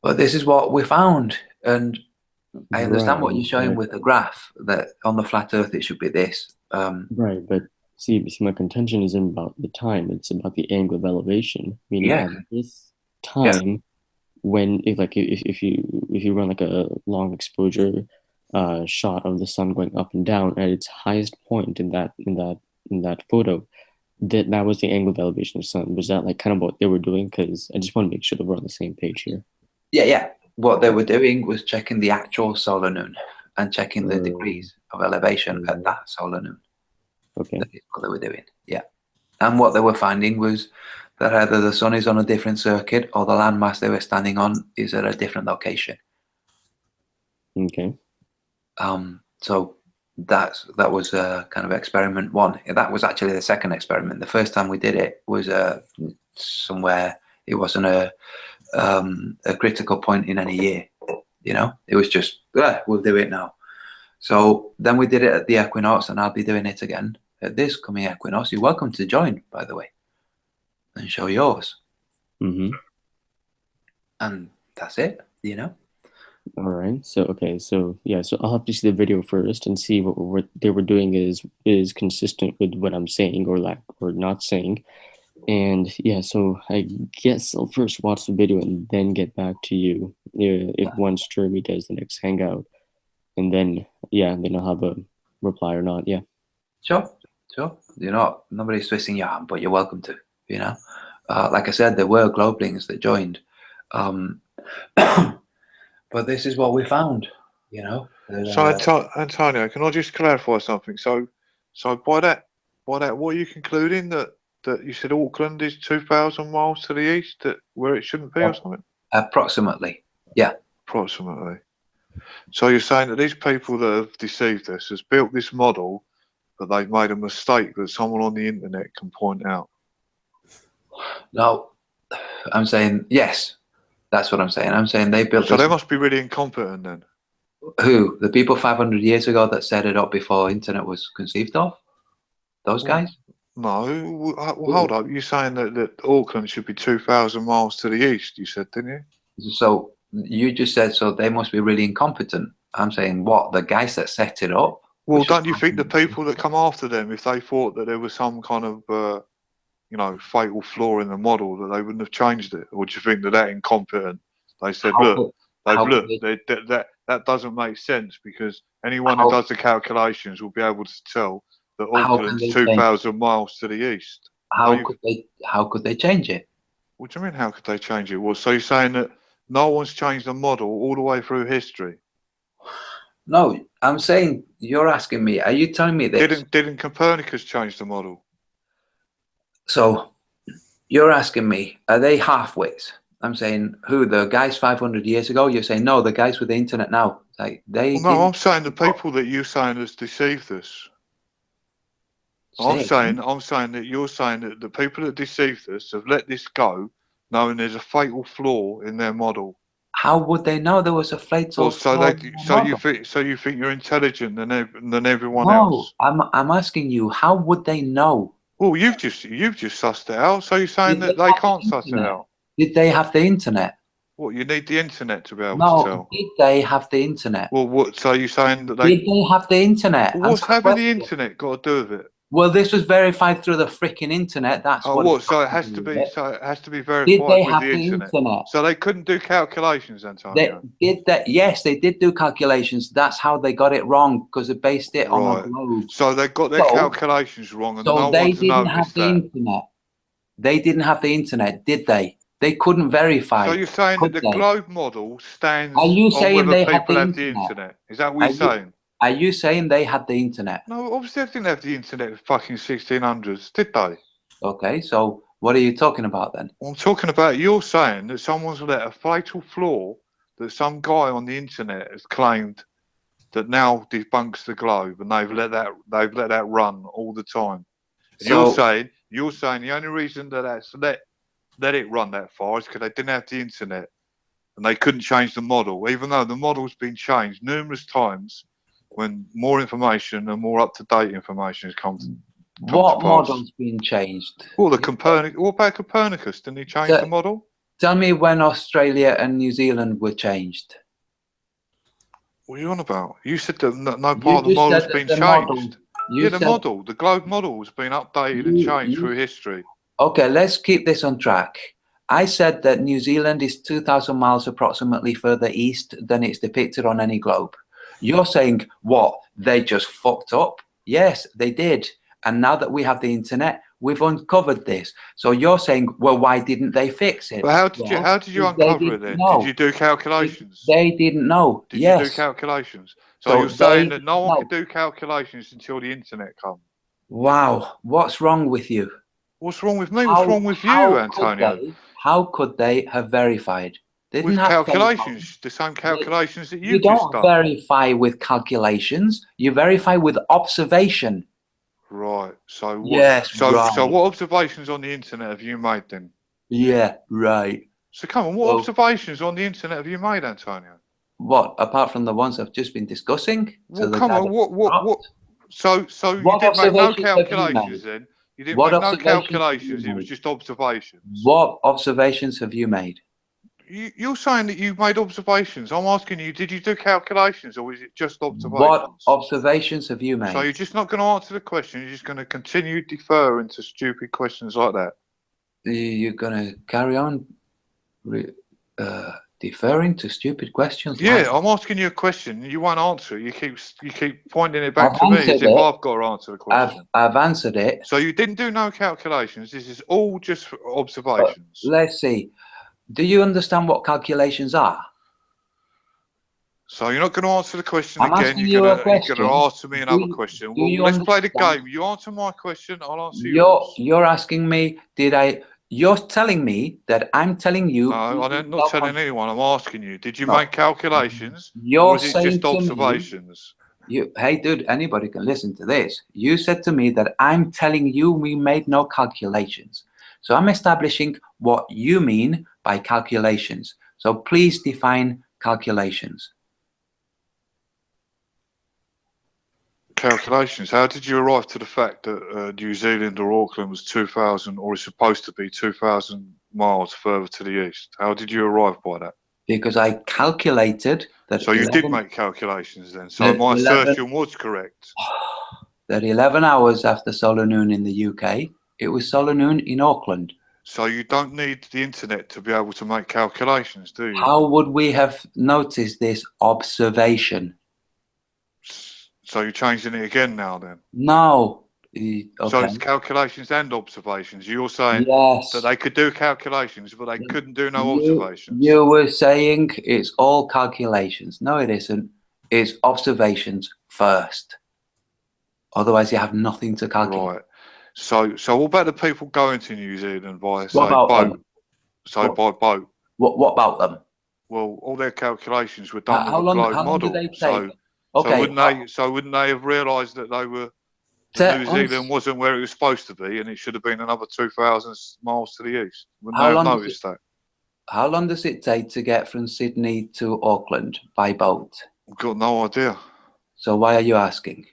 but this is what we found. And I understand what you're showing with the graph, that on the flat Earth it should be this. Right, but see, my contention isn't about the time; it's about the angle of elevation. Meaning, at this time, when if you run like a long exposure shot of the sun going up and down at its highest point in that photo, that was the angle of elevation of the sun. Was that like kind of what they were doing? Because I just want to make sure that we're on the same page here. Yeah. What they were doing was checking the actual solar noon and checking the degrees of elevation at that solar noon. Okay. That is what they were doing. Yeah. And what they were finding was that either the sun is on a different circuit or the landmass they were standing on is at a different location. Okay. So that was kind of experiment one. That was actually the second experiment. The first time we did it was somewhere. It wasn't a critical point in any year. You know, it was just we'll do it now. So then we did it at the equinox, and I'll be doing it again at this coming equinox. You're welcome to join, by the way, and show yours. And that's it. You know. All right. So okay. So yeah. So I'll have to see the video first and see what they were doing is consistent with what I'm saying or not saying. And yeah. So I guess I'll first watch the video and then get back to you if once Jeremy does the next hangout, and then I'll have a reply or not. Yeah. Sure. You know, nobody's twisting your arm, but you're welcome to. You know, like I said, there were Globelings that joined. But this is what we found, you know. So Antonio, can I just clarify something? So by that, what are you concluding that you said Auckland is 2,000 miles to the east, where it shouldn't be, or something? Approximately, yeah. Approximately. So you're saying that these people that have deceived us has built this model, but they've made a mistake that someone on the internet can point out. No, I'm saying yes. That's what I'm saying. I'm saying they built. So they must be really incompetent then. Who? The people 500 years ago that set it up before internet was conceived of? Those guys? No. Well, hold up. You're saying that Auckland should be 2,000 miles to the east, you said, didn't you? So you just said, so they must be really incompetent. I'm saying, what? The guys that set it up? Well, don't you think the people that come after them, if they thought that there was some kind of fatal flaw in the model, that they wouldn't have changed it? Or do you think that incompetent? They said, that doesn't make sense, because anyone who does the calculations will be able to tell that Auckland's 2,000 miles to the east. How could they change it? What do you mean, how could they change it? Well, so you're saying that no one's changed the model all the way through history? No, I'm saying, you're asking me, are you telling me this? Didn't Copernicus change the model? So you're asking me, are they half-wits? I'm saying, who, the guys 500 years ago? You're saying, no, the guys with the internet now. Like, I'm saying the people that you're saying has deceived us. I'm saying that you're saying that the people that deceived us have let this go, knowing there's a fatal flaw in their model. How would they know there was a fatal flaw? You think you're intelligent than everyone else? No, I'm asking you, how would they know? Well, you've just sussed it out. So you're saying that they can't suss it out? Did they have the internet? What, you need the internet to be able to tell? No, did they have the internet? Well, what? So you're saying that they... Did they have the internet? Well, what's having the internet got to do with it? Well, this was verified through the freaking internet. That's what. So it has to be. So it has to be verified with the internet. So they couldn't do calculations, Antonio. Yes, they did do calculations. That's how they got it wrong, because they based it on a globe. So they got their calculations wrong, and no they one's didn't have the internet. They didn't have the internet, did they? They couldn't verify. So you're saying that the globe model stands on whether people have the internet? Is that what you're saying? Are you saying they had the internet? No, obviously they didn't have the internet in fucking 1600s, did they? Okay, so what are you talking about then? Well, I'm talking about, you're saying that someone's let a fatal flaw that some guy on the internet has claimed that now debunks the globe, and they've let that run all the time. And you're saying the only reason that that's let it run that far is because they didn't have the internet and they couldn't change the model, even though the model's been changed numerous times when more information and more up-to-date information has come to What pass. model's been changed? Well, what about Copernicus? Didn't he change the model? Tell me when Australia and New Zealand were changed. What are you on about? You said that no part of the model's been changed. The globe model has been updated and changed through history. Okay, let's keep this on track. I said that New Zealand is 2,000 miles approximately further east than it's depicted on any globe. You're saying, what, they just fucked up? Yes, they did. And now that we have the internet, we've uncovered this. So you're saying, well, why didn't they fix it? But how did you uncover it then? Did you do calculations? They didn't know. Did you do calculations? So you're saying that no one could do calculations until the internet comes? Wow, what's wrong with you? What's wrong with me? What's wrong with you, Antonio? How could they have verified? They didn't have calculations, the same calculations that you don't verify with calculations. You verify with observation. Right. So what? So what observations on the internet have you made then? Yeah. Right. So come on, what observations on the internet have you made, Antonio? What apart from the ones I've just been discussing? Well, come on. What? So you didn't make no calculations then? You didn't make no calculations. It was just observations. What observations have you made? You're saying that you made observations. I'm asking you, did you do calculations or is it just observations? What observations have you made? So you're just not going to answer the question. You're just going to continue deferring to stupid questions like that. You're going to carry on deferring to stupid questions? Yeah, I'm asking you a question. You won't answer it. You keep pointing it back to me as if I've got to answer the question. I've answered it. So you didn't do no calculations. This is all just observations. Let's see. Do you understand what calculations are? So you're not going to answer the question again. You're going to answer me another question. Well, let's play the game. You answer my question, I'll answer yours. You're asking me, you're telling me that I'm telling you. No, I'm not telling anyone. I'm asking you. Did you make calculations? Or is it just observations? Hey, dude, anybody can listen to this. You said to me that I'm telling you we made no calculations. So I'm establishing what you mean by calculations. So please define calculations. Calculations. How did you arrive to the fact that New Zealand or Auckland was 2,000 or is supposed to be 2,000 miles further to the east? How did you arrive by that? Because I calculated that. So you did make calculations then. So my assertion was correct. That 11 hours after solar noon in the UK, it was solar noon in Auckland. So you don't need the internet to be able to make calculations, do you? How would we have noticed this observation? So you're changing it again now then? No. Okay. So it's calculations and observations. You're saying that they could do calculations, but they couldn't do no observations. You were saying it's all calculations. No, it isn't. It's observations first. Otherwise, you have nothing to calculate. Right. So what about the people going to New Zealand by, say, boat? So by boat. What about them? Well, all their calculations were done with the globe model. Do they take? So wouldn't they have realised that they were New Zealand wasn't where it was supposed to be, and it should have been another 2,000 miles to the east? Wouldn't they have noticed that? How long does it take to get from Sydney to Auckland by boat? I've got no idea. So why are you asking?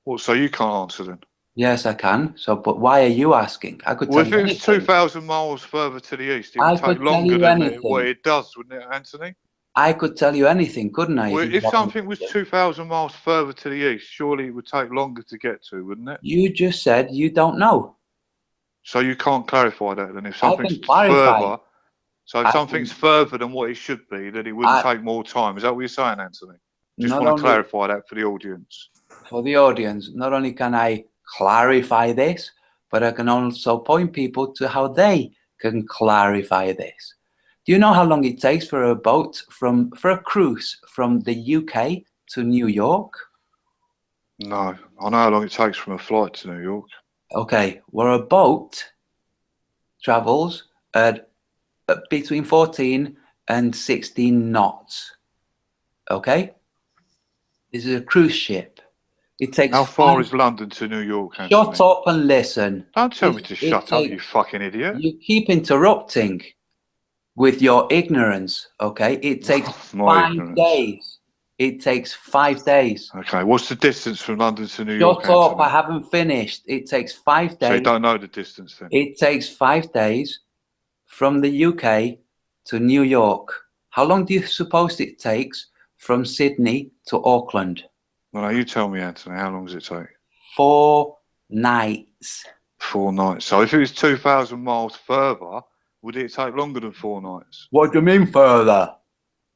Well, so you can't answer then? Yes, I can. So, but why are you asking? I could. Well, if it was 2,000 miles further to the east, it would take longer than what it does, wouldn't it, Anthony? I could tell you anything, couldn't I? Well, if something was 2,000 miles further to the east, surely it would take longer to get to, wouldn't it? You just said you don't know. So you can't clarify that then? If something's further, so if something's further than what it should be, then it wouldn't take more time. Is that what you're saying, Anthony? Just want to clarify that for the audience. For the audience, not only can I clarify this, but I can also point people to how they can clarify this. Do you know how long it takes for a boat for a cruise from the UK to New York? No, I know how long it takes from a flight to New York. Okay, where a boat travels at between 14 and 16 knots. Okay, this is a cruise ship. It takes. How far is London to New York, Anthony? Shut up and listen. Don't tell me to shut up, you fucking idiot. You keep interrupting with your ignorance, okay? It takes 5 days. It takes 5 days. Okay, what's the distance from London to New York? Shut up, Anthony? I haven't finished. It takes 5 days. So you don't know the distance then? It takes 5 days from the UK to New York. How long do you suppose it takes from Sydney to Auckland? Well, now you tell me, Anthony, how long does it take? 4 nights. 4 nights. So if it was 2,000 miles further, would it take longer than 4 nights? What do you mean further?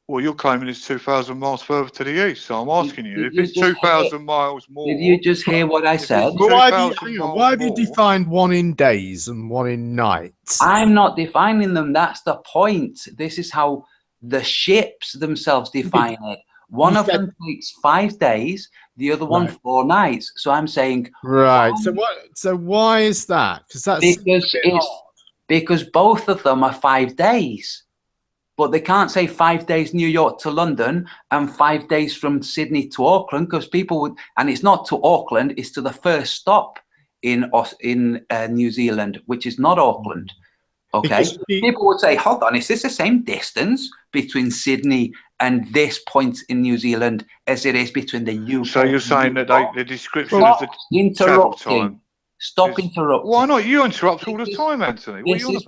Well, you're claiming it's 2,000 miles further to the east. So I'm asking you, if you it's just 2,000 miles more. Did you just hear what I said? it's But why have you, 2,000 hang on, miles why have you more- defined one in days and one in nights? I'm not defining them. That's the point. This is how the ships themselves define it. One You of said- them takes 5 days, the other one Right. 4 nights. So I'm saying Right. So what? So why is that? Because that's because both of them are 5 days. But they can't say 5 days New York to London and 5 days from Sydney to Auckland, because people would, and it's not to Auckland, it's to the first stop in New Zealand, which is not Auckland. Okay, Because people would say, hold on, is this the same distance between Sydney and this point in New Zealand as it is between the UK? So you're saying that the description Stop of the travel time. interrupting. Stop is- interrupting. Why not? You interrupt all the This is- time, Anthony. What are This you on is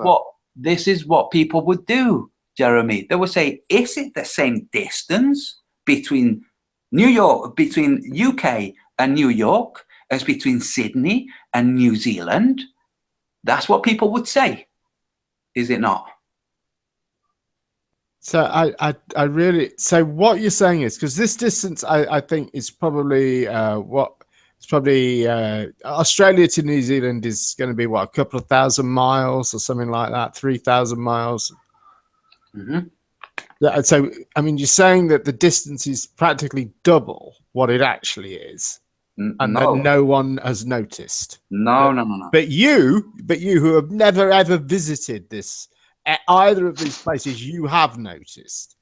about? what people would do, Jeremy. They would say, is it the same distance between between UK and New York as between Sydney and New Zealand? That's what people would say. Is it not? So I really, so what you're saying is, because this distance I think is probably Australia to New Zealand is going to be what, a couple of thousand miles or something like that, 3,000 miles. Mm-hmm. Yeah, so I mean, you're saying that the distance is practically double what it actually is, and that no one has noticed. No. But you who have never ever visited this either of these places, you have noticed.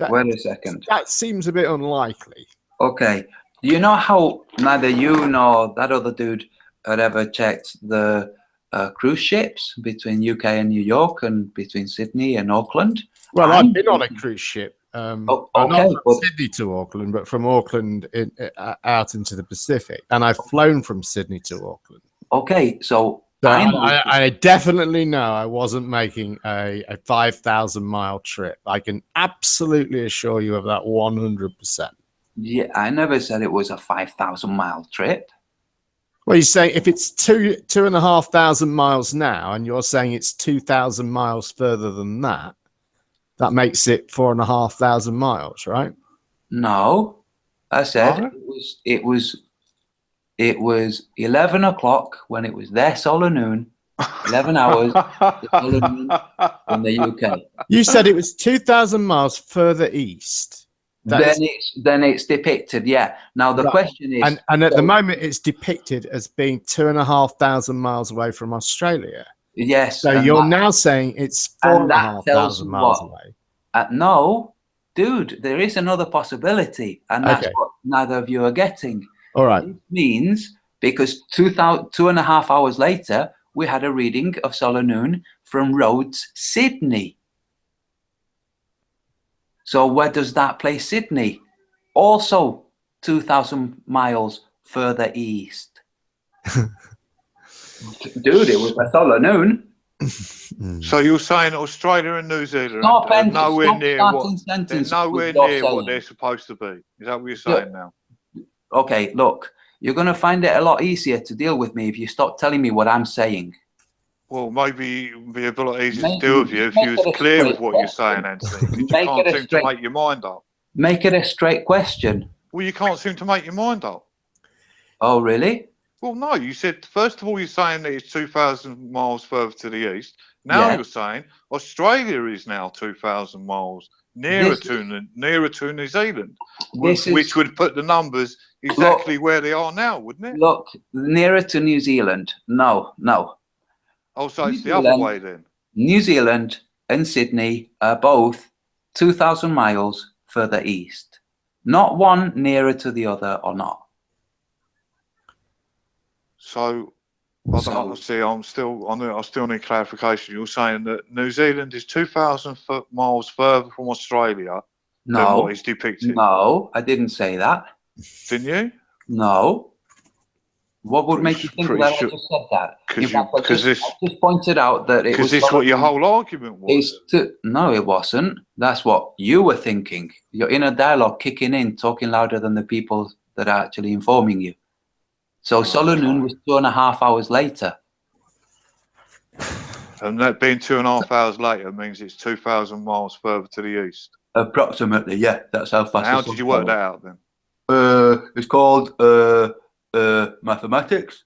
Wait a second. That seems a bit unlikely. Okay. You know how neither you nor that other dude had ever checked the cruise ships between UK and New York and between Sydney and Auckland? Well, I've been on a cruise ship. Not from Sydney to Auckland, but from Auckland out into the Pacific. And I've flown from Sydney to Auckland. Okay, so I definitely know I wasn't making a 5,000-mile trip. I can absolutely assure you of that 100%. Yeah, I never said it was a 5,000-mile trip. Well, you say if it's 2,500 miles now, and you're saying it's 2,000 miles further than that, that makes it 4,500 miles, right? No, I said it was 11 o'clock when it was their solar noon. 11 hours solar noon in the UK. You said it was 2,000 miles further east. Then it's depicted, yeah. Now the question is, and at the moment it's depicted as being 2,500 miles away from Australia. Yes. So you're now saying it's 4,500 miles away. No, dude, there is another possibility, and that's what neither of you are getting. All right. It means because 2.5 hours later, we had a reading of solar noon from Rhodes, Sydney. So where does that place Sydney? Also 2,000 miles further east. Dude, it was a solar noon. So you're saying Australia and New Zealand are nowhere near what they're supposed to be? Is that what you're saying now? Okay, look, you're going to find it a lot easier to deal with me if you stop telling me what I'm saying. Well, maybe it would be a lot easier to deal with you if you was clear with what you're saying, Anthony. You can't seem to make your mind up. Make it a straight question. Well, you can't seem to make your mind up. Oh, really? Well, no, you said, first of all, you're saying that it's 2,000 miles further to the east. Now you're saying Australia is now 2,000 miles nearer to New Zealand, which would put the numbers exactly where they are now, wouldn't it? Look, nearer to New Zealand. No. Oh, so it's the other way then. New Zealand and Sydney are both 2,000 miles further east. Not one nearer to the other or not. So, I still need clarification. You're saying that New Zealand is 2,000 miles further from Australia No. what is depicted? No, I didn't say that. Didn't you? No. What would make you think that I just said that? In fact, I just pointed out that it was... Because this is what your whole argument was. No, it wasn't. That's what you were thinking. Your inner dialogue kicking in, talking louder than the people that are actually informing you. So Solomon was 2.5 hours later. And that being 2.5 hours later means it's 2,000 miles further to the east. Approximately, yeah. That's how fast. How did you work that out then? It's called mathematics.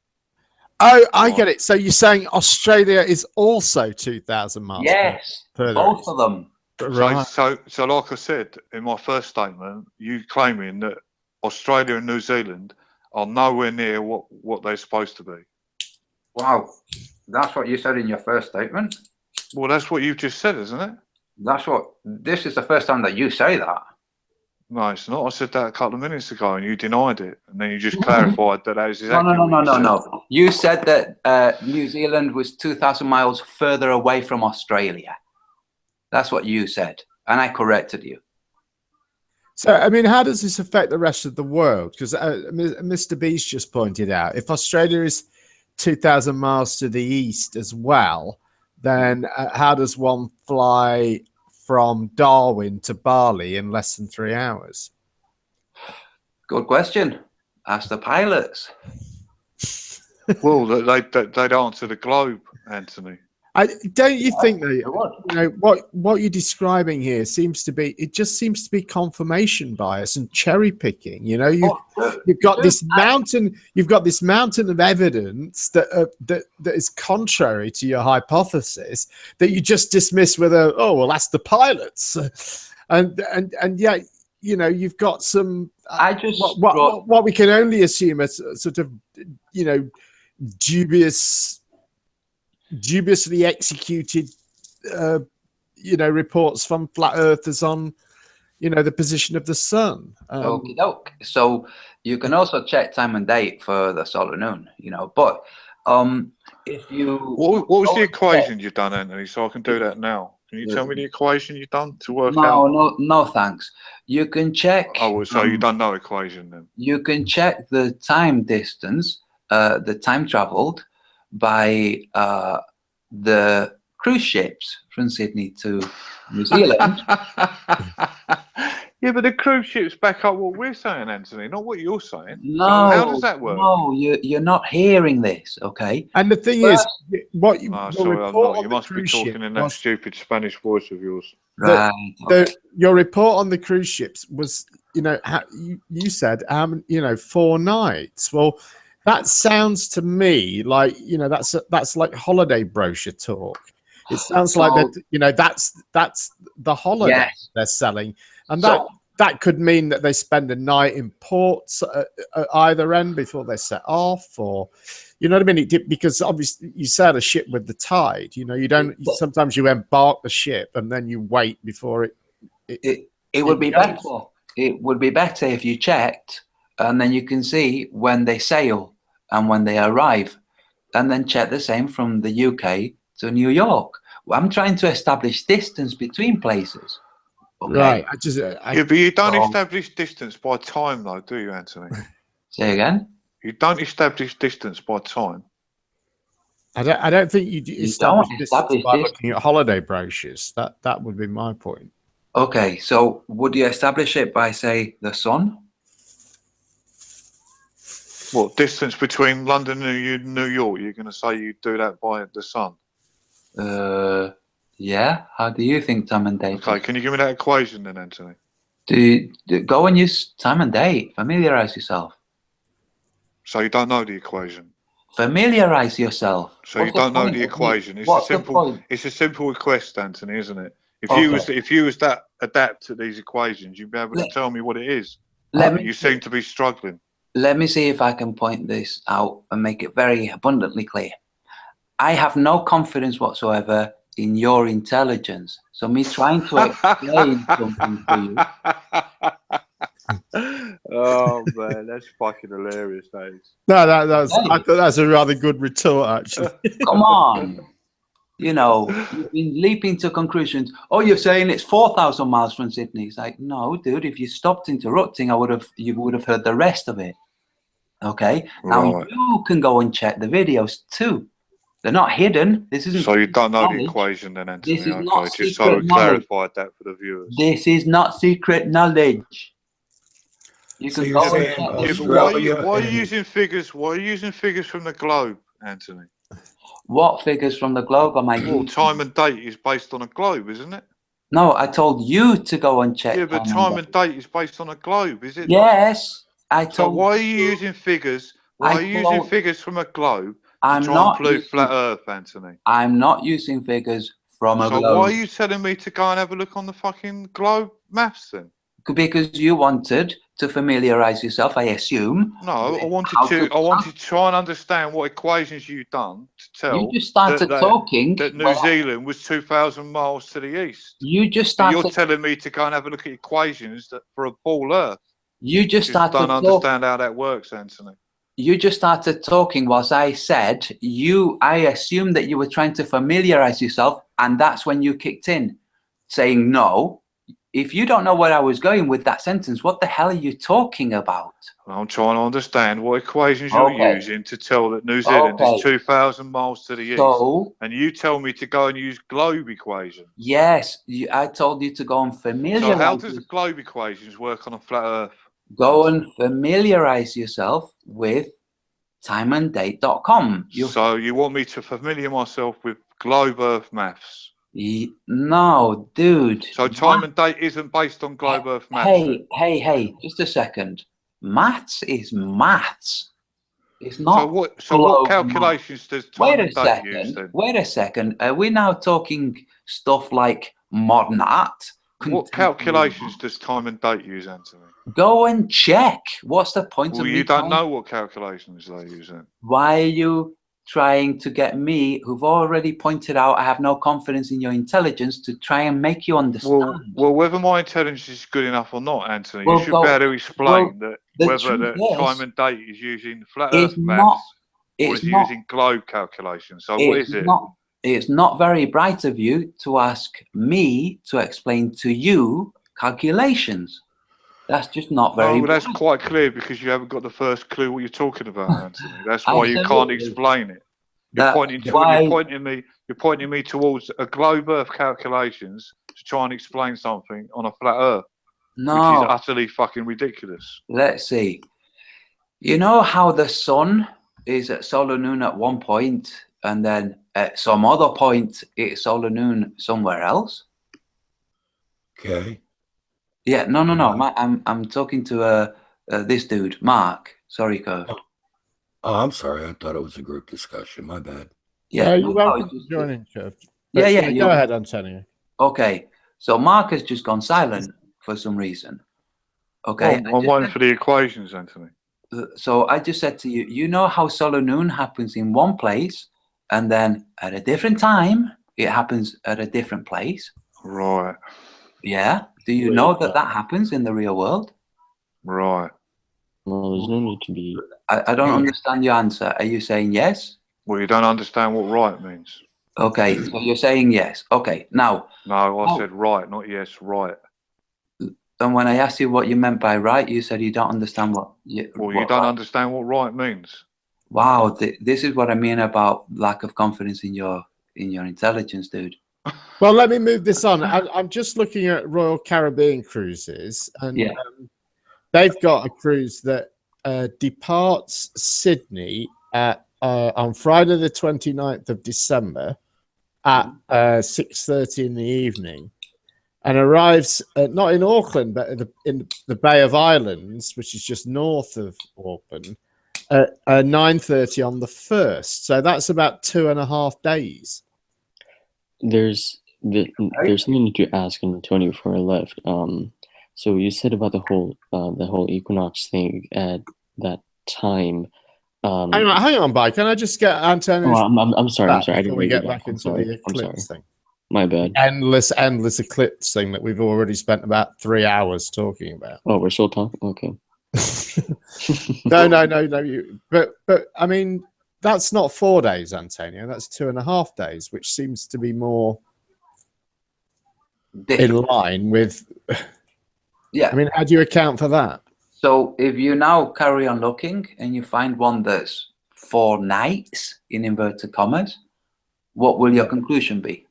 Oh, I get it. So you're saying Australia is also 2,000 miles? Yes, both of them. Right. So like I said in my first statement, you claiming that Australia and New Zealand are nowhere near what they're supposed to be. Wow, that's what you said in your first statement. Well, that's what you've just said, isn't it? This is the first time that you say that. No, it's not. I said that a couple of minutes ago, and you denied it, and then you just clarified that is exactly. No. You said that New Zealand was 2,000 miles further away from Australia. That's what you said, and I corrected you. So, I mean, how does this affect the rest of the world? Because Mr. Beast just pointed out, if Australia is 2,000 miles to the east as well, then how does one fly from Darwin to Bali in less than 3 hours? Good question. Ask the pilots. Well, they'd answer the globe, Anthony. Don't you think that what you're describing here seems to be confirmation bias and cherry picking? You know, you've got this mountain of evidence that is contrary to your hypothesis that you just dismiss with that's the pilots, and yet you know you've got some what we can only assume as sort of dubiously executed reports from flat earthers on the position of the sun. Okie doke. So you can also check time and date for the solar noon, but if you what was the equation you've done, Anthony, so I can do that now? Can you tell me the equation you've done to work out? No thanks. You can check. Oh, so you've done no equation then? You can check the time distance, the time traveled by the cruise ships from Sydney to New Zealand. Yeah, but the cruise ships back up what we're saying, Anthony, not what you're saying. No, so how does that work? No, you're not hearing this, okay? And the thing is, what you sorry, I'm not. You must be talking in that stupid Spanish voice of yours. Right. Your report on the cruise ships was, you said, 4 nights. Well, that sounds to me like that's like holiday brochure talk. It sounds like that's the holiday they're selling, and that could mean that they spend a night in ports at either end before they set off, or you know what I mean? Because obviously you sail a ship with the tide. You don't. Sometimes you embark the ship and then you wait before it would be better. It would be better if you checked, and then you can see when they sail and when they arrive, and then check the same from the UK to New York. I'm trying to establish distance between places. Okay? Right. But you don't establish distance by time, though, do you, Anthony? Say again? You don't establish distance by time. I don't think you establish distance by looking at holiday brochures. That would be my point. Okay, so would you establish it by, say, the sun? What distance between London and New York? You're going to say you do that by the sun? Yeah. How do you think time and date? Okay, can you give me that equation then, Anthony? Go and use time and date. Familiarize yourself. So you don't know the equation? Familiarize yourself. So you don't know the equation. It's a simple request, Anthony, isn't it? If you was that adept to these equations, you'd be able to tell me what it is. You seem to be struggling. Let me see if I can point this out and make it very abundantly clear. I have no confidence whatsoever in your intelligence. So me trying to explain something to you. Oh man, that's fucking hilarious, that is. No, I thought that's a rather good retort, actually. Come on. You know, you've been leaping to conclusions. Oh, you're saying it's 4,000 miles from Sydney. It's like, no, dude. If you stopped interrupting, you would have heard the rest of it. Okay. Now Right. you can go and check the videos too. They're not hidden. This isn't. So you don't know the knowledge. equation then, Anthony? This is Okay, not just so we secret knowledge. clarified that for the viewers. This is not secret knowledge. You So can you're go and saying check the Yeah, but videos. why are Australia you using figures? Why are you using figures from the globe, Anthony? What figures from the globe am I Well, using? time and date is based on a globe, isn't it? No, I told you to go and check. Yeah, but time and date is based on a globe, is it? Yes, I Not? So told. why are you using figures? Why are you using told- figures from a globe to I'm try not and prove using- flat Earth, Anthony? I'm not using figures from a So globe. why are you telling me to go and have a look on the fucking globe maps then? Because you wanted to familiarize yourself, I assume. No, with I wanted how to try and understand what equations you've done to tell You just started talking. that New Zealand was 2,000 miles to the east. You just And started. you're telling me to go and have a look at equations that for a ball Earth. You just started. Don't understand how that works, Anthony. You just started talking whilst I said I assumed that you were trying to familiarize yourself, and that's when you kicked in, saying no. If you don't know where I was going with that sentence, what the hell are you talking about? I'm trying to understand what equations you're using to tell that New Zealand is 2,000 miles to the east. And you tell me to go and use globe equations. Yes, I told you to go and familiarize. So how does the globe equations work on a flat Earth? Go and familiarize yourself with timeanddate.com. So you want me to familiar myself with globe Earth maths? No, dude. So time and date isn't based on globe Earth maths? Hey, just a second. Maths is maths. It's not. So what calculations does time and date use then? Wait a second. Are we now talking stuff like modern art? What calculations does time and date use, Anthony? Go and check. What's the point of me? Well, you don't know what calculations they use then. Why are you trying to get me, who've already pointed out I have no confidence in your intelligence, to try and make you understand? Well, whether my intelligence is good enough or not, Anthony, you should be able to explain that whether the time and date is using flat Earth maths or is using globe calculations. So what is it? It's not very bright of you to ask me to explain to you calculations. That's just not very. No, that's quite clear because you haven't got the first clue what you're talking about, Anthony. That's why you can't explain it. You're pointing me towards a globe Earth calculations to try and explain something on a flat Earth, which is utterly fucking ridiculous. Let's see. You know how the sun is at solar noon at one point, and then at some other point it's solar noon somewhere else? Okay. Yeah, no. I'm talking to this dude, Mark. Sorry, Kurt. Oh, I'm sorry. I thought it was a group discussion. My bad. Yeah, you're welcome to join in, Kurt. Yeah. Go ahead, Antonio. Okay, so Mark has just gone silent for some reason. Okay. I'm waiting for the equations, Anthony. So I just said to you, you know how solar noon happens in one place, and then at a different time, it happens at a different place? Right. Yeah. Do you know that happens in the real world? Right. Well, there's no need to be. I don't understand your answer. Are you saying yes? Well, you don't understand what right means. Okay, so you're saying yes. Okay, now. No, I said right, not yes, right. And when I asked you what you meant by right, you said you don't understand what. You don't understand what right means. Wow, this is what I mean about lack of confidence in your intelligence, dude. Well, let me move this on. I'm just looking at Royal Caribbean cruises, and they've got a cruise that departs Sydney on Friday the 29th of December at 6:30 in the evening, and arrives not in Auckland, but in the Bay of Islands, which is just north of Auckland, at 9:30 on the 1st. So that's about 2.5 days. There's something I need to ask Antonio before I left. So you said about the whole equinox thing at that time. Hang on, Bye. Can I just get Antonio? Oh, I'm sorry. I didn't we get back into the eclipse thing. My bad. Endless eclipse thing that we've already spent about 3 hours talking about. Oh, we're still talking. Okay. No. But I mean, that's not 4 days, Antonio. That's 2.5 days, which seems to be more in line with. Yeah. I mean, how do you account for that? So if you now carry on looking and you find one that's 4 nights in inverted commas, what will your conclusion be?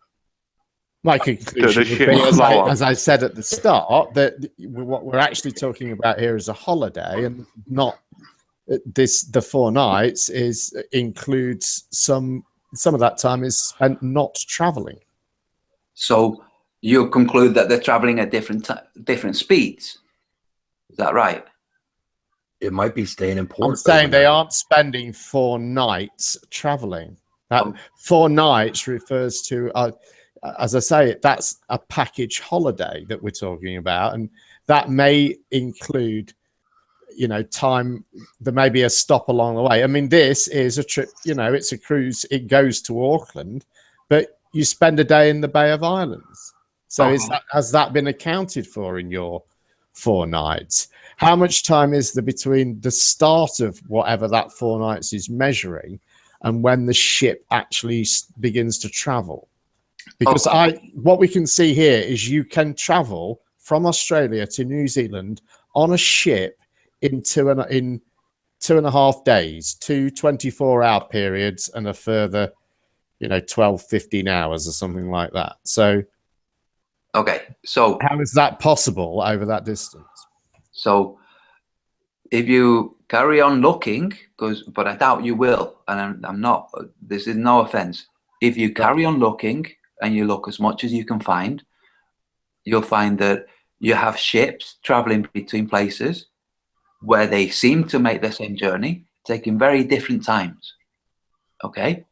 My conclusion would be, as I said at the start, that what we're actually talking about here is a holiday, and not the 4 nights includes some of that time is spent not traveling. So you conclude that they're traveling at different speeds. Is that right? It might be staying in port. I'm saying they aren't spending 4 nights traveling. That 4 nights refers to, as I say, that's a package holiday that we're talking about, and that may include, time. There may be a stop along the way. I mean, this is a trip. It's a cruise. It goes to Auckland, but you spend a day in the Bay of Islands. So has that been accounted for in your 4 nights? How much time is there between the start of whatever that 4 nights is measuring and when the ship actually begins to travel? Because what we can see here is you can travel from Australia to New Zealand on a ship in 2.5 days, 2 24-hour periods, and a further, 12, 15 hours or something like that. So, so how is that possible over that distance? So if you carry on looking, but I doubt you will, and I'm not, this is no offense. If you carry on looking and you look as much as you can find, you'll find that you have ships traveling between places where they seem to make the same journey, taking very different times. Okay?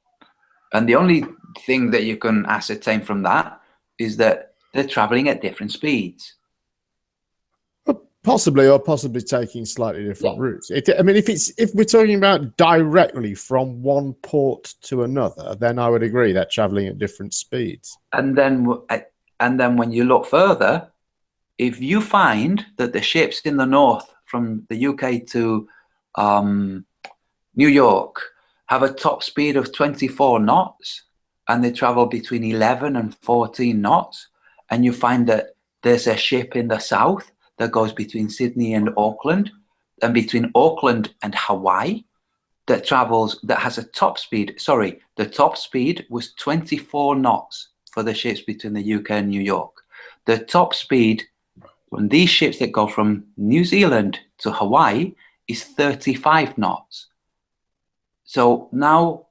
And the only thing that you can ascertain from that is that they're traveling at different speeds. Possibly taking slightly different routes. I mean, if we're talking about directly from one port to another, then I would agree that traveling at different speeds. And then when you look further, if you find that the ships in the north from the UK to New York have a top speed of 24 knots, and they travel between 11 and 14 knots, and you find that there's a ship in the south that goes between Sydney and Auckland, and between Auckland and Hawaii, that has a top speed. Sorry, the top speed was 24 knots for the ships between the UK and New York. The top speed on these ships that go from New Zealand to Hawaii is 35 knots. So now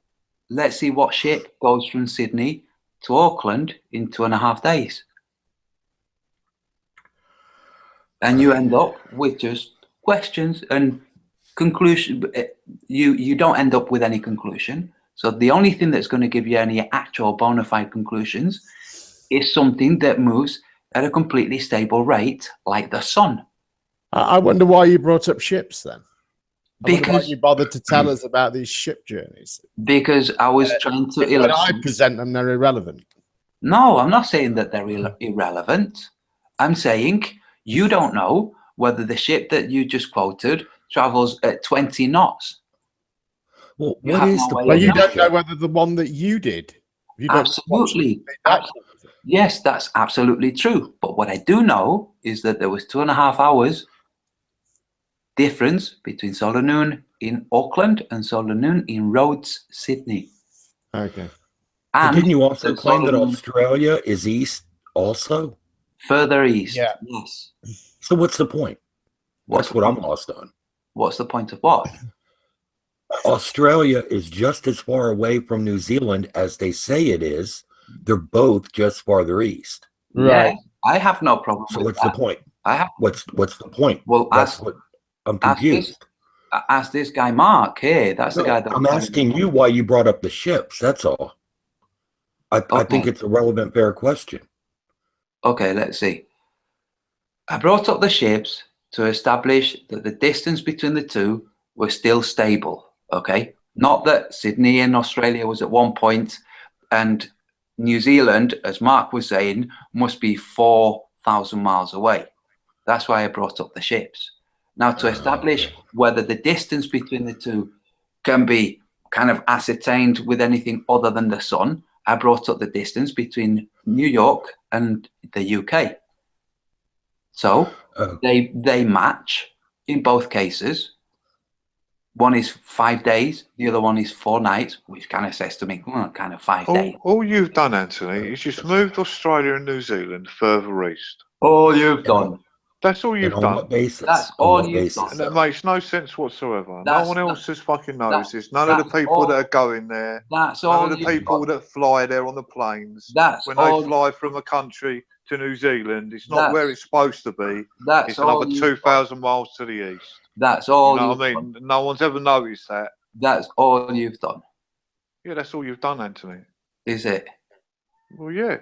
let's see what ship goes from Sydney to Auckland in 2.5 days. And you end up with just questions and conclusion. You don't end up with any conclusion. So the only thing that's going to give you any actual bona fide conclusions is something that moves at a completely stable rate, like the sun. I wonder why you brought up ships then. Because you bothered to tell us about these ship journeys. Because I was trying to illustrate. When I present them, they're irrelevant. No, I'm not saying that they're irrelevant. I'm saying you don't know whether the ship that you just quoted travels at 20 knots. Well, what is the? Well, you don't know whether the one that you did. Absolutely. Yes, that's absolutely true. But what I do know is that there was 2.5 hours difference between solar noon in Auckland and solar noon in Rhodes, Sydney. Okay. And didn't you also claim that Australia is east also? Further east. Yeah. Yes. So what's the point? That's what I'm lost on. What's the point of what? Australia is just as far away from New Zealand as they say it is. They're both just farther east. Right. Yeah, I have no problem with that. So what's the point? What's the point? Well, that's what I'm confused. Ask this guy Mark here. That's the guy that I'm asking you why you brought up the ships. That's all. I think it's a relevant, fair question. Okay, let's see. I brought up the ships to establish that the distance between the two was still stable. Okay, not that Sydney and Australia was at one point and New Zealand, as Mark was saying, must be 4,000 miles away. That's why I brought up the ships. Now, to establish whether the distance between the two can be kind of ascertained with anything other than the sun. I brought up the distance between New York and the UK. So they match in both cases. One is 5 days, the other one is 4 nights, which kind of says to me, kind of 5 days. All you've done, Anthony, is just moved Australia and New Zealand further east. All you've done. That's all you've done. What basis? That's all you've done. And that makes no sense whatsoever. No one else has fucking knows this. None of the people that are going there. That's all. None of the people that fly there on the planes. When they fly from a country to New Zealand, it's not where it's supposed to be. It's another 2,000 miles to the east. That's all. You know what I mean? No one's ever noticed that. That's all you've done. Yeah, that's all you've done, Anthony. Is it? Well, yeah.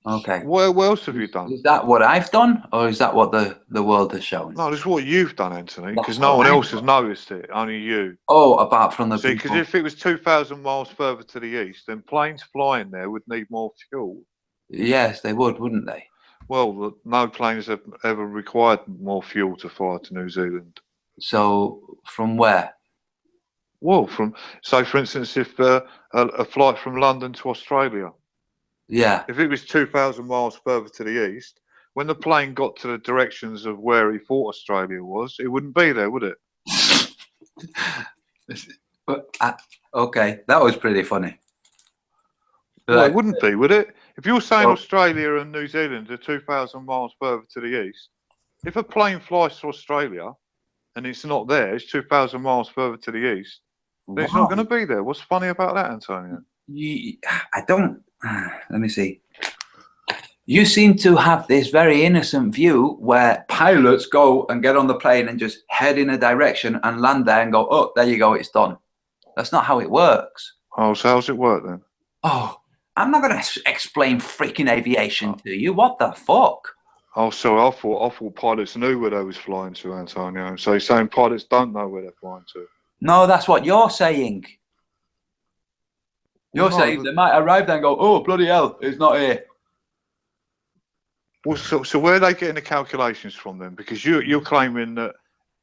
Okay. What else have you done? Is that what I've done, or is that what the world has shown? No, this is what you've done, Anthony, because no one else has noticed it, only you. Oh, apart from the See, because if it was 2,000 miles further to the east, then planes flying there would need more fuel. Yes, they would, wouldn't they? Well, no planes have ever required more fuel to fly to New Zealand. So, from where? Well, say, for instance, if a flight from London to Australia. Yeah. If it was 2,000 miles further to the east, when the plane got to the directions of where he thought Australia was, it wouldn't be there, would it? Okay, that was pretty funny. Well, it wouldn't be, would it? If you're saying Australia and New Zealand are 2,000 miles further to the east, if a plane flies to Australia and it's not there, it's 2,000 miles further to the east, then it's not going to be there. What's funny about that, Antonio? I don't. Let me see. You seem to have this very innocent view where pilots go and get on the plane and just head in a direction and land there and go, oh, there you go, it's done. That's not how it works. Oh, so how's it work then? Oh, I'm not going to explain freaking aviation to you. What the fuck? Oh, sorry, I thought pilots knew where they was flying to, Antonio. So you're saying pilots don't know where they're flying to? No, that's what you're saying. You're saying they might arrive there and go, oh, bloody hell, it's not here. Well, so where are they getting the calculations from then? Because you're claiming that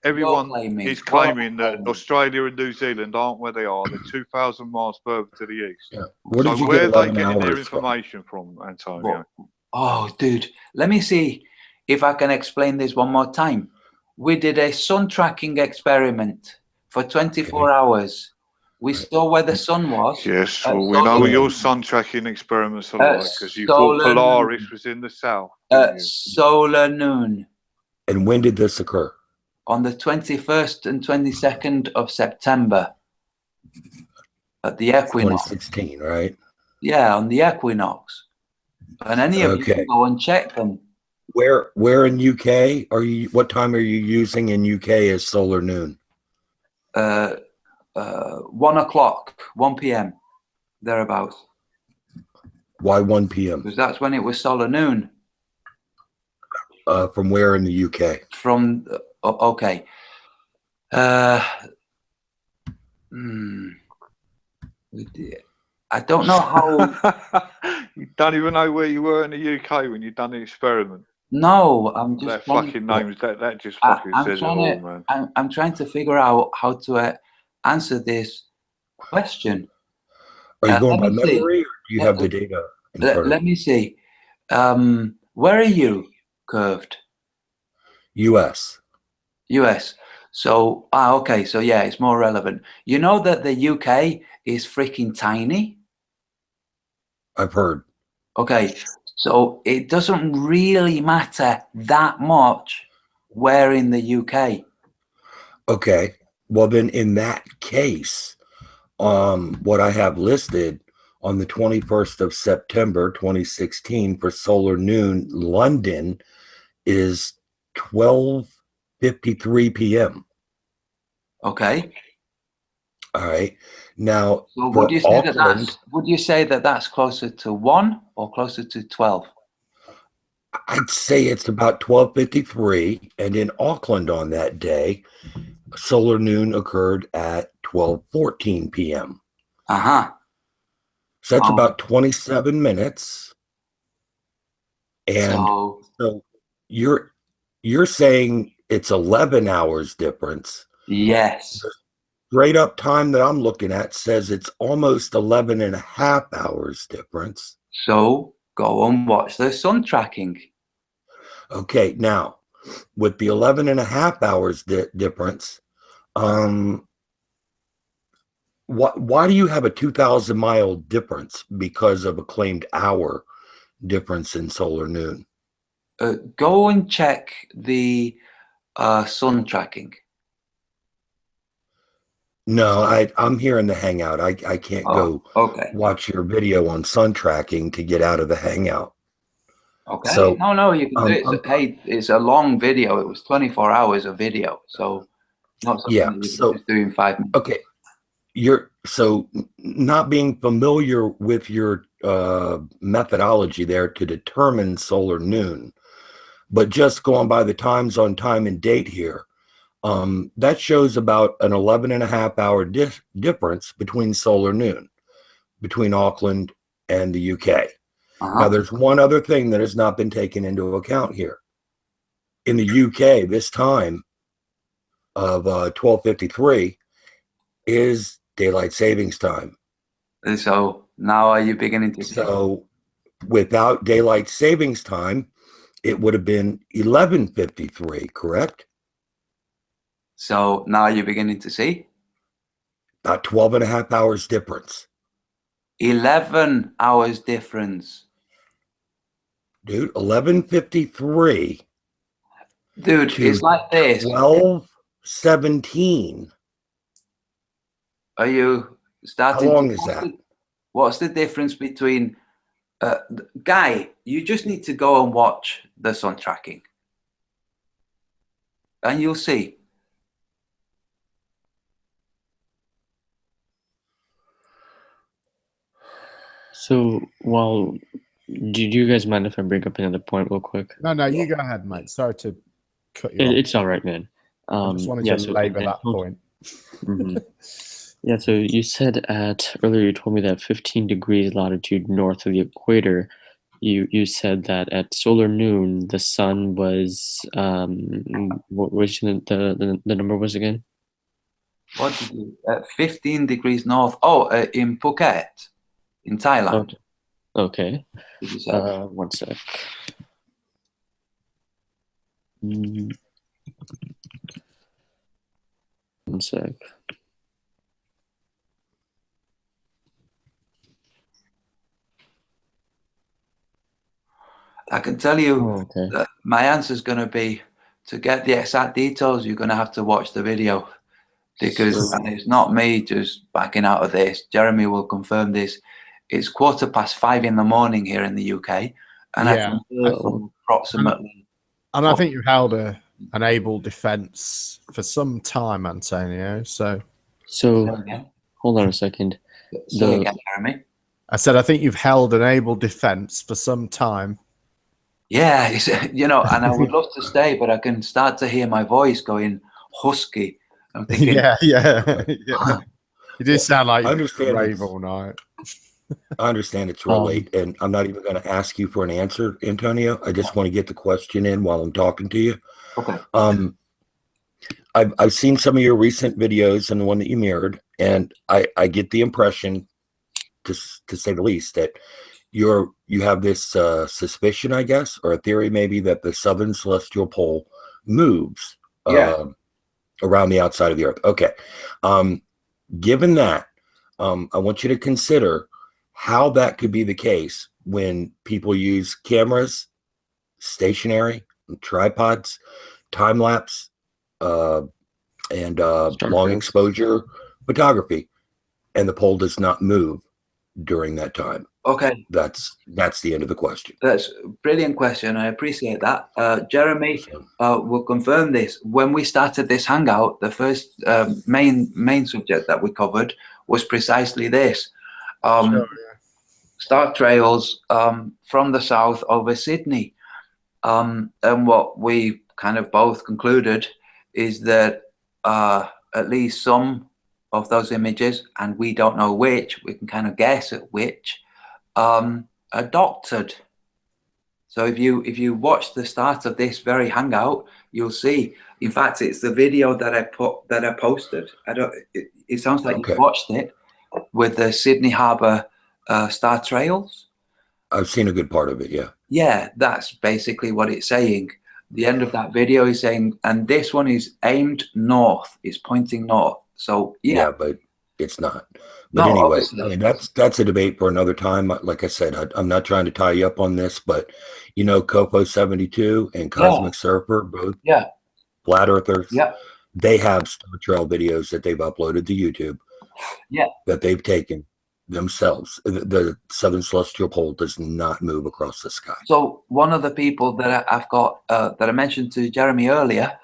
everyone is claiming that Australia and New Zealand aren't where they are. They're 2,000 miles further to the east. Yeah. Where are they getting their information from, Antonio? Oh, dude, let me see if I can explain this one more time. We did a sun tracking experiment for 24 hours. We saw where the sun was. Yes, well, we know what your sun tracking experiments are like, because you thought Polaris was in the south. Solar noon. And when did this occur? On the 21st and 22nd of September. At the equinox. 2016, right? Yeah, on the equinox. And any of you can go and check them. Where in UK are you? What time are you using in UK as solar noon? 1 o'clock, 1 p.m. thereabouts. Why 1 p.m.? Because that's when it was solar noon. From where in the UK? From okay. I don't know how. You don't even know where you were in the UK when you done the experiment. No, I'm just. That fucking names. That just fucking says it all, man. I'm trying to figure out how to answer this question. Are you going by memory, or do you have the data? Let me see. Where are you curved? US. US. So, okay. So, yeah, it's more relevant. You know that the UK is freaking tiny? I've heard. Okay. So, it doesn't really matter that much where in the UK. Okay. Well, then in that case, what I have listed on the 21st of September, 2016 for solar noon, London is 12:53 p.m. Okay. All right. Now, so would you say that that's closer to 1 or closer to 12? I'd say it's about 12:53, and in Auckland on that day, solar noon occurred at 12:14 p.m. So that's about 27 minutes. And so you're saying it's 11 hours difference. Yes. straight up time that I'm looking at says it's almost 11 and a half hours difference. So go and watch the sun tracking. Okay, now with the 11 and a half hours difference, why do you have a 2,000 mile difference because of a claimed hour difference in solar noon? Go and check the sun tracking. No, I'm here in the Hangout. I can't go watch your video on sun tracking to get out of the Hangout. Okay. So, no, you can do it. Hey, it's a long video. It was 24 hours of video, so not something that you can just do in 5 minutes. Okay, so not being familiar with your methodology there to determine solar noon, but just going by the times on time and date here, that shows about an 11 and a half hour difference between solar noon, between Auckland and the UK. Now, there's one other thing that has not been taken into account here. In the UK, this time of 12:53 is daylight savings time. And so now are you beginning to see? So without daylight savings time, it would have been 11:53, correct? So now you're beginning to see? About 12 and a half hours difference. 11 hours difference. Dude, 11:53. Dude, it's like this. 12:17. Are you starting? How long is that? What's the difference between... Guy, you just need to go and watch the sun tracking. And you'll see. So, do you guys mind if I bring up another point real quick? No, you go ahead, mate. Sorry to cut you off. It's all right, man. I just wanted to labor that point. Yeah, so you said earlier you told me that 15 degrees latitude north of the equator, you said that at solar noon the sun was what was the number was again? What did you 15 degrees north? Oh, in Phuket, in Thailand. Okay. One sec. One sec. I can tell you that my answer is going to be, to get the exact details, you're going to have to watch the video, because and it's not me just backing out of this. Jeremy will confirm this. It's 5:15 in the morning here in the UK, and I can hear from approximately. And I think you held an able defense for some time, Antonio. So hold on a second. Say again, Jeremy. I said I think you've held an able defense for some time. Yeah, and I would love to stay, but I can start to hear my voice going husky. I'm thinking, yeah. You do sound like you rave all night. I understand it's real late, and I'm not even going to ask you for an answer, Antonio. I just want to get the question in while I'm talking to you. Okay. I've seen some of your recent videos and the one that you mirrored, and I get the impression, to say the least, that you have this suspicion, I guess, or a theory maybe, that the southern celestial pole moves around the outside of the Earth. Okay. Given that, I want you to consider how that could be the case when people use cameras, stationary, tripods, time lapse, and long exposure photography, and the pole does not move during that time. Okay. That's the end of the question. That's a brilliant question. I appreciate that. Jeremy will confirm this. When we started this hangout, the first main subject that we covered was precisely this. Star trails from the south over Sydney. And what we kind of both concluded is that at least some of those images, and we don't know which, we can kind of guess at which, are doctored. So if you watch the start of this very hangout, you'll see. In fact, it's the video that I posted. It sounds like Okay. you watched it with the Sydney Harbour Star Trails. I've seen a good part of it. Yeah. Yeah, that's basically what it's saying. The end of that video is saying, and this one is aimed north. It's pointing north. So yeah, but it's not. But no, anyway, obviously. I mean, that's a debate for another time. Like I said, I'm not trying to tie you up on this, but you know, Copo 72 and Cosmic Surfer, both flat earthers, they have Star Trail videos that they've uploaded to YouTube. Yeah, that they've taken themselves. The Southern Celestial Pole does not move across the sky. So one of the people that I've got that I mentioned to Jeremy earlier,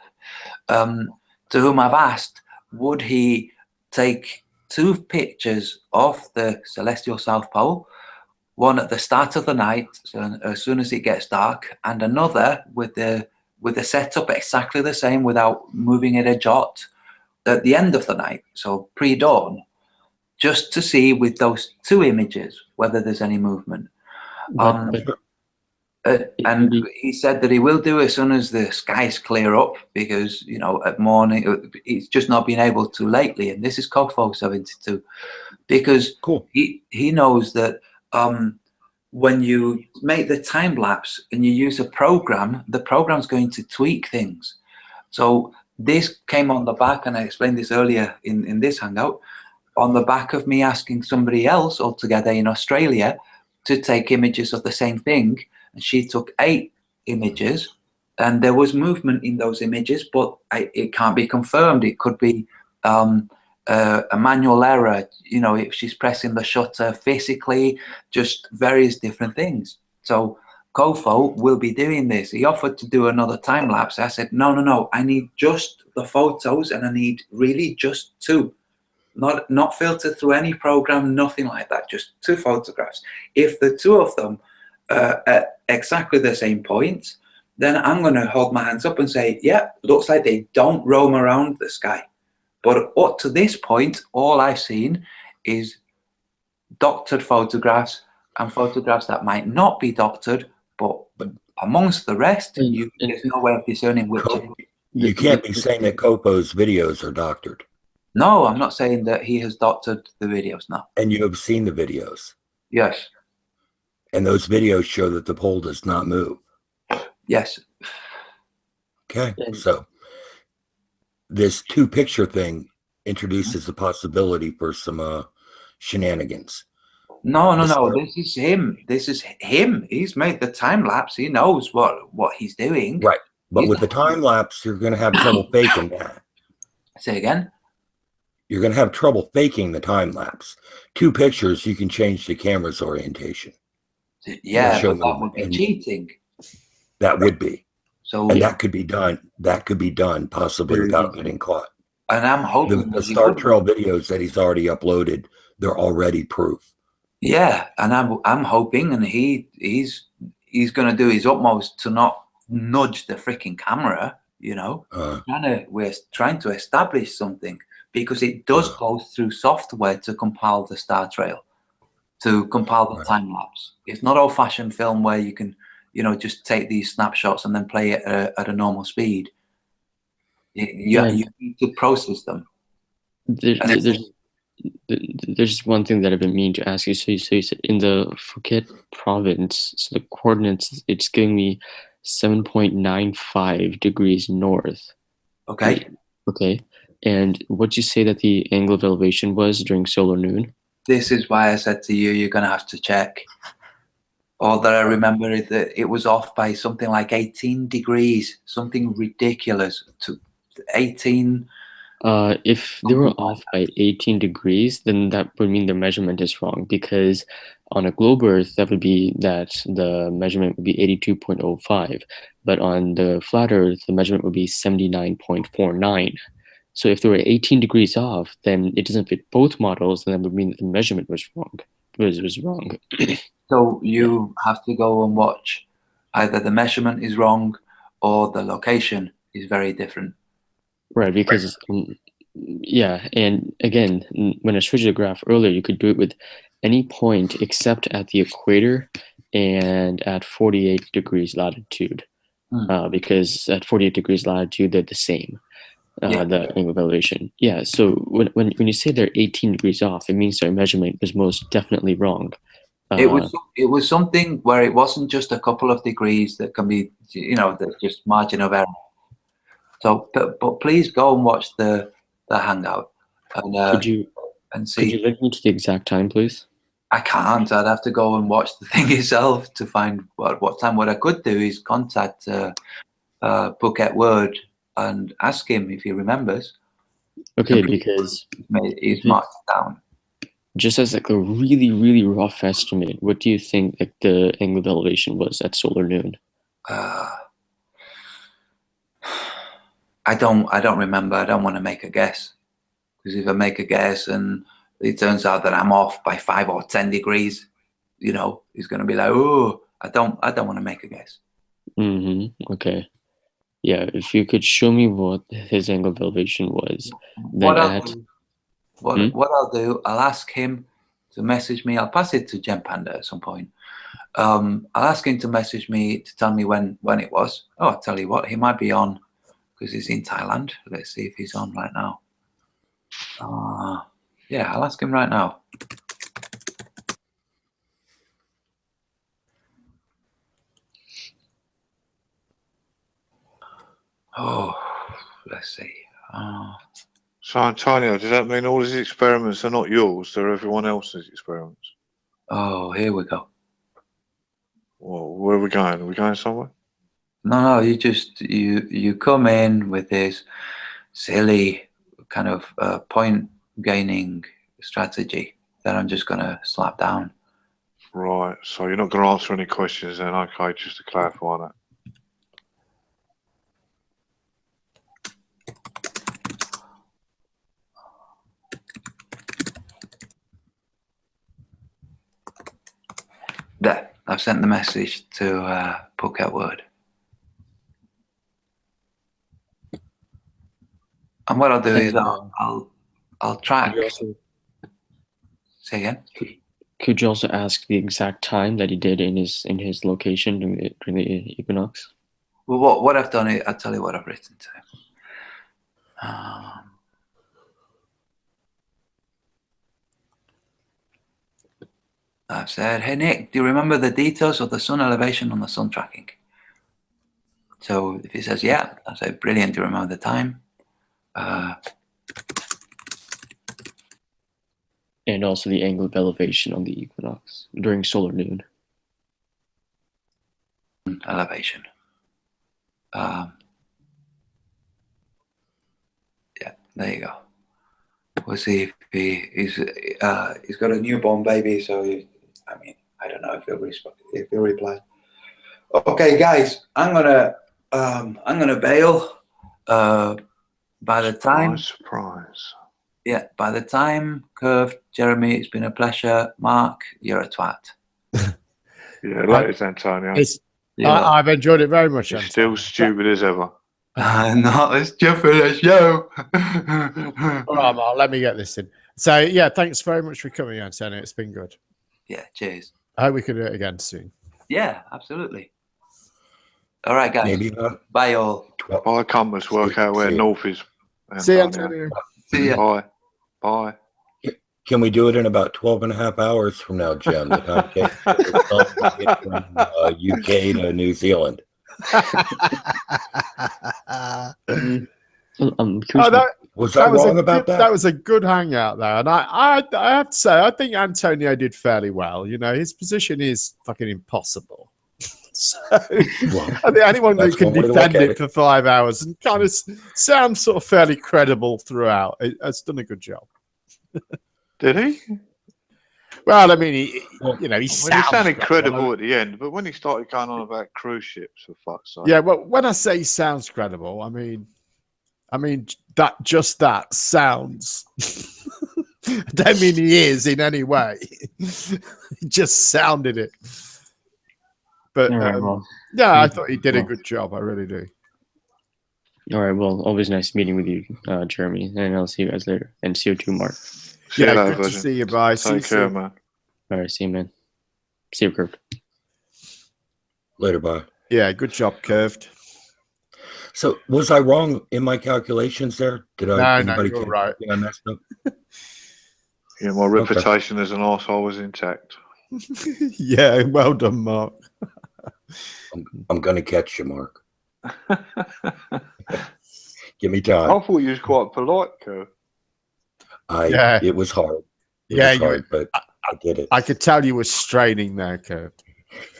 to whom I've asked, would he take 2 pictures of the celestial South Pole, one at the start of the night, so as soon as it gets dark, and another with the setup exactly the same without moving it a jot at the end of the night, so pre-dawn, just to see with those 2 images whether there's any movement. And he said that he will do as soon as the skies clear up, because you know at morning he's just not been able to lately. And this is Cofo 72, because he knows that when you make the time lapse and you use a program, the program's going to tweak things. So this came on the back, and I explained this earlier in this hangout, on the back of me asking somebody else altogether in Australia to take images of the same thing. And she took 8 images, and there was movement in those images, but it can't be confirmed. It could be a manual error, you know, if she's pressing the shutter physically, just various different things. So Kofo will be doing this. He offered to do another time lapse. I said, no, I need just the photos, and I need really just 2. Not filtered through any program, nothing like that, just 2 photographs. If the 2 of them at exactly the same point, then I'm going to hold my hands up and say, yeah, looks like they don't roam around the sky. But up to this point, all I've seen is doctored photographs and photographs that might not be doctored, but amongst the rest, there's no way of discerning which. You can't be saying that Copo's videos are doctored. No, I'm not saying that he has doctored the videos, no. And you have seen the videos? Yes. And those videos show that the pole does not move? Yes. Okay, so this 2-picture thing introduces the possibility for some shenanigans. No. This is him. He's made the time lapse. He knows what he's doing. Right. But with the time lapse, you're going to have trouble faking that. Say again? You're going to have trouble faking the time lapse. 2 pictures, you can change the camera's orientation. Yeah, but that would be cheating. That would be. So, and that could be done. That could be done possibly without getting caught. And I'm hoping the Star Trail videos that he's already uploaded, they're already proof. Yeah, and I'm hoping, and he's going to do his utmost to not nudge the freaking camera. You know, we're trying to establish something, because it does go through software to compile the Star Trail, to compile the time lapse. It's not old-fashioned film where you can, you know, just take these snapshots and then play it at a normal speed. You need to process them. There's one thing that I've been meaning to ask you. So you said in the Phuket province, so the coordinates, it's giving me 7.95 degrees north. Okay. Okay. And what'd you say that the angle of elevation was during solar noon? This is why I said to you, you're going to have to check. All that I remember is that it was off by something like 18 degrees, something ridiculous. To 18. If they were off by 18 degrees, then that would mean the measurement is wrong, because on a globe Earth, that would be that the measurement would be 82.05. But on the flat Earth, the measurement would be 79.49. So if they were 18 degrees off, then it doesn't fit both models, and that would mean that the measurement was wrong. It was wrong. So you have to go and watch. Either the measurement is wrong or the location is very different. Right, because, yeah, and again, when I showed you the graph earlier, you could do it with any point except at the equator and at 48 degrees latitude, because at 48 degrees latitude they're the same. The angle of elevation. Yeah. So when you say they're 18 degrees off, it means their measurement was most definitely wrong. It was something where it wasn't just a couple of degrees that can be, there's just margin of error. So, but please go and watch the hangout and see. Could you link me to the exact time, please? I can't. I'd have to go and watch the thing itself to find what time. What I could do is contact Phuket Word and ask him if he remembers. Okay, because he's marked it down. Just as like a really, really rough estimate, what do you think like the angle of elevation was at solar noon? I don't remember. I don't want to make a guess, because if I make a guess and it turns out that I'm off by 5 or 10 degrees, he's going to be like, oh, I don't want to make a guess. Okay. Yeah, if you could show me what his angle of elevation was, then what I'll do, I'll ask him to message me. I'll pass it to Gem Panda at some point. I'll ask him to message me to tell me when it was. Oh, I'll tell you what, he might be on because he's in Thailand. Let's see if he's on right now. Yeah, I'll ask him right now. Oh, let's see. So, Antonio, does that mean all his experiments are not yours? They're everyone else's experiments? Oh, here we go. Well, where are we going? Are we going somewhere? No, you come in with this silly kind of point gaining strategy that I'm just going to slap down. Right. So you're not going to answer any questions then? Okay, just to clarify that. There, I've sent the message to Phuket Word. And what I'll do is I'll track. Say again. Could you also ask the exact time that he did in his location during the equinox? Well, what I've done is I'll tell you what I've written to him. I've said, hey Nick, do you remember the details of the sun elevation on the sun tracking? So if he says yeah, I say brilliant. Do you remember the time? And also the angle of elevation on the equinox during solar noon. Elevation. Yeah, there you go. We'll see if he's got a newborn baby, so I don't know if he'll reply. Okay, guys, I'm gonna bail. By the time surprise. Yeah, by the time Curved, Jeremy, it's been a pleasure. Mark, you're a twat. Yeah, latest Antonio. I've enjoyed it very much. It's still stupid as ever. Not as stupid as you. All right, Mark, let me get this in. So, yeah, thanks very much for coming, Antonio. It's been good. Yeah, cheers. I hope we can do it again soon. Yeah, absolutely. All right, guys. Maybe not. Bye, all. By compass, work out where north is. See you, Antonio. See ya. Bye. Bye. Can we do it in about 12 and a half hours from now, Jim? The time it takes to get from UK to New Zealand. Was I wrong about that? That was a good hangout, though. And I have to say, I think Antonio did fairly well. His position is fucking impossible. So I think anyone that can defend it for 5 hours and kind of sounds sort of fairly credible throughout has done a good job. Did he? Well, I mean, he sounded credible at the end, but when he started going on about cruise ships, for fuck's sake. Yeah, well, when I say sounds credible, I mean that sounds. I don't mean he is in any way. He just sounded it. But yeah, I thought he did a good job. I really do. All right. Well, always nice meeting with you, Jeremy. And I'll see you guys later. And see you too, Mark. Yeah, good to see you. Bye. Take care, man. All right. See you, man. See you, Kurt. Later, bye. Yeah, good job, Curved. So was I wrong in my calculations there? Did No, anybody you're catch right. anything I messed up? Yeah, my reputation as an arsehole was intact. Yeah, well done, Mark. I'm going to catch you, Mark. Give me time. I thought you was quite polite, Kerr. It was hard. It was hard, but I did it. I could tell you were straining there, Curved.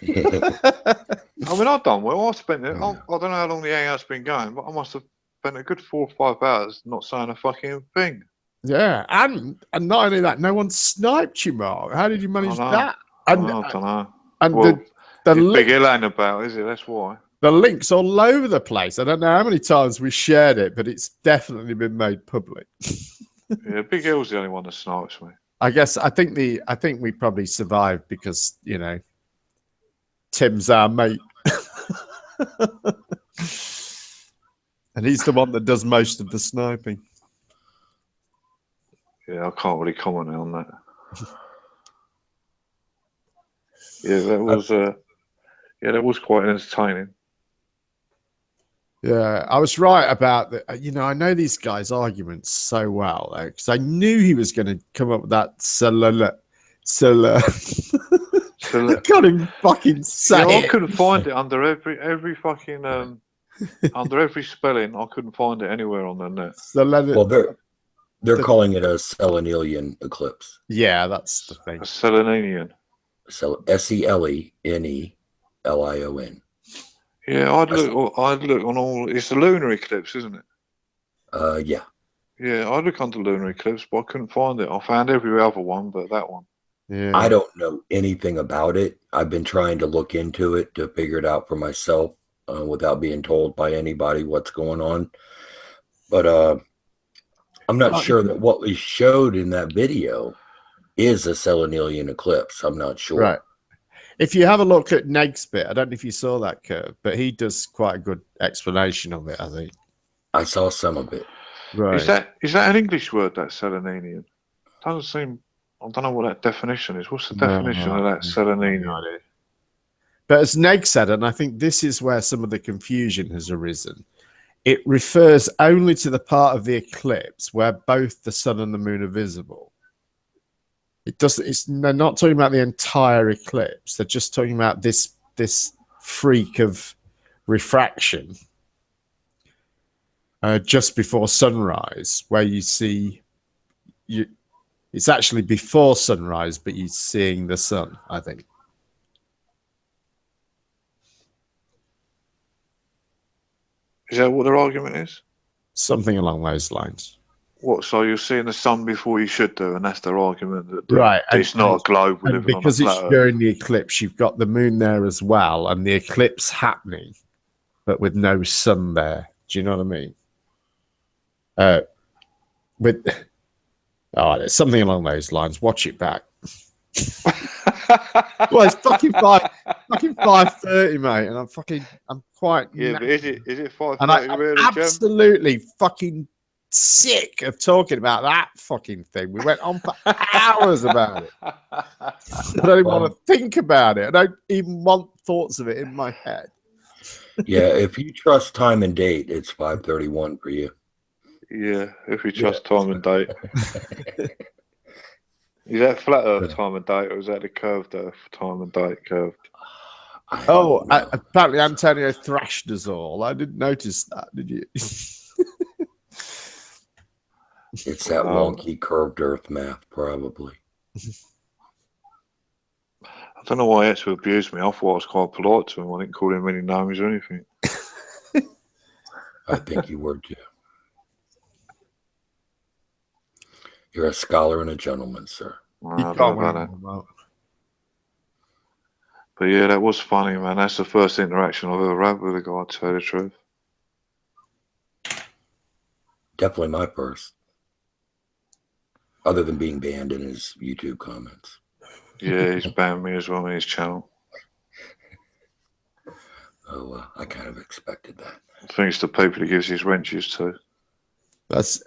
I mean, I've done well. I spent it. I don't know how long the hangout's been going, but I must have spent a good 4 or 5 hours not saying a fucking thing. Yeah, and not only that, no one sniped you, Mark. How did you manage that? And, I don't know. And well, the Big Hill ain't about, is it? That's why. The link's all over the place. I don't know how many times we shared it, but it's definitely been made public. Yeah, Big Hill's the only one that snipes me. I think we probably survived because, you know, Tim's our mate. And he's the one that does most of the sniping. Yeah, I can't really comment on that. Yeah, that was quite entertaining. Yeah, I was right about that. You know, I know these guys' arguments so well because I knew he was going to come up with that. I can't even fucking say I it. couldn't find it under every fucking under every spelling. I couldn't find it anywhere on the net. Well, they're calling it a Selenelian eclipse. Yeah, that's the thing. A Selenelian. Selenion. Yeah, I'd look on all. It's a lunar eclipse, isn't it? Yeah. Yeah, I'd look under lunar eclipse, but I couldn't find it. I found every other one, but that one. Yeah. I don't know anything about it. I've been trying to look into it to figure it out for myself without being told by anybody what's going on. But I'm not sure that what we showed in that video is a Selenelian eclipse. I'm not sure. Right. If you have a look at Neg's bit, I don't know if you saw that, Curve, but he does quite a good explanation of it, I think. I saw some of it. Right. Is that an English word, that Selenelian? Doesn't seem. I don't know what that definition is. What's the definition of that Selenelian? But as Neg said, and I think this is where some of the confusion has arisen, it refers only to the part of the eclipse where both the sun and the moon are visible. It doesn't. They're not talking about the entire eclipse. They're just talking about this freak of refraction just before sunrise, where you see it's actually before sunrise, but you're seeing the sun, I think. Is that what their argument is? Something along those lines. What? So you're seeing the sun before you should do, and that's their argument that right? It's not a globe. We're living because on a it's flat during the eclipse, you've got the moon there as well, and the eclipse happening, but with no sun there. Do you know what I mean? It's something along those lines. Watch it back. Well, it's fucking 5:30, mate, and I'm quite. Yeah, but is it 5:30? And I'm absolutely fucking sick of talking about that fucking thing. We went on for hours about it. I don't even want to think about it. I don't even want thoughts of it in my head. Yeah, if you trust time and date, it's 5:31 for you. Yeah, if you trust time and date. Is that flat Earth time and date, or is that the curved Earth time and date curved? Apparently Antonio thrashed us all. I didn't notice that, did you? It's that wonky curved Earth math, probably. I don't know why he had to abuse me. I thought I was quite polite to him. I didn't call him any names or anything. I think you were too. You're a scholar and a gentleman, sir. I don't know about that. But yeah, that was funny, man. That's the first interaction I've ever had with a guy, to tell you the truth. Definitely my first. Other than being banned in his YouTube comments. Yeah, he's banned me as well on his channel. Oh, I kind of expected that. Thanks to people he gives his wrenches to.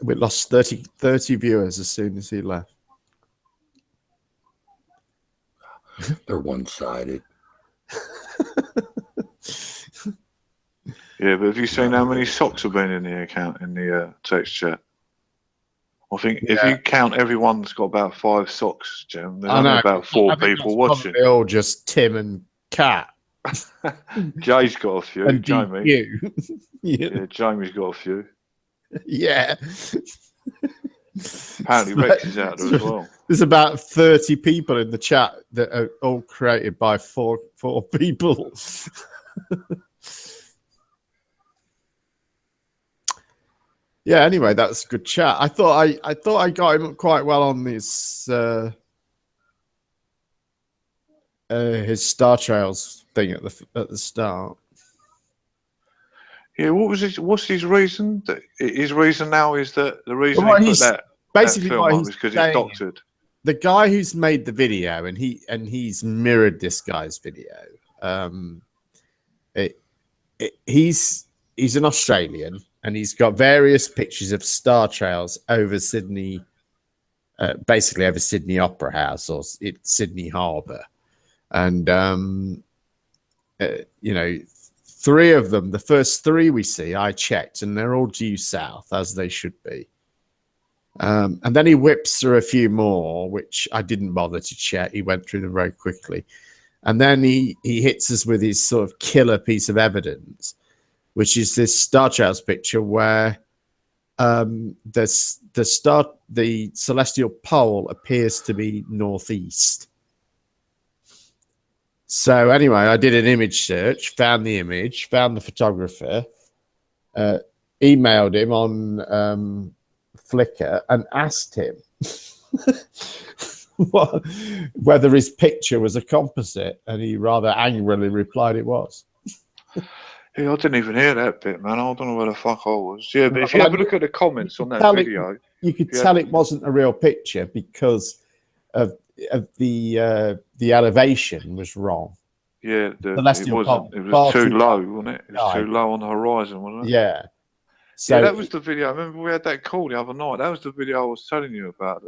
We lost 30 viewers as soon as he left. They're one-sided. Yeah, but have you seen how many socks have been in the account in the text chat? I think if you count everyone that's got about 5 socks, Jim, there's only about 4 people watching. They're all just Tim and Kat. Jay's got a few. And Jamie. Yeah. Yeah, Jamie's got a few. Yeah. Apparently Rex is out there as well. There's about 30 people in the chat that are all created by four people. Yeah, anyway, that's a good chat. I thought I got him quite well on this his Star Trails thing at the start. Yeah, what's his reason? His reason now is that the reason well, he put that film what up he's is because saying, he's doctored. The guy who's made the video and he's mirrored this guy's video. He's an Australian and he's got various pictures of Star Trails over Sydney, basically over Sydney Opera House or Sydney Harbour, and you know. 3 of them, the first 3 we see, I checked, and they're all due south, as they should be. And then he whips through a few more, which I didn't bother to check. He went through them very quickly. And then he hits us with his sort of killer piece of evidence, which is this Star Trails picture where the celestial pole appears to be northeast. So anyway, I did an image search, found the image, found the photographer, emailed him on Flickr and asked him whether his picture was a composite, and he rather angrily replied it was. Yeah, I didn't even hear that bit, man. I don't know where the fuck I was. Yeah, but if you have a look at the comments on that video, you could tell it wasn't a real picture because of the elevation was wrong. Yeah, it was too low, wasn't it? It was too low on the horizon, wasn't it? Yeah. So yeah, that was the video. I remember we had that call the other night. That was the video I was telling you about.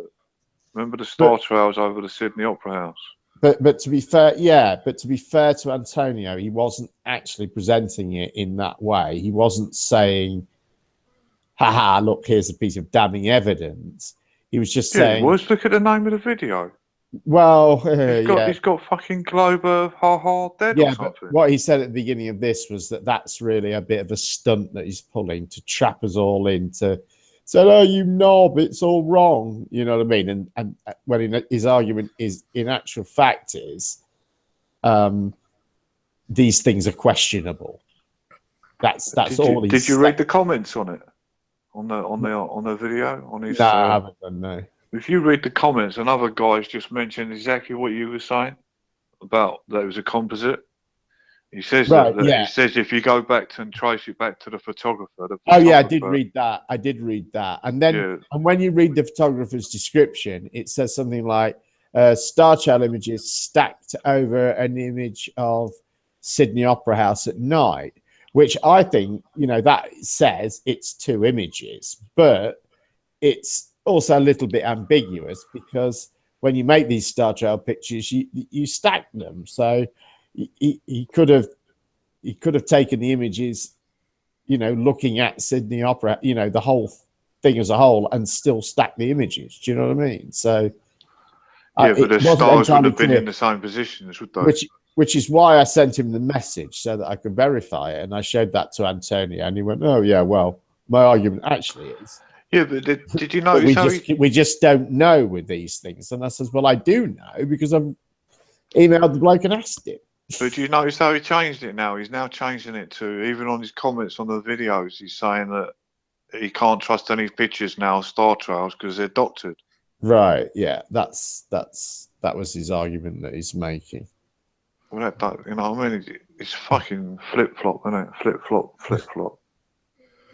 Remember the Star Trails over the Sydney Opera House? But to be fair, to Antonio, he wasn't actually presenting it in that way. He wasn't saying, haha, look, here's a piece of damning evidence. He was just saying... Look at the name of the video. Well, he's got fucking Globe of Ha dead or something. But what he said at the beginning of this was that's really a bit of a stunt that he's pulling to trap us all into saying, oh, you knob, it's all wrong. You know what I mean? And when his argument is, in actual fact, is these things are questionable. That's all he said. Did you read the comments on it? On the video? On his, no, I haven't done, no. If you read the comments, another guy's just mentioned exactly what you were saying about that it was a composite. He says he says if you go back and trace it back to the photographer. Oh yeah, I did read that. And then and when you read the photographer's description, it says something like Star Trail images stacked over an image of Sydney Opera House at night, which I think, that says it's 2 images, but it's also a little bit ambiguous because when you make these Star Trail pictures, you stack them. So he could have taken the images, looking at Sydney Opera, the whole thing as a whole, and still stack the images. Do you know what I mean? So yeah, but the stars would have been in the same positions, would they? Which is why I sent him the message so that I could verify it, and I showed that to Antonio, and he went, "Oh yeah, well, my argument actually is." Yeah, but did you notice we just don't know with these things? And I says, well, I do know because I've emailed the bloke and asked him. But do you notice how he changed it now? He's now changing it to, even on his comments on the videos, he's saying that he can't trust any pictures now of Star Trails because they're doctored. Right, yeah, that was his argument that he's making. Well, it's fucking flip-flop, isn't it? Flip-flop, flip-flop.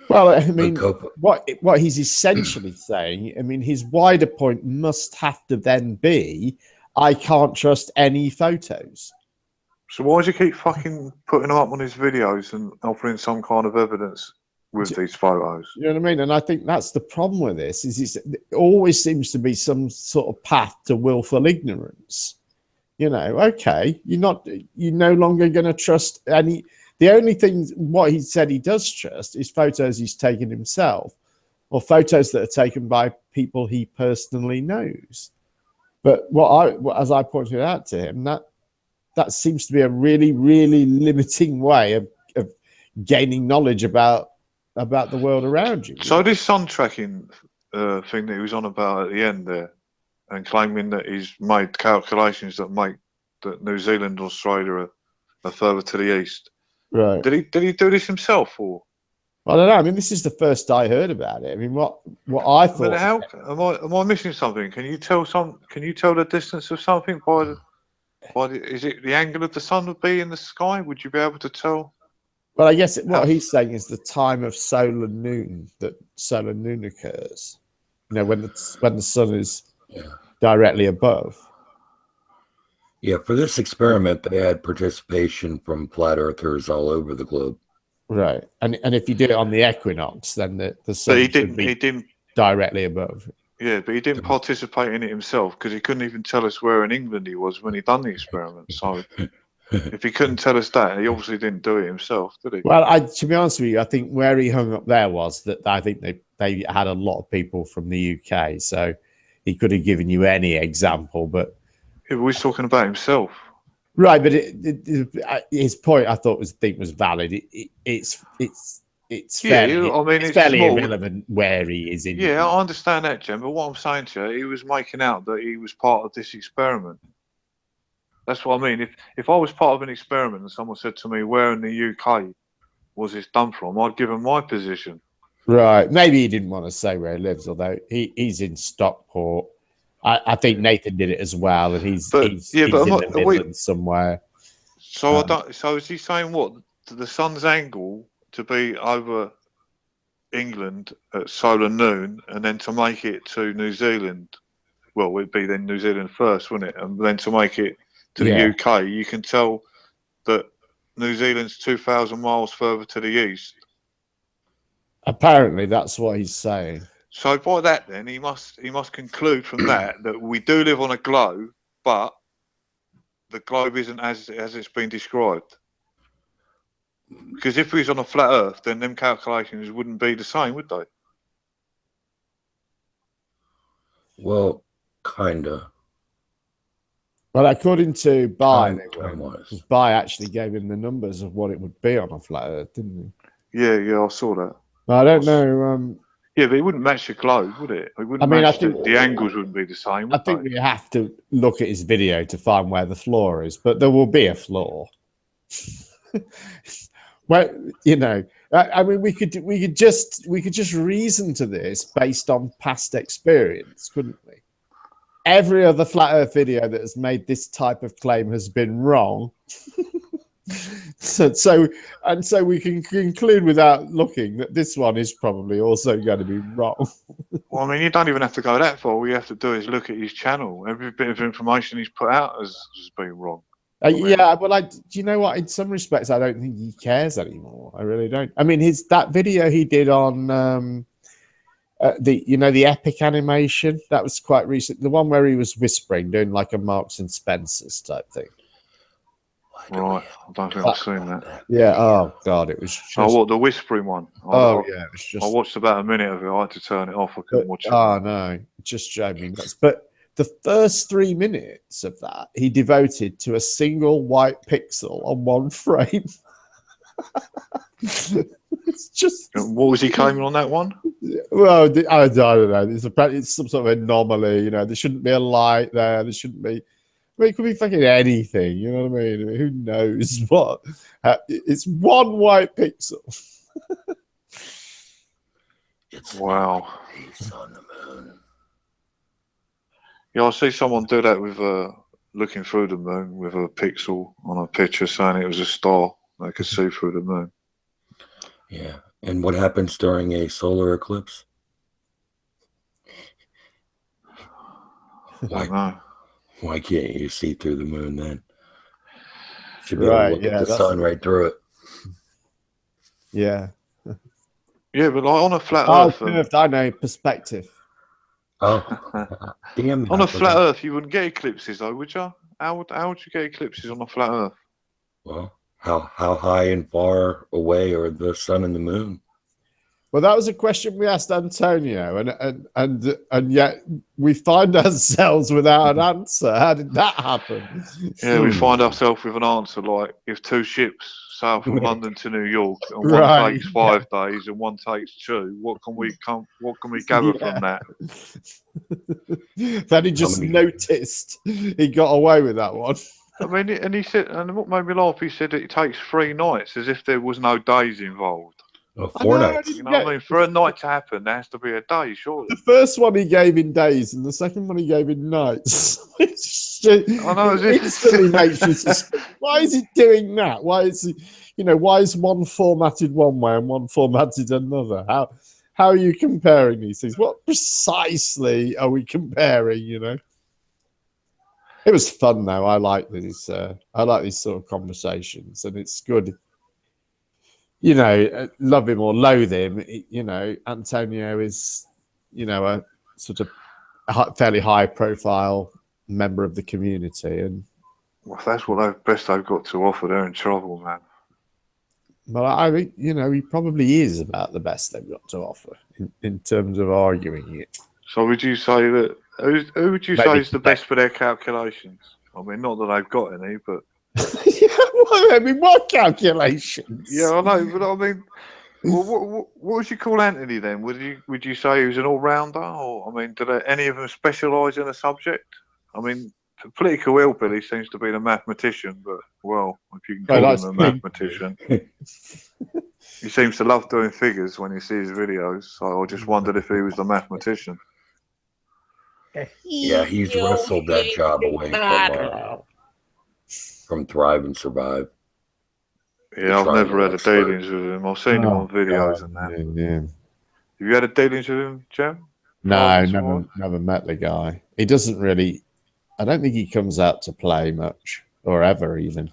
Well, I mean, what he's essentially saying, his wider point must have to then be, I can't trust any photos. So why does he keep fucking putting them up on his videos and offering some kind of evidence with these photos? You know what I mean? And I think that's the problem with this, is it always seems to be some sort of path to willful ignorance. Okay, you're no longer going to trust any... The only thing what he said he does trust is photos he's taken himself, or photos that are taken by people he personally knows. But as I pointed out to him, that seems to be a really, really limiting way of gaining knowledge about the world around you. So this sun tracking thing that he was on about at the end there, and claiming that he's made calculations that make that New Zealand and Australia are further to the east. Right. Did he do this himself, or? I don't know. I mean, this is the first I heard about it. I mean, what I thought. How am I missing something? Can you tell the distance of something by the? Is it the angle of the sun would be in the sky? Would you be able to tell? Well, I guess what he's saying is the time of solar noon occurs. You know, when the sun is directly above. Yeah, for this experiment, they had participation from flat earthers all over the globe. Right, and if you do it on the equinox, then the sun he didn't directly above. Yeah, but he didn't participate in it himself because he couldn't even tell us where in England he was when he done the experiment. So if he couldn't tell us that, he obviously didn't do it himself, did he? Well, to be honest with you, I think where he hung up there was that I think they had a lot of people from the UK, so he could have given you any example, but yeah, but we're talking about himself. Right, but his point I thought was valid. It's fairly, I mean, it's fairly irrelevant where he is in. Yeah, I understand that, Jim. But what I'm saying to you, he was making out that he was part of this experiment. That's what I mean. If I was part of an experiment and someone said to me, "Where in the UK was this done from?" I'd give him my position. Right. Maybe he didn't want to say where he lives, although he's in Stockport. I think Nathan did it as well, and he's in the Midlands somewhere. So So is he saying what the sun's angle to be over England at solar noon, and then to make it to New Zealand? Well, it'd be then New Zealand first, wouldn't it? And then to make it to the UK, you can tell that New Zealand's 2,000 miles further to the east. Apparently, that's what he's saying. So by that, then he must conclude from that we do live on a globe, but the globe isn't as it's been described. Because if we was on a flat Earth, then them calculations wouldn't be the same, would they? Well, kinda. Well, according to Bai, Bai actually gave him the numbers of what it would be on a flat Earth, didn't he? Yeah, I saw that. I don't know. Yeah, but it wouldn't match the globe, would it? It wouldn't match the angles wouldn't be the same. I think we have to look at his video to find where the flaw is, but there will be a flaw. Well, you know, I mean, we could just reason to this based on past experience, couldn't we? Every other flat Earth video that has made this type of claim has been wrong. So we can conclude without looking that this one is probably also going to be wrong. Well, I mean, you don't even have to go that far. All you have to do is look at his channel. Every bit of information he's put out has been wrong. Yeah, well, do you know what? In some respects, I don't think he cares anymore. I really don't. I mean, that video he did on the epic animation, that was quite recent. The one where he was whispering, doing like a Marks and Spencer's type thing. Right, I don't think I've seen that. Yeah. Oh God, it was. What, the whispering one? Yeah, it was just. I watched about a minute of it. I had to turn it off. I couldn't watch it. Oh no, it just drove me nuts. But the first 3 minutes of that he devoted to a single white pixel on one frame. It's just. What was he claiming on that one? Well, I don't know. It's some sort of anomaly. You know, there shouldn't be a light there. There shouldn't be. I mean, it could be fucking anything. You know what I mean? Who knows what? It's one white pixel. Wow. He's on the moon. Yeah, I see someone do that with looking through the moon with a pixel on a picture saying it was a star. They could see through the moon. Yeah. And what happens during a solar eclipse? I don't know. Why can't you see through the moon then? Should be Right, able to look at the sun right through it. Yeah. Yeah, but like on a flat Earth. Curved, I know, perspective. Oh, damn. On a flat Earth, you wouldn't get eclipses, though, would you? How would you get eclipses on a flat Earth? Well, How high and far away are the sun and the moon? Well, that was a question we asked Antonio, and yet we find ourselves without an answer. How did that happen? Yeah, we find ourselves with an answer like if two ships sail from London to New York and one Right, takes 5 days and one takes 2, what can we gather from that? Then he just noticed he got away with that one. I mean, and he said, and what made me laugh, he said it takes 3 nights, as if there was no days involved. Oh, 4 nights. You know what I mean? For a night to happen, there has to be a day, surely. The first one he gave in days, and the second one he gave in nights. I know, it instantly makes you suspect. Why is he doing that? Why is he, why is one formatted one way and one formatted another? How are you comparing these things? What precisely are we comparing? It was fun though. I like these sort of conversations, and it's good. Love him or loathe him. Antonio is, a sort of fairly high-profile member of the community, and well, if that's what they've got to offer, they're in trouble, man. Well, I think he probably is about the best they've got to offer in terms of arguing it. So would you say that who would you say is the best for their calculations? I mean, not that they've got any, but I mean, what calculations? Yeah, I know, but I mean, what would you call Anthony then? Would you say he was an all-rounder, or I mean, any of them specialise in a subject? I mean, the political hillbilly seems to be the mathematician, but well, if you can call him a mathematician, he seems to love doing figures when you see his videos. So I just wondered if he was the mathematician. Yeah, he's wrestled that job away from Thrive and Survive. Yeah, I've never had a dealings with him. I've seen him on videos and that. Yeah. Have you had a dealings with him, Jem? No, never met the guy. He doesn't really. I don't think he comes out to play much or ever even.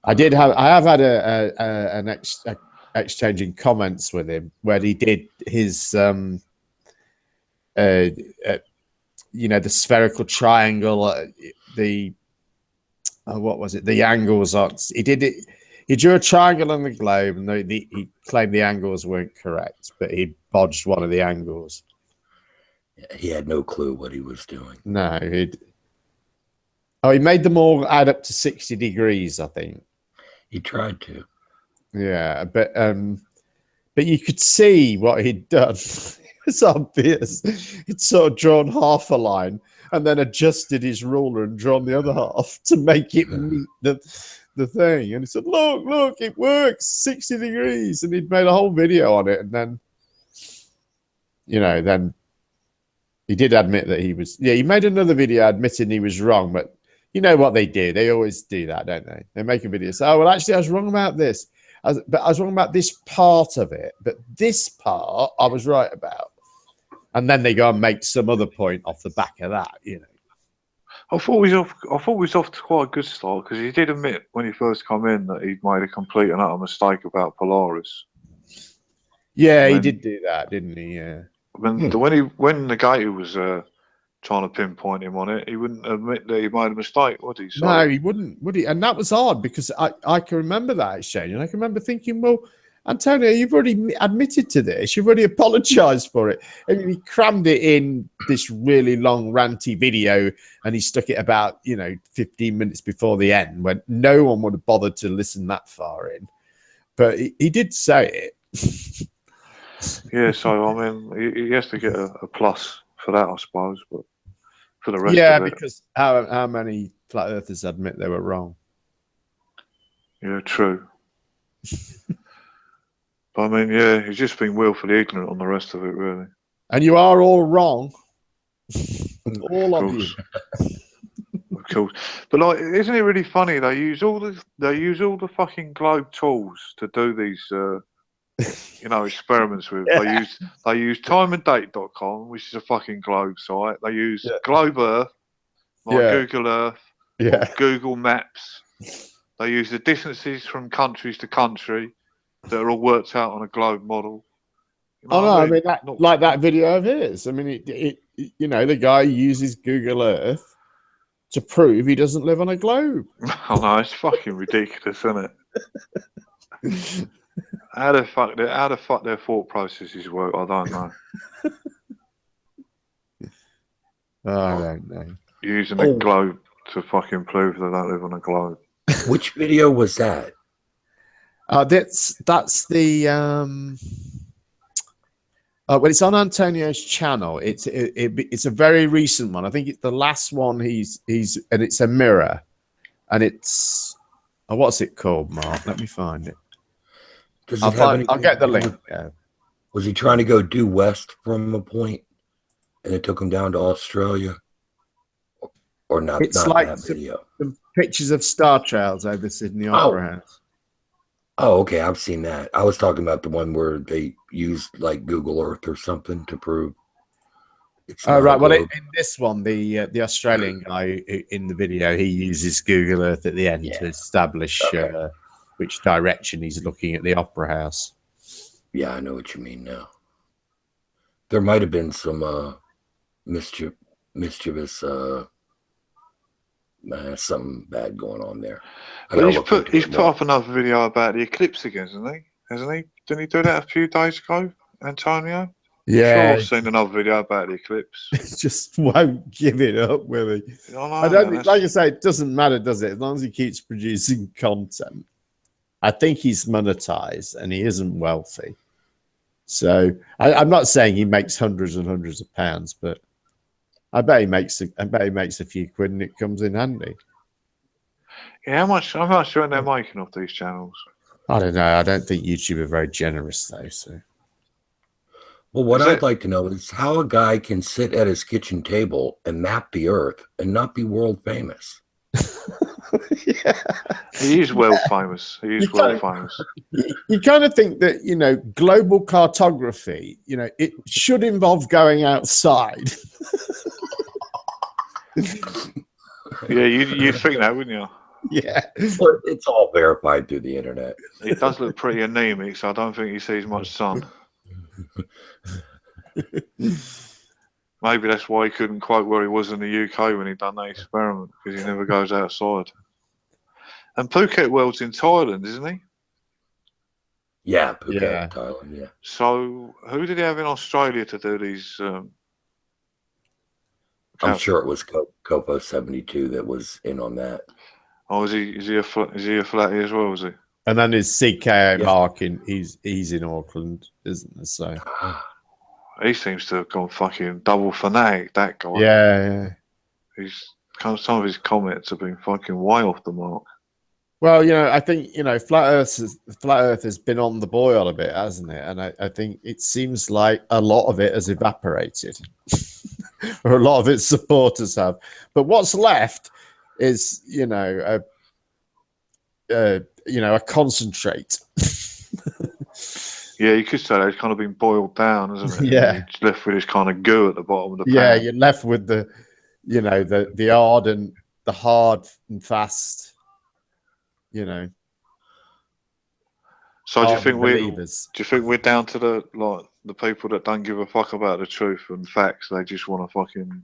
I have had an exchanging comments with him where he did his the spherical triangle, what was it? The angles on. He did it. He drew a triangle on the globe, and he claimed the angles weren't correct, but he bodged one of the angles. He had no clue what he was doing. No, he made them all add up to 60 degrees, I think. He tried to. Yeah, but you could see what he'd done. It's obvious. He'd sort of drawn half a line and then adjusted his ruler and drawn the other half to make it meet the thing. And he said, look, it works, 60 degrees. And he'd made a whole video on it. And then, then he did admit that he made another video admitting he was wrong. But you know what they do? They always do that, don't they? They make a video. So, oh, well, actually, I was wrong about this. But I was wrong about this part of it. But this part I was right about. And then they go and make some other point off the back of that, I thought he was off to quite a good start, because he did admit when he first come in that he'd made a complete and utter mistake about Polaris. Yeah, he did do that, didn't he? Yeah. When the guy was trying to pinpoint him on it, he wouldn't admit that he made a mistake, would he? So, no, he wouldn't, would he? And that was odd, because I can remember that exchange, and I can remember thinking, well, Antonio, you've already admitted to this. You've already apologized for it. And he crammed it in this really long, ranty video, and he stuck it about, 15 minutes before the end, when no one would have bothered to listen that far in. But he did say it. Yeah, so, I mean, he has to get a plus for that, I suppose. But for the rest yeah, of it, because how many flat earthers admit they were wrong? Yeah, true. I mean, yeah, he's just been willfully ignorant on the rest of it, really. And you are all wrong. All of you. Of course. But like, isn't it really funny? They use all the fucking globe tools to do these experiments with. Yeah. They use timeanddate.com, which is a fucking globe site. They use Globe Earth, Google Earth, Google Maps. They use the distances from countries to country that are all worked out on a globe model. I mean that video of his. I mean, the guy uses Google Earth to prove he doesn't live on a globe. I know, it's fucking ridiculous, isn't it? How the fuck their thought processes work, I don't know. I don't know. Using a globe to fucking prove they don't live on a globe. Which video was that? That's the well, it's on Antonio's channel. It's a very recent one. I think it's the last one he's and it's a mirror, and it's what's it called, Mark? Let me find it. I'll get the link. Yeah. Was he trying to go due west from a point, and it took him down to Australia, or not? It's not like that video. Some pictures of star trails over Sydney Opera House. Oh, okay, I've seen that. I was talking about the one where they used like Google Earth or something to prove. Oh, right. Well, in this one, the Australian guy in the video, he uses Google Earth at the end to establish which direction he's looking at the Opera House. Yeah, I know what you mean now. There might have been some mischievous something bad going on there. But he's put up another video about the eclipse again, hasn't he? Didn't he do that a few days ago, Antonio? Yeah, sure I've seen another video about the eclipse. He just won't give it up, will he? I don't think, like I say, it doesn't matter, does it? As long as he keeps producing content. I think he's monetized and he isn't wealthy. So I'm not saying he makes hundreds and hundreds of pounds, but I bet he makes a few quid and it comes in handy. Yeah, how much do you reckon they're making off these channels? I don't know. I don't think YouTube are very generous though. So, well, what I'd like to know is how a guy can sit at his kitchen table and map the Earth and not be world famous. Yeah. He is world famous. He is world famous. You kind of think that, global cartography, it should involve going outside. Yeah, you'd think that, wouldn't you? Yeah. But it's all verified through the internet. He does look pretty anemic, so I don't think he sees much sun. Maybe that's why he couldn't quote where he was in the UK when he done that experiment, because he never goes outside. And Phuket World's in Thailand, isn't he? Yeah, Phuket, Thailand, yeah. So who did he have in Australia to do these? I'm sure it was Copo 72 that was in on that. Oh, is he a flatty as well? Is he? And then there's CKO Larkin. He's in Auckland, isn't there? So he seems to have gone fucking double fanatic. That guy. Yeah. Some of his comments have been fucking way off the mark. Well, I think Flat Earth has been on the boil a bit, hasn't it? And I think it seems like a lot of it has evaporated, or a lot of its supporters have. But what's left is a concentrate. Yeah, you could say that it's kind of been boiled down, hasn't it? Yeah, it's left with this kind of goo at the bottom of the pan. Yeah, you're left with the ardent, the hard and fast. So do you think we're down to the people that don't give a fuck about the truth and facts? They just want to fucking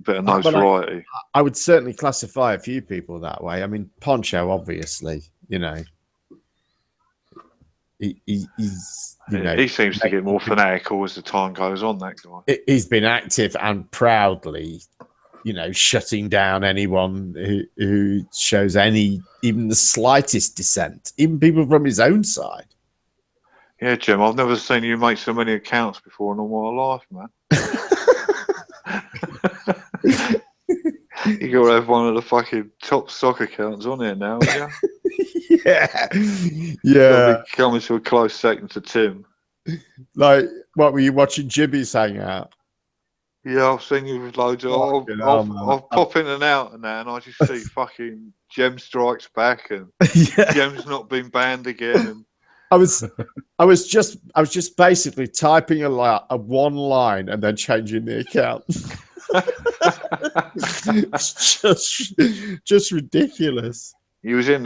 bit of notoriety. I would certainly classify a few people that way. I mean, Poncho, obviously, he's he seems to get more fanatical as the time goes on. That guy. He's been active and proudly, shutting down anyone who shows even the slightest dissent, even people from his own side. Yeah, Jim, I've never seen you make so many accounts before in all my life, man. You got to have one of the fucking top soccer accounts on here now, haven't you? Yeah. Coming to a close second to Tim. Like, what were you watching? Jibby's hang out. Yeah, I've seen you with loads of. I'll pop in and out and that, and I just see fucking Gem Strikes Back and Gem's not been banned again. And I was just basically typing a one line and then changing the account. It's just ridiculous. You was in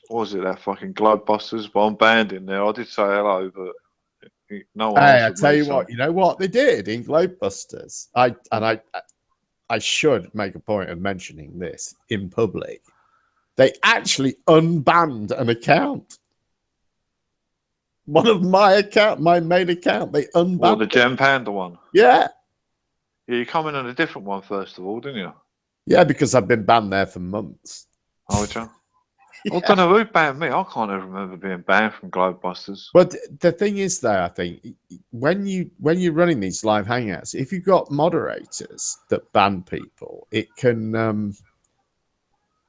what was it, that fucking Globebusters? But I'm banned in there. I did say hello, but no one. Hey, I tell you what, you know what they did in Globebusters? I I should make a point of mentioning this in public. They actually unbanned an account. One of my main account, they unbanned. Or the Gem Panda one. Yeah. Yeah, you come in on a different one first of all, didn't you? Yeah, because I've been banned there for months. Oh, would you? Yeah. I don't know who banned me. I can't even remember being banned from Globebusters. But the thing is, though, I think when you're running these live hangouts, if you've got moderators that ban people, it can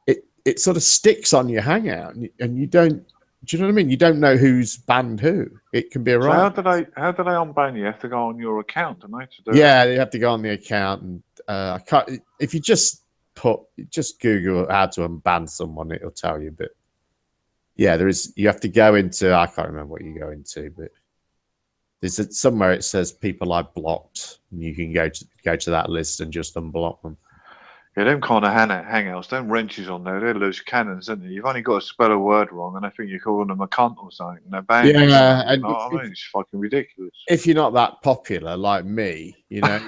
it sort of sticks on your hangout, and you don't. Do you know what I mean? You don't know who's banned who. It can be a So right. how do they unban you? You have to go on your account, don't they? To do Yeah, you have to go on the account, and I can't. If you just Google how to unban someone, it'll tell you. But yeah, there is. You have to go into. I can't remember what you go into, but there's somewhere it says people I've blocked, and you can go to that list and just unblock them. Yeah, them kind of hangouts, them wrenches on there, they're loose cannons, isn't it? You've only got to spell a word wrong, and I think you're calling them a cunt or something, and they're banned. Yeah, you know what I mean? It's fucking ridiculous. If you're not that popular like me, you know.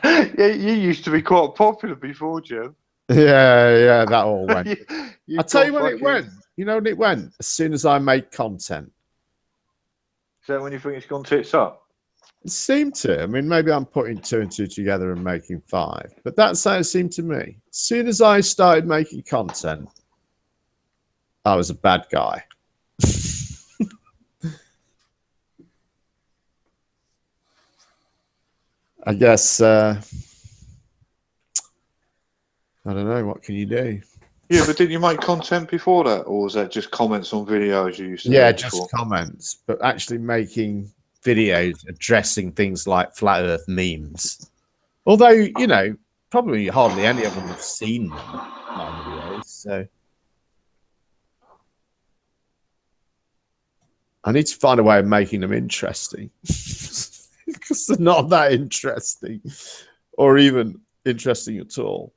Yeah, you used to be quite popular before, Jim. Yeah, that all went. You I'll tell you when fucking... it went. You know when it went? As soon as I made content. Is that when you think it's gone tits up? It seemed to. I mean, maybe I'm putting 2 and 2 together and making 5. But that's how it seemed to me. As soon as I started making content, I was a bad guy. I guess, I don't know, what can you do? Yeah, but didn't you make content before that? Or was that just comments on videos you used to Yeah, do just before? comments. But actually making videos addressing things like flat earth memes. Although, you know, probably hardly any of them have seen them, my videos, so I need to find a way of making them interesting. Because they're not that interesting. Or even interesting at all.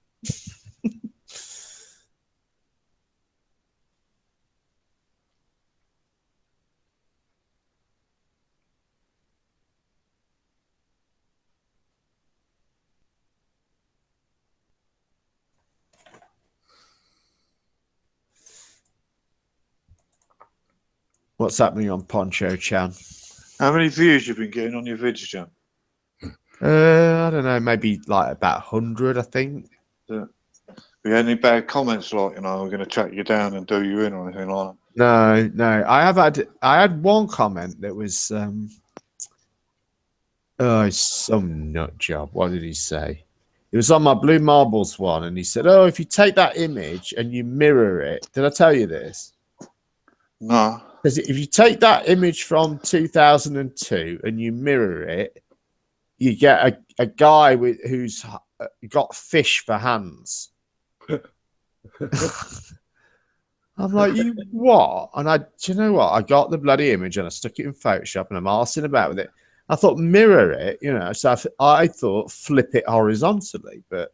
What's happening on Poncho Chan? How many views you've been getting on your vids, Jim? I don't know, maybe like about 100, I think. Yeah. We had any bad comments like, you know, we're going to track you down and do you in or anything like that? No. I had one comment that was some nut job. What did he say? It was on my Blue Marbles one, and he said, "Oh, if you take that image and you mirror it," did I tell you this? No. Because if you take that image from 2002 and you mirror it, you get a guy who's got fish for hands. I'm like, you what? And do you know what? I got the bloody image and I stuck it in Photoshop and I'm arsing about with it. I thought mirror it, you know. So I thought flip it horizontally, but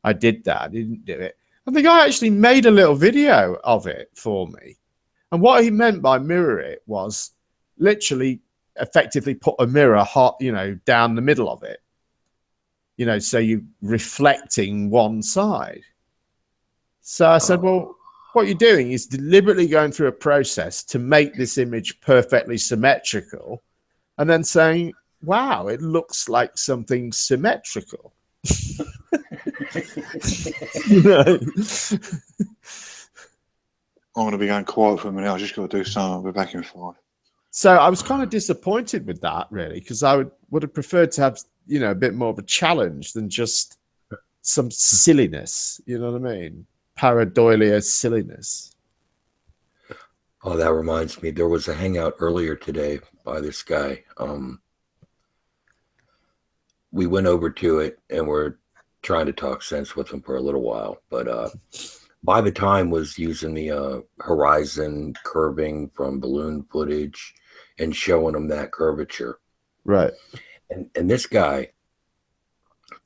I did that. I didn't do it. And the guy actually made a little video of it for me. And what he meant by mirror it was literally effectively put a mirror down the middle of it. You know, so you're reflecting one side. So I said, well, what you're doing is deliberately going through a process to make this image perfectly symmetrical and then saying, wow, it looks like something symmetrical. No. I'm going to be going quiet for a minute. I just got to do something. I'll be back in 5. So I was kind of disappointed with that, really, because I would have preferred to have, you know, a bit more of a challenge than just some silliness. You know what I mean? Pareidolia silliness. Oh, that reminds me. There was a hangout earlier today by this guy. We went over to it and we're trying to talk sense with him for a little while, but by the time was using the horizon curving from balloon footage and showing him that curvature. Right. And this guy,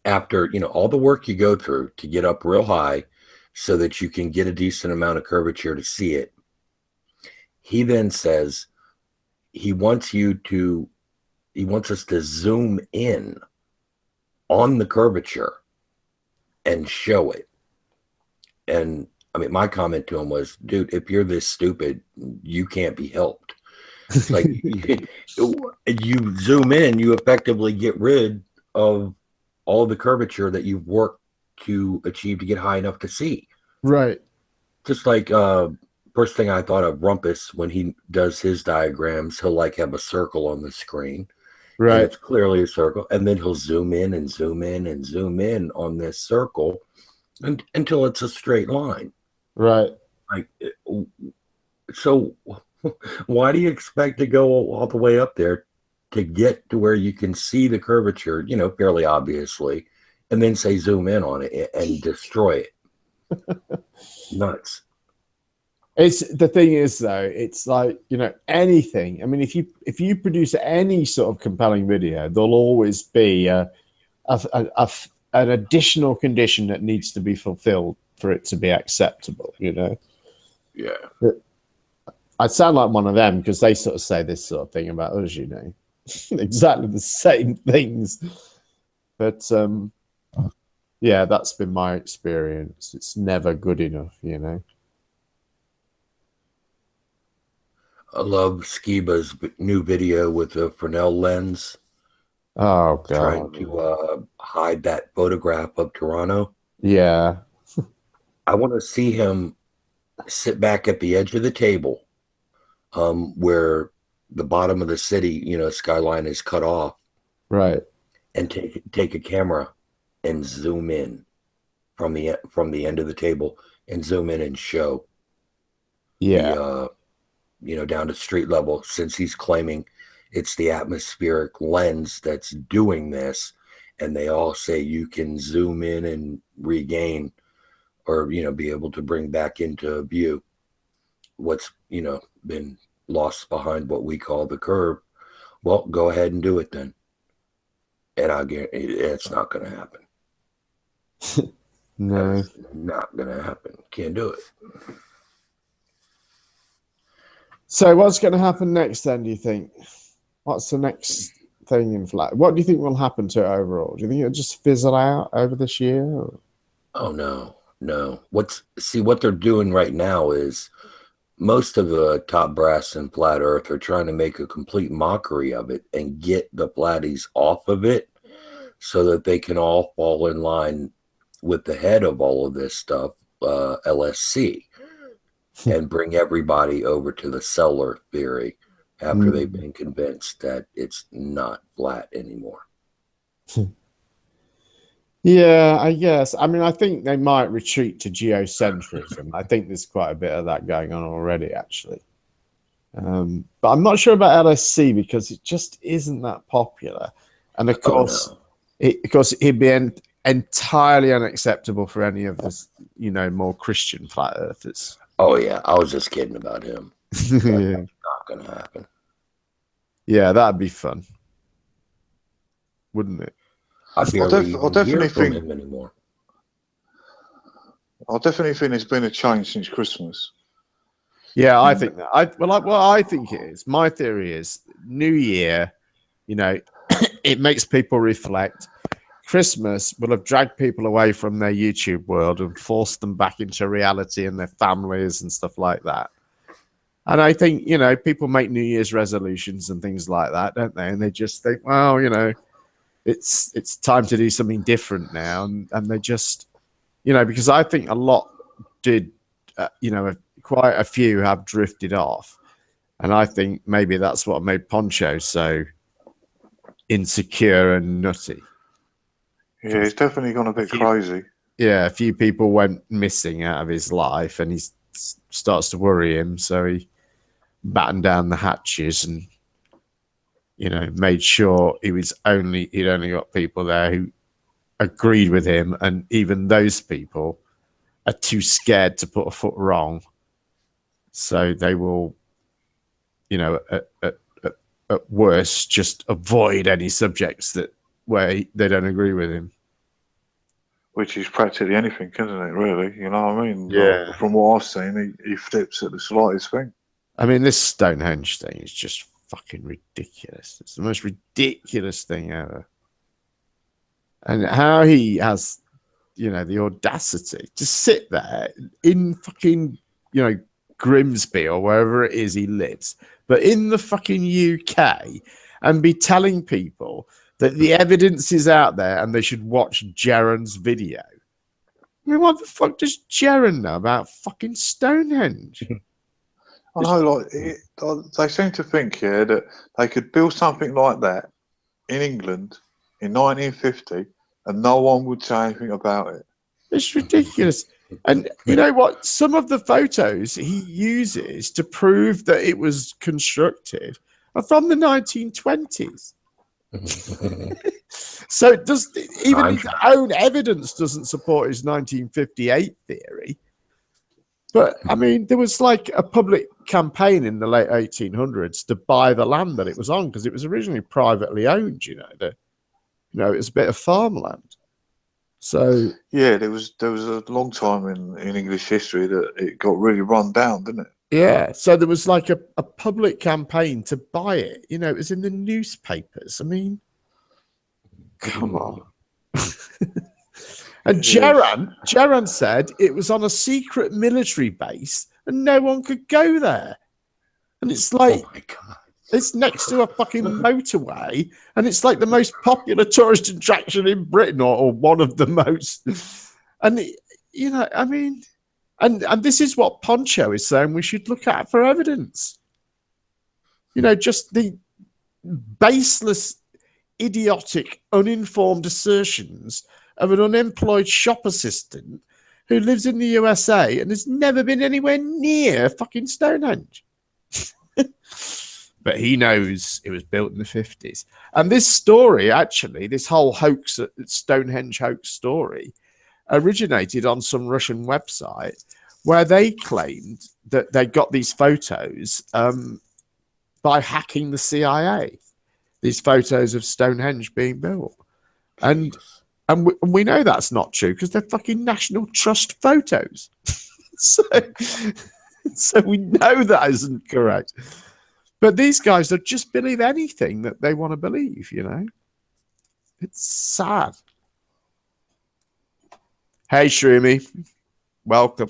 after, you know, all the work you go through to get up real high so that you can get a decent amount of curvature to see it, he then says he wants us to zoom in on the curvature and show it. And I mean, my comment to him was, dude, if you're this stupid, you can't be helped. It's like you zoom in, you effectively get rid of all the curvature that you've worked to achieve to get high enough to see. Right. Just like first thing I thought of Rumpus when he does his diagrams, he'll like have a circle on the screen. Right. And it's clearly a circle. And then he'll zoom in and zoom in and zoom in on this circle until it's a straight line. Right. Like, so why do you expect to go all the way up there to get to where you can see the curvature, you know, fairly obviously, and then say zoom in on it and destroy it? Nuts. It's the thing is though, it's like, you know, anything. I mean, if you produce any sort of compelling video, there'll always be an additional condition that needs to be fulfilled for it to be acceptable, you know. Yeah. I sound like one of them because they sort of say this sort of thing about us, you know. Exactly the same things. But yeah, that's been my experience. It's never good enough, you know. I love Skiba's new video with the Fresnel lens. Oh God! Trying to hide that photograph of Toronto. Yeah. I want to see him sit back at the edge of the table, where the bottom of the city, you know, skyline is cut off. Right. And take a camera and zoom in from the end of the table and zoom in and show. Yeah. You know, down to street level, since he's claiming it's the atmospheric lens that's doing this, and they all say you can zoom in and regain, or, you know, be able to bring back into view what's, you know, been lost behind what we call the curve. Well, go ahead and do it then. And I guarantee it's not going to happen. No. That's not going to happen. Can't do it. So what's going to happen next then, do you think? What's the next thing in flat? What do you think will happen to it overall? Do you think it'll just fizzle out over this year? Or? Oh, no. What they're doing right now is most of the top brass and flat earth are trying to make a complete mockery of it and get the flatties off of it so that they can all fall in line with the head of all of this stuff, LSC. And bring everybody over to the cellular theory after they've been convinced that it's not flat anymore. Yeah, I guess. I mean, I think they might retreat to geocentrism. I think there's quite a bit of that going on already, actually. But I'm not sure about LSC because it just isn't that popular. And of course, it'd be entirely unacceptable for any of the, you know, more Christian flat earthers. Oh, yeah. I was just kidding about him. That's not going to happen. Yeah, that'd be fun. Wouldn't it? I definitely think him anymore. I definitely think there's been a change since Christmas. Yeah, I think that. I think it is. My theory is New Year, you know, it makes people reflect. Christmas will have dragged people away from their YouTube world and forced them back into reality and their families and stuff like that. And I think, you know, people make New Year's resolutions and things like that, don't they? And they just think, well, you know, it's time to do something different now. And they just, you know, because I think a lot did, you know, quite a few have drifted off. And I think maybe that's what made Poncho so insecure and nutty. Yeah, he's definitely gone a bit crazy. Yeah, a few people went missing out of his life, and he starts to worry him. So he battened down the hatches and, you know, made sure he'd only got people there who agreed with him, and even those people are too scared to put a foot wrong. So they will, you know, at worst, just avoid any subjects where they don't agree with him. Which is practically anything, isn't it, really? You know what I mean? Yeah. Like, from what I've seen, he flips at the slightest thing. I mean, this Stonehenge thing is just fucking ridiculous. It's the most ridiculous thing ever. And how he has, the audacity to sit there in fucking, Grimsby or wherever it is he lives, but in the fucking UK, and be telling people that the evidence is out there and they should watch Jaron's video. I mean, what the fuck does Jaron know about fucking Stonehenge? I know, they seem to think here that they could build something like that in England in 1950 and no one would say anything about it. It's ridiculous. And you know what? Some of the photos he uses to prove that it was constructed are from the 1920s. So even his own evidence doesn't support his 1958 theory. But I mean, there was like a public campaign in the late 1800s to buy the land that it was on because it was originally privately owned. It was a bit of farmland. So yeah, there was a long time in English history that it got really run down, didn't it? Yeah, so there was like a public campaign to buy it. It was in the newspapers. I mean, come on. And Jaron said it was on a secret military base and no one could go there. And it's like, oh my God. It's next to a fucking motorway, and it's like the most popular tourist attraction in Britain, or one of the most. And I mean, and this is what Poncho is saying we should look at for evidence. Just the baseless, idiotic, uninformed assertions of an unemployed shop assistant who lives in the USA and has never been anywhere near fucking Stonehenge. But he knows it was built in the 50s. And this story, actually, this whole hoax, Stonehenge hoax story, originated on some Russian website where they claimed that they got these photos by hacking the CIA. These photos of Stonehenge being built. And we know that's not true because they're fucking National Trust photos. So we know that isn't correct. But these guys don't just believe anything that they want to believe, It's sad. Hey, Shroomy. Welcome.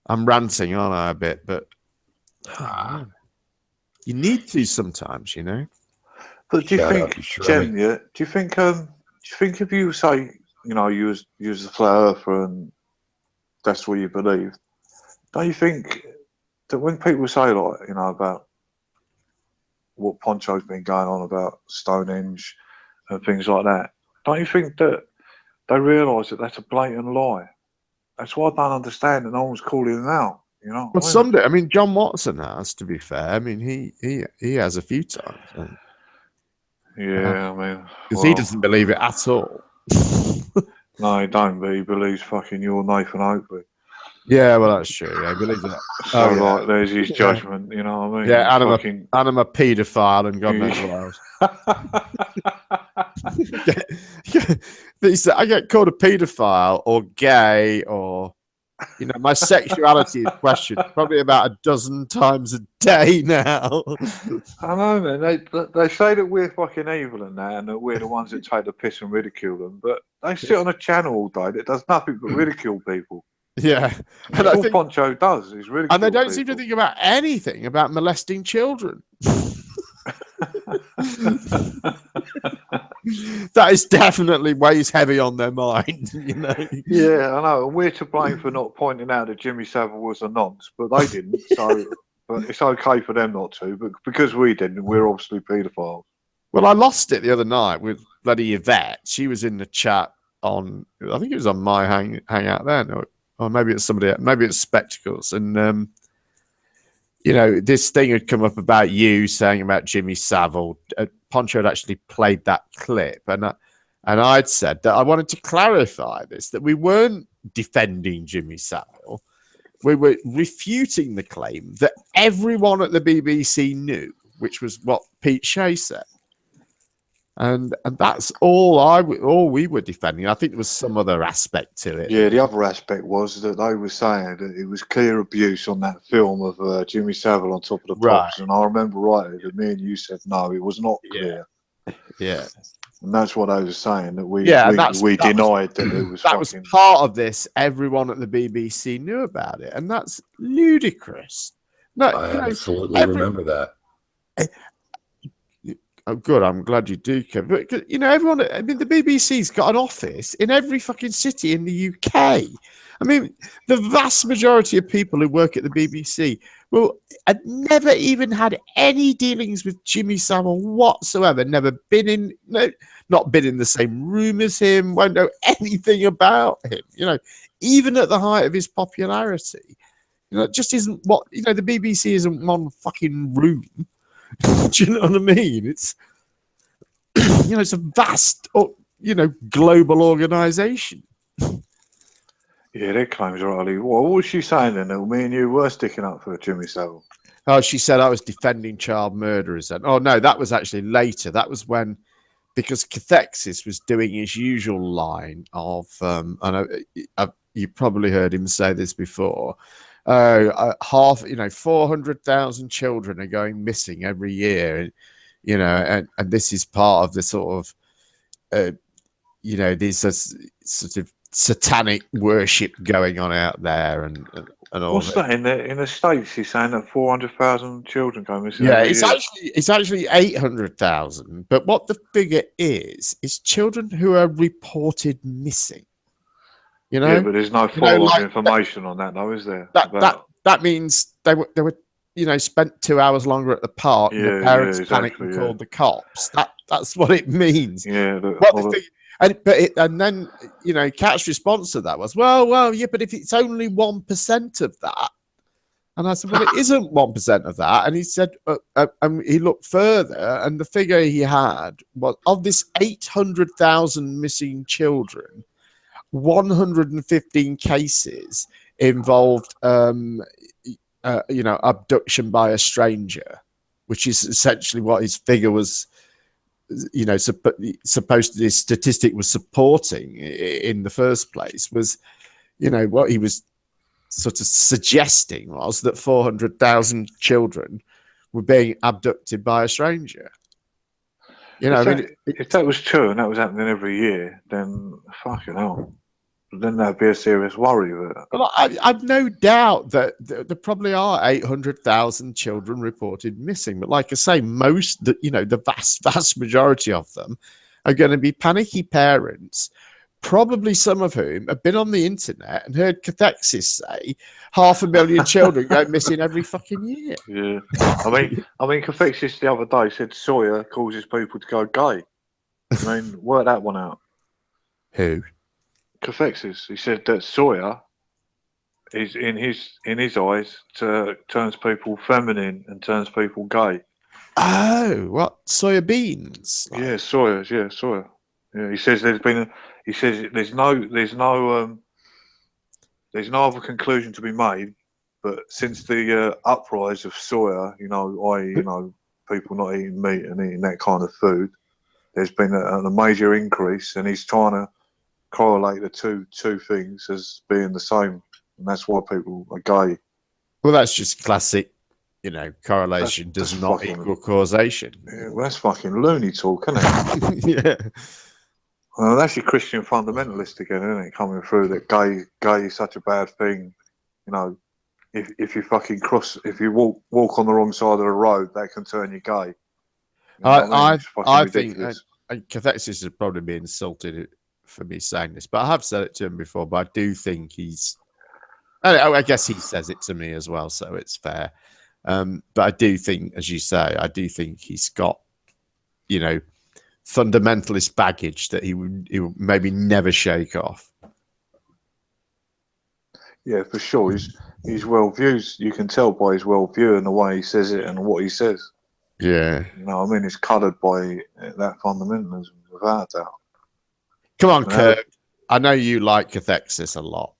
I'm ranting, aren't I, a bit? But you need to sometimes, But do you think, Jem, do you think if you say, you was a flat earther and that's what you believe, don't you think that when people say, like, about what Poncho's been going on about Stonehenge and things like that, don't you think that they realise that that's a blatant lie? That's why I don't understand that no one's calling them out, Well, someday, I mean, John Watson has, to be fair. I mean, he has a few times. So. Yeah, I mean... Because he doesn't believe it at all. No, he don't, but he believes fucking you're Nathan Oakley. Yeah, well, that's true. Yeah, he believes that. So, like, there's his judgment, you know what I mean? Yeah, and I'm a paedophile and God knows what else. I get called a paedophile or gay or, my sexuality is questioned probably about a dozen times a day now. I know, man. They say that we're fucking evil and that, and that we're the ones that take the piss and ridicule them, but they sit on a channel all day that does nothing but ridicule people. Yeah, and all Poncho does is ridicule and they don't people. seem to think about anything about molesting children. That is definitely weighs heavy on their mind, Yeah, I know, and we're to blame for not pointing out that Jimmy Savile was a nonce, but they didn't. So, but it's okay for them not to. But because we didn't, we're obviously paedophiles. Well, I lost it the other night with bloody Yvette. She was in the chat on, I think it was on my hangout then, or maybe it's somebody else, maybe it's Spectacles, and this thing had come up about you saying about Jimmy Savile. Poncho had actually played that clip, and I'd said that I wanted to clarify this, that we weren't defending Jimmy Savile. We were refuting the claim that everyone at the BBC knew, which was what Pete Shea said. And that's all we were defending. I think there was some other aspect to it. Yeah, the other aspect was that they were saying that it was clear abuse on that film of Jimmy Savile on top of the pops. And I remember rightly that me and you said, no, it was not clear. Yeah. And that's what I was saying, that we that denied that it was that was fucking... part of this. Everyone at the BBC knew about it, and that's ludicrous. No, I absolutely remember that. Oh, good. I'm glad you do, Kev. But everyone. I mean, the BBC's got an office in every fucking city in the UK. I mean, the vast majority of people who work at the BBC had never even had any dealings with Jimmy Savile whatsoever. Never been in, not been in the same room as him. Won't know anything about him. Even at the height of his popularity, it just isn't what the BBC isn't one fucking room. Do you know what I mean? It's it's a vast global organization. Yeah, their claims are really... What was she saying then? That me and you were sticking up for Jimmy Savile? Oh, she said I was defending child murderers then. Oh no, that was actually later. That was when, because Cathexis was doing his usual line of you probably heard him say this before. 400,000 children are going missing every year, and this is part of the sort of, there's sort of satanic worship going on out there, and all. What's that in the States? He's saying that 400,000 children go missing. Yeah, every year. it's actually 800,000. But what the figure is children who are reported missing. Yeah, but there's no follow-up information on that, though, is there? That means they were spent 2 hours longer at the park. And the parents panicked and called the cops. That's what it means. Yeah. And then Cat's response to that was, well, yeah, but if it's only 1% of that. And I said, well, it isn't 1% of that. And he said, he looked further, and the figure he had was, of this 800,000 missing children, 115 cases involved, abduction by a stranger, which is essentially what his figure was, supposed to, this statistic was supporting in the first place, was, what he was sort of suggesting was that 400,000 children were being abducted by a stranger. If that was true and that was happening every year, then fucking hell. Then that'd be a serious worry. Well, I've no doubt that there probably are 800,000 children reported missing. But like I say, the vast majority of them are going to be panicky parents, probably some of whom have been on the internet and heard Cathexis say 500,000 children go missing every fucking year. Yeah. I mean, Cathexis the other day said soya causes people to go gay. I mean, work that one out. Who? Cathexis. He said that soya is in his eyes turns people feminine and turns people gay. Oh, what, soya beans? Yeah, soya. Yeah, soya. Yeah, he says there's no other conclusion to be made, but since the uprise of soya, i.e., people not eating meat and eating that kind of food, there's been a major increase, and he's trying to correlate the two things as being the same, and that's why people are gay. Well, that's just classic, correlation does not equal causation. Yeah, well, that's fucking loony talk, isn't it? Yeah. Well, that's your Christian fundamentalist again, isn't it? Coming through that gay is such a bad thing. If you fucking if you walk on the wrong side of the road, that can turn you gay. I think Cathexis would probably be insulted for me saying this, but I have said it to him before. But I do think I guess he says it to me as well, so it's fair. But I do think, as you say, he's got, fundamentalist baggage that he would maybe never shake off. Yeah, for sure. He's well viewed. You can tell by his well view and the way he says it and what he says. Yeah. It's coloured by that fundamentalism, without a doubt. Come on, Kirk. I know you like Cathexis a lot.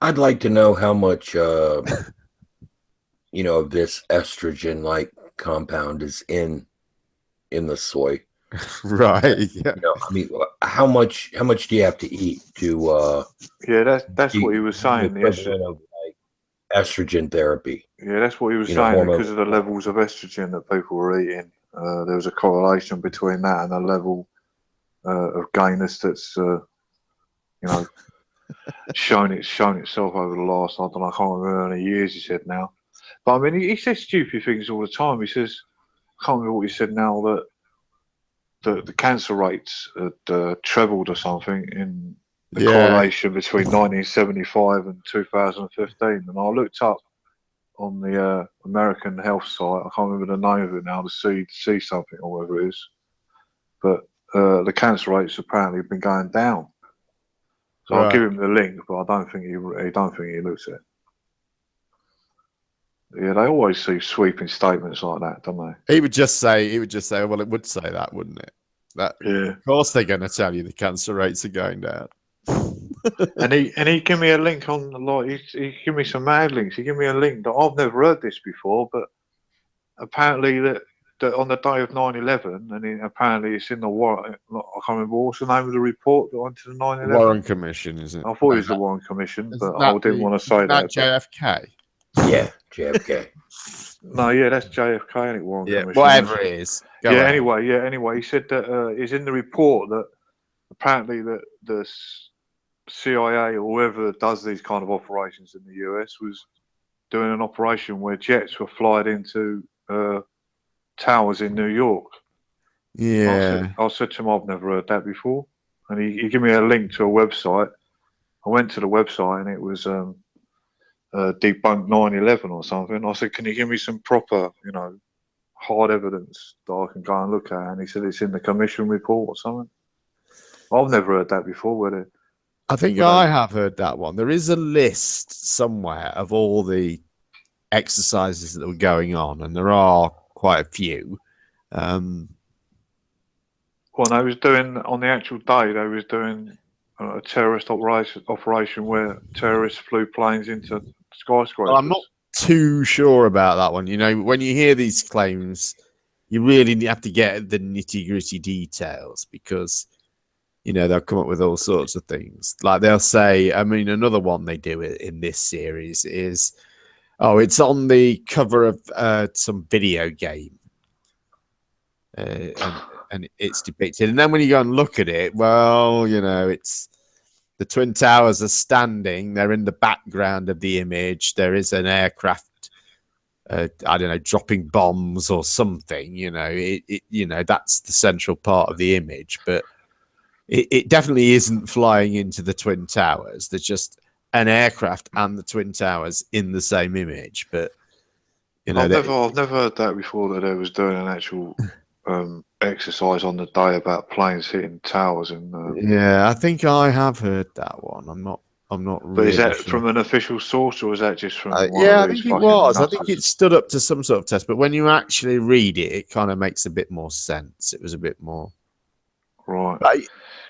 I'd like to know how much, of this estrogen-like compound is in the soy. Right. Yeah. How much do you have to eat to? Yeah, that's what he was saying. The equivalent of estrogen therapy. Yeah, that's what he was saying. Because of the levels of estrogen that people were eating, there was a correlation between that and the level of gayness that's shown itself over the last, I don't know, I can't remember how many years he said now. But I mean, he says stupid things all the time. He says, I can't remember what he said now, that the cancer rates had trebled or something in the correlation between 1975 and 2015. And I looked up on the American health site, I can't remember the name of it now, to see something or whatever it is. But the cancer rates apparently have been going down. So I'll give him the link, but I don't think he looks at it. Yeah, they always see sweeping statements like that, don't they? He would just say, well, it would say that, wouldn't it? That, yeah. Of course they're going to tell you the cancer rates are going down. and he give me a link on, like, he give me some mad links. He give me a link that I've never heard this before, but apparently that on the day of 9/11, and apparently it's in the warrant. I can't remember what's the name of the report that went to the 9/11 Warren Commission, isn't it? I thought it was the Warren Commission, but I didn't want to say that. JFK. Yeah, JFK. No, yeah, that's JFK, ain't it? Warren Commission. Whatever it is. Anyway, he said that it's in the report that apparently that the CIA or whoever does these kind of operations in the US was doing an operation where jets were flying into towers in New York. Yeah. I said to him, I've never heard that before. And he gave me a link to a website. I went to the website and it was Debunk 9/11 or something. I said, can you give me some proper, hard evidence that I can go and look at? And he said it's in the commission report or something. I've never heard that before. I think I have heard that one. There is a list somewhere of all the exercises that were going on, and there are quite a few. Well, they was doing, on the actual day, they was doing a terrorist operation where terrorists flew planes into skyscrapers. Well, I'm not too sure about that one. When you hear these claims, you really have to get the nitty-gritty details, because they'll come up with all sorts of things. Like they'll say, I mean, another one they do in this series is, it's on the cover of some video game. And it's depicted. And then when you go and look at it, well, it's the Twin Towers are standing. They're in the background of the image. There is an aircraft, I don't know, dropping bombs or something. That's the central part of the image. But it definitely isn't flying into the Twin Towers. There's just an aircraft and the Twin Towers in the same image. But I've never heard that before, that they was doing an actual exercise on the day about planes hitting towers. Yeah, I think I have heard that one. I'm not But really is that sure. from an official source, or is that just from? I think it was. I think it stood up to some sort of test. But when you actually read it, it kind of makes a bit more sense. It was a bit more right.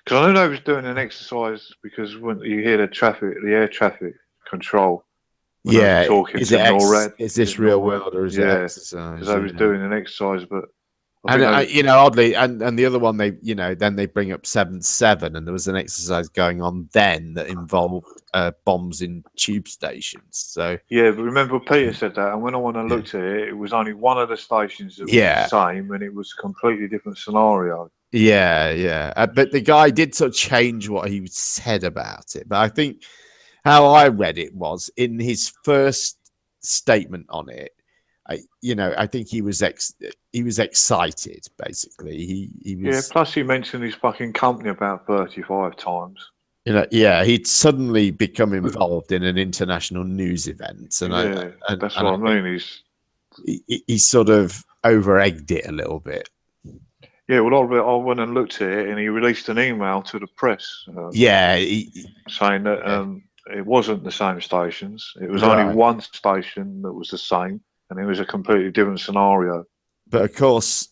Because I know they was doing an exercise, because when you hear the air traffic control. Talking is to it NORAD. Is this real world or is it exercise? Because I was doing an exercise, but oddly, and the other one then they bring up 7/7, and there was an exercise going on then that involved bombs in tube stations. So yeah, but remember Peter said that, and when I went and looked at it, it was only one of the stations that was the same, and it was a completely different scenario. Yeah. But the guy did sort of change what he said about it. But I think how I read it was in his first statement on it. I think he was excited. Basically, he was. Yeah. Plus, he mentioned his fucking company about 35 times. He'd suddenly become involved in an international news event, and that's what I mean. He sort of over-egged it a little bit. Yeah, well, I went and looked at it, and he released an email to the press. Saying that it wasn't the same stations. It was only one station that was the same, and it was a completely different scenario. But of course,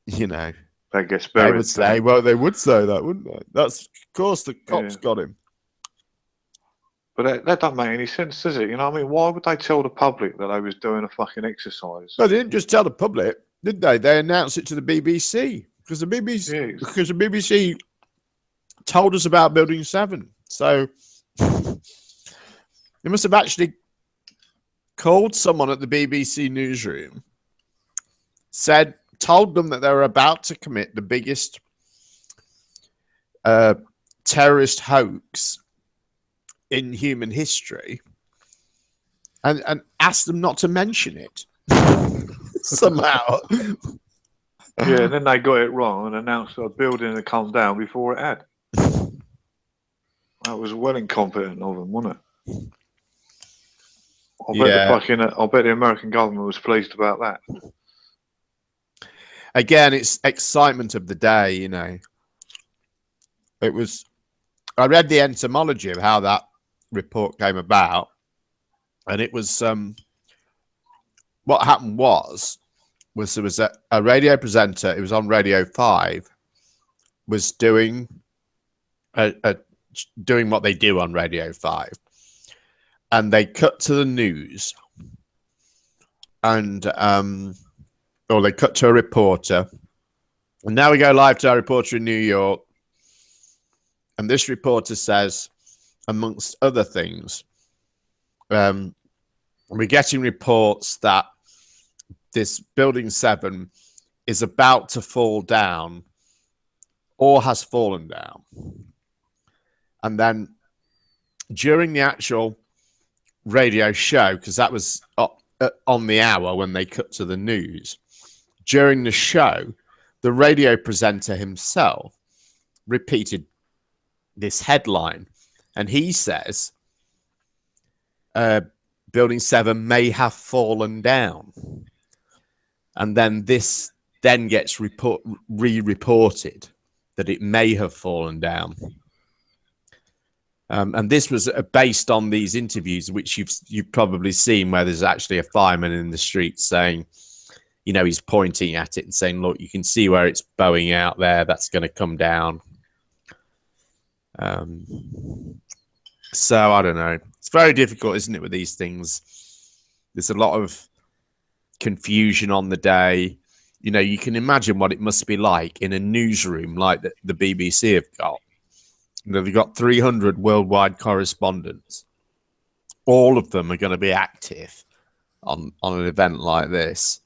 that gets buried. They would say that, wouldn't they? That's, of course, the cops got him. But that don't make any sense, does it? I mean, why would they tell the public that they was doing a fucking exercise? No, they didn't just tell the public, did they? They announced it to the BBC, because the BBC told us about Building 7. So they must have actually called someone at the BBC newsroom, told them that they were about to commit the biggest terrorist hoax in human history, and asked them not to mention it somehow. Yeah, and then they got it wrong and announced that a building had come down before it had. That was well incompetent of them, wasn't it? I bet the American government was pleased about that. Again, it's excitement of the day, you know. It was. I read the etymology of how that report came about, and it was what happened was there was a radio presenter. It was on Radio 5, was doing doing what they do on Radio 5, and they cut to the news, and or they cut to a reporter, and now we go live to our reporter in New York, and this reporter says, amongst other things, we're getting reports that this building 7 is about to fall down or has fallen down. And then during the actual radio show, because that was on the hour when they cut to the news, during the show, the radio presenter himself repeated this headline, and he says, building 7 may have fallen down. And then this then gets re-reported that it may have fallen down. And this was based on these interviews, which you've probably seen, where there's actually a fireman in the street saying, you know, he's pointing at it and saying, look, you can see where it's bowing out there. That's going to come down. So I don't know. It's very difficult, isn't it, with these things? There's a lot of confusion on the day. You know, you can imagine what it must be like in a newsroom like the BBC have got. You know, they've got 300 worldwide correspondents. All of them are going to be active on an event like this.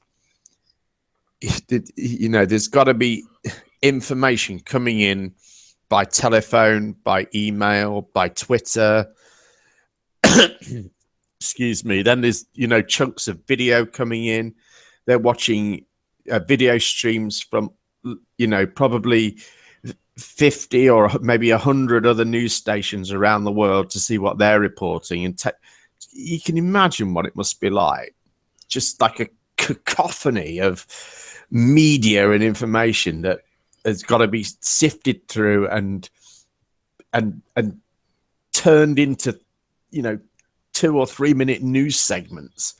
You know, there's got to be information coming in by telephone, by email, by Twitter. Excuse me. Then there's, you know, chunks of video coming in. They're watching video streams from, you know, probably 50 or maybe 100 other news stations around the world to see what they're reporting. And you can imagine what it must be like. Just like a cacophony of media and information that has got to be sifted through and turned into, you know, 2 or 3 minute news segments.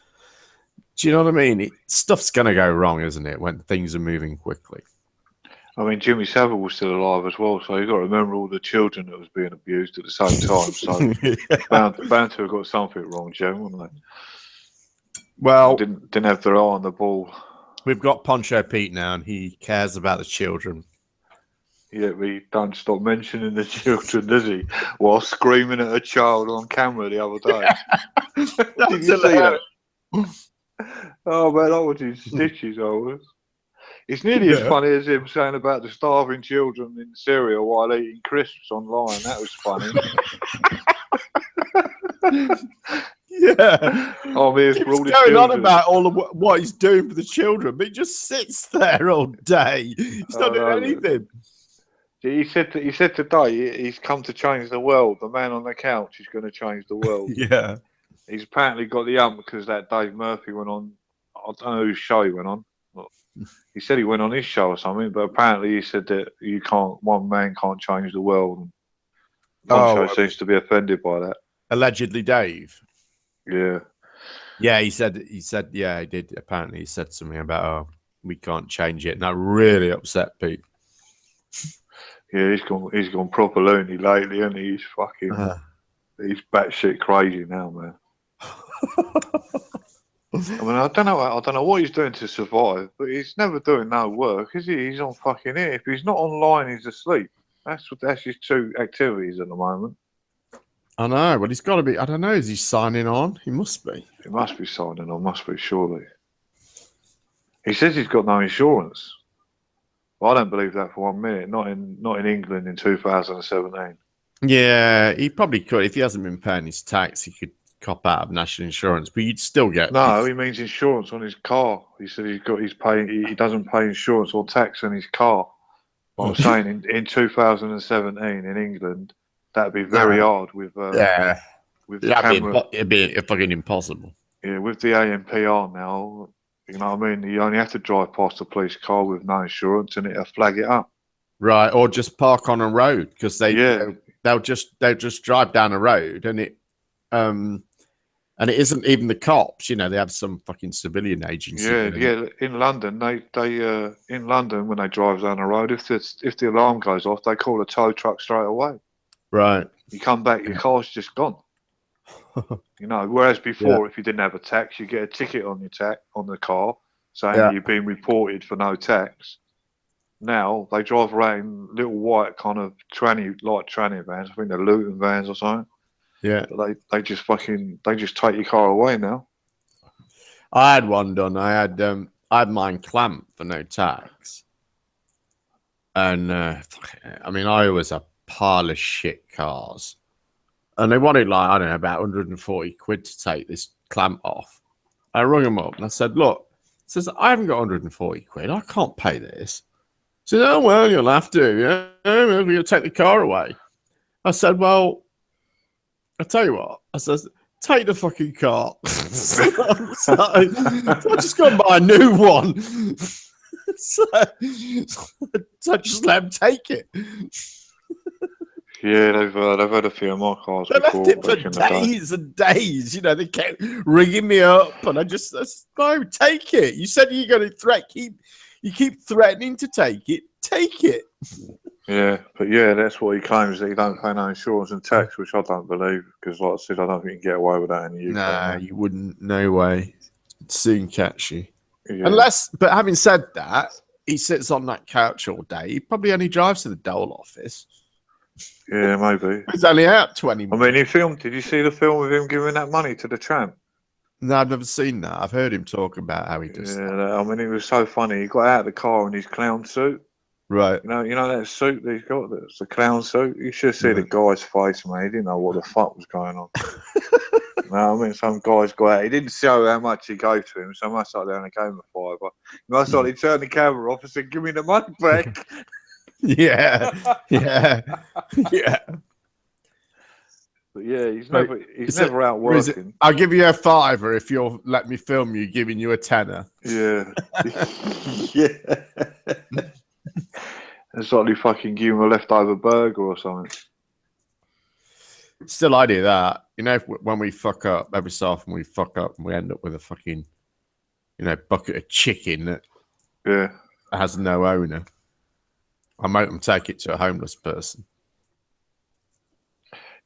Do you know what I mean? Stuff's going to go wrong, isn't it, when things are moving quickly? I mean, Jimmy Savile was still alive as well, so you've got to remember all the children that was being abused at the same time. So bound to have got something wrong, Joe, wouldn't they? Well, didn't have their eye on the ball. We've got Poncho Pete now, and he cares about the children. Yeah, but he don't stop mentioning the children, does he? While screaming at a child on camera the other day. Did you see that? Oh man, I was in stitches. I was. It's nearly as funny as him saying about the starving children in Syria while eating crisps online. That was funny. Yeah. I'm here for all the going children. on about all of what he's doing for the children, but he just sits there all day. He's not doing anything. He said today he's come to change the world. The man on the couch is going to change the world. Yeah. He's apparently got the because that Dave Murphy went on. I don't know whose show he went on. He said he went on his show or something, but apparently he said that one man can't change the world. Poncho seems to be offended by that. Allegedly, Dave. Yeah. Yeah, he said, yeah, he did. Apparently, he said something about, we can't change it. And that really upset Pete. Yeah, he's gone proper loony lately, and he's fucking, he's batshit crazy now, man. I mean, I don't know what he's doing to survive, but he's never doing no work, is he? He's on fucking here. If he's not online, he's asleep. That's his 2 activities at the moment. I know, but he's got to be. I don't know. Is he signing on? He must be. He must be signing on. Must be, surely. He says he's got no insurance. But I don't believe that for 1 minute. Not in England in 2017. Yeah, he probably could. If he hasn't been paying his tax, he could cop out of national insurance, but you'd still get. No, he means insurance on his car. He said he doesn't pay insurance or tax on his car. But I'm saying in 2017 in England, that'd be very hard with Yeah, with the camera. it'd be fucking impossible. Yeah, with the ANPR now, you know what I mean? You only have to drive past a police car with no insurance and it'll flag it up. Right, or just park on a road because they'll just drive down a road and it isn't even the cops. You know, they have some fucking civilian agency. Yeah. In London, they in London when they drive down the road, if the alarm goes off, they call a tow truck straight away. Right. You come back, your car's just gone. You know, whereas before, if you didn't have a tax, you get a ticket on the car saying you've been reported for no tax. Now they drive around little white kind of tranny vans. I think they're Luton vans or something. Yeah. But they just take your car away now. I had one done. I had mine clamped for no tax, and I mean I was a pile of shit cars. And they wanted, like, I don't know, about 140 quid to take this clamp off. I rung them up and I said, look, it says, I haven't got 140 quid. I can't pay this. He said, oh, well, you'll have to. Yeah, you'll take the car away. I said, well, I tell you what. I said, take the fucking car. so I just got to buy a new one. so I just let them take it. Yeah, they've had a few of my cars they before. Left it for days and days. You know, they kept ringing me up, and I said, no, take it. You said you're going to you keep threatening to take it. Take it. Yeah, but that's what he claims, that he don't pay no insurance and tax, which I don't believe, because like I said, I don't think you can get away with that in the UK. Nah, you wouldn't. No way. It'd soon catch you. Yeah. But having said that, he sits on that couch all day. He probably only drives to the Dole office. Yeah, maybe. He's only out 20 minutes. I mean, did you see the film of him giving that money to the tramp? No, I've never seen that. I've heard him talk about how he does that. I mean, it was so funny. He got out of the car in his clown suit. Right. You know that suit that he's got, that's the clown suit? You should see the guy's face, man. He didn't know what the fuck was going on. I mean, some guy's got out. He didn't show how much he gave to him, so I must like they only gave him a $5. Most likely he turned the camera off and said, give me the money back. Yeah. But yeah, he's never out working. I'll give you a $5 if you'll let me film you giving you a $10. Yeah. Yeah. It's like you fucking give him a leftover burger or something. Still, I do that. You know, when we fuck up, every so often we fuck up and we end up with a fucking, bucket of chicken that has no owner. I make them take it to a homeless person.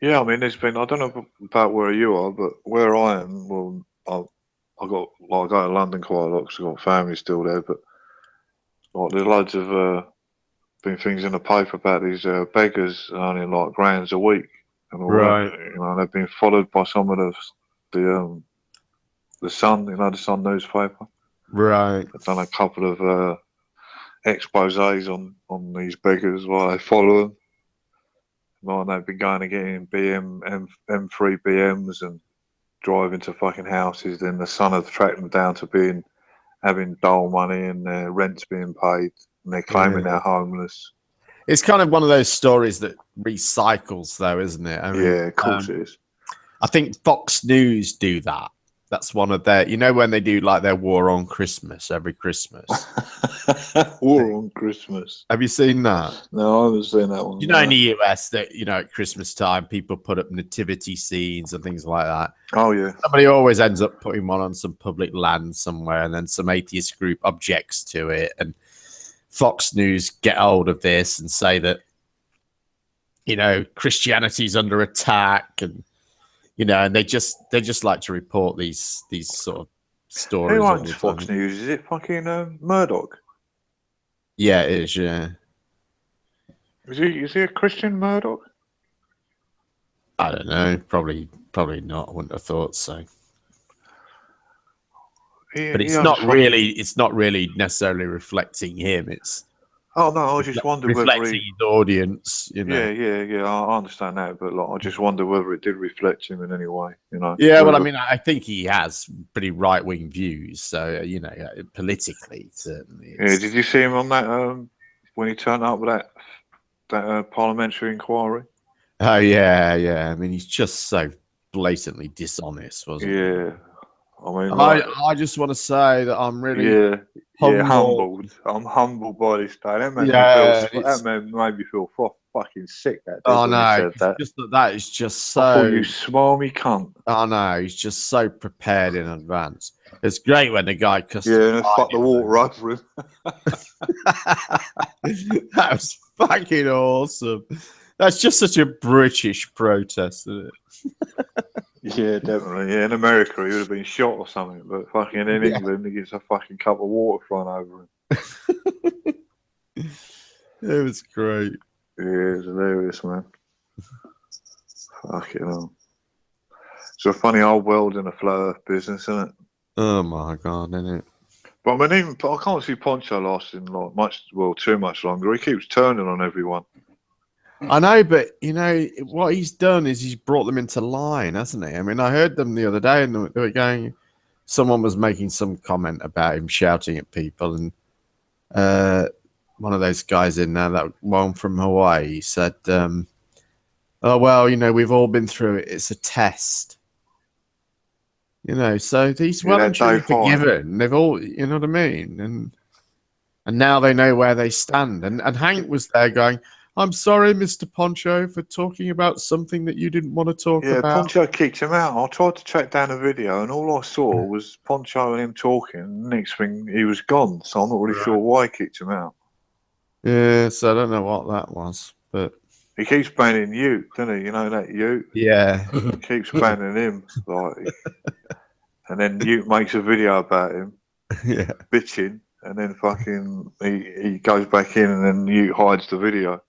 Yeah, I mean, I don't know about where you are, but where I am, well, I go to London quite a lot because I've got family still there, but like, there's loads of been things in the paper about these beggars earning like grands a week and all right. that. They've been followed by some of the Sun, the Sun newspaper. Right. I've done a couple of exposés on these beggars while they follow them. Like they've been going and getting M3 BMs and driving to fucking houses. Then the Sun have tracked them down to having dole money and their rent's being paid, and they're claiming they're homeless. It's kind of one of those stories that recycles, though, isn't it? I mean, of course it is. I think Fox News do that. That's one of their, when they do like their War on Christmas every Christmas. War on Christmas. Have you seen that? No, I haven't seen that one. In the US that, at Christmas time, people put up nativity scenes and things like that. Oh, yeah. Somebody always ends up putting one on some public land somewhere, and then some atheist group objects to it. And Fox News get hold of this and say that, Christianity's under attack, and and they just like to report these sort of stories. Who owns Fox News? Is it fucking Murdoch? Yeah, it is. Yeah. Is he a Christian, Murdoch? I don't know. Probably not. I wouldn't have thought so. But it's not really necessarily reflecting him. It's Oh no, I just wondered whether reflecting his audience, you know. Yeah. I understand that, but like, I just wonder whether it did reflect him in any way, you know. Yeah, well, I whether- mean, I think he has pretty right-wing views, so you know, politically, certainly. Yeah, did you see him on that when he turned up with that parliamentary inquiry? Oh yeah. I mean, he's just so blatantly dishonest, wasn't he? Yeah, I mean, like, I just want to say that I'm really humbled. I'm humbled by this day. That made me feel fucking sick that day when he said that. Just that is just so. I thought, you smarmy cunt. Oh no, he's just so prepared in advance. It's great when the guy cusses. Yeah, and fuck the water over him. That was fucking awesome. That's just such a British protest, isn't it? Yeah, definitely. Yeah, in America he would have been shot or something, but fucking in England he gets a fucking cup of water thrown over him. It was great. Yeah, it was hilarious, man. Fucking hell. It's a funny old world in the flat earth business, isn't it? Oh my god, isn't it? But I mean, I can't see Poncho lasting like too much longer. He keeps turning on everyone. I know, but you know what he's done is he's brought them into line, hasn't he? I mean, I heard them the other day, and they were going. Someone was making some comment about him shouting at people, and one of those guys in there, that one from Hawaii, said, "Oh well, you know, we've all been through it. It's a test." You know, so he's well and truly forgiven. They've all, you know what I mean, and now they know where they stand. And Hank was there going, "I'm sorry, Mr. Poncho, for talking about something that you didn't want to talk about." Yeah, Poncho kicked him out. I tried to track down a video, and all I saw was Poncho and him talking. Next thing, he was gone. So I'm not really sure why he kicked him out. Yeah, so I don't know what that was, but he keeps banning Ute, doesn't he? You know that Ute? Yeah. He keeps banning him, like, and then Ute makes a video about him, bitching, and then fucking he goes back in, and then Ute hides the video.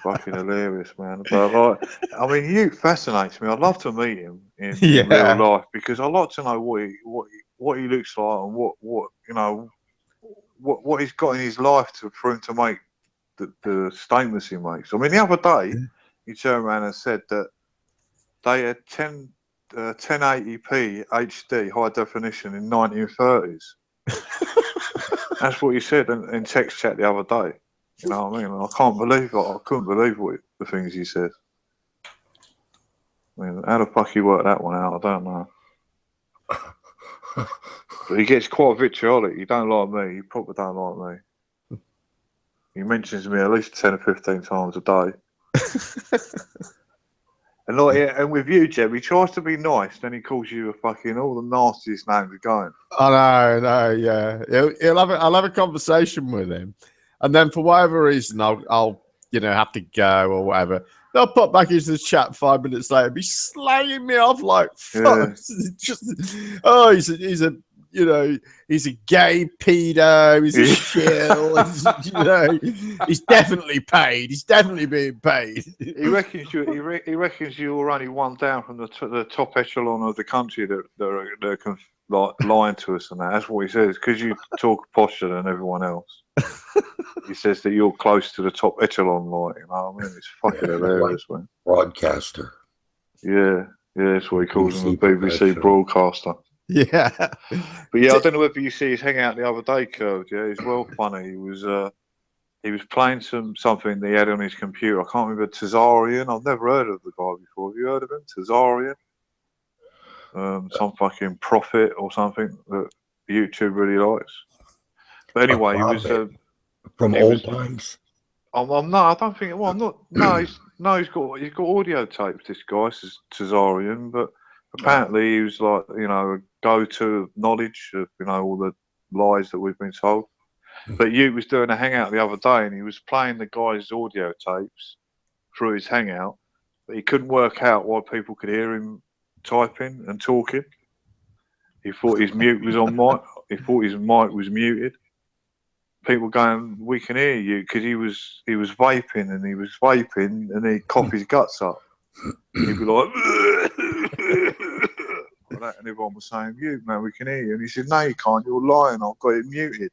Fucking hilarious, man. But like, I mean, Ute fascinates me. I'd love to meet him in real life, because I like to know what he looks like, and what you know what he's got in his life for him to make the statements he makes. I mean, the other day he turned around and said that they had 1080p HD high definition in 1930s. That's what he said in text chat the other day. You know what I mean? I can't believe it. I couldn't believe the things he said. I mean, how the fuck he worked that one out, I don't know. But he gets quite vitriolic. He don't like me. He probably don't like me. He mentions me at least 10 or 15 times a day. And like, and with you, Jeb, he tries to be nice, then he calls you a fucking all the nastiest names are going. I know, yeah. I'll have a conversation with him, and then for whatever reason, I'll have to go or whatever. They'll pop back into the chat 5 minutes later, be slanging me off like fuck. Yeah. He's a gay pedo. He's a shill. He's definitely paid. He's definitely being paid. He reckons you're only one down from the top echelon of the country that like lying to us and that. That's what he says, because you talk posher than everyone else. He says that you're close to the top echelon, like, you know what I mean? It's fucking hilarious, man. Broadcaster. Yeah, that's what he calls him, a BBC broadcaster. Yeah. But yeah, I don't know whether you see his hangout the other day, Curved. Yeah, he's well funny. He was playing something that he had on his computer. I can't remember, Tazarian. I've never heard of the guy before. Have you heard of him? Tazarian? Some fucking prophet or something that YouTube really likes. But anyway, he was from old times. No, I don't think. Well, I'm not. No, he's got audio tapes. This guy, Tazarian, but apparently he was like, a go-to knowledge of all the lies that we've been told. But Ute was doing a hangout the other day, and he was playing the guy's audio tapes through his hangout, but he couldn't work out why people could hear him typing and talking. He thought his mute was on mic. He thought his mic was muted. People going, "We can hear you," because he was vaping, and he'd cough his guts up. He'd be like that, and everyone was saying, "You man, we can hear you." And he said, "No, you can't. You're lying. I've got it muted."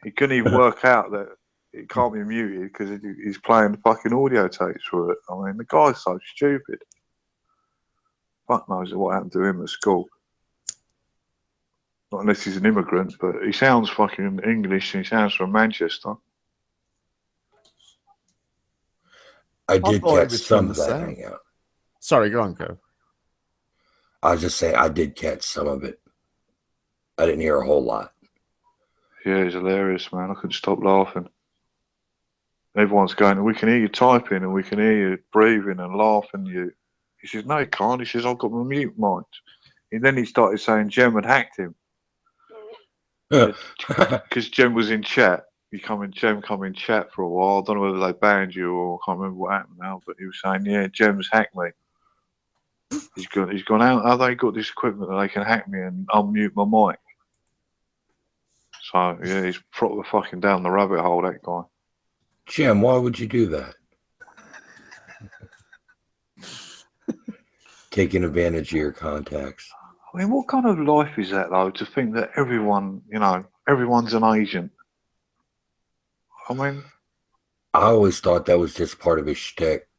He couldn't even work out that it can't be muted because he's playing the fucking audio tapes for it. I mean, the guy's so stupid. Fuck knows what happened to him at school. Not unless he's an immigrant, but he sounds fucking English and he sounds from Manchester. I did thought it catch was some from of the that South. hangout. Sorry, go on, Kev. I was just saying, I did catch some of it. I didn't hear a whole lot. Yeah, he's hilarious, man. I couldn't stop laughing. Everyone's going, we can hear you typing and we can hear you breathing and laughing. You. He says, no, you can't. He says, I've got my mute mic. And then he started saying Jem had hacked him. Because Jem was in chat. Jem come in chat for a while. I don't know whether they banned you or I can't remember what happened now, but he was saying, yeah, Jem's hacked me. He's gone out. How they got this equipment that they can hack me and unmute my mic? So yeah, he's proper fucking down the rabbit hole, that guy. Jem, why would you do that? Taking advantage of your contacts. I mean, what kind of life is that, though, to think that everyone, everyone's an agent? I mean... I always thought that was just part of his shtick.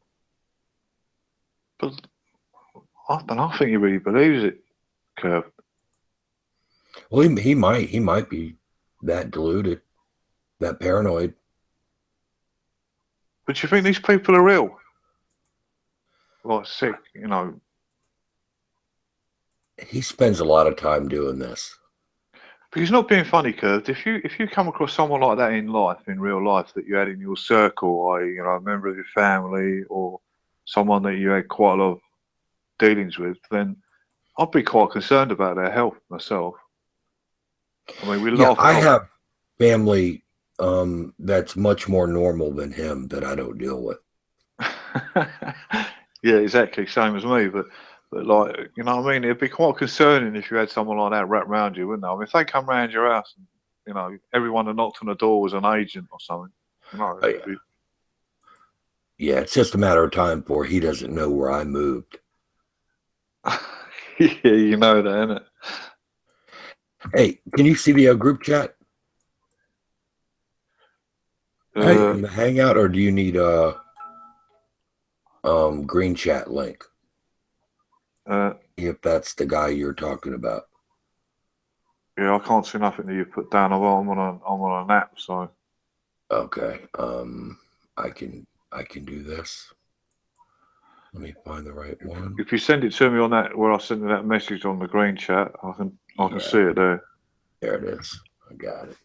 But I don't think he really believes it, Curve. Well, he might be that deluded, that paranoid. But do you think these people are ill? Like sick, He spends a lot of time doing this. Because not being funny, Curved, if you come across someone like that in real life, that you had in your circle, i.e., a member of your family or someone that you had quite a lot of dealings with, then I'd be quite concerned about their health myself. I mean, we laugh. I have family that's much more normal than him that I don't deal with. Yeah, exactly, same as me. But like, you know what I mean? It'd be quite concerning if you had someone like that wrapped around you, wouldn't it? I mean, if they come round your house and, everyone that knocked on the door was an agent or something, Yeah, it's just a matter of time before he doesn't know where I moved. Yeah, you know that, innit? Hey, can you see the group chat? In the Hangout, or do you need a green chat link? If that's the guy you're talking about. Yeah, I can't see nothing that you put down. I'm on an app, so. Okay. I can do this. Let me find the right one. If you send it to me on that, where I sent you that message on the green chat, I can see it there. There it is. I got it.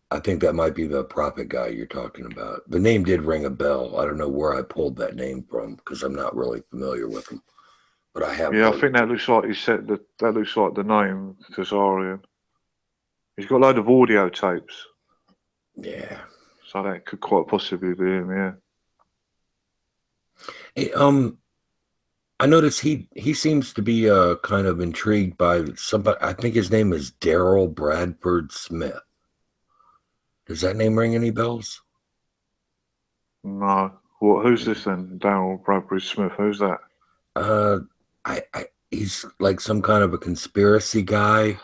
I think that might be the prophet guy you're talking about. The name did ring a bell. I don't know where I pulled that name from because I'm not really familiar with him. But I have. Yeah, I think that looks like he said that looks like the name Kazarian. He's got a load of audio tapes. Yeah. So that could quite possibly be him, yeah. Hey, I noticed he seems to be kind of intrigued by somebody. I think his name is Daryl Bradford Smith. Does that name ring any bells? No. Who's this then? Daryl Bradford Smith. Who's that? He's like some kind of a conspiracy guy.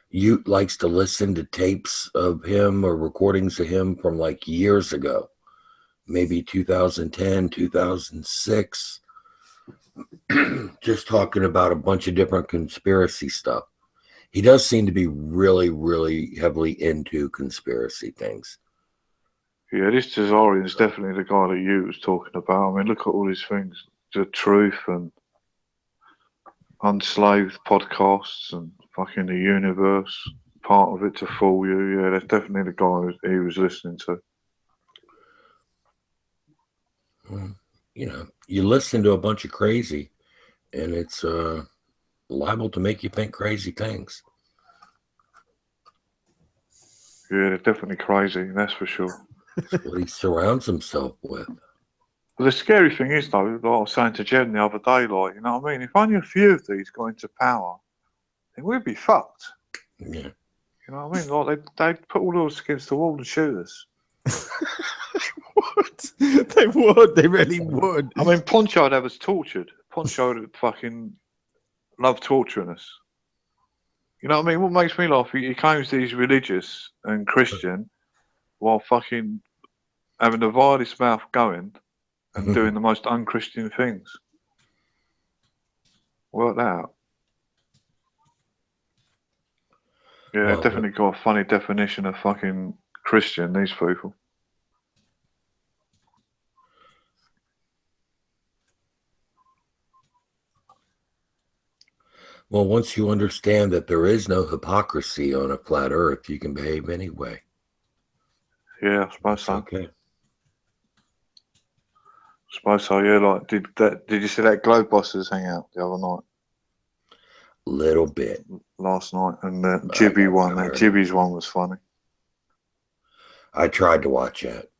You likes to listen to tapes of him or recordings of him from like years ago, maybe 2010, 2006. Just talking about a bunch of different conspiracy stuff. He does seem to be really, really heavily into conspiracy things. Yeah, this Tazarian is definitely the guy that you was talking about. I mean, look at all these things. The Truth and Unslaved podcasts and fucking the universe, part of it to fool you. Yeah, that's definitely the guy he was listening to. You listen to a bunch of crazy and it's liable to make you think crazy things. Yeah, they're definitely crazy, that's for sure. That's what he surrounds himself with. But the scary thing is, though, like I was saying to Jen the other day, like, you know what I mean? If only a few of these got into power, then we'd be fucked. Yeah. You know what I mean? Like, they'd put all of us against the wall and shoot us. What? They would. They really would. I mean, Poncho would have us tortured. Poncho would fucking love torturing us. You know what I mean? What makes me laugh? He claims that he's religious and Christian while fucking having the vilest mouth going and doing the most unchristian things. Work that out. Yeah, Well, definitely got a funny definition of fucking Christian, these people. Well, once you understand that there is no hypocrisy on a flat Earth, you can behave anyway. Yeah, I suppose It's so. okay. I suppose so. Yeah, like did you see that Globe Bosses hangout the other night? Little bit. Last night, and the Jibby one. That Jibby's one was funny. I tried to watch it.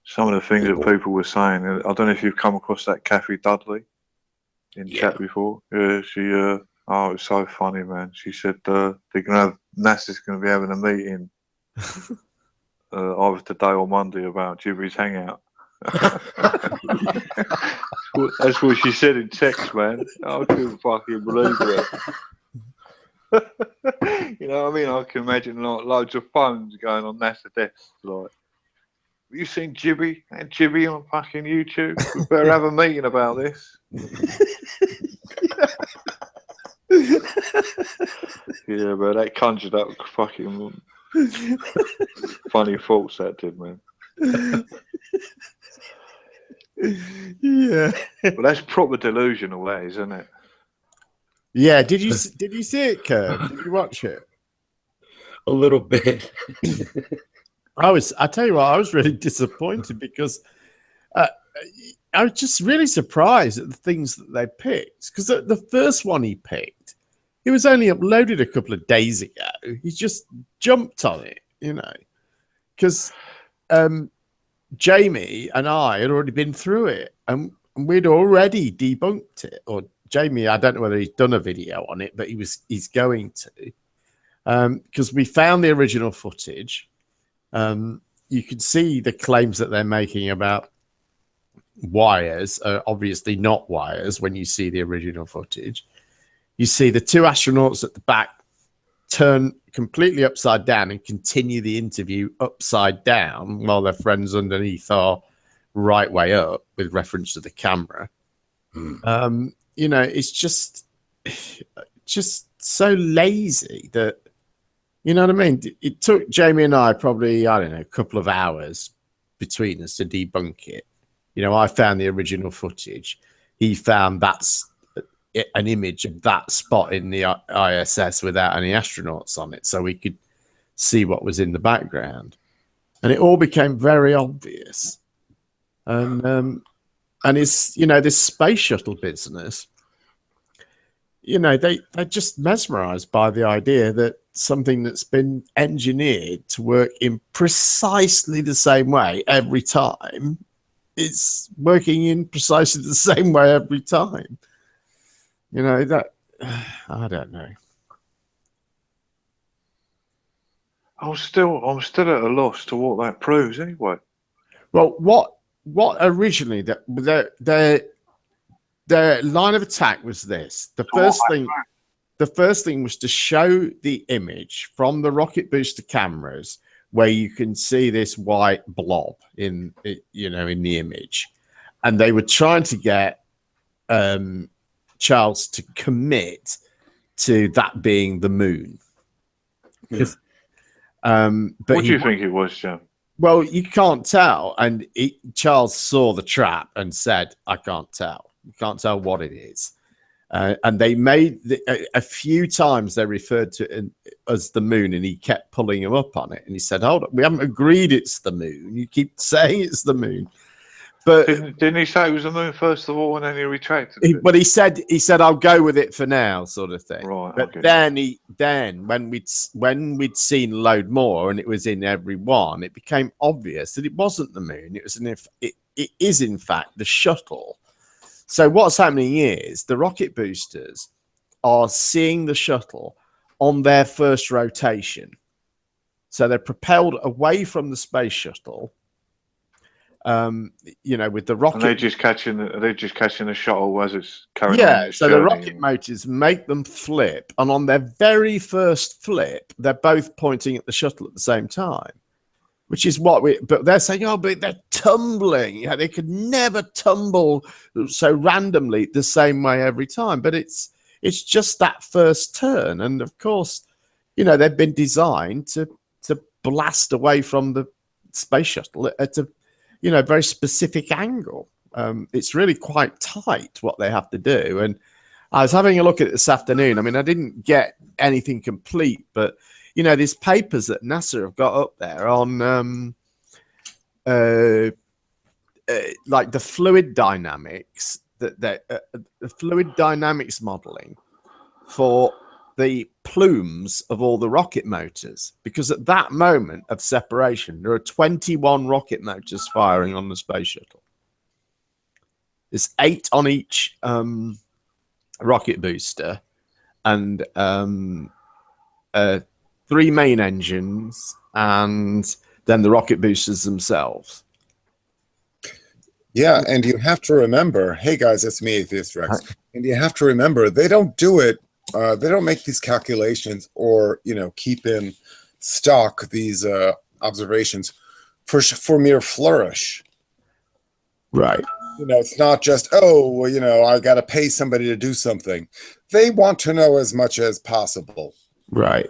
Some of the things that people were saying. I don't know if you've come across that Kathy Dudley in chat before. Yeah, she. Oh, it was so funny, man. She said they're gonna have NASA's gonna be having a meeting either today or Monday about Jibby's hangout. That's what she said in text, man. I couldn't fucking believe it. You know what I mean? I can imagine like loads of phones going on NASA desks. Like, have you seen Jibby and Jibby on fucking YouTube? We better have a meeting about this. Yeah, but that conjured up fucking funny thoughts. That did, man. Yeah, but that's proper delusional, that is, isn't it? Yeah. Did you see it, Kerb? Did you watch it? A little bit. I tell you what, I was really disappointed because I was just really surprised at the things that they picked. Because the first one he picked, it was only uploaded a couple of days ago. He just jumped on it, you know, because Jamie and I had already been through it, and we'd already debunked it. Or Jamie, I don't know whether he's done a video on it, but he's going to, because we found the original footage. You can see the claims that they're making about wires are obviously not wires when you see the original footage. You see the two astronauts at the back turn completely upside down and continue the interview upside down while their friends underneath are right way up with reference to the camera. You know, it's just so lazy that, you know what I mean? It took Jamie and I probably, I don't know, a couple of hours between us to debunk it. You know, I found the original footage. He found that's an image of that spot in the ISS without any astronauts on it, so we could see what was in the background. And it all became very obvious. And it's, you know, this space shuttle business, you know, they're just mesmerized by the idea that something that's been engineered to work in precisely the same way every time is working in precisely the same way every time. You know, that I don't know. I'm still at a loss to what that proves anyway. Well, what originally their line of attack was this. The first thing was to show the image from the rocket booster cameras where you can see this white blob in the image, and they were trying to get Charles to commit to that being the moon. Yeah. But what do you think it was, Jim? Well, you can't tell, and Charles saw the trap and said, "I can't tell. You can't tell what it is." And they made a few times they referred to it as the moon, and he kept pulling him up on it. And he said, "Hold on, we haven't agreed it's the moon. You keep saying it's the moon." But didn't he say it was the moon first of all, and then he retracted? But he said, "I'll go with it for now," sort of thing. Right. But okay. then when we'd seen a load more, and it was in every one, it became obvious that it wasn't the moon. It was it is in fact the shuttle. So what's happening is the rocket boosters are seeing the shuttle on their first rotation. So they're propelled away from the space shuttle. You know, with the rocket. And they're just catching the shuttle as it's carrying on. Yeah, Its so the journey. rocket motors make them flip, and on their very first flip, they're both pointing at the shuttle at the same time, which is what but they're saying, oh, but they're tumbling. Yeah, they could never tumble so randomly the same way every time. But it's just that first turn, and of course, you know, they've been designed to blast away from the space shuttle at a, you know, very specific angle. It's really quite tight what they have to do. And I was having a look at it this afternoon. I mean, I didn't get anything complete, but, you know, these papers that NASA have got up there on like the fluid dynamics, the fluid dynamics modeling for the plumes of all the rocket motors, because at that moment of separation, there are 21 rocket motors firing on the space shuttle. There's 8 on each rocket booster, and 3 main engines, and then the rocket boosters themselves. Yeah, and you have to remember, hey guys, it's me, Atheist Rex, and you have to remember, they don't do it. They don't make these calculations or, you know, keep in stock these observations for mere flourish. Right. You know, it's not just, oh, well, you know, I got to pay somebody to do something. They want to know as much as possible. Right.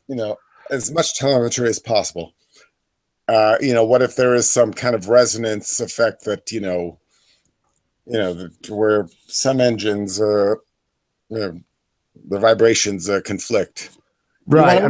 You know, as much telemetry as possible. You know, what if there is some kind of resonance effect that, you know, where some engines, you know, the vibrations conflict. Right.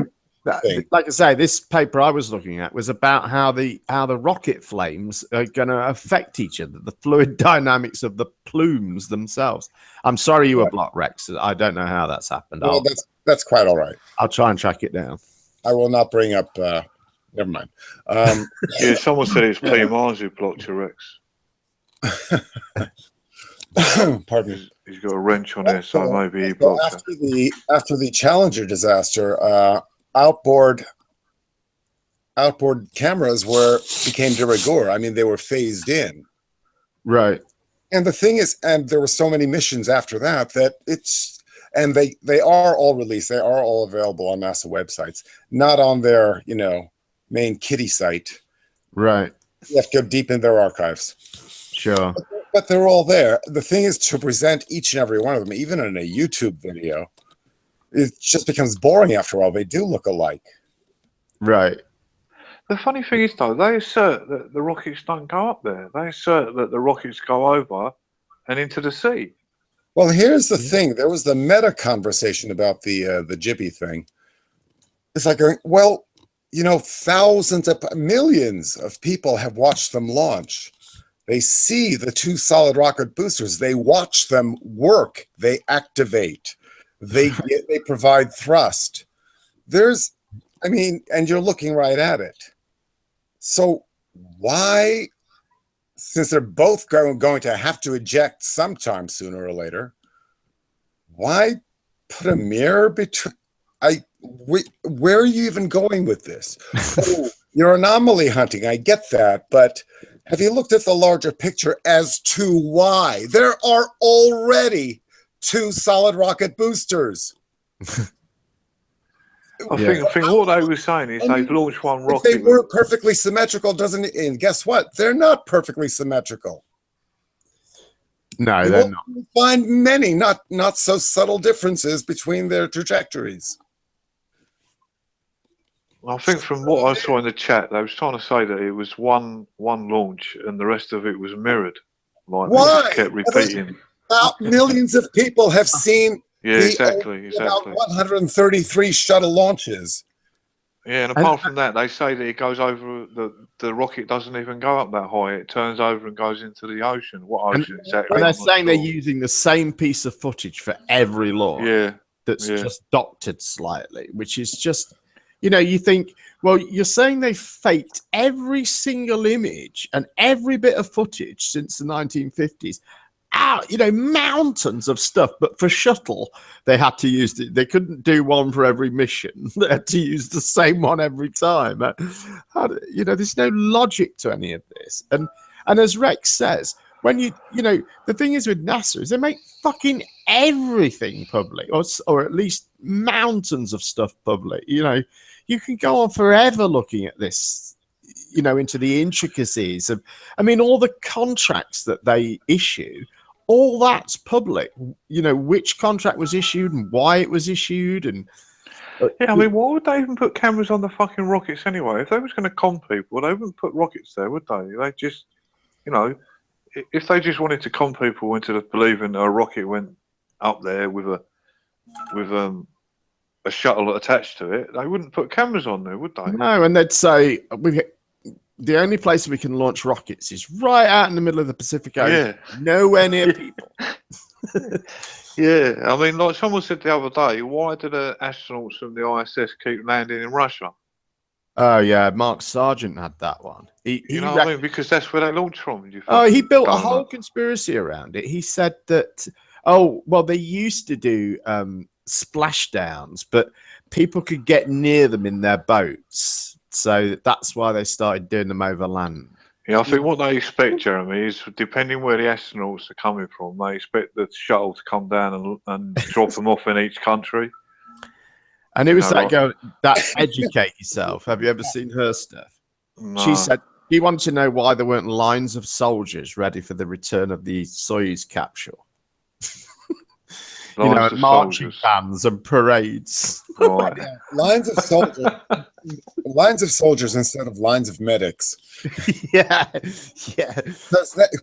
Like I say, this paper I was looking at was about how the rocket flames are going to affect each other, the fluid dynamics of the plumes themselves. I'm sorry you were blocked, Rex. I don't know how that's happened. Well, that's quite all right. I'll try and track it down. I will not bring up. Never mind. Yeah, someone said it's P. Mars who blocked you, Rex. Pardon me. He's got a wrench on here, so maybe he blocked after the Challenger disaster, outboard cameras became de rigueur. I mean, they were phased in. Right. And the thing is, and there were so many missions after that and they are all released. They are all available on NASA websites, not on their, you know, main kiddie site. Right. You have to go deep in their archives. Sure. But they're all there. The thing is to present each and every one of them, even in a YouTube video, it just becomes boring after a while. They do look alike. Right. The funny thing is, though, they assert that the rockets don't go up there. They assert that the rockets go over and into the sea. Well, here's the thing. There was the meta conversation about the Jibby thing. It's like, well, you know, millions of people have watched them launch. They see the 2 solid rocket boosters. They watch them work. They activate. They provide thrust. I mean, and you're looking right at it. So why, since they're both going to have to eject sometime sooner or later, why put a mirror between? Where are you even going with this? Oh, you're anomaly hunting. I get that, but have you looked at the larger picture as to why there are already 2 solid rocket boosters? I think what they were saying is they've launched one rocket. If they were perfectly symmetrical, and guess what? They're not perfectly symmetrical. No, they're not. You find many not so subtle differences between their trajectories. I think from what I saw in the chat, they was trying to say that it was one launch and the rest of it was mirrored. Like they just kept repeating. Millions of people have seen. Yeah, exactly. About 133 shuttle launches. Yeah, and apart from that, they say that it goes over the rocket doesn't even go up that high. It turns over and goes into the ocean. What ocean exactly? And they're saying they're using the same piece of footage for every launch. Yeah, that's just doctored slightly, which is just, you know, you think, well, you're saying they faked every single image and every bit of footage since the 1950s. Out, you know, mountains of stuff, but for shuttle they had to use they couldn't do one for every mission. They had to use the same one every time. You know, there's no logic to any of this. And And as Rex says, when you know, the thing is with NASA is they make fucking everything public, or at least mountains of stuff public. You know, you can go on forever looking at this, you know, into the intricacies of, I mean, all the contracts that they issue, all that's public. You know, which contract was issued and why it was issued. And yeah, I mean, why would they even put cameras on the fucking rockets anyway? If they was going to con people, they wouldn't put rockets there, would they? They just, you know, if they just wanted to con people into believing a rocket went up there with a shuttle attached to it, they wouldn't put cameras on there, would they? No, and they'd say the only place we can launch rockets is right out in the middle of the Pacific Ocean, nowhere near people. Yeah, I mean, like someone said the other day, why do the astronauts from the ISS keep landing in Russia? Oh yeah, Mark Sargent had that one. You know what I mean? Because that's where they launch from. He built a whole conspiracy around it. He said that, they used to do splashdowns, but people could get near them in their boats, so that's why they started doing them over land. Yeah, I think what they expect, Jeremy, is depending where the astronauts are coming from, they expect the shuttle to come down and drop them off in each country. And it was that educate yourself. Have you ever seen her stuff? No. She said he wanted to know why there weren't lines of soldiers ready for the return of the Soyuz capsule. You know, marching bands and parades. Right. Yeah, lines of soldiers instead of lines of medics. Yeah.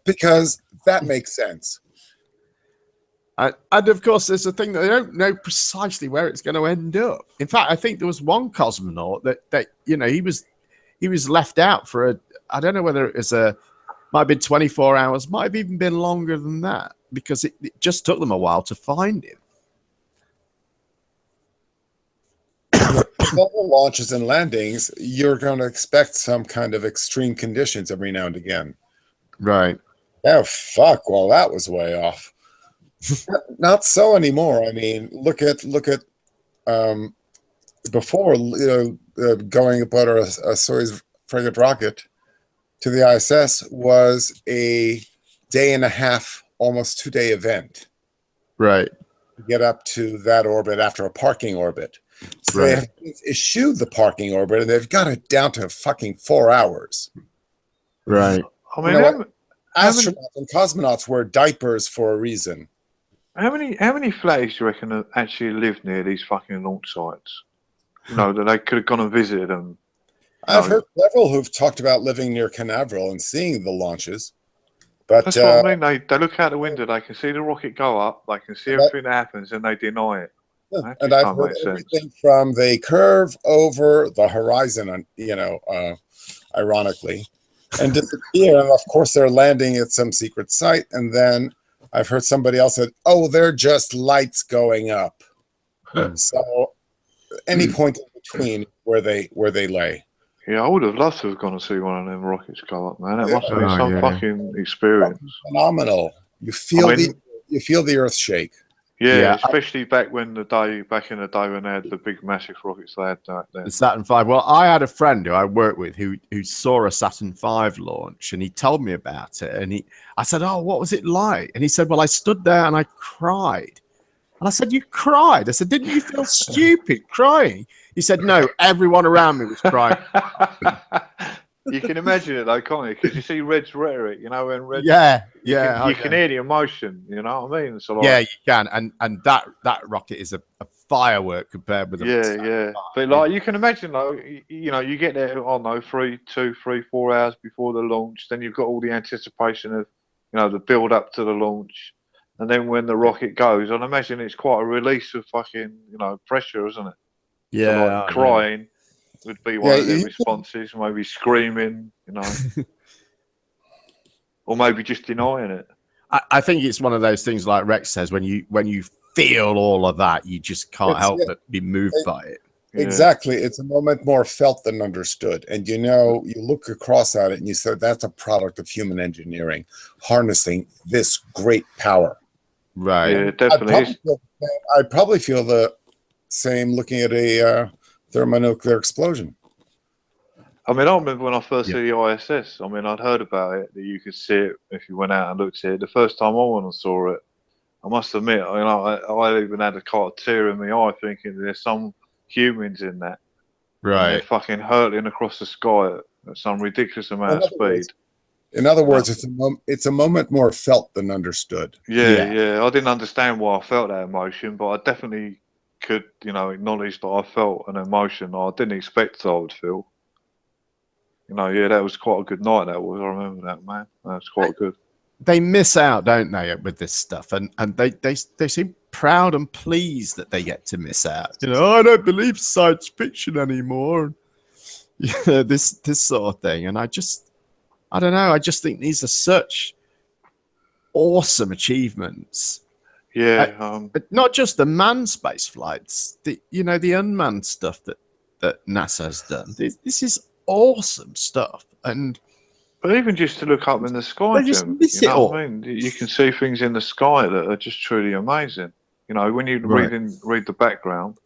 Because that makes sense. And of course, there's a thing that they don't know precisely where it's going to end up. In fact, I think there was one cosmonaut that you know, he was left out for I don't know whether it was might have been 24 hours, might have even been longer than that, because it just took them a while to find him. All launches and landings, you're going to expect some kind of extreme conditions every now and again. Right. Oh, fuck. Well, that was way off. Not so anymore. I mean, look at before, you know, going about a Soyuz frigate rocket to the ISS was a day and a half, almost 2-day event. Right. To get up to that orbit after a parking orbit. So they have issued the parking orbit and they've got it down to fucking 4 hours. Right. I mean, astronauts and cosmonauts wear diapers for a reason. How many flags do you reckon actually live near these fucking launch sites? You know, that they could have gone and visited them. I've heard several who've talked about living near Canaveral and seeing the launches. But that's what I mean. They look out the window, they can see the rocket go up, they can see everything that happens, and they deny it. And I've heard everything from they curve over the horizon, you know, ironically, and disappear. And of course, they're landing at some secret site. And then I've heard somebody else said, "Oh, they're just lights going up." So any point in between where they lay. Yeah, I would have loved to have gone to see one of them rockets go up, man. That must have been some fucking experience. Phenomenal. You feel the earth shake. Yeah, especially back in the day when they had the big massive rockets they had back then. The Saturn V. Well, I had a friend who I worked with who saw a Saturn V launch, and he told me about it. And I said, "Oh, what was it like?" And he said, "Well, I stood there and I cried." And I said, "You cried?" I said, "Didn't you feel stupid crying?" He said, "No, everyone around me was crying." You can imagine it though, can't you? Because you see Red's rhetoric, you know, when Red. You can hear the emotion. You know what I mean? So you can, and that rocket is a firework compared with the But like you can imagine, though, you know, you get there, I don't know, 3, 4 hours before the launch. Then you've got all the anticipation of, you know, the build up to the launch, and then when the rocket goes, I'd imagine it's quite a release of fucking, you know, pressure, isn't it? Yeah, so like crying would be one of the responses. Maybe screaming, you know, or maybe just denying it. I think it's one of those things, like Rex says, when you feel all of that, you just can't help but be moved by it. Exactly. It's a moment more felt than understood. And, you know, you look across at it and you say, that's a product of human engineering, harnessing this great power. Right. Yeah, it definitely I'd probably feel the same looking at a thermonuclear explosion. I mean, I remember when I first saw the ISS. I mean, I'd heard about it, that you could see it if you went out and looked at it. The first time I went and saw it, I must admit, I even had a kind of tear in my eye thinking there's some humans in that. Right. And they're fucking hurtling across the sky at some ridiculous amount of speed. In other words, it's a moment more felt than understood. Yeah. I didn't understand why I felt that emotion, but I definitely could, acknowledge that I felt an emotion I didn't expect I would feel. That was quite a good night. That was. I remember that, man. That was quite good. They miss out, don't they, with this stuff, and they seem proud and pleased that they get to miss out. I don't believe science fiction anymore. This sort of thing, and I don't know. I just think these are such awesome achievements. Yeah, but not just the manned space flights. The unmanned stuff that NASA's done. This is awesome stuff, but even just to look up in the sky, just Jim, miss you it know all. what I mean? You can see things in the sky that are just truly amazing. When you read the background.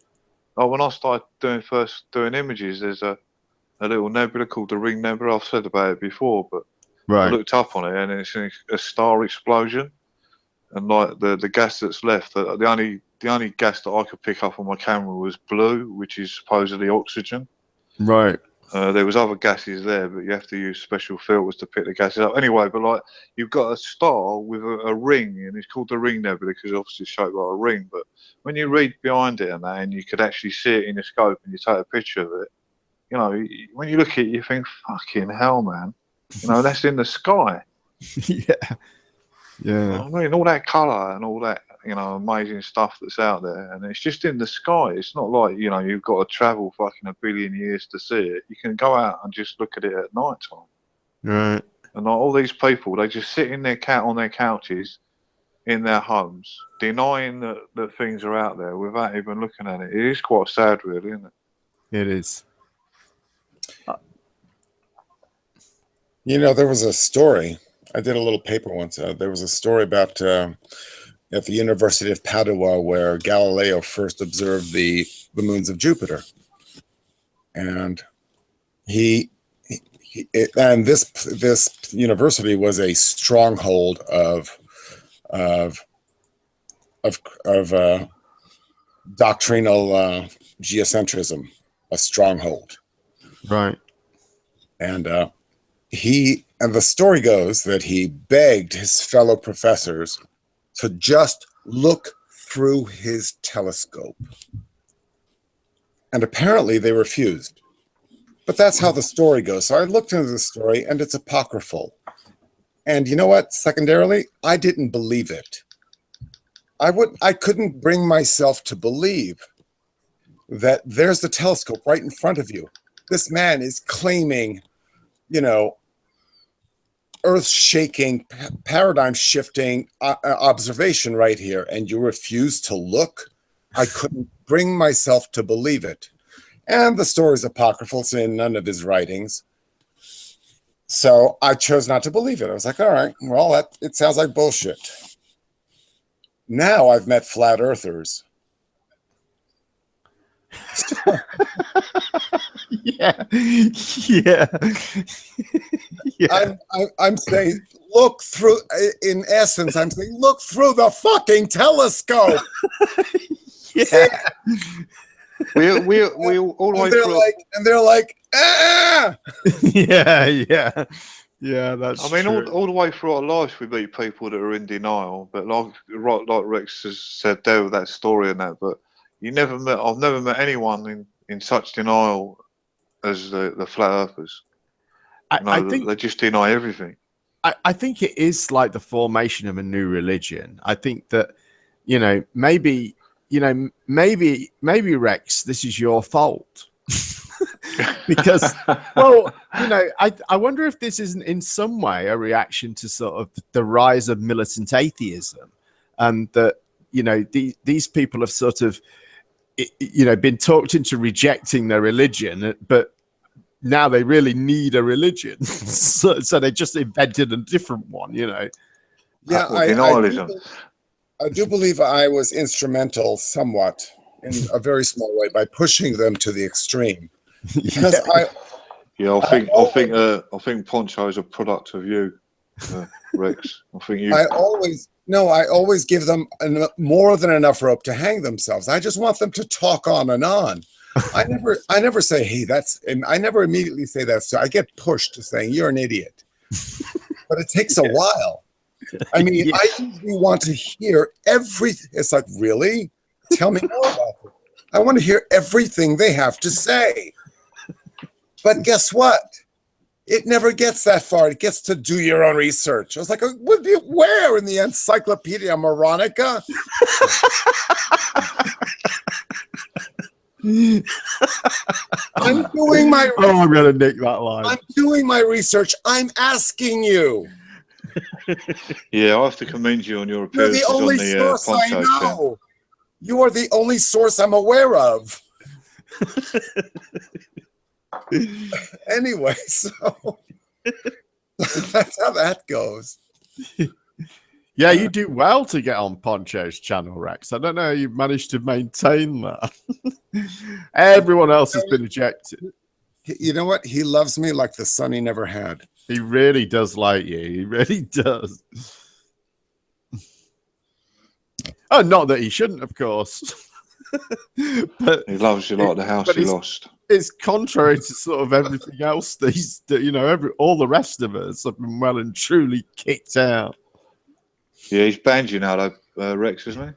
Oh, when I started doing images, there's a little nebula called the Ring Nebula. I've said about it before, but I looked up on it, and it's a star explosion, and like the gas that's left, the only gas that I could pick up on my camera was blue, which is supposedly oxygen. Right. There was other gases there, but you have to use special filters to pick the gases up. Anyway, but like you've got a star with a ring, and it's called the Ring Nebula because obviously it's shaped like a ring. But when you read behind it and you could actually see it in the scope, and you take a picture of it, when you look at it, you think, "Fucking hell, man!" That's in the sky. Yeah. I mean, all that colour and all that, amazing stuff that's out there, and it's just in the sky. It's not like, you've got to travel fucking a billion years to see it. You can go out and just look at it at night time. Right. And like, all these people, they just sit in on their couches in their homes, denying that things are out there without even looking at it. It is quite sad, really, isn't it? It is. There was a story. I did a little paper once. There was a story about at the University of Padua where Galileo first observed the moons of Jupiter, and this university was a stronghold of doctrinal geocentrism, a stronghold, right? And the story goes that he begged his fellow professors to just look through his telescope. And apparently they refused. But that's how the story goes. So I looked into the story, and it's apocryphal. And you know what? Secondarily, I didn't believe it. I couldn't bring myself to believe that there's the telescope right in front of you. This man is claiming, earth-shaking, paradigm-shifting observation right here, and you refuse to look? I couldn't bring myself to believe it. And the story's apocryphal, it's in none of his writings. So I chose not to believe it. I was like, all right, well, it sounds like bullshit. Now I've met flat earthers. Yeah. I'm saying, look through. In essence, I'm saying, look through the fucking telescope. Yeah. We all the way through. And they're like, ah. Yeah. That's. I mean, true. all the way through our lives, we meet people that are in denial. But like Rex has said there with that story and that, but I've never met anyone in such denial as the flat earthers. I think they just deny everything. I think it is like the formation of a new religion. I think that, maybe Rex, this is your fault. Because, well, I wonder if this isn't in some way a reaction to sort of the rise of militant atheism, and that, these people have sort of, been talked into rejecting their religion, but now they really need a religion. so they just invented a different one, Yeah, I do believe I was instrumental somewhat in a very small way by pushing them to the extreme. Because Yeah, I think Poncho is a product of you, Rex. I think you. I always give them more than enough rope to hang themselves. I just want them to talk on and on. I never say, hey, and I never immediately say that. So I get pushed to saying you're an idiot, but it takes a while. I mean, I usually want to hear everything. It's like, really? Tell me more about it. I want to hear everything they have to say. But guess what? It never gets that far. It gets to do your own research. I was like, where in the Encyclopedia Moronica? I'm doing my. Oh, I'm gonna nick that line. I'm doing my research. I'm asking you. Yeah, I have to commend you on your You're appearances the only on the source I Poncho know. channel. You are the only source I'm aware of. Anyway, so that's how that goes. Yeah, you do well to get on Poncho's channel, Rex. I don't know how you've managed to maintain that. Everyone else has been ejected. You know what? He loves me like the son he never had. He really does like you. He really does. Oh, not that he shouldn't, of course. But he loves you like the house he lost. It's contrary to sort of everything else that all the rest of us have been well and truly kicked out. Yeah, he's banned you now, though, Rex, isn't he?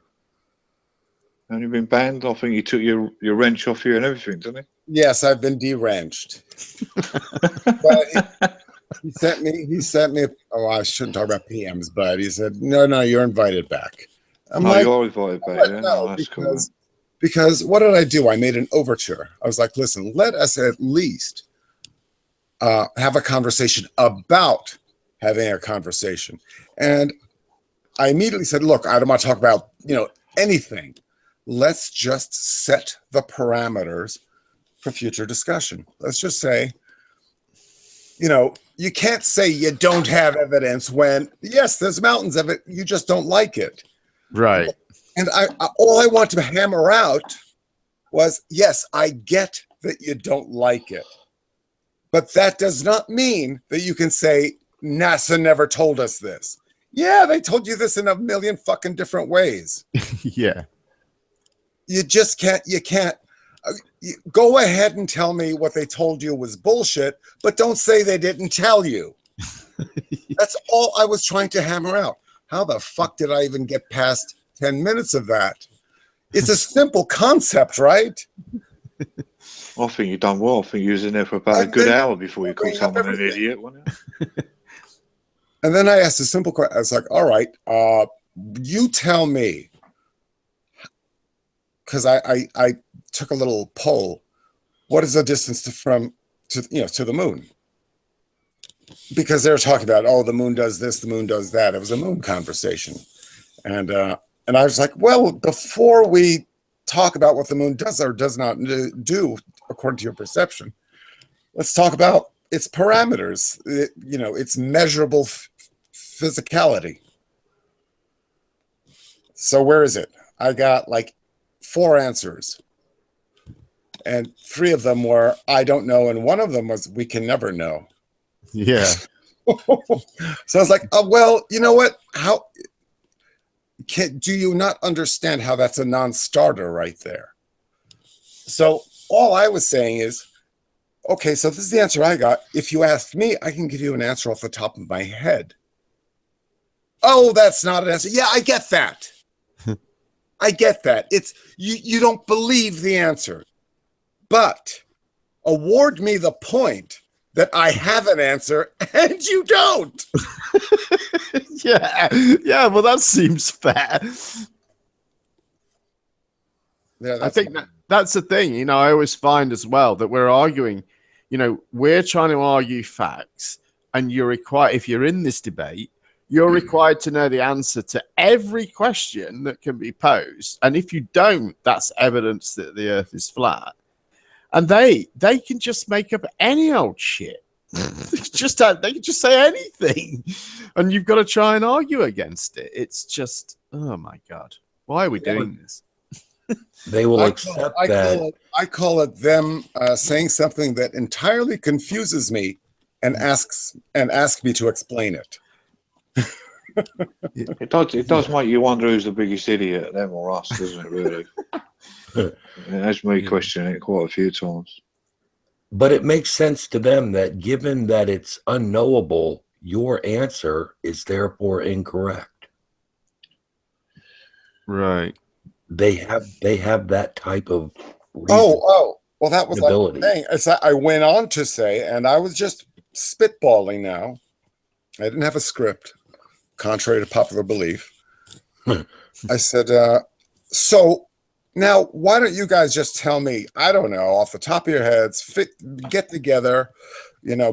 Haven't you been banned? I think he took your wrench off you and everything, didn't he? Yes, I've been de-wrenched. But he sent me. Oh, I shouldn't talk about PMs, but he said, "No, you're invited back." You're invited back. Yeah, no, that's cool. Because what did I do? I made an overture. I was like, "Listen, let us at least have a conversation about having a conversation." And I immediately said, "Look, I don't want to talk about anything. Let's just set the parameters for future discussion. Let's just say, you can't say you don't have evidence when, yes, there's mountains of it. You just don't like it." Right. And all I want to hammer out was, yes, I get that you don't like it. But that does not mean that you can say, NASA never told us this. Yeah, they told you this in a million fucking different ways. Yeah. You just can't, go ahead and tell me what they told you was bullshit, but don't say they didn't tell you. That's all I was trying to hammer out. How the fuck did I even get past 10 minutes of that? It's a simple concept, right? I think you've done well. I think you was in there for about a good hour before you called someone an idiot, wasn't you? And then I asked a simple question. I was like, all right, you tell me, because I took a little poll. What is the distance to the moon? Because they were talking about, oh, the moon does this, the moon does that. It was a moon conversation. And I was like, well, before we talk about what the moon does or does not do, according to your perception, let's talk about its parameters, its measurable physicality. So where is it? I got like 4 answers. And 3 of them were, I don't know. And one of them was, we can never know. Yeah. So I was like, oh, well, you know what? Do you not understand how that's a non-starter right there? So all I was saying is, okay, so this is the answer I got. If you ask me, I can give you an answer off the top of my head. Oh, that's not an answer. Yeah, I get that. I get that. It's you don't believe the answer. But award me the point that I have an answer and you don't. Yeah, well, that seems fair. Yeah, I think that's the thing. I always find as well that we're arguing, we're trying to argue facts, and you're required, if you're in this debate, you're required to know the answer to every question that can be posed. And if you don't, that's evidence that the earth is flat. And they can just make up any old shit. They can just say anything, and you've got to try and argue against it. It's just, oh my God, why are we doing this? They will accept that. I call it them saying something that entirely confuses me and ask me to explain it. It does make you wonder who's the biggest idiot, them or us, doesn't it? Really, it has me questioning it quite a few times. But it makes sense to them that given that it's unknowable, your answer is therefore incorrect. Right. They have that type of well, that was ability. like the thing. I went on to say, and I was just spitballing now. I didn't have a script, contrary to popular belief. I said, so now why don't you guys just tell me, I don't know, off the top of your heads, get together,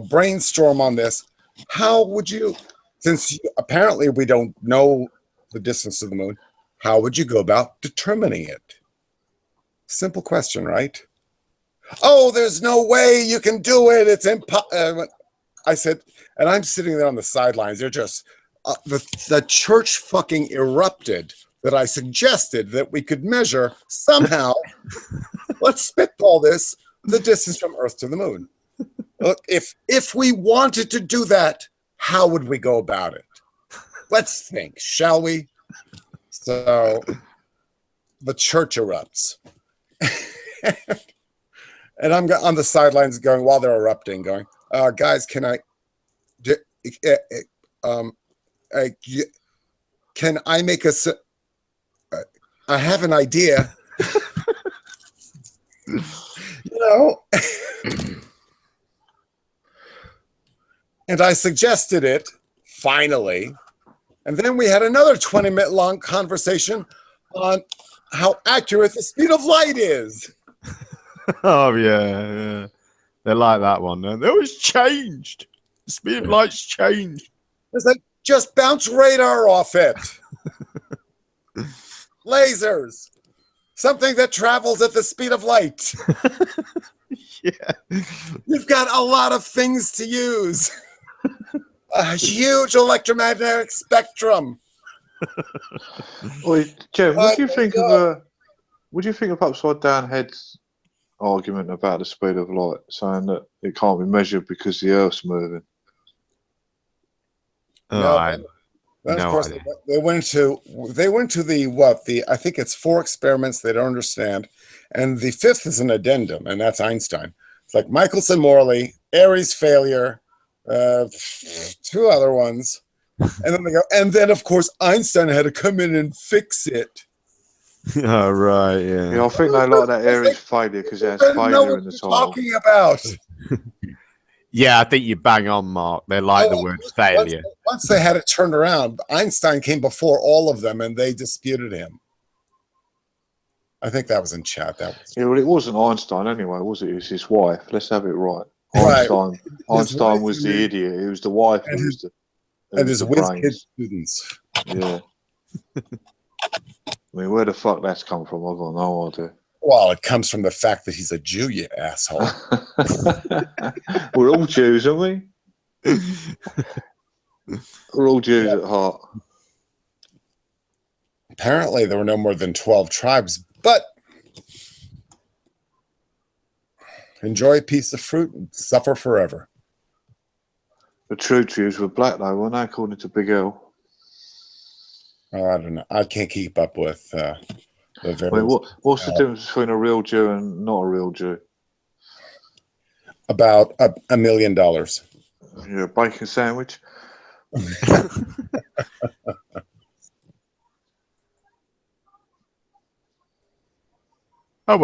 brainstorm on this. How would you, since apparently we don't know the distance of the moon, how would you go about determining it? Simple question, right? Oh, there's no way you can do it. It's impossible. I said, and I'm sitting there on the sidelines. They're just, the church fucking erupted that I suggested that we could measure somehow, let's spitball this, the distance from Earth to the moon. Look, if we wanted to do that, how would we go about it? Let's think, shall we? So the church erupts. And I'm on the sidelines going, while they're erupting, going, guys, can I make I have an idea. And I suggested it, finally. And then we had another 20-minute long conversation on how accurate the speed of light is. Oh, yeah. They like that one. They always changed. The speed of light's changed. It's like, just bounce radar off it. Lasers. Something that travels at the speed of light. Yeah. You've got a lot of things to use. A huge electromagnetic spectrum. Well, Jim, what do you think of upside down heads argument about the speed of light, saying that it can't be measured because the Earth's moving? Of course, they went to the I think it's 4 experiments they don't understand, and the 5th is an addendum, and that's Einstein. It's like Michelson-Morley, Airy's failure, 2 other ones, and then they go, and then of course Einstein had to come in and fix it. Oh, right, yeah. Yeah, I think they like that Airy's failure because it has failure in the title. Talking about. Yeah, I think you bang on, Mark. They like the word failure. Once they had it turned around, Einstein came before all of them, and they disputed him. I think that was in chat. Yeah, well, it wasn't Einstein anyway, was it? It was his wife. Let's have it right. Right. Einstein was the idiot. It was the wife who was and his whiz brains. kid students. Yeah. I mean, where the fuck that's come from, I've got no idea. Well, it comes from the fact that he's a Jew, you asshole. We're all Jews, aren't we? We're all Jews at heart. Apparently, there were no more than 12 tribes, but enjoy a piece of fruit and suffer forever. The true Jews were black, though, weren't they, according to Big L? Oh, I don't know. I can't keep up with the various. Wait, what's the difference between a real Jew and not a real Jew? About $1 million. Yeah, bacon sandwich. Oh,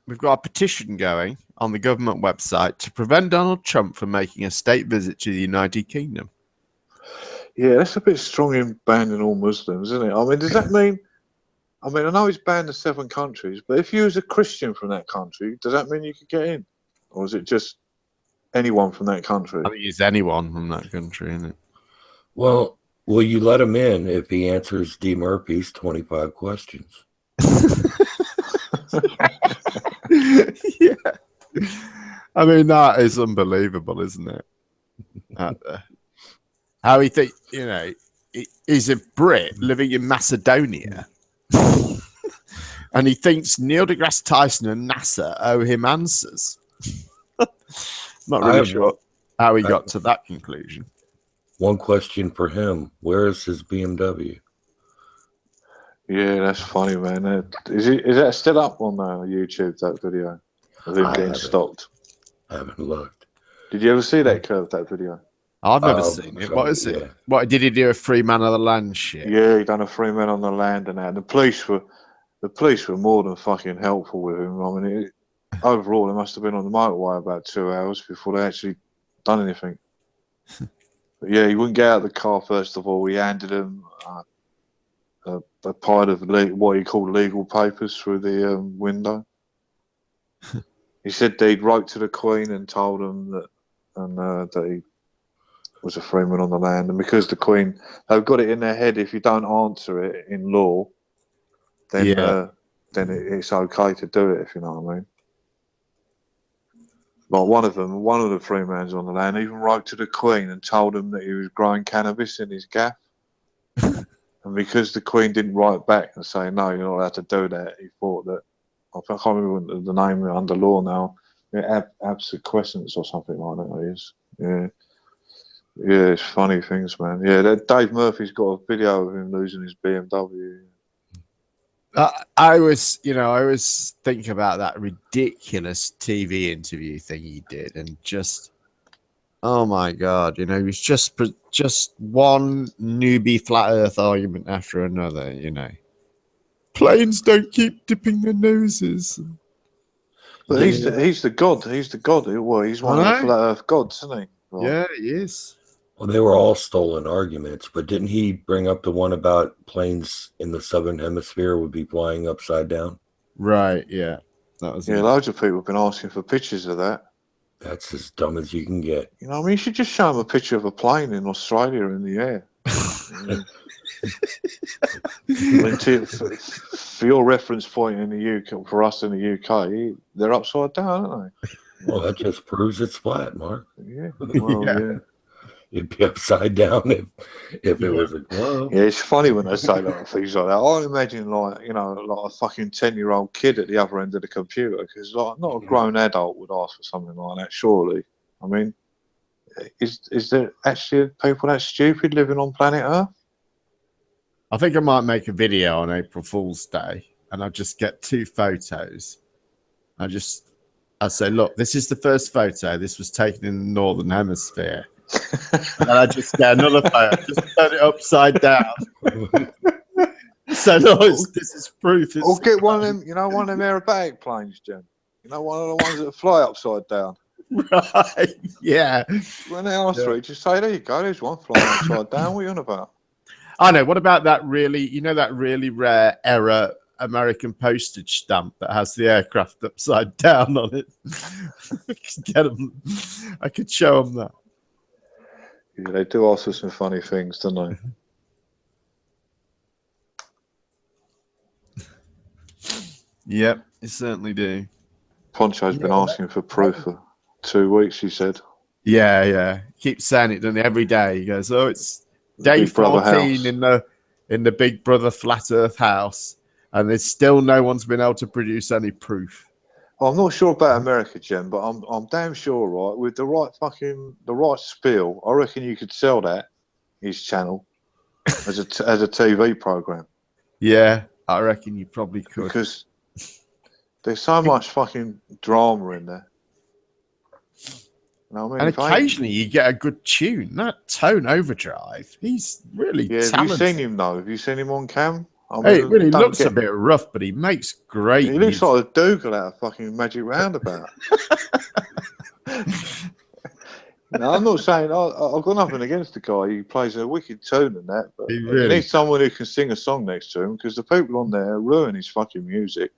we've got a petition going on the government website to prevent Donald Trump from making a state visit to the United Kingdom. Yeah, that's a bit strong in banning all Muslims, isn't it? I mean, does that mean... I know he's banned the 7 countries, but if you was a Christian from that country, does that mean you could get in? Or is it just anyone from that country? I think it's anyone from that country, isn't it? Well, will you let him in if he answers D. Murphy's 25 questions? Yeah. I mean, that is unbelievable, isn't it? How he think, he's a Brit living in Macedonia. And he thinks Neil deGrasse Tyson and NASA owe him answers. Not really sure how he got to that conclusion. One question for him: where is his BMW? Yeah, that's funny, man. Is that still up on YouTube? That video of him getting stopped. I haven't looked. Did you ever see that curve? That video? I've never seen it. What is it? What did he do? A free man of the land shit? Yeah, he done a free man on the land and that. The police were more than fucking helpful with him. I mean, overall, they must have been on the motorway about 2 hours before they actually done anything. But yeah, he wouldn't get out of the car first of all. We handed him a pile of what he called legal papers through the window. He said that he'd wrote to the Queen and told them that he was a freeman on the land, and because the Queen, they've got it in their head, if you don't answer it in law, then it's okay to do it, if you know what I mean. Like one of the freemans on the land even wrote to the Queen and told them that he was growing cannabis in his gaff. And because the Queen didn't write back and say, no, you're not allowed to do that, he thought that, I can't remember the name under law now, absequescence or something like that it is. Yeah. Yeah, it's funny things, man. Yeah, Dave Murphy's got a video of him losing his BMW. I always think about that ridiculous TV interview thing he did, and just, oh my God, he was just one newbie flat Earth argument after another. Planes don't keep dipping their noses. But he's the god. He's the god. Well, he's one of the flat Earth gods, isn't he? Right. Yeah, he is. Well, they were all stolen arguments, but didn't he bring up the one about planes in the southern hemisphere would be flying upside down? Right, yeah. That was loads of people have been asking for pictures of that. That's as dumb as you can get. I mean, you should just show them a picture of a plane in Australia in the air. For your reference point in the UK, for us in the UK, they're upside down, aren't they? Well, that just proves it's flat, Mark. Yeah. Well, yeah. It'd be upside down if it was a globe. Yeah, it's funny when they say things like that. I imagine like a fucking 10-year-old kid at the other end of the computer, because not a grown adult would ask for something like that, surely. I mean, is there actually people that stupid living on planet Earth? I think I might make a video on April Fool's Day, and I'll just get 2 photos. I say, look, this is the first photo. This was taken in the Northern Hemisphere. And I just get another photo, just turn it upside down. So no, this is proof. Or get one of them, one of them aerobatic planes, Jim. One of the ones that fly upside down. Right, yeah. When they ask for it, just say, there you go, there's one flying upside down. What are you on about? I know. What about that that really rare error American postage stamp that has the aircraft upside down on it? I could show them that. Yeah, they do ask for some funny things, don't they? Yep, they certainly do. Poncho's been asking for proof for 2 weeks, he said. Yeah. Keeps saying it, doesn't he? Every day. He goes, oh, it's day 14 in the Big Brother Flat Earth house, and there's still no one's been able to produce any proof. I'm not sure about America, Jen, but I'm damn sure, right, with the right spiel, I reckon you could sell that, his channel, as a TV program. Yeah, I reckon you probably could. Because there's so much fucking drama in there. And occasionally you get a good tune. That Tone Overdrive, he's really talented. Have you seen him though? Have you seen him on cam? It really looks a bit rough, but he makes great music. He looks like a Dougal out of fucking Magic Roundabout. No, I'm not saying I've got nothing against the guy. He plays a wicked tune and that, but he needs someone who can sing a song next to him, because the people on there ruin his fucking music.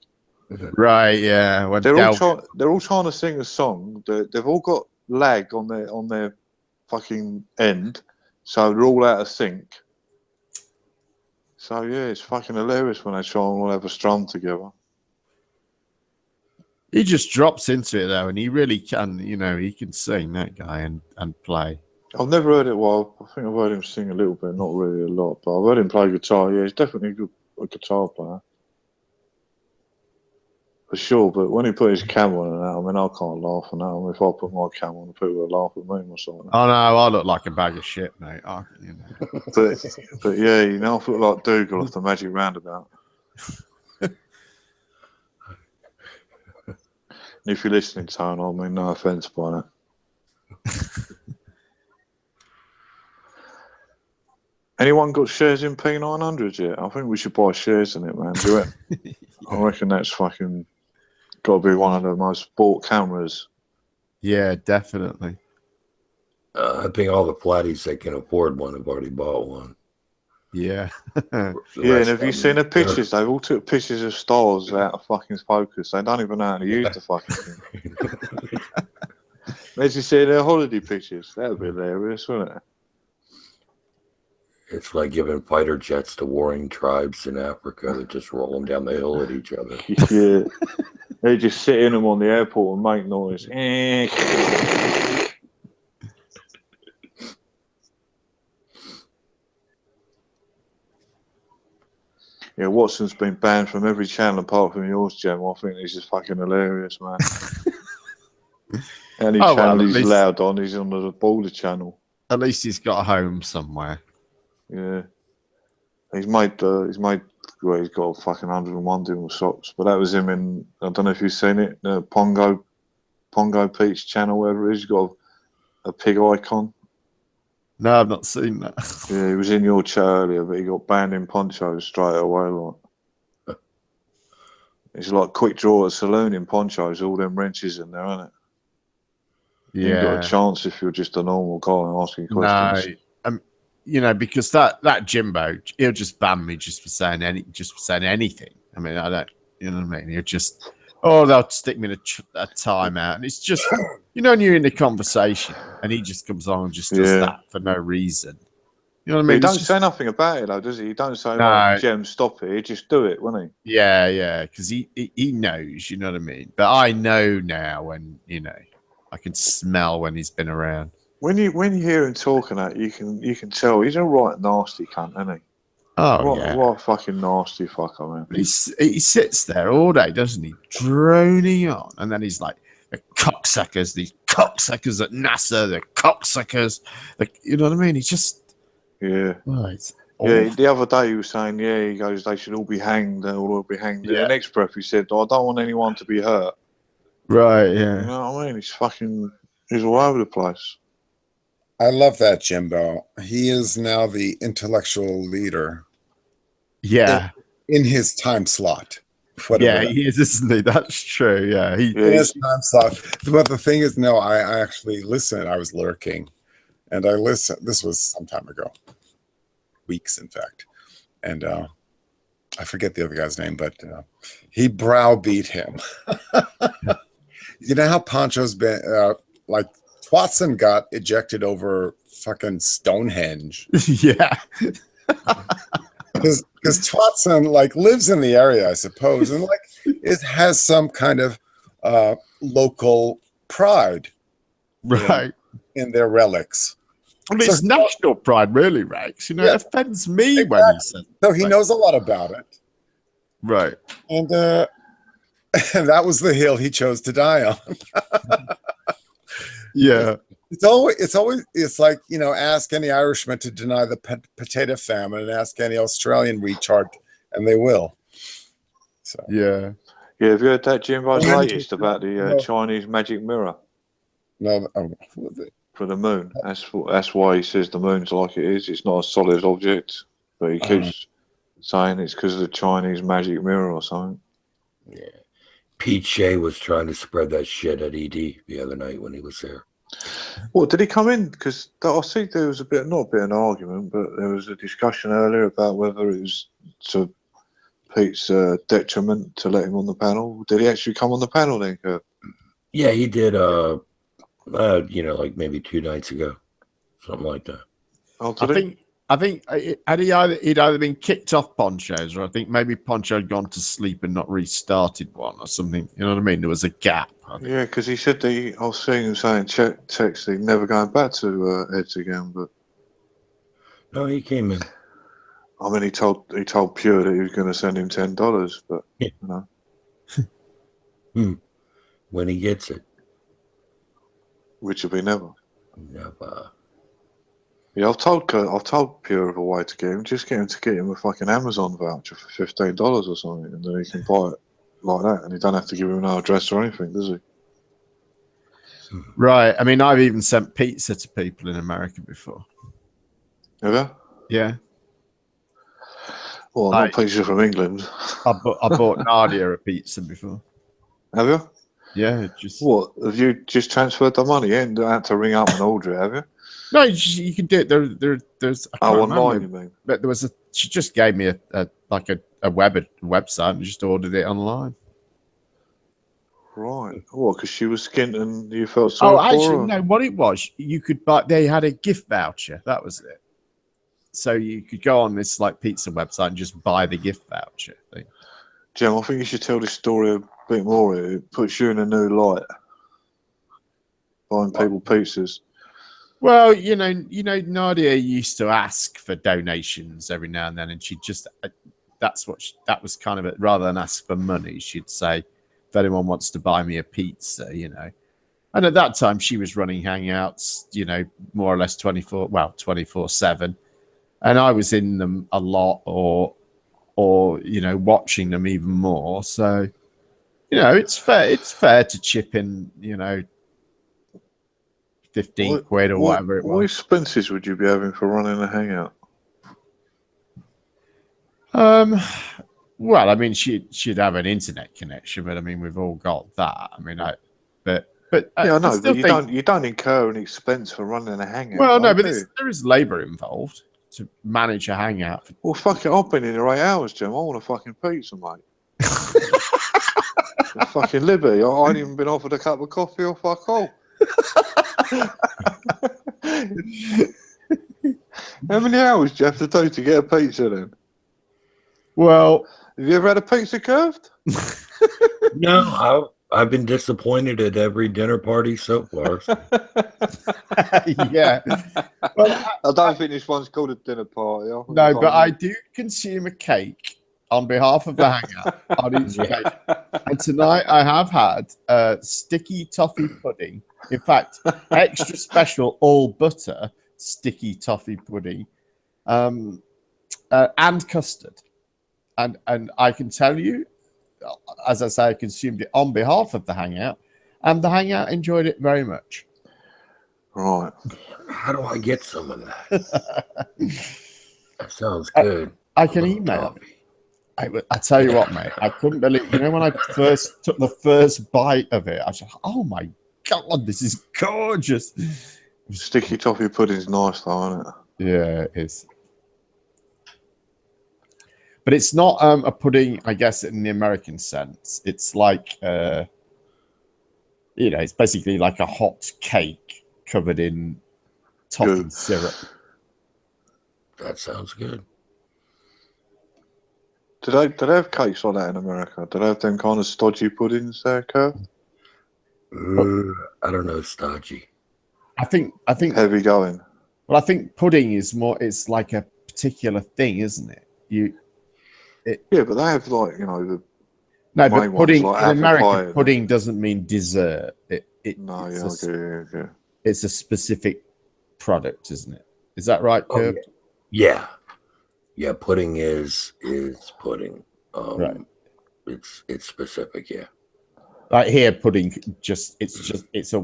Right? Yeah. They're all trying to sing a song. They've all got lag on their fucking end, so they're all out of sync. So yeah, it's fucking hilarious when they try and all have a strum together. He just drops into it though, and he really can. He can sing, that guy, and play. I've never heard it. Well, I think I've heard him sing a little bit, not really a lot, but I've heard him play guitar. Yeah, he's definitely a guitar player. for sure. But when he put his camera on that, I mean, I can't laugh on that. I mean, if I put my camera on, people will laugh at me or something. Oh no, I look like a bag of shit, mate. You know. but yeah, you know, I feel like Dougal off the Magic Roundabout. If you're listening, Tone, I mean, no offence by that. Anyone got shares in P900 yet? I think we should buy shares in it, man. Do it. I reckon that's fucking got to be one of the most bought cameras. Yeah, definitely. I think all the flatties that can afford one have already bought one. Yeah. Yeah, and have you seen the pictures? They've all took pictures of stars out of fucking focus. They don't even know how to use the fucking thing. Imagine seeing their holiday pictures. That would be hilarious, wouldn't it? It's like giving fighter jets to warring tribes in Africa that just roll them down the hill at each other. Yeah. They just sit in them on the airport and make noise. Yeah, Watson's been banned from every channel apart from yours, Jem. I think this is fucking hilarious, man. Any channel he's allowed on, he's on the Border channel. At least he's got a home somewhere. Yeah. He's got a fucking 101 different socks, but that was him in, I don't know if you've seen it, Pongo Pete's channel, wherever it is. He's got a pig icon. No, I've not seen that. Yeah, he was in your chat earlier, but he got banned in ponchos straight away. Like, it's like quick draw at a saloon in ponchos, all them wrenches in there, isn't it? You ain't got a chance if you're just a normal guy asking questions. No, you know, because that Jimbo, he'll just ban me just for saying anything. I mean, I don't, you know what I mean? He'll just, they'll stick me in a timeout, and it's just, you know, when you're in a conversation and he just comes on and just does that for no reason. You know what I mean? He don't say nothing about it though, does he? He don't say, "No, Jem, stop it." He just do it, won't he? Yeah, because he knows. You know what I mean? But I know now when, you know, I can smell when he's been around. When you hear him talking, that you can tell he's a right nasty cunt, isn't he? Oh, what a fucking nasty fucker, man. He sits there all day, doesn't he? Droning on. And then he's like, the cocksuckers, these cocksuckers at NASA, the cocksuckers. You know what I mean? He's just... Yeah. Right. Yeah, the other day he was saying, he goes, they should all be hanged, they'll all be hanged. Yeah. In the next breath he said, I don't want anyone to be hurt. Right, yeah. You know what I mean? He's all over the place. I love that, Jimbo. He is now the intellectual leader. Yeah. In his time slot. Yeah, he is, isn't he? That's true. Yeah. In his time slot. But the thing is, no, I actually listened. I was lurking. And I listened. This was some time ago. Weeks, in fact. And I forget the other guy's name, but he browbeat him. You know how Poncho's been, like, Watson got ejected over fucking Stonehenge. Yeah. Because Twatson like lives in the area, I suppose, and like it has some kind of local pride, right, in their relics. I mean, it's national pride, really, Rex. You know, it offends me when he says. So he knows a lot about it, right? And and that was the hill he chose to die on. Yeah. It's like, you know, ask any Irishman to deny the potato famine and ask any Australian retard and they will. So yeah, have you heard that Jimbo's latest about the Chinese magic mirror? No, for the moon. That's why he says the moon's like it is. It's not a solid object, but he keeps saying it's because of the Chinese magic mirror or something. Yeah. Pete Shea was trying to spread that shit at ED the other night when he was there. Well, did he come in? Because I think there was not a bit of an argument, but there was a discussion earlier about whether it was to Pete's detriment to let him on the panel. Did he actually come on the panel then, Kurt? Yeah, he did, you know, like maybe 2 nights ago. Something like that. Oh, I think he'd either been kicked off Poncho's, or I think maybe Poncho had gone to sleep and not restarted one or something. You know what I mean? There was a gap. Yeah, because he said I was seeing him saying text he's never going back to Ed's again, but no, he came in. I mean, he told Pure that he was going to send him $10, but you know. When he gets it. Which will be never. Never. Yeah, I've told Pierre of a way to get him. Just get him a fucking Amazon voucher for $15 or something, and then he can buy it like that, and he don't have to give him no address or anything, does he? Right. I mean, I've even sent pizza to people in America before. Have you? Yeah. Well, not pizza from England. I bought Nadia a pizza before. Have you? Yeah. Just what? Have you just transferred the money? You ain't had to ring up and order it, have you? No, you can do it. There's. I can't online, remember, you mean? But there was a. She just gave me a website and just ordered it online. Right. What? Because she was skint and you felt sorry Oh, for actually, her? no. What it was, you could buy. They had a gift voucher. That was it. So you could go on this like pizza website and just buy the gift voucher thing. Jim, I think you should tell this story a bit more. It puts you in a new light. Buying people pizzas. Well, Nadia used to ask for donations every now and then, and she'd just that was kind of it. Rather than ask for money, she'd say, "If anyone wants to buy me a pizza," And at that time, she was running Hangouts, more or less 24/7, and I was in them a lot, or watching them even more. So, it's fair to chip in, 15 quid or whatever it was. What expenses would you be having for running a Hangout? Well, I mean, she'd have an internet connection, but I mean, we've all got that. I mean, I know, but you don't incur an expense for running a Hangout. Well, no, but there is labour involved to manage a Hangout. Well, fuck it, I've been in here 8 hours, Jim. I want a fucking pizza, mate. Fucking Libby, I ain't even been offered a cup of coffee or fuck all. How many hours do you have to do to get a pizza then? Well, have you ever had a pizza curved? No, I've been disappointed at every dinner party so far. Yeah. Well, I don't think this one's called a dinner party. No, but I do consume a cake on behalf of the Hangout on each occasion. And tonight I have had sticky toffee pudding. In fact, extra special all butter sticky toffee pudding, and custard. And I can tell you, as I say, I consumed it on behalf of the Hangout, and the Hangout enjoyed it very much. Right. How do I get some of that? That sounds good. I can email it. I tell you what, mate, I couldn't believe, when I first took the first bite of it, I was like, oh my God, this is gorgeous. Sticky toffee pudding's nice though, isn't it? Yeah, it is. But it's not a pudding, I guess, in the American sense. It's like, it's basically like a hot cake covered in toffee syrup. That sounds good. Do they have cakes like that in America? Do they have them kind of stodgy puddings there, Kurt? I don't know, stodgy. I think heavy going. Well, I think pudding is more. It's like a particular thing, isn't it? Yeah, but they have like the. No, but pudding like in America, pudding doesn't mean dessert. It's a specific product, isn't it? Is that right, Kurt? Yeah. Yeah, pudding is pudding. Right. It's specific, yeah. Like here, pudding it's a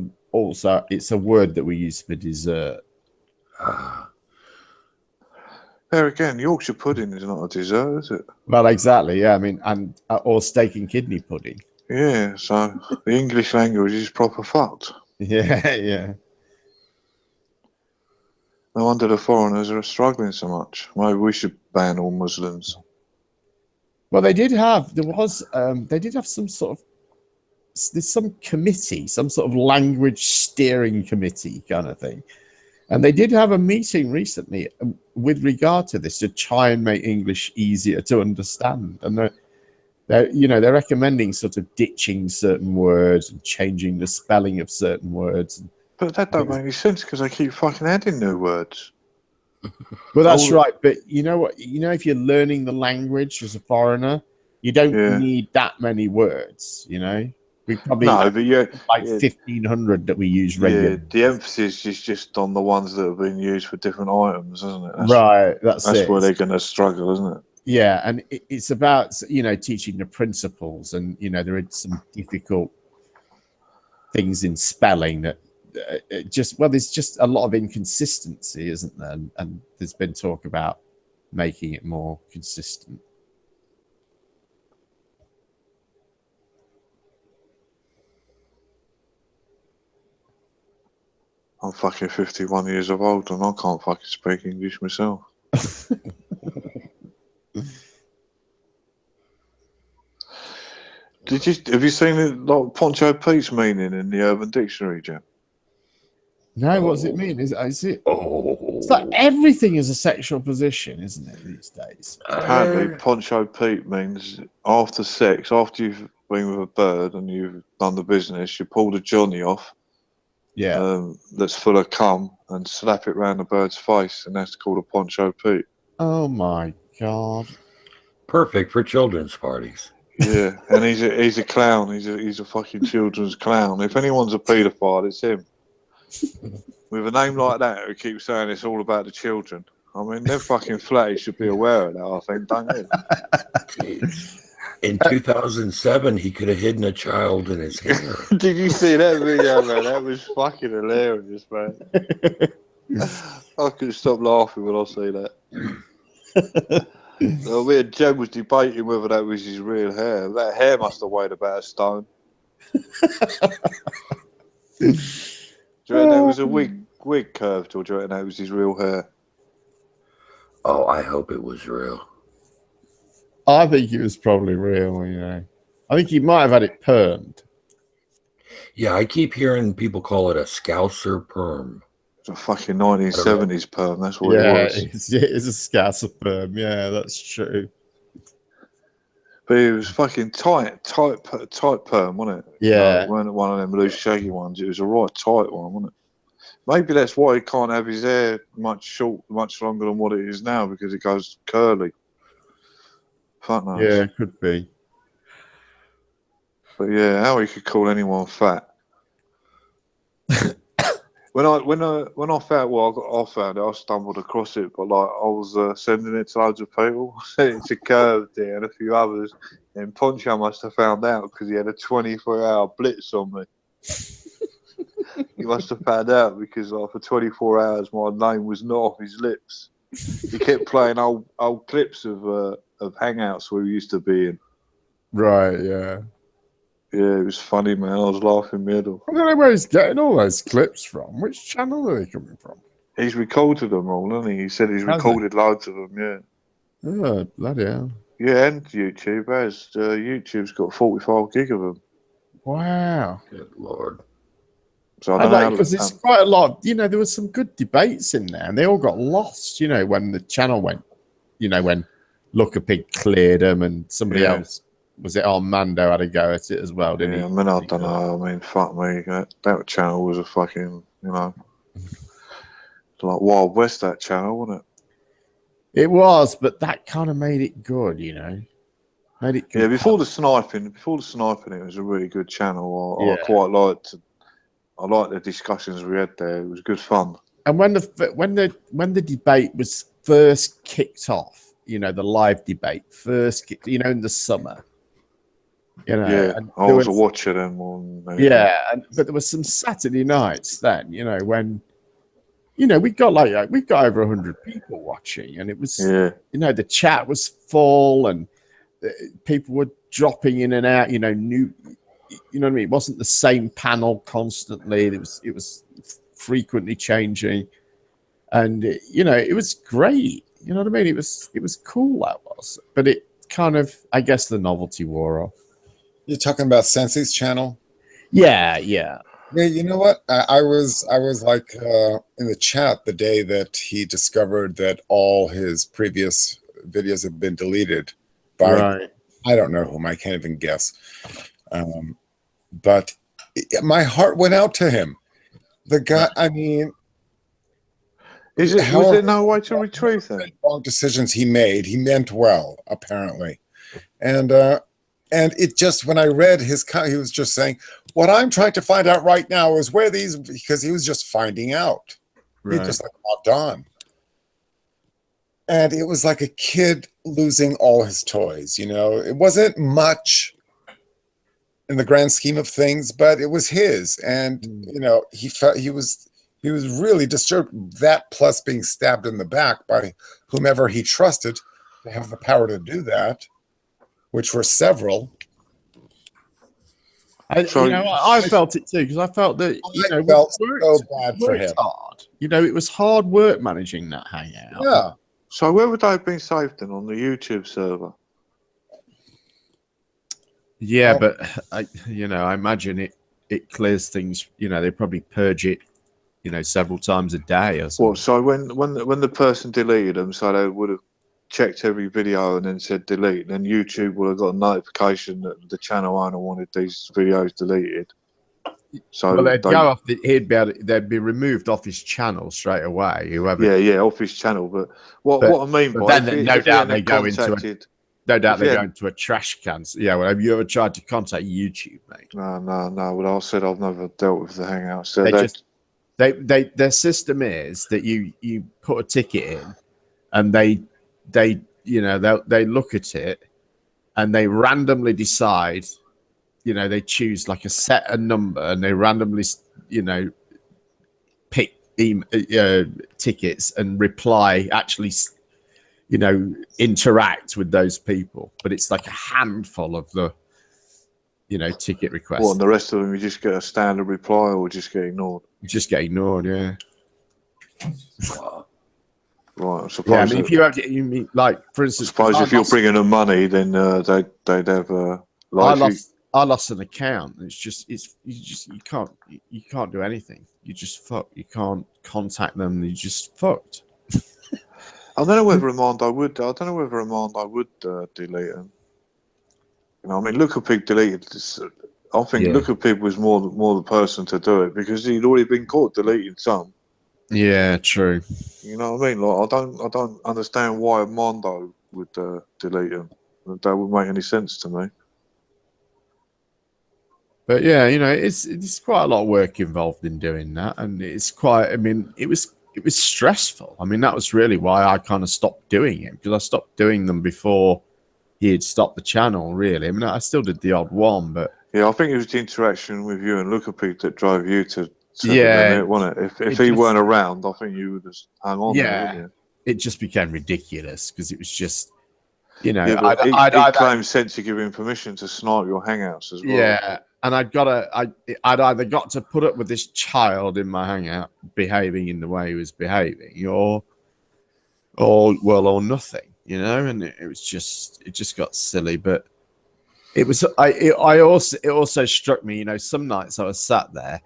word that we use for dessert. There again, Yorkshire pudding is not a dessert, is it? Well, exactly. Yeah, I mean, or steak and kidney pudding. Yeah, so the English language is proper fucked. Yeah, yeah. No wonder the foreigners are struggling so much. Maybe we should ban all Muslims. Well, they did have some sort of, there's some committee, some sort of language steering committee kind of thing. And they did have a meeting recently with regard to this to try and make English easier to understand. And they're recommending sort of ditching certain words and changing the spelling of certain words. But that don't make any sense because they keep fucking adding new words. Well, that's right. But you know what? If you're learning the language as a foreigner, you don't need that many words, We probably No, but yeah, like yeah, 1,500 that we use regularly. yeah, the emphasis is just on the ones that have been used for different items, isn't it? Right, that's it. where they're going to struggle, isn't it? Yeah, and it's about, you know, teaching the principles, and you know there are some difficult things in spelling that there's just a lot of inconsistency, isn't there? And there's been talk about making it more consistent. I'm fucking 51 years old and I can't fucking speak English myself. Have you seen it, like Poncho Pete's meaning in the Urban Dictionary, Jim? No, what does it mean? Is it? Oh, It's like everything is a sexual position, isn't it, these days? Apparently, Poncho Pete means after sex, after you've been with a bird and you've done the business, you pull the johnny off, that's full of cum, and slap it round the bird's face, and that's called a Poncho Pete. Oh my god! perfect for children's parties. Yeah, and he's a clown. He's a fucking children's clown. If anyone's a paedophile, it's him. With a name like that, who keeps saying it's all about the children. I mean, they're fucking flat. Should be aware of that, I think, don't you? In 2007, he could have hidden a child in his hair. Did you see that video, man? That was fucking hilarious, man. I couldn't stop laughing when I see that. Me and Jem was debating whether that was his real hair. That hair must have weighed about a stone. Do you reckon that was a wig curved, or do you reckon that was his real hair? Oh, I hope it was real. I think it was probably real, you know. I think he might have had it permed. Yeah, I keep hearing people call it a Scouser perm. It's a fucking 1970s perm, that's what it was. Yeah, it is a Scouser perm, yeah, that's true. But it was fucking tight perm, wasn't it? Yeah. It wasn't one of them loose, shaggy ones. It was a right tight one, wasn't it? Maybe that's why he can't have his hair much longer than what it is now, because it goes curly. Fuck knows. Yeah, could be. But yeah, how he could call anyone fat. When I found, I found it, I stumbled across it, but like I was sending it to loads of people. I sent it to Curve there and a few others, and Poncho must have found out because he had a 24-hour blitz on me. He must have found out because like, for 24 hours my name was not off his lips. He kept playing old clips of Hangouts where we used to be in. Right, yeah. Yeah, it was funny, man. I was laughing middle. I don't know where he's getting all those clips from. Which channel are they coming from? He's recorded them all, hasn't he? He said he's recorded loads of them, yeah. Oh, bloody hell. Yeah, and YouTube has. YouTube's got 45 gig of them. Wow. Good Lord. So I don't know. Because it's quite a lot. You know, there was some good debates in there, and they all got lost, you know, when the channel went, you know, when Look a Pig cleared them and somebody else. Was it Armando had a go at it as well, didn't he? I mean, I don't know. I mean, fuck me. That channel was a fucking, you know, like Wild West, that channel, wasn't it? It was, but that kind of made it good, you know. Made it good. Yeah, before the sniping, it was a really good channel. I quite liked. I liked the discussions we had there. It was good fun. And when the debate was first kicked off, you know, the live debate first kicked, you know, in the summer. You know, yeah, and I was a watcher then. But there was some Saturday nights then, you know, when, you know, we got over 100 people watching, and it was, you know, the chat was full, and people were dropping in and out, you know, you know what I mean? It wasn't the same panel constantly. It was frequently changing, and you know, it was great. You know what I mean? It was cool, that was, but it kind of, I guess, the novelty wore off. You're talking about Sensei's channel? Yeah. Yeah, you know what? I was like in the chat the day that he discovered that all his previous videos had been deleted by I don't know whom. I can't even guess. But my heart went out to him. The guy, I mean, was there no way to retrieve them? Long decisions he made. He meant well, apparently, and And it just, when I read his, he was just saying, what I'm trying to find out right now is where these, because he was just finding out. He just like logged on. And it was like a kid losing all his toys, you know. It wasn't much in the grand scheme of things, but it was his. And, you know, he felt he was really disturbed. That plus being stabbed in the back by whomever he trusted to have the power to do that, which were several. I felt it too, because I felt that, you know, felt so bad for him. Hard. You know, it was hard work managing that hangout. Yeah. So where would they have been saved then? On the YouTube server? Yeah, but I imagine it clears things. You know, they probably purge it, you know, several times a day or something. Well, so when the person deleted them, so they would have checked every video and then said delete, and then YouTube would have got a notification that the channel owner wanted these videos deleted. So well, they'd go off. They'd be removed off his channel straight away. Whoever. Yeah, off his channel. But what I mean by then no doubt they go into a trash can. Yeah. Well, have you ever tried to contact YouTube, mate? No. Well, I said I've never dealt with the Hangouts. So their system is that you put a ticket in, and they look at it, and they randomly decide. You know, they choose like a number, and they randomly, you know, pick tickets and reply. Actually, you know, interact with those people. But it's like a handful of the, you know, ticket requests. Well, and the rest of them, you just get a standard reply or just get ignored. You just get ignored, yeah. Right, I suppose. Yeah, I mean, if you mean like, for instance, I suppose if you're bringing them money, then they'd have. I lost an account. It's just you can't do anything. You just fucked. You can't contact them. You just fucked. I don't know whether Armando would. I don't know whether Armando would delete them. You know, I mean, Luca Pig deleted this. I think Luca Pig was more the person to do it because he'd already been caught deleting some. Yeah, true. You know what I mean? Like, I don't understand why Armando would delete them. That wouldn't make any sense to me. But yeah, you know, it's quite a lot of work involved in doing that, and it's quite. I mean, it was stressful. I mean, that was really why I kind of stopped doing it, because I stopped doing them before he had stopped the channel. Really, I mean, I still did the odd one, but yeah, I think it was the interaction with you and Luca Pig that drove you to it, wasn't it? If he weren't around, I think you would have hung on. Yeah, there, wouldn't you? It just became ridiculous because it was just. You know, yeah, he claimed sense to give him permission to snipe your hangouts as well. Yeah, and I'd either got to put up with this child in my hangout behaving in the way he was behaving, or nothing, you know. And it just got silly. But it also struck me, you know, some nights I was sat there,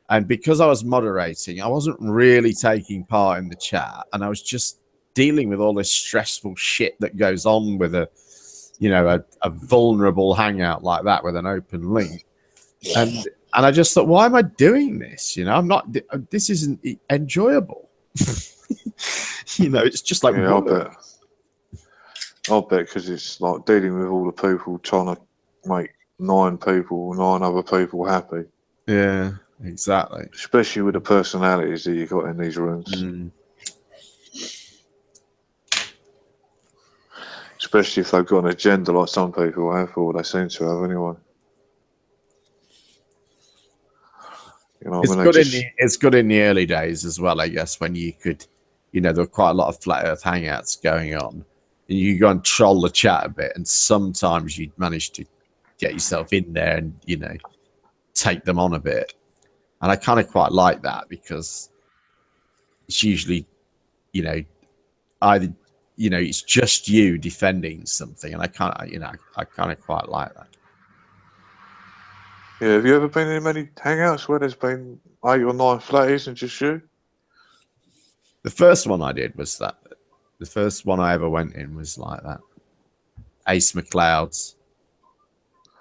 and because I was moderating, I wasn't really taking part in the chat, and I was just dealing with all this stressful shit that goes on with a vulnerable hangout like that with an open link, and I just thought, why am I doing this? You know, I'm not. This isn't enjoyable. You know, it's just like I'll bet because it's like dealing with all the people trying to make nine other people happy. Yeah, exactly. Especially with the personalities that you got in these rooms. Mm. Especially if they've got an agenda like some people have, or they seem to have anyway. You know, it's good in the early days as well, I guess, when you could, you know, there were quite a lot of flat earth hangouts going on. And you go and troll the chat a bit, and sometimes you'd manage to get yourself in there and, you know, take them on a bit. And I kind of quite like that because it's usually, you know, either, you know, it's just you defending something, and I kind of quite like that. Yeah, have you ever been in many hangouts where there's been 8 or 9 flatties and just you? The first one I did was that. The first one I ever went in was like that. Ace McLeod's,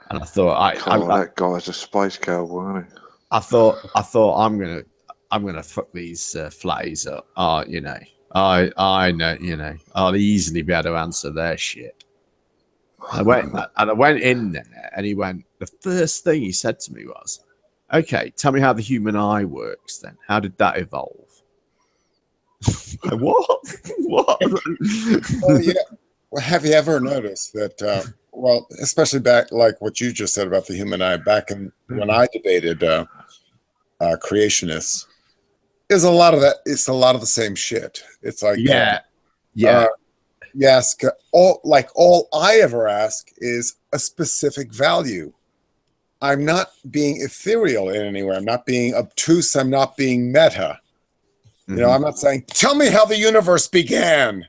and I thought, that guy's a space cowboy, isn't he? I thought I'm gonna fuck these flatties up. You know. I know, you know, I'll easily be able to answer their shit. I went in there, and he went. The first thing he said to me was, "Okay, tell me how the human eye works. Then, how did that evolve?" What? What? Well, yeah. Well, have you ever noticed that? Well, especially back like what you just said about the human eye. Back in when I debated creationists, is a lot of that. It's a lot of the same shit. It's like yeah. Yes, all I ever ask is a specific value. I'm not being ethereal in any way. I'm not being obtuse. I'm not being meta. You know, I'm not saying, tell me how the universe began.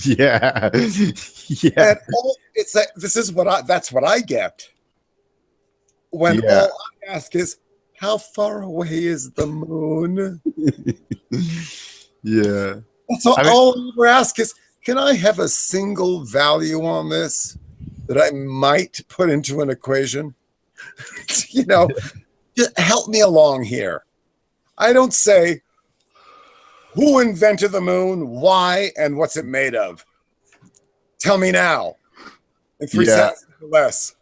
Yeah. And it's like, that's what I get. When all I ask is, how far away is the moon? Yeah. That's all I ever ask is, can I have a single value on this that I might put into an equation? You know, just help me along here. I don't say, who invented the moon, why, and what's it made of? Tell me now. In 3 sentences or less.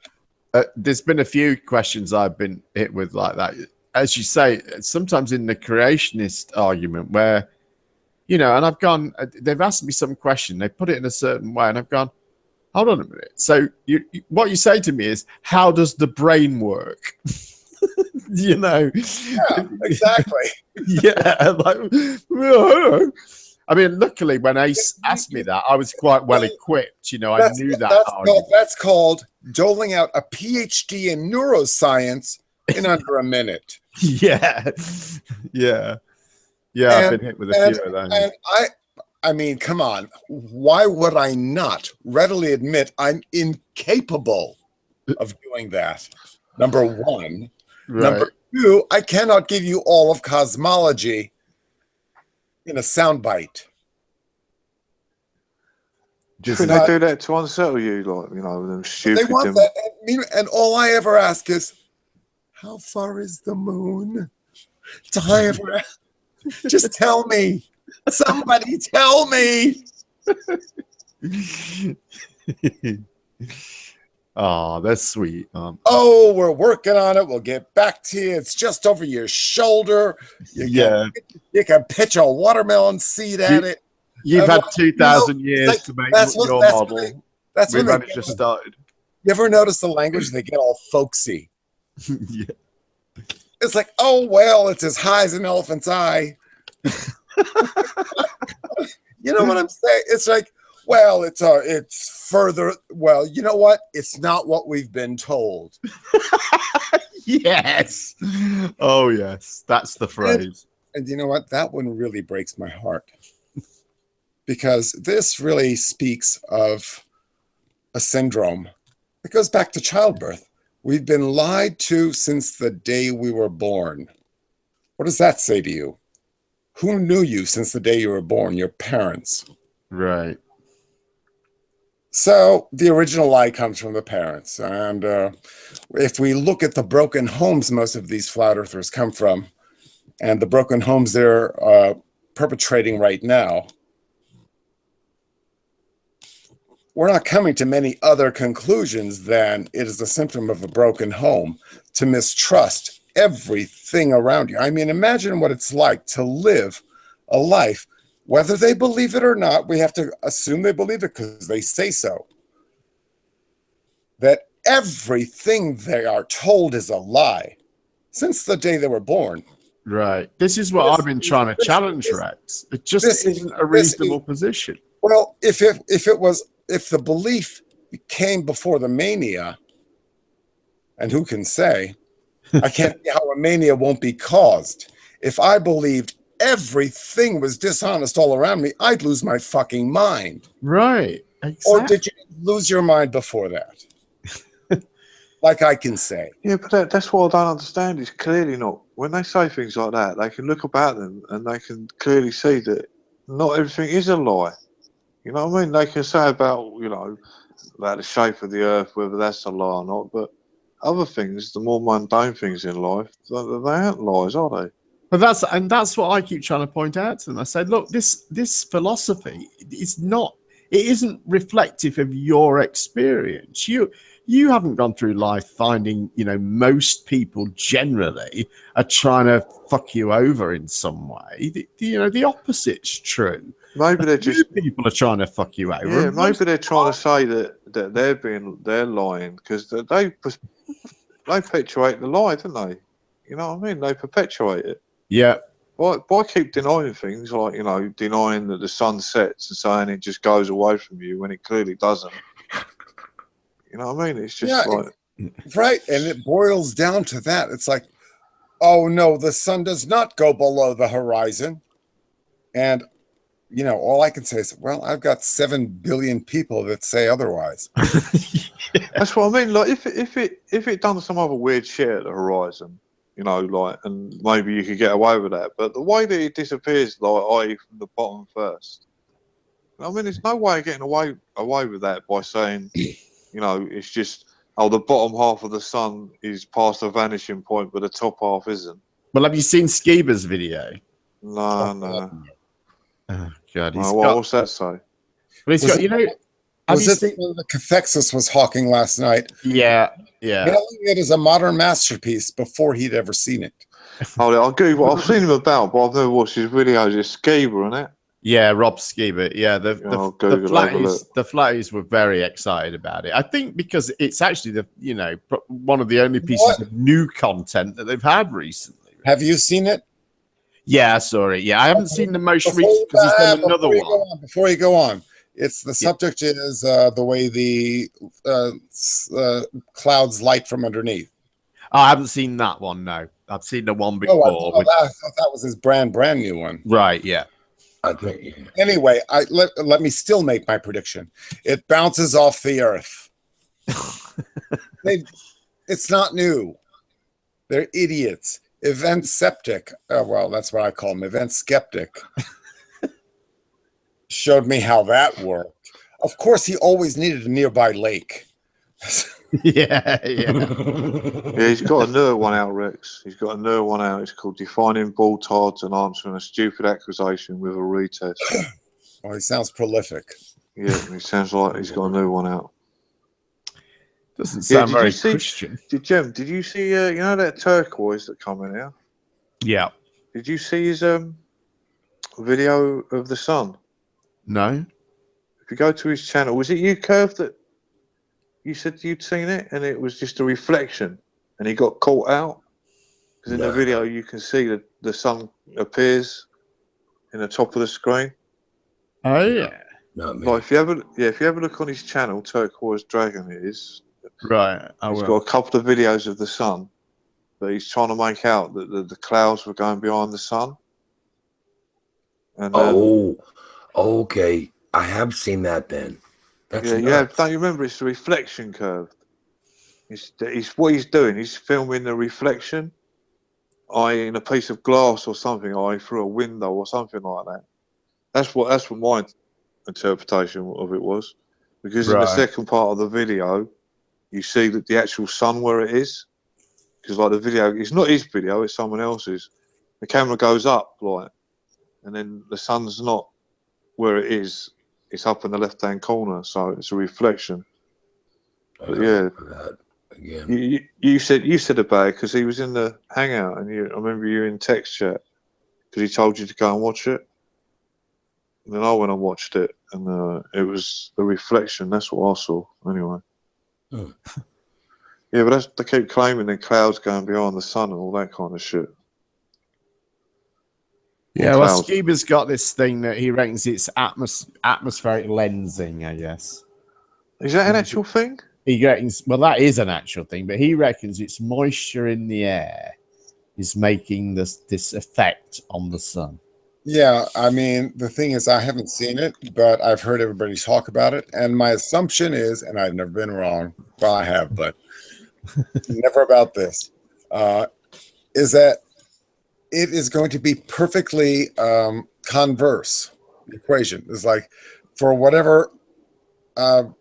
There's been a few questions I've been hit with like that. As you say, sometimes in the creationist argument where, you know, and I've gone, they've asked me some question, they put it in a certain way, and I've gone, hold on a minute. So what you say to me is, how does the brain work? You know? Yeah, exactly. Yeah. Like, I mean, luckily, when Ace asked me that, I was quite well equipped. You know, I knew that. That's called doling out a PhD in neuroscience in under a minute. Yeah. Yeah. Yeah, I've been hit with a few of those. And I mean, come on. Why would I not readily admit I'm incapable of doing that? Number one. Right. Number two, I cannot give you all of cosmology in a soundbite. Do you think they do that to unsettle you, like, you know, them stupid? They want that, and all I ever ask is, how far is the moon? That's all I ever ask. Just tell me. Somebody tell me. Oh, that's sweet. Oh, we're working on it. We'll get back to you. It's just over your shoulder. You can pitch a watermelon seed at it. You've had 2,000 years to make your model. We've only just started. You ever notice the language? They get all folksy. Yeah. It's like, oh, well, it's as high as an elephant's eye. You know what I'm saying? It's like, well, it's further. Well, you know what? It's not what we've been told. Yes. Oh, yes. That's the phrase. And you know what? That one really breaks my heart. Because this really speaks of a syndrome. It goes back to childbirth. We've been lied to since the day we were born. What does that say to you? Who knew you since the day you were born? Your parents. Right. So the original lie comes from the parents. And if we look at the broken homes most of these flat earthers come from, and the broken homes they're perpetrating right now, we're not coming to many other conclusions than it is a symptom of a broken home to mistrust everything around you. I mean, imagine what it's like to live a life, whether they believe it or not. We have to assume they believe it because they say so. That everything they are told is a lie since the day they were born. Right. This is what I've been trying to challenge, Rex. It just isn't a reasonable position. Well, if the belief came before the mania, and who can say, I can't see how a mania won't be caused. If I believed everything was dishonest all around me, I'd lose my fucking mind. Right. Exactly. Or did you lose your mind before that? Like I can say. Yeah, but that's what I don't understand. Is clearly not. When they say things like that, they can look about them and they can clearly see that not everything is a lie. You know what I mean? They can say about, you know, about the shape of the earth, whether that's a lie or not, but other things, the more mundane things in life, they aren't lies, are they? But that's what I keep trying to point out to them. I said, look, this philosophy is not it isn't reflective of your experience. You haven't gone through life finding, most people generally are trying to fuck you over in some way. The opposite's true. Maybe they're just people are trying to fuck you over. Yeah, maybe they're trying to say that they're lying because they perpetuate the lie, don't they? You know what I mean? They perpetuate it. Yeah. By keep denying things like denying that the sun sets and saying it just goes away from you when it clearly doesn't. You know what I mean? It's just right, and it boils down to that. It's like, oh no, the sun does not go below the horizon, and all I can say is, well, I've got 7 billion people that say otherwise. That's what I mean. Like, if it done some other weird shit at the horizon, and maybe you could get away with that. But the way that it disappears, i.e. from the bottom first, I mean, there's no way of getting away with that by saying, it's just, the bottom half of the sun is past the vanishing point, but the top half isn't. Well, have you seen Skiba's video? No. Oh, God. What's that say? Well, he's got, was it the cathexis was hawking last night? Yeah. Hailing it as a modern masterpiece before he'd ever seen it. I'll Google. I've seen him about, but I've never watched his videos. It's Skiba, isn't it? Yeah, Rob Skiba. Yeah, the flatties were very excited about it. I think because it's actually one of the only pieces of new content that they've had recently. Have you seen it? Yeah, sorry. Yeah, I haven't seen the most recent because he's done another one. Before you go on, it's the subject is the way the clouds light from underneath. I haven't seen that one. No, I've seen the one before. I thought that was his brand new one. Right. Yeah. Anyway, let me still make my prediction. It bounces off the earth. It's not new. They're idiots. Event skeptic. Well, that's what I call them. Event skeptic. Showed me how that worked. Of course, he always needed a nearby lake. Yeah. He's got a newer one out, Rex. He's got a newer one out. It's called Defining Baltards and Answering a Stupid Accusation with a Retest. Well, he sounds prolific. Yeah, he sounds like he's got a new one out. Doesn't sound very Christian. Did you see, that turquoise that come in here? Yeah. Did you see his video of the sun? No. If you go to his channel, was it you, Curve, that you said you'd seen it and it was just a reflection and he got caught out? Because in the video you can see that the sun appears in the top of the screen. Oh yeah. Like if you ever look on his channel, Turquoise Dragon it is. Right. He's got a couple of videos of the sun, but he's trying to make out that the clouds were going behind the sun. And okay. I have seen that then. That's nuts. Don't you remember? It's the reflection curve. He's what he's doing. He's filming the reflection, i.e. in a piece of glass or something, i.e. through a window or something like that. That's what my interpretation of it was. Because in the second part of the video, you see that the actual sun where it is. Because like the video, it's not his video, it's someone else's. The camera goes up and then the sun's not where it is. It's up in the left-hand corner, so it's a reflection. But yeah, you said about it because he was in the hangout, and I remember you in text chat because he told you to go and watch it. And then I went and watched it, and it was the reflection. That's what I saw, anyway. Yeah, but they keep claiming the clouds going behind the sun and all that kind of shit. Yeah, well, Skiba's got this thing that he reckons it's atmospheric lensing, I guess. Is that an actual thing? He reckons, well, that is an actual thing, but he reckons it's moisture in the air is making this effect on the sun. Yeah, I mean, the thing is, I haven't seen it, but I've heard everybody talk about it, and my assumption is, and I've never been wrong, well, I have, but never about this, is that it is going to be perfectly converse. The equation is like for whatever the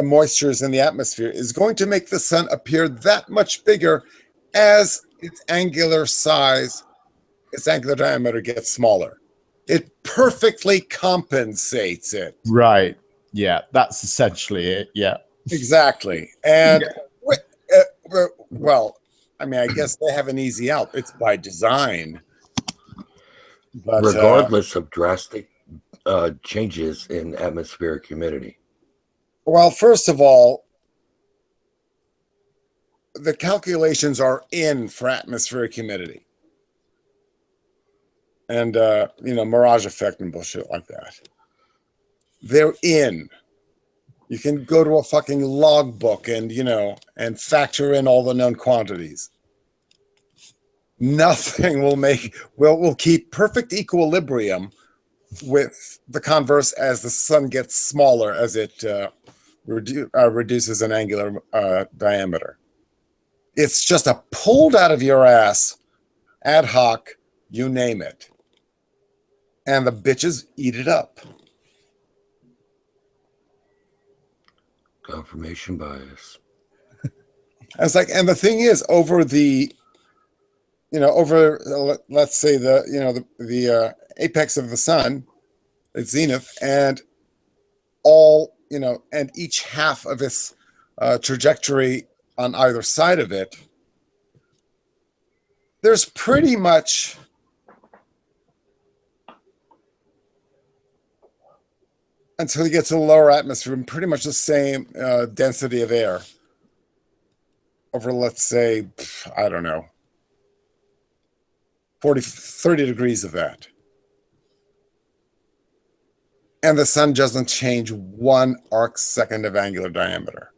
moisture is in the atmosphere is going to make the sun appear that much bigger as its angular size, its angular diameter gets smaller. It perfectly compensates it. Right. Yeah, that's essentially it. Yeah. Exactly. And well, I mean, I guess they have an easy out. It's by design. But regardless of drastic changes in atmospheric humidity. Well, first of all, the calculations are in for atmospheric humidity. And, mirage effect and bullshit like that. They're in. You can go to a fucking logbook and, and factor in all the known quantities. Nothing will keep perfect equilibrium with the converse as the sun gets smaller as it reduces in angular diameter. It's just a pulled out of your ass, ad hoc, you name it. And the bitches eat it up. Confirmation bias. It's like, and the thing is, let's say the apex of the sun, its zenith, and and each half of its trajectory on either side of it, there's pretty much until you get to the lower atmosphere, pretty much the same density of air over, let's say, I don't know, 30 degrees of that. And the sun doesn't change 1 arc second of angular diameter.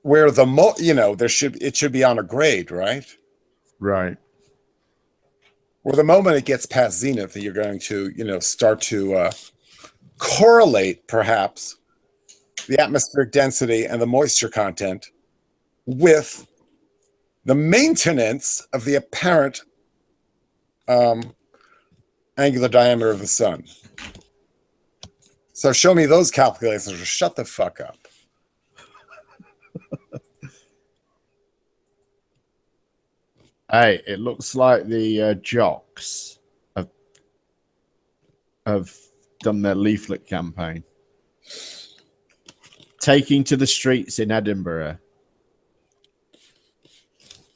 Where it should be on a grade, right? Right. Well, the moment it gets past zenith, you're going to, start to correlate, perhaps, the atmospheric density and the moisture content with the maintenance of the apparent angular diameter of the sun. So show me those calculations or shut the fuck up. Hey, it looks like the jocks have done their leaflet campaign. Taking to the streets in Edinburgh.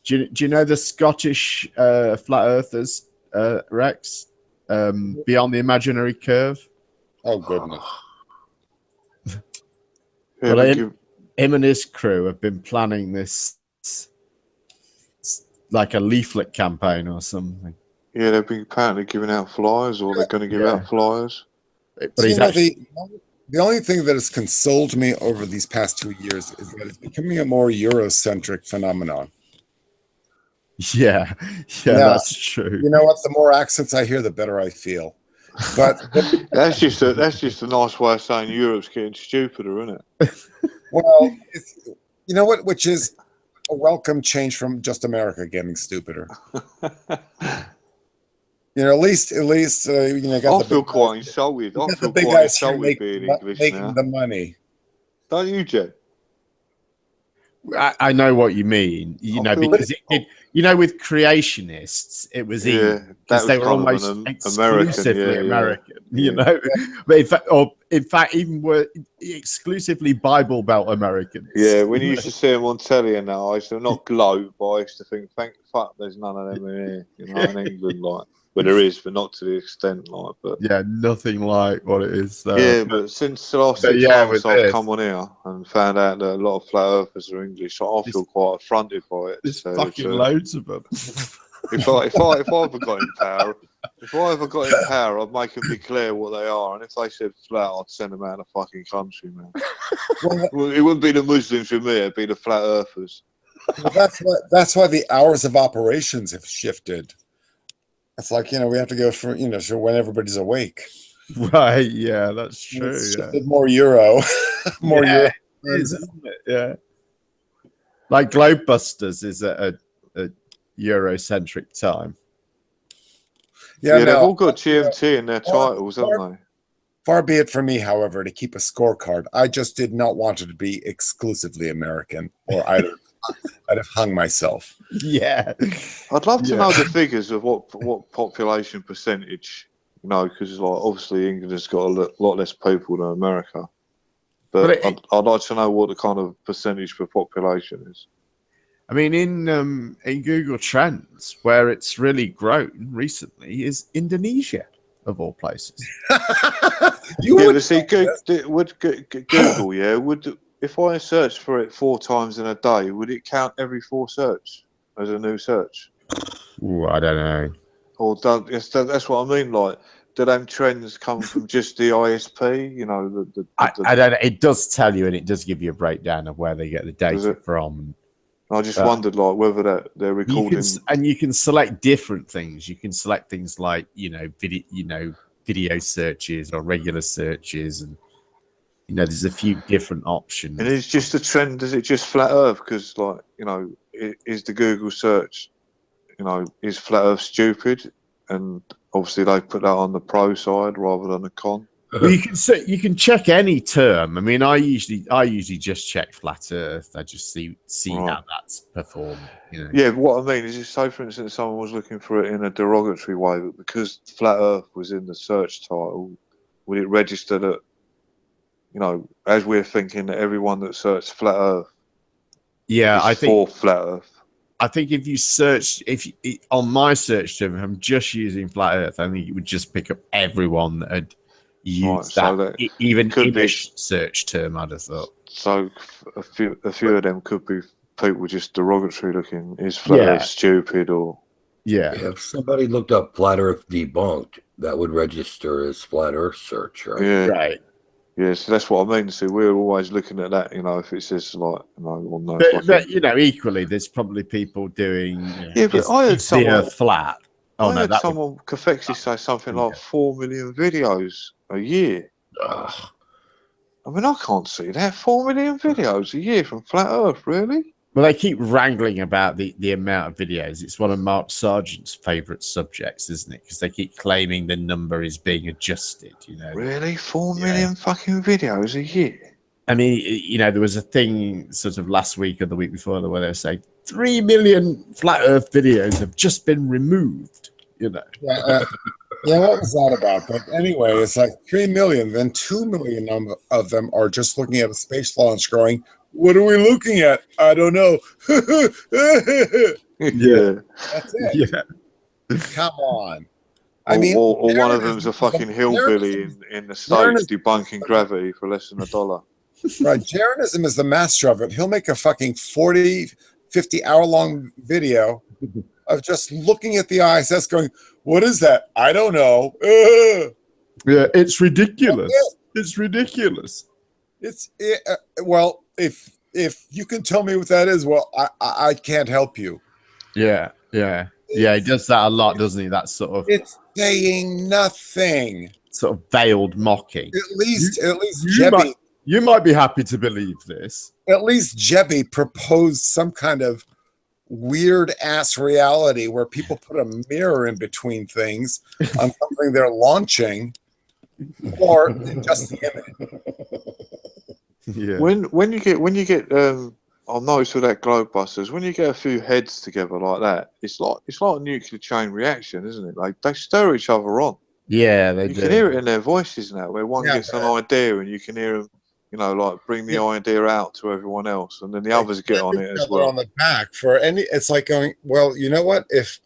Do you know the Scottish flat earthers, Rex? Beyond the Imaginary Curve? Oh, goodness. Well, him and his crew have been planning this like a leaflet campaign or something. Yeah, they've been apparently giving out flyers, or they're going to give out flyers. But he's actually... The only thing that has consoled me over these past 2 years is that it's becoming a more Eurocentric phenomenon. Yeah, that's true. You know what? The more accents I hear, the better I feel. But that's just a nice way of saying Europe's getting stupider, isn't it? Well, you know what? Which is a welcome change from just America getting stupider. At least, got I feel quite insulted. I feel quite insulted being English making now. the money. Don't you, Jed? I know what you mean, because with creationists, it was easy because they were almost exclusively American, But in fact, even were exclusively Bible Belt Americans. Yeah, when you used to see them on telly and that, I used to not gloat, but I used to think, fuck, there's none of them in here, in England, like. Well, there is, but not to the extent, like. But yeah, nothing like what it is there. Yeah, but since the last 6 months I've come on here and found out that a lot of flat earthers are English, so I feel quite affronted by it. There's fucking loads of them. If I ever got in power, I'd make them declare what they are, and if they said flat, I'd send them out of the fucking country, man. Well, it wouldn't be the Muslims with me; it'd be the flat earthers. Well, that's why the hours of operations have shifted. It's like, we have to go for, so when everybody's awake. Right, yeah, that's true. More Euro. Euro. Isn't it? Yeah. Like Globebusters is a Eurocentric time. Yeah, they've all got GMT in their titles, haven't they? Far be it from me, however, to keep a scorecard. I just did not want it to be exclusively American or I'd have hung myself. Yeah. I'd love to know the figures of what population percentage, you know, because like obviously England has got a lot less people than America. But I'd like to know what the kind of percentage per population is. I mean, in Google Trends, where it's really grown recently is Indonesia, of all places. Would Google, if I search for it 4 times in a day, would it count every 4 search as a new search? Ooh, I don't know. Or that's what I mean. Like, do them trends come from just the ISP? You know, I don't know. It does tell you, and it does give you a breakdown of where they get the data from. I just wondered, like, whether they're recording. You can select different things. You can select things like, video searches or regular searches, and there's a few different options. And it's just a trend. Is it just flat Earth? Because, like, is the Google search, is flat Earth stupid? And obviously they put that on the pro side rather than the con. Well, you can check any term. I mean, I usually just check flat Earth. I just see how that's performed. Yeah, but what I mean is, say for instance, someone was looking for it in a derogatory way, but because flat Earth was in the search title, would it register that? As we're thinking that everyone that searched flat Earth, I think for flat Earth. I think if you search, on my search term, if I'm just using flat Earth, I think it would just pick up everyone that had used even English search term. I'd have thought. So a few of them could be people just derogatory looking. Is flat Earth stupid or? Yeah. If somebody looked up flat Earth debunked, that would register as flat Earth search, right? Yeah. Right. Yeah, so that's what I mean. So we're always looking at that, if it says like or no. But equally, there's probably people doing. But I heard someone flat. Oh, I heard someone Confexy say something like 4 million videos a year. Ugh. I mean, I can't see that 4 million videos a year from flat Earth, really. Well, they keep wrangling about the amount of videos. It's one of Mark Sargent's favourite subjects, isn't it? Because they keep claiming the number is being adjusted. Really, 4 million fucking videos a year. I mean, there was a thing sort of last week or the week before where they were saying 3 million flat Earth videos have just been removed. Yeah, what was that about? But anyway, it's like 3 million. Then 2 million of them are just looking at a space launch, going, "What are we looking at? I don't know." Yeah, that's it. Yeah, come on. Or one of them's a fucking hillbilly in the States debunking gravity for less than $1. Right, Jaronism is the master of it. He'll make a fucking 40, 50 hour long video of just looking at the ISS going, "What is that? I don't know." Yeah, it's ridiculous. It's ridiculous. Well, if you can tell me what that is, well, I can't help you. Yeah. He does that a lot, doesn't he? That sort of. It's saying nothing. Sort of veiled mocking. At least Jebby. You might be happy to believe this. At least Jebby proposed some kind of weird ass reality where people put a mirror in between things on something they're launching, or just the image. Yeah. When you get I'll notice with that Globebusters, when you get a few heads together like that, it's like a nuclear chain reaction, isn't it? Like they stir each other on. Yeah, they do. You can hear it in their voices now, where one gets an idea and you can hear them, like bring the idea out to everyone else, and then the others get on it as well. On the back for it's like going, well, you know what? If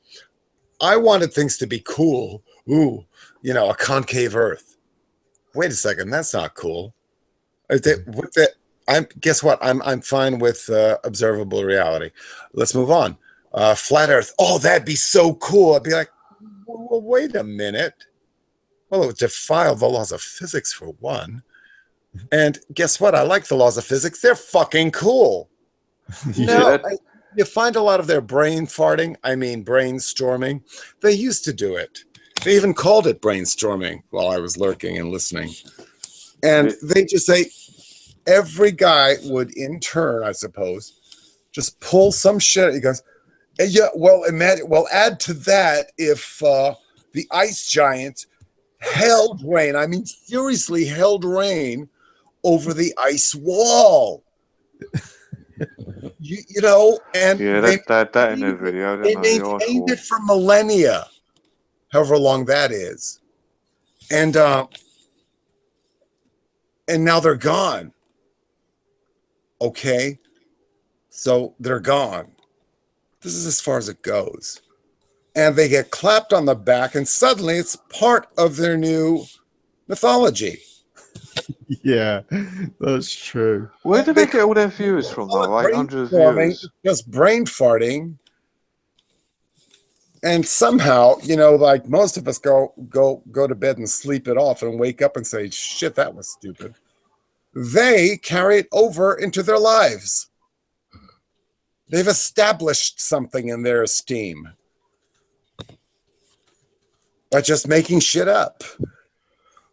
I wanted things to be cool, a concave Earth. Wait a second, that's not cool. Guess what? I'm fine with observable reality. Let's move on. Flat Earth. Oh, that'd be so cool. I'd be like, well, wait a minute. Well, it would defy the laws of physics for one. And guess what? I like the laws of physics. They're fucking cool. You find a lot of their brain farting. I mean, brainstorming. They used to do it. They even called it brainstorming while I was lurking and listening. And they just say, every guy would in turn, I suppose, just pull some shit. He goes, yeah, well, imagine, add to that if the ice giant held rain. I mean, seriously held rain over the ice wall. You know, and Yeah, they that in their video. they maintained it for millennia, however long that is, and now they're gone. Okay, so they're gone. This is as far as it goes, and they get clapped on the back, and suddenly it's part of their new mythology. Yeah, that's true. Where do they get all their viewers from, though? 800 viewers. Just brain farting. And somehow, you know, like most of us go to bed and sleep it off and wake up and say, shit, that was stupid. They carry it over into their lives. They've established something in their esteem by just making shit up.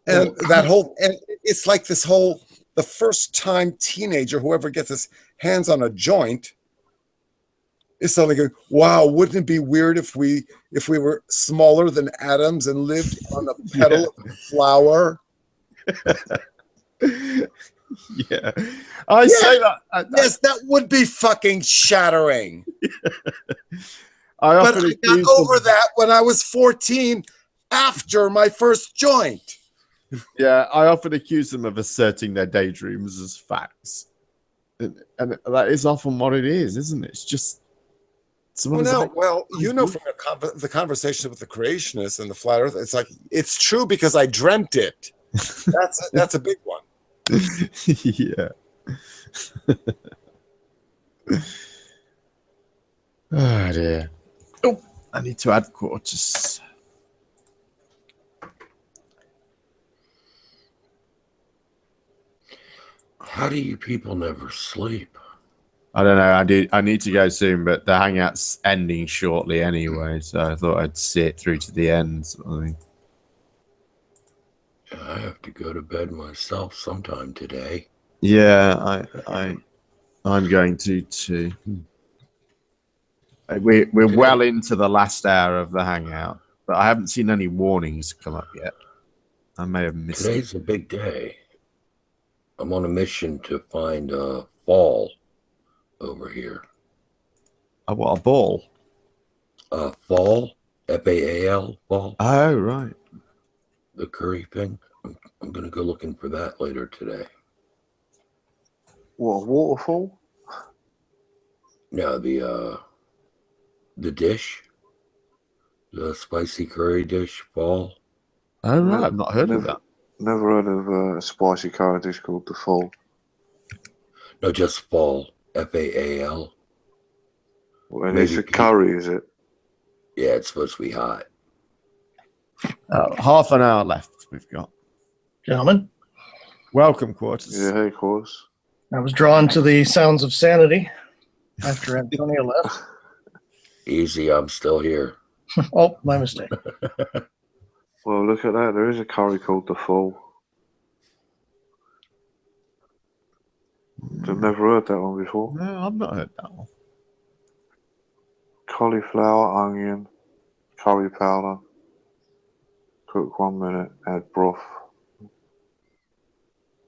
And and it's like this whole, the first time teenager, whoever gets his hands on a joint, is suddenly going, wow, wouldn't it be weird if we were smaller than atoms and lived on a petal of a flower? Yeah. I say that. Yes, that would be fucking shattering. I got over that when I was 14 after my first joint. Yeah, I often accuse them of asserting their daydreams as facts. And that is often what it is, isn't it? It's just... Well, you know, from the conversation with the creationists and the flat earth, it's like, it's true because I dreamt it. That's a big one. Yeah. Oh dear. Oh, I need to add quarters. How do you people never sleep? I don't know. I need to go soon, but the hangout's ending shortly anyway, so I thought I'd see it through to the end. Sort of thing. I have to go to bed myself sometime today. Yeah, I'm going to too. We're well into the last hour of the hangout, but I haven't seen any warnings come up yet. I may have missed it. Today's a big day. I'm on a mission to find a fall over here. What, a ball? Fall, F-A-A-L, fall. Oh, right. The curry thing. I'm going to go looking for that later today. What, a waterfall? No, the dish. The spicy curry dish, fall. Oh, right. I've not heard of that. Never heard of a spicy curry dish called the fall. No, just fall. F-A-A-L. Well, and it's a curry, is it? Yeah, it's supposed to be hot. Half an hour left we've got. Gentlemen. Welcome, Quarters. Yeah, hey, Quarters. I was drawn to the sounds of sanity after Antonio left. Easy, I'm still here. Oh, my mistake. Well, look at that. There is a curry called the fall. I've never heard that one before. No, I've not heard that one. Cauliflower, onion, curry powder. Cook 1 minute, add broth.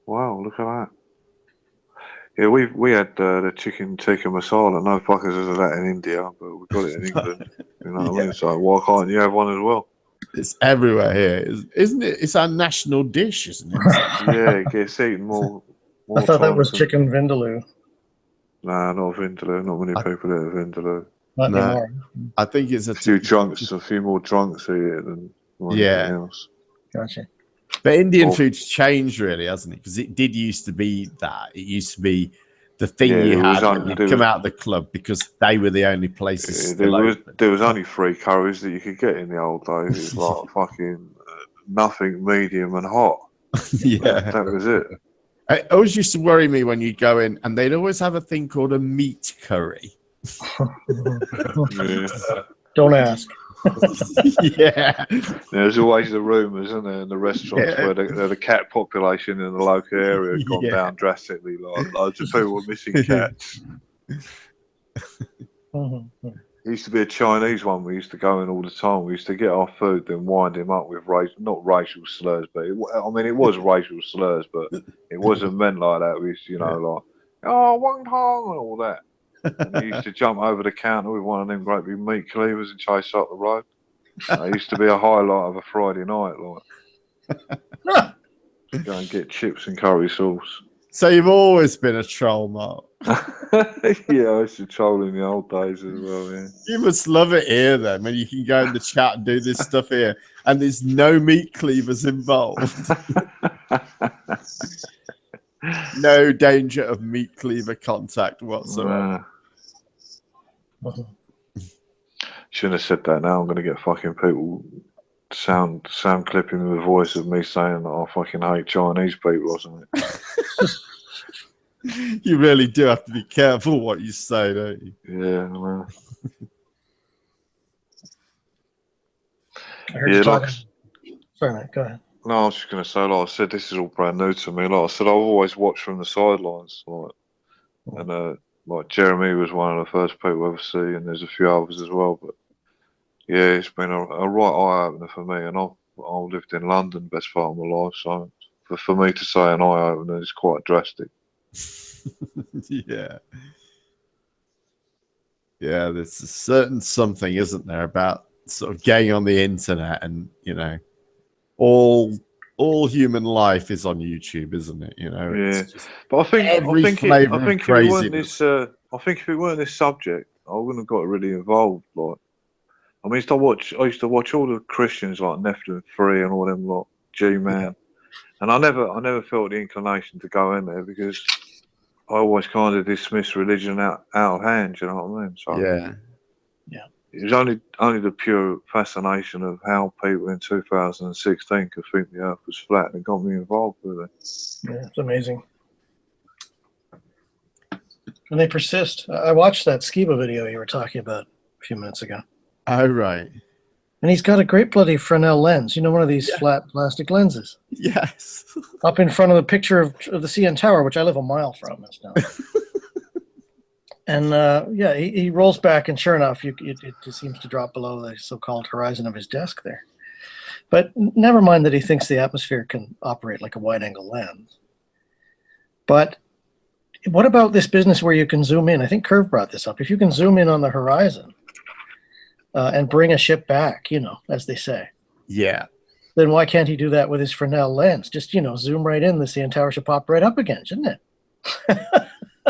Wow, look at that. Yeah, we had the chicken tikka masala. No fuckers has that in India, but we got it in England. You know what I mean? So why can't you have one as well? It's everywhere here, isn't it? It's our national dish, isn't it? Yeah, it gets eaten more I thought that was chicken vindaloo. Nah, not vindaloo. Not many people eat vindaloo. Not anymore. I think it's a few more drunks eat it than anything else. Gotcha. But Indian food's changed, really, hasn't it? Because it did used to be that. It used to be the thing you had when you come out of the club because they were the only places. There was only 3 curries that you could get in the old days. It was like fucking nothing, medium, and hot. Yeah, that was it. It always used to worry me when you'd go in, and they'd always have a thing called a meat curry. Don't ask. Yeah. There's always the rumours, isn't there, in the restaurants where the cat population in the local area has gone down drastically. Like loads of people were missing cats. It used to be a Chinese one. We used to go in all the time. We used to get our food, then wind him up with not racial slurs, but it was racial slurs, but it wasn't meant like that. We used to, like, oh, Wong Tong and all that. And he used to jump over the counter with one of them great big meat cleavers and chase up the road. It used to be a highlight of a Friday night, like go and get chips and curry sauce. So you've always been a troll, Mark. Yeah, I used to troll in the old days as well. Yeah. You must love it here then, when you can go in the chat and do this stuff here, and there's no meat cleavers involved. No danger of meat cleaver contact whatsoever. Shouldn't have said that. Now I'm going to get fucking people sound clipping with the voice of me saying that I fucking hate Chinese people or something. You really do have to be careful what you say, don't you? Yeah, I know. I heard you talking. Sorry, mate. Go ahead. No, I was just going to say, like I said, this is all brand new to me. Like I said, I've always watched from the sidelines. And like Jeremy was one of the first people I ever see, and there's a few others as well. But yeah, it's been a right eye opener for me. And I've lived in London best part of my life, so for me to say an eye opener is quite drastic. Yeah. Yeah, there's a certain something, isn't there, about sort of getting on the internet, and all human life is on YouTube, isn't it? Yeah, but I think if it weren't this subject, I wouldn't have got really involved. Like, I mean, I used to watch all the Christians like Nephilim 3 and all them lot, G-Man, and I never felt the inclination to go in there because I always kind of dismiss religion out of hand. You know what I mean? So yeah. It was only the pure fascination of how people in 2016 could think the Earth was flat that got me involved with it. Yeah, it's amazing. And they persist. I watched that Skiba video you were talking about a few minutes ago. Oh, right. And he's got a great bloody Fresnel lens. One of these flat plastic lenses. Yes. Up in front of the picture of the CN Tower, which I live a mile from. And he rolls back, and sure enough, it just seems to drop below the so-called horizon of his desk there. But never mind that he thinks the atmosphere can operate like a wide-angle lens. But what about this business where you can zoom in? I think Curve brought this up. If you can zoom in on the horizon and bring a ship back, as they say. Yeah. Then why can't he do that with his Fresnel lens? Just, zoom right in, the CN Tower should pop right up again, shouldn't it?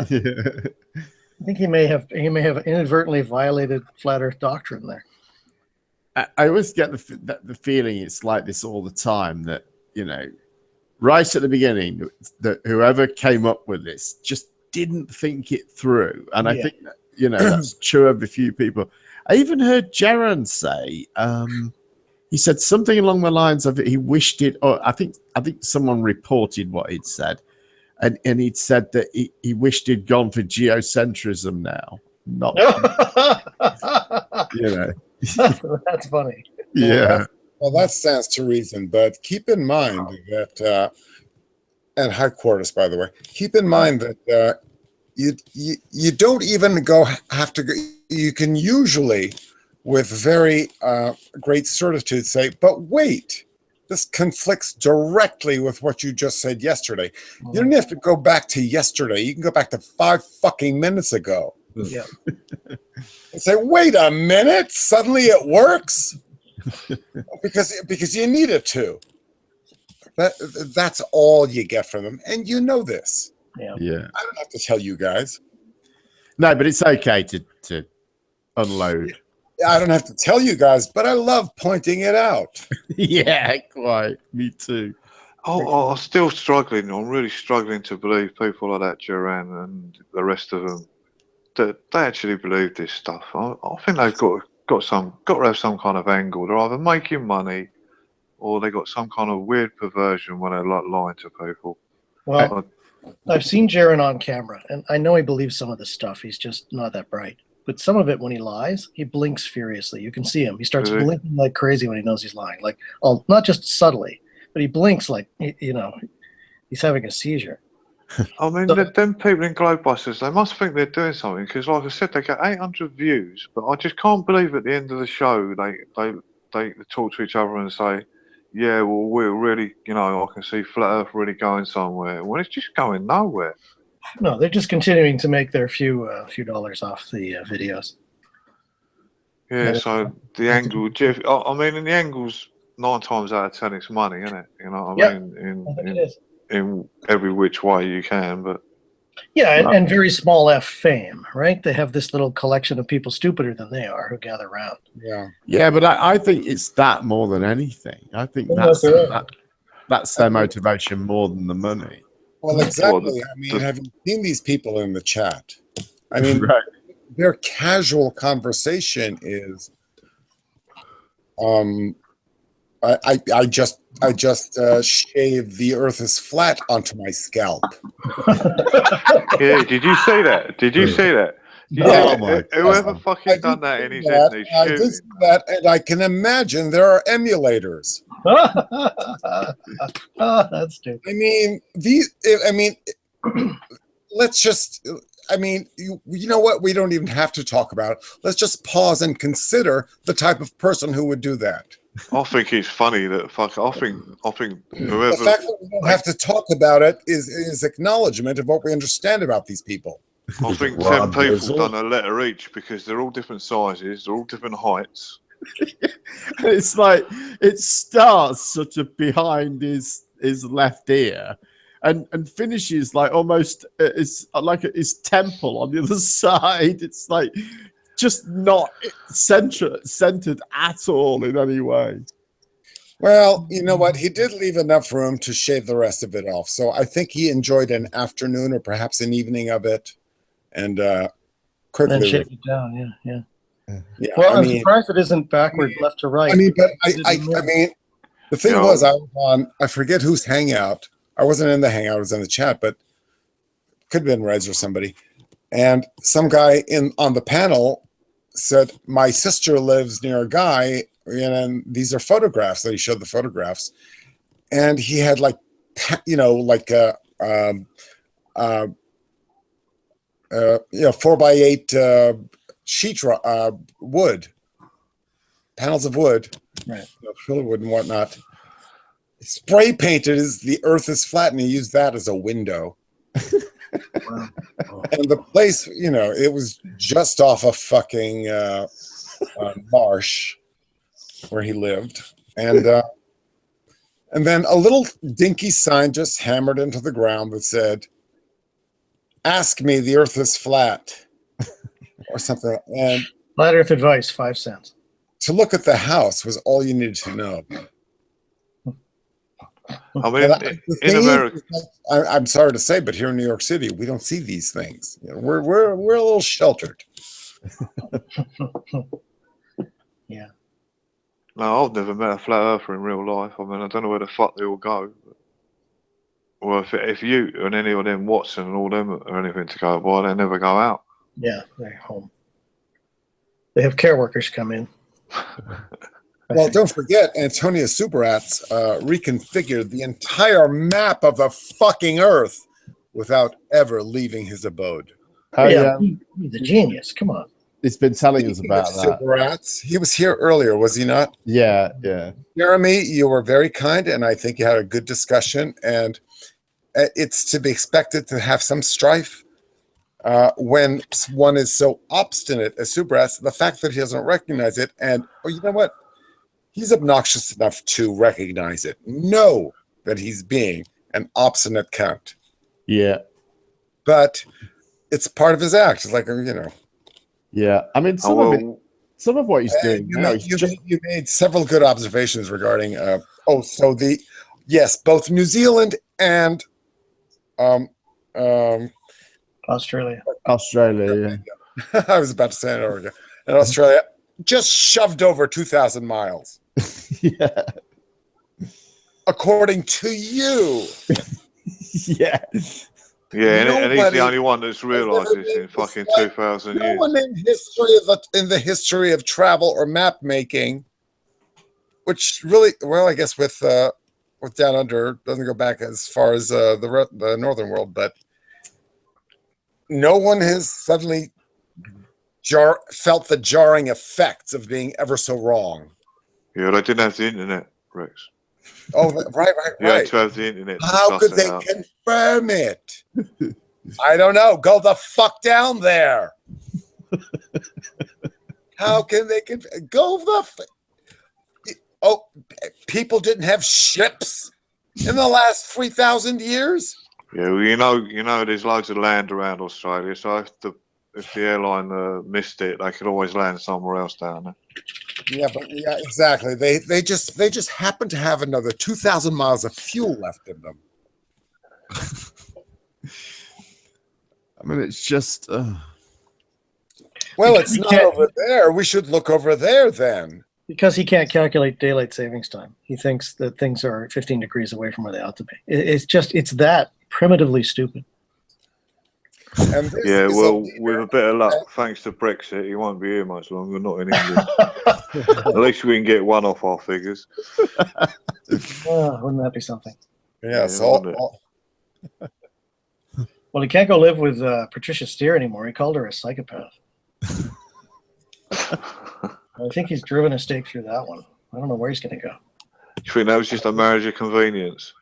Yeah. I think he may have inadvertently violated flat Earth doctrine there. I always get the feeling it's like this all the time, that right at the beginning, that whoever came up with this just didn't think it through, and I think that's true of a few people. I even heard Jaron say he said something along the lines of he wished it, or I think someone reported what he'd said. And he'd said that he wished he'd gone for geocentrism now. Not, That's funny. Yeah. Well, that stands to reason, but keep in mind that, and headquarters, by the way, keep in mind that you don't even have to go. You can usually, with very great certitude, say, but wait. This conflicts directly with what you just said yesterday. You don't have to go back to yesterday. You can go back to 5 fucking minutes ago. Yeah. And say, wait a minute, suddenly it works? because you need it to. That's all you get from them. And you know this. Yeah. I don't have to tell you guys. No, but it's okay to unload. I don't have to tell you guys, but I love pointing it out. Yeah, quite. Me too. I'm still struggling. I'm really struggling to believe people like that, Duran and the rest of them, that they actually believe this stuff. I think they've got to have some kind of angle. They're either making money, or they got some kind of weird perversion when they're like lying to people. Well, I've seen Jaron on camera, and I know he believes some of this stuff. He's just not that bright. But some of it, when he lies, he blinks furiously. You can see him. He starts blinking like crazy when he knows he's lying. Like, not just subtly, but he blinks like, he's having a seizure. I mean, them people in Globebusters, they must think they're doing something, because, like I said, they get 800 views. But I just can't believe at the end of the show they talk to each other and say, yeah, well, we're really, I can see Flat Earth really going somewhere. Well, it's just going nowhere. No, they're just continuing to make their few dollars off the videos. Yeah, so the angle, Jeff. I mean, and the angle's 9 times out of 10, it's money, isn't it? You know what I mean? In every which way you can, but yeah, and very small F fame, right? They have this little collection of people stupider than they are who gather around. Yeah, but I think it's that more than anything. I think that's their motivation more than the money. Well, exactly. I mean, have you seen these people in the chat? I mean, right. Their casual conversation is, I just shaved the Earth is flat onto my scalp. Yeah, did you see that? Did you see that? Yeah, whoever fucking done that in his head needs I did see that, and I can imagine there are emulators. That's stupid. I mean, let's just. I mean, you know what? We don't even have to talk about it. Let's just pause and consider the type of person who would do that. I think it's funny that I think whoever. The fact that we don't have to talk about it is acknowledgement of what we understand about these people. I think 10 people done a letter each because they're all different sizes, they're all different heights. It's like it starts sort of behind his left ear. And finishes like almost it's like his temple on the other side. It's like just not centered at all in any way. Well, you know what? He did leave enough room to shave the rest of it off. So I think he enjoyed an afternoon or perhaps an evening of it, and quickly then shave it down. Yeah. Yeah, well, I'm surprised it isn't backward, left to right. I mean, but I mean, the thing was, I was on. I forget whose hangout. I wasn't in the hangout, I was in the chat, but could have been Reds or somebody. And some guy on the panel said, my sister lives near a guy, and these are photographs. So he showed the photographs. And he had like, you know, like 4x8 sheet wood, panels of wood, right? Filler wood and whatnot. Spray painted is the Earth is flat, and he used that as a window. Wow. And the place, you know, it was just off a fucking marsh where he lived, and then a little dinky sign just hammered into the ground that said, "Ask me, the Earth is flat," or something. And Flat Earth advice, 5 cents. To look at the house was all you needed to know. I mean, in America, I'm sorry to say, but here in New York City, we don't see these things. You know, we're a little sheltered. Yeah. No, I've never met a flat earther in real life. I mean, I don't know where the fuck they all go. Well, if you and any of them Watson and all them or anything to go by, they never go out. Yeah, they're home. They have care workers come in. Well, don't forget, Antonio Subirats reconfigured the entire map of the fucking Earth without ever leaving his abode. He's a genius. Come on. He's been telling us about that. Subirats, he was here earlier, was he not? Yeah. Jeremy, you were very kind, and I think you had a good discussion, and it's to be expected to have some strife when one is so obstinate as Subirats. The fact that he doesn't recognize it, and you know what? He's obnoxious enough to recognize it, know that he's being an obstinate cunt. Yeah. But it's part of his act. It's like, you know. Yeah. I mean, some of what he's doing now. You made several good observations regarding, both New Zealand and Australia. Australia, yeah. I was about to say Oregon. And Australia just shoved over 2,000 miles. Yeah. According to you. Yeah. Yeah, and he's the only one that's realised this in fucking 2,000 years. No one in the history of travel or map making, which really, well, I guess with Down Under doesn't go back as far as the northern world, but no one has suddenly felt the jarring effects of being ever so wrong. Yeah, they didn't have the internet, Rex. Oh, right. You had to have the internet. How could they confirm it? I don't know. Go the fuck down there. How can they go oh, people didn't have ships in the last 3,000 years? Yeah, well, you know, there's loads of land around Australia, so if the airline missed it, they could always land somewhere else down there. Yeah, but yeah, exactly. They just happen to have another 2,000 miles of fuel left in them. I mean, it's just. Well, it's not over there. We should look over there then. Because he can't calculate daylight savings time. He thinks that things are 15 degrees away from where they ought to be. It's that primitively stupid. And yeah, well, with a bit of luck, thanks to Brexit, he won't be here much longer, not in England. At least we can get one off our figures. Wouldn't that be something? Yeah, well, he can't go live with Patricia Steer anymore. He called her a psychopath. I think he's driven a stake through that one. I don't know where he's going to go. You think that was just a marriage of convenience?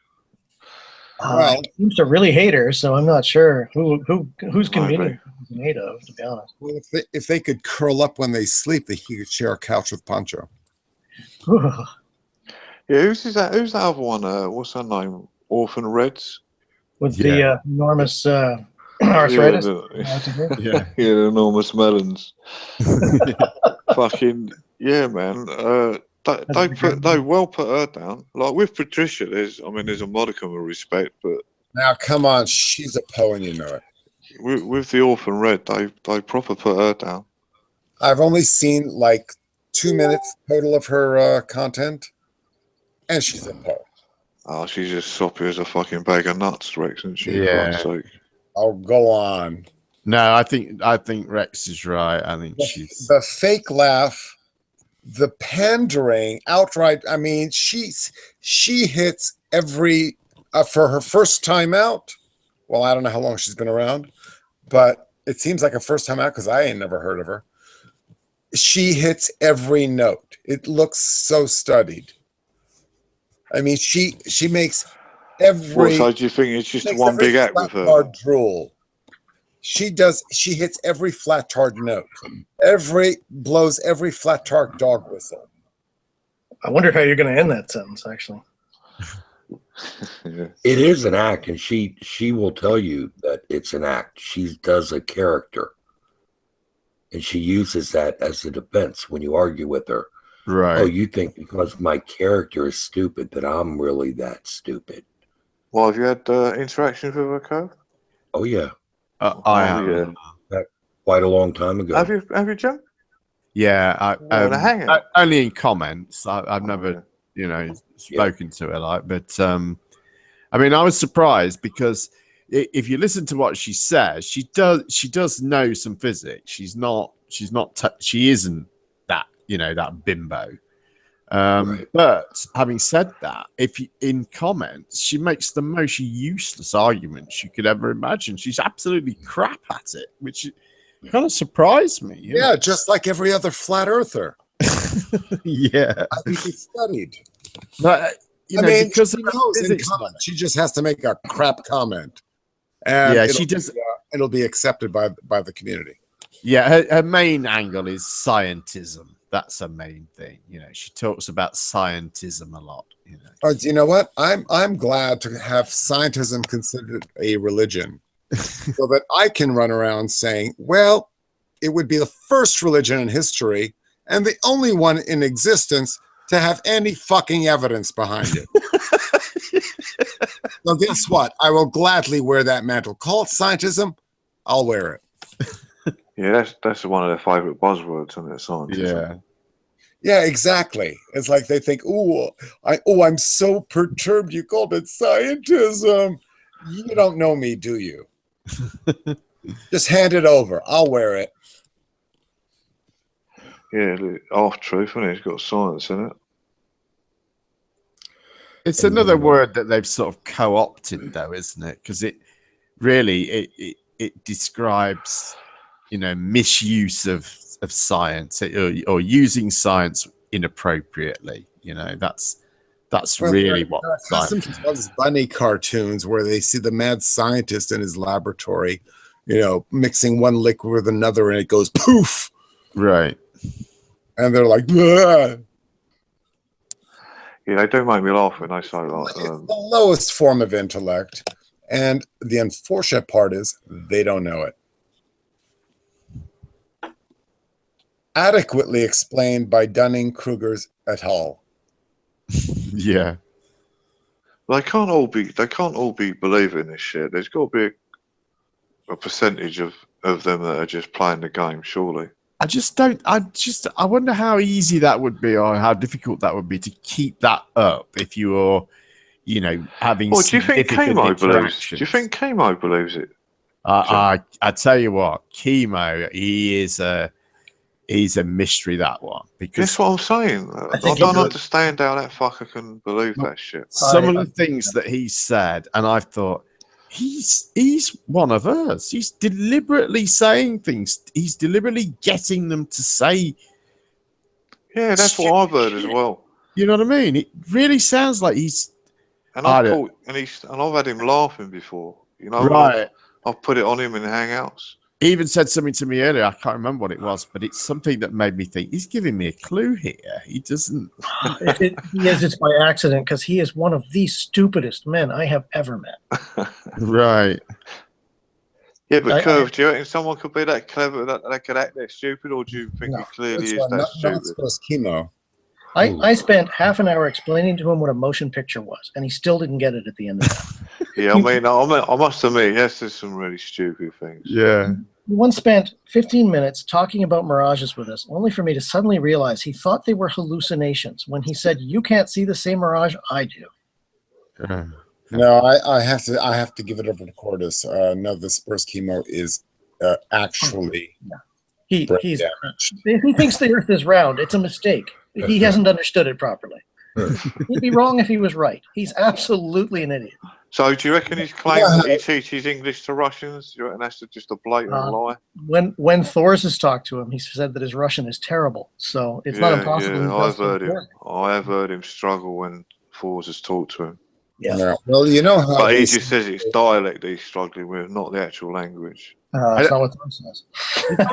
He seems to really hate her, so I'm not sure who's convenient he's made of, to be honest. Well, if they could curl up when they sleep, they could share a couch with Pancho. Yeah, who's that? Who's that other one? What's her name? Orphan Reds? With the enormous arthritis. Yeah, the enormous melons. Fucking yeah, man. They well put her down. Like with Patricia, there's a modicum of respect, but now come on, she's a Poe and you know it. With the Orphan Red, they proper put her down. I've only seen like 2 minutes total of her content, and she's a Poe. Oh, she's just soppy as a fucking bag of nuts, Rex, isn't she? Yeah. Oh, go on. No, I think Rex is right. I think she's the fake laugh, the pandering, outright. I mean, she hits every for her first time out. Well, I don't know how long she's been around, but it seems like a first time out because I ain't never heard of her. She hits every note. It looks so studied. I mean, she makes every. What side do you think it's just one big act with her? Drool. She hits every flat tard note. Blows every flat tard dog whistle. I wonder how you're going to end that sentence, actually. Yeah. It is an act, and she will tell you that it's an act. She does a character, and she uses that as a defense when you argue with her. Right. Oh, you think because my character is stupid that I'm really that stupid? Well, have you had interactions with her, Cove? Oh yeah, I have. Yeah. Quite a long time ago. Have you, Jim? Yeah, only in comments. I've never, spoken to her like. But I mean, I was surprised because if you listen to what she says, she does know some physics. She isn't that that bimbo. Right. But having said that, in comments, she makes the most useless arguments you could ever imagine. She's absolutely crap at it, which kind of surprised me. Yeah, just like every other flat earther. Yeah, I think he studied. But because she knows in comments, she just has to make a crap comment, and she does. It'll be accepted by the community. Yeah, her main angle is scientism. That's her main thing. She talks about scientism a lot. Oh, do you know what? I'm glad to have scientism considered a religion, so that I can run around saying, well, it would be the first religion in history and the only one in existence to have any fucking evidence behind it. So guess what? I will gladly wear that mantle. Call it scientism. I'll wear it. Yeah, that's one of their favorite buzzwords, isn't it? Scientism. Yeah, exactly. It's like they think, I'm so perturbed you called it scientism. You don't know me, do you? Just hand it over. I'll wear it. Yeah, half truth, and it's got science in it. It's another word that they've sort of co-opted, though, isn't it? Because it really it describes misuse of science or using science inappropriately. That's That's Well, really they're what. accustomed to Bugs Bunny cartoons where they see the mad scientist in his laboratory, mixing one liquid with another, and it goes poof. Right. And they're like, "Bleh." Yeah, they do make me laugh when they say like. It's the lowest form of intellect, and the unfortunate part is they don't know it. Adequately explained by Dunning-Kruger's et al. Yeah. They can't all be believing this shit. There's got to be a percentage of them that are just playing the game, surely. I wonder how easy that would be or how difficult that would be to keep that up if you were, having Well, do you think significant Chemo believes it? I tell you what, Chemo, he's a mystery, that one. Because that's what I'm saying. I don't understand how that fucker can believe that shit. Some of the things that he said, and I thought, he's one of us. He's deliberately saying things. He's deliberately getting them to say. Yeah, that's what I've heard as well. You know what I mean? It really sounds like he's. And I've had him laughing before. Right. I've put it on him in Hangouts. He even said something to me earlier. I can't remember what it was, but it's something that made me think he's giving me a clue here. He doesn't. It's by accident because he is one of the stupidest men I have ever met. Right. Yeah, but Curve, do you reckon someone could be that clever that they could act that stupid, or do you think he clearly is that stupid? Not Chemo. I spent half an hour explaining to him what a motion picture was, and he still didn't get it at the end of it. Yeah, I must admit, yes, there's some really stupid things. Yeah. He once spent 15 minutes talking about mirages with us, only for me to suddenly realize he thought they were hallucinations when he said, "You can't see the same mirage I do." No, I have to give it over to Cordis. No, the Spurs Chemo is actually he thinks the Earth is round. It's a mistake. He hasn't understood it properly. He'd be wrong if he was right. He's absolutely an idiot. So do you reckon he's claiming that he teaches English to Russians? Do you reckon that's just a blatant lie? When Thors has talked to him, he said that his Russian is terrible. So it's not impossible. Yeah, I have heard him struggle when Thors has talked to him. Yeah. Well, you know how. But he just says it's dialect that he's struggling with, not the actual language. That's not what Thor says.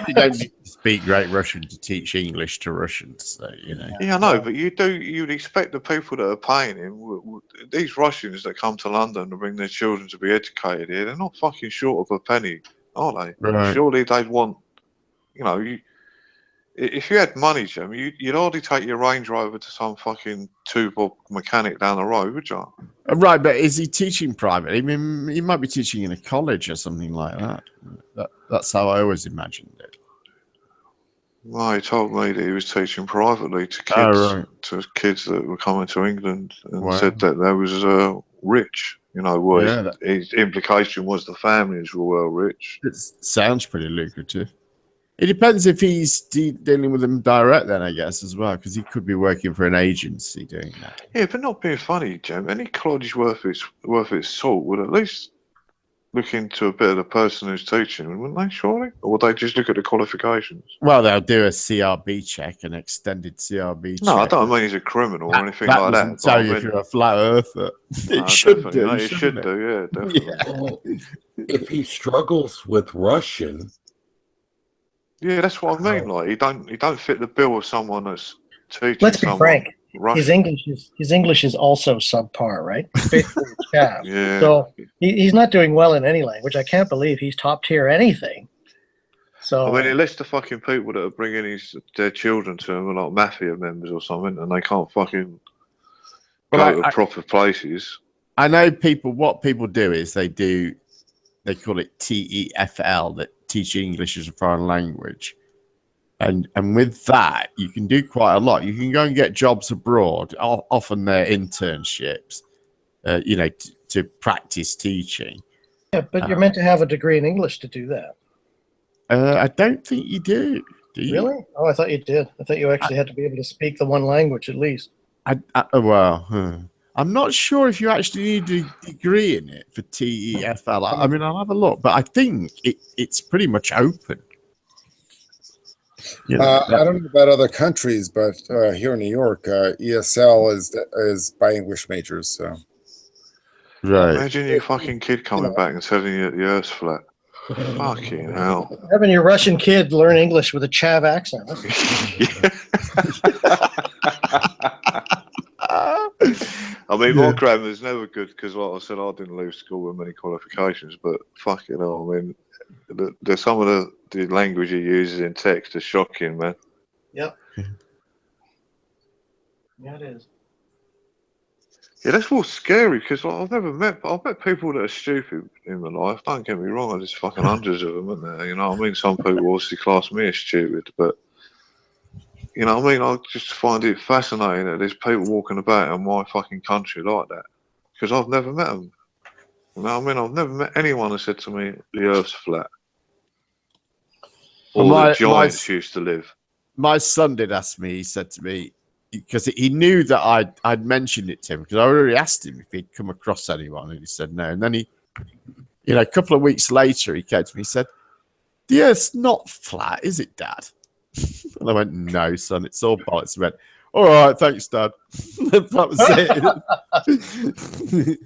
You don't need to speak great Russian to teach English to Russians, so Yeah, I know, but you'd expect the people that are paying him, these Russians that come to London to bring their children to be educated here, they're not fucking short of a penny, are they? Right. Surely they'd want, if you had money, Jim, you'd hardly take your Range Rover to some fucking two-bob mechanic down the road, would you? Right, but is he teaching private? I mean, he might be teaching in a college or something like that. That's how I always imagined it. Well, he told me that he was teaching privately to kids, that were coming to England, and said that they was rich. His implication was the families were well rich. It sounds pretty lucrative. It depends if he's dealing with them direct, then I guess as well, because he could be working for an agency doing that. Yeah, but not being funny, Jim. Any college worth its salt would at least look into a bit of the person who's teaching, wouldn't they? Surely, or would they just look at the qualifications? Well, they'll do a CRB check, an extended CRB check. No, I don't mean he's a criminal or anything like that. Doesn't tell you if you're a flat earther. It should do. It should do. Yeah, definitely. Yeah. Well, if he struggles with Russian. Yeah, that's what I mean. Like he don't fit the bill of someone that's teaching. Let's be frank. Russian. His English is also subpar, right? Yeah. So he's not doing well in any language. I can't believe he's top tier anything. So I mean, it lists the fucking people that are bringing their children to him are like mafia members or something, and they can't fucking go to proper places. I know people. What people do is they call it TEFL, that teach English as a foreign language. And with that, you can do quite a lot. You can go and get jobs abroad. Often they're internships, to practice teaching. Yeah, but you're meant to have a degree in English to do that. I don't think you do you? Really? Oh, I thought you did. I thought you actually had to be able to speak the one language at least. I'm not sure if you actually need a degree in it for TEFL. I mean, I'll have a look, but I think it's pretty much open. I don't know about other countries, but here in New York, ESL is by English majors. So, Right. Imagine your fucking kid coming back and telling you that the Earth's flat. Fucking hell. Having your Russian kid learn English with a Chav accent. I mean, my grammar's never good because, like I said, I didn't leave school with many qualifications. But fucking hell, I mean, some of the language he uses in text is shocking, man. Yep. Yeah, it is. Yeah, that's what's scary because I've met people that are stupid in my life. Don't get me wrong, there's fucking hundreds of them, isn't there? You know what I mean? Some people obviously class me as stupid, but you know what I mean? I just find it fascinating that there's people walking about in my fucking country like that because I've never met them. You know what I mean? I've never met anyone who said to me the Earth's flat or that giants used to live. My son did ask me. He said to me, because he knew that I'd mentioned it to him, because I already asked him if he'd come across anyone, and he said no. And then he, a couple of weeks later, he came to me. He said, "The Earth's not flat, is it, Dad?" And I went, "No, son, it's all bollocks." He went, "All right, thanks, Dad." That was it.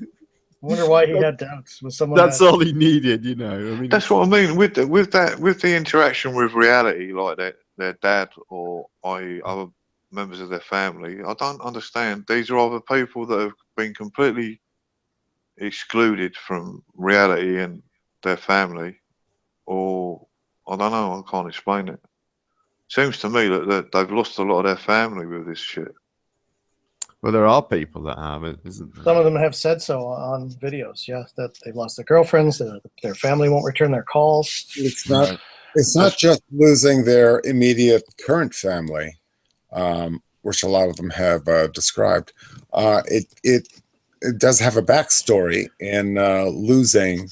I wonder why he had doubts. Was someone? That's all he needed, I mean, that's what I mean with the interaction with reality, like their dad or other members of their family. I don't understand. These are either people that have been completely excluded from reality and their family, or I don't know. I can't explain it. Seems to me that they've lost a lot of their family with this shit. Well, there are people that have it, isn't there? Some of them have said so on videos. Yeah, that they've lost their girlfriends, their family won't return their calls. It's not just losing their immediate current family, which a lot of them have described. It does have a backstory in losing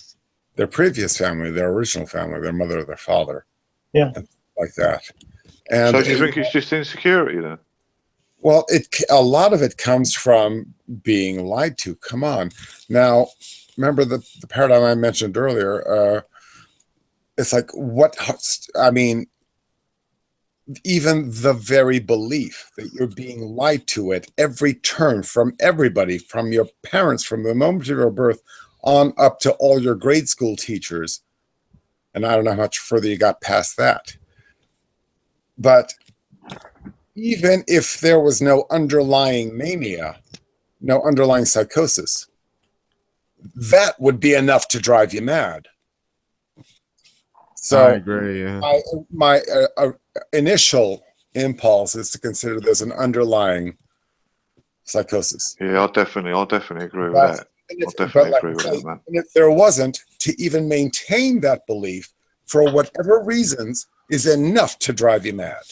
their previous family, their original family, their mother or their father. Yeah, like that. And so do you think it's just insecurity then? Well, a lot of it comes from being lied to. Come on. Now, remember the paradigm I mentioned earlier? It's like even the very belief that you're being lied to at every turn from everybody, from your parents, from the moment of your birth on up to all your grade school teachers. And I don't know how much further you got past that. But even if there was no underlying mania, no underlying psychosis, that would be enough to drive you mad. So I agree. Yeah. My initial impulse is to consider there's an underlying psychosis. Yeah, I definitely agree with that. I definitely agree with that, man. And if there wasn't, to even maintain that belief for whatever reasons is enough to drive you mad.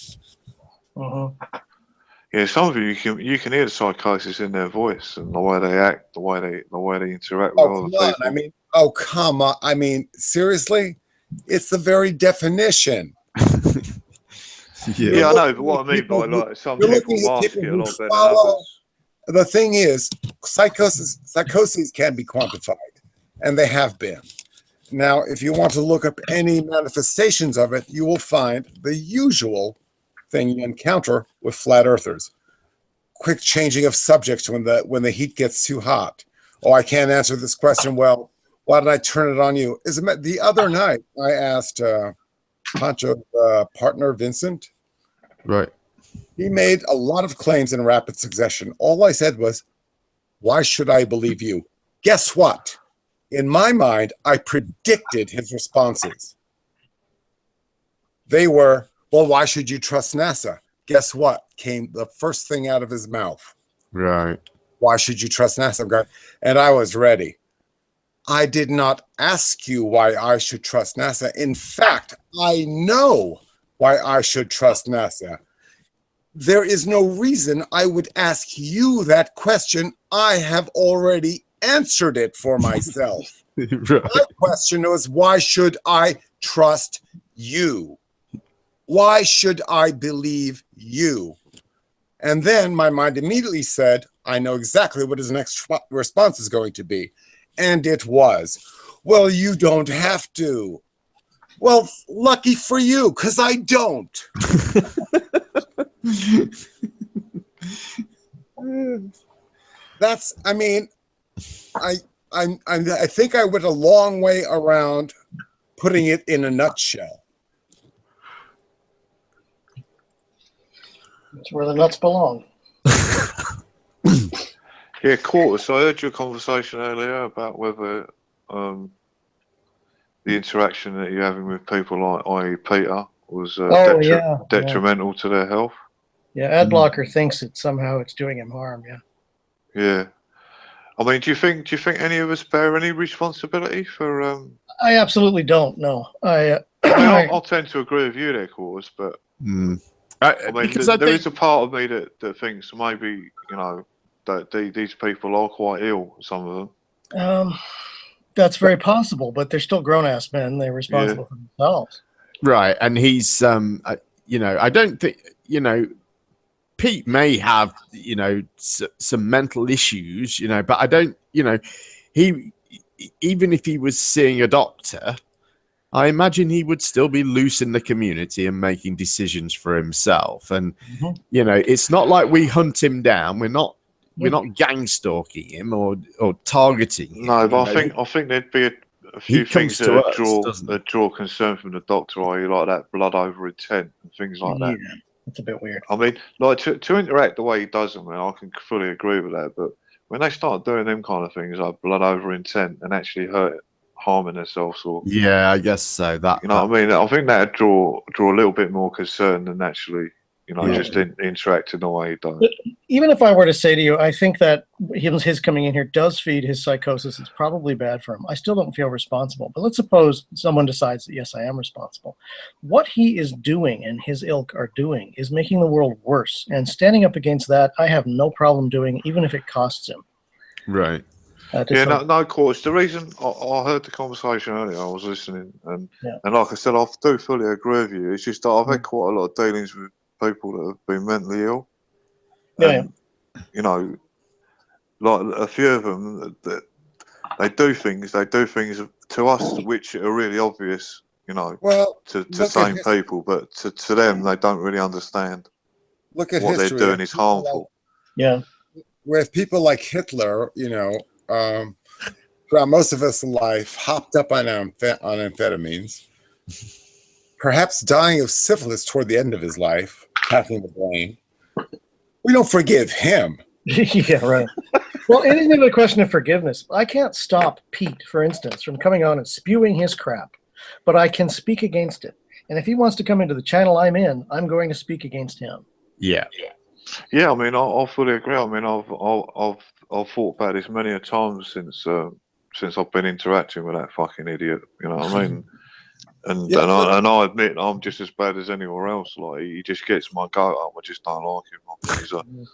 Yeah, some of you can hear the psychosis in their voice and the way they act, the way they interact with other people. Come on. I mean, seriously? It's the very definition. Yeah, I know, but what I mean by like some people mask it a lot better than others. The thing is, psychoses can be quantified, and they have been. Now, if you want to look up any manifestations of it, you will find the usual thing you encounter with flat earthers. Quick changing of subjects when the heat gets too hot. Oh, I can't answer this question well. Why did I turn it on you? The other night, I asked Pancho's partner, Vincent. Right. He made a lot of claims in rapid succession. All I said was, why should I believe you? Guess what? In my mind, I predicted his responses. They were, well, why should you trust NASA? Guess what? Came the first thing out of his mouth. Right. Why should you trust NASA? And I was ready. I did not ask you why I should trust NASA. In fact, I know why I should trust NASA. There is no reason I would ask you that question. I have already answered it for myself. Right. My question was, why should I trust you? Why should I believe you? And then my mind immediately said, I know exactly what his next response is going to be. And it was, well, you don't have to. Well, lucky for you, because I don't. That's, I mean, I think I went a long way around putting it in a nutshell. That's where the nuts belong. Yeah, Quartus, I heard your conversation earlier about whether the interaction that you're having with people like i.e. Peter was detrimental to their health. Yeah, Adblocker thinks that somehow it's doing him harm, yeah. Yeah. I mean, do you think any of us bear any responsibility for I absolutely don't know. I mean, I'll tend to agree with you there, Quartus, but I mean, there is a part of me that thinks maybe, you know, that these people are quite ill, some of them. That's very possible, but they're still grown-ass men. They're responsible for themselves. Right, and he's, you know, I don't think, you know, Pete may have, you know, some mental issues, you know, but I don't, you know, even if he was seeing a doctor, I imagine he would still be loose in the community and making decisions for himself. And, you know, it's not like we hunt him down. We're not gang stalking him or targeting him. No, but I think there'd be a few things that draw concern from the doctor, i.e. like that blood over intent and things like that. Yeah, that's a bit weird. I mean, like to interact the way he does them, I can fully agree with that. But when they start doing them kind of things, like blood over intent and actually harming themselves, or I guess so. That, you know what I mean? I think that'd draw a little bit more concern than actually, you know, just interacting the way he does. But even if I were to say to you, I think that his coming in here does feed his psychosis. It's probably bad for him. I still don't feel responsible. But let's suppose someone decides that, yes, I am responsible. What he is doing and his ilk are doing is making the world worse. And standing up against that, I have no problem doing, even if it costs him. Right. No, of course. The reason I heard the conversation earlier, I was listening, and like I said, I do fully agree with you. It's just that I've had quite a lot of dealings with people that have been mentally ill. And, you know, like a few of them, that they do things to us which are really obvious, you know, to sane people, but to them, they don't really understand what they're doing is harmful. Yeah. With people like Hitler, you know, throughout most of us in life, hopped up on amphetamines, perhaps dying of syphilis toward the end of his life, passing the blame. We don't forgive him. Yeah, right. Well, it isn't even a question of forgiveness. I can't stop Pete, for instance, from coming on and spewing his crap, but I can speak against it. And if he wants to come into the channel I'm in, I'm going to speak against him. Yeah. Yeah, I mean, I fully agree. I mean, I've thought about this many a time since I've been interacting with that fucking idiot. You know what I mean? And I admit I'm just as bad as anywhere else. Like, he just gets my goat up. I just don't like him. I think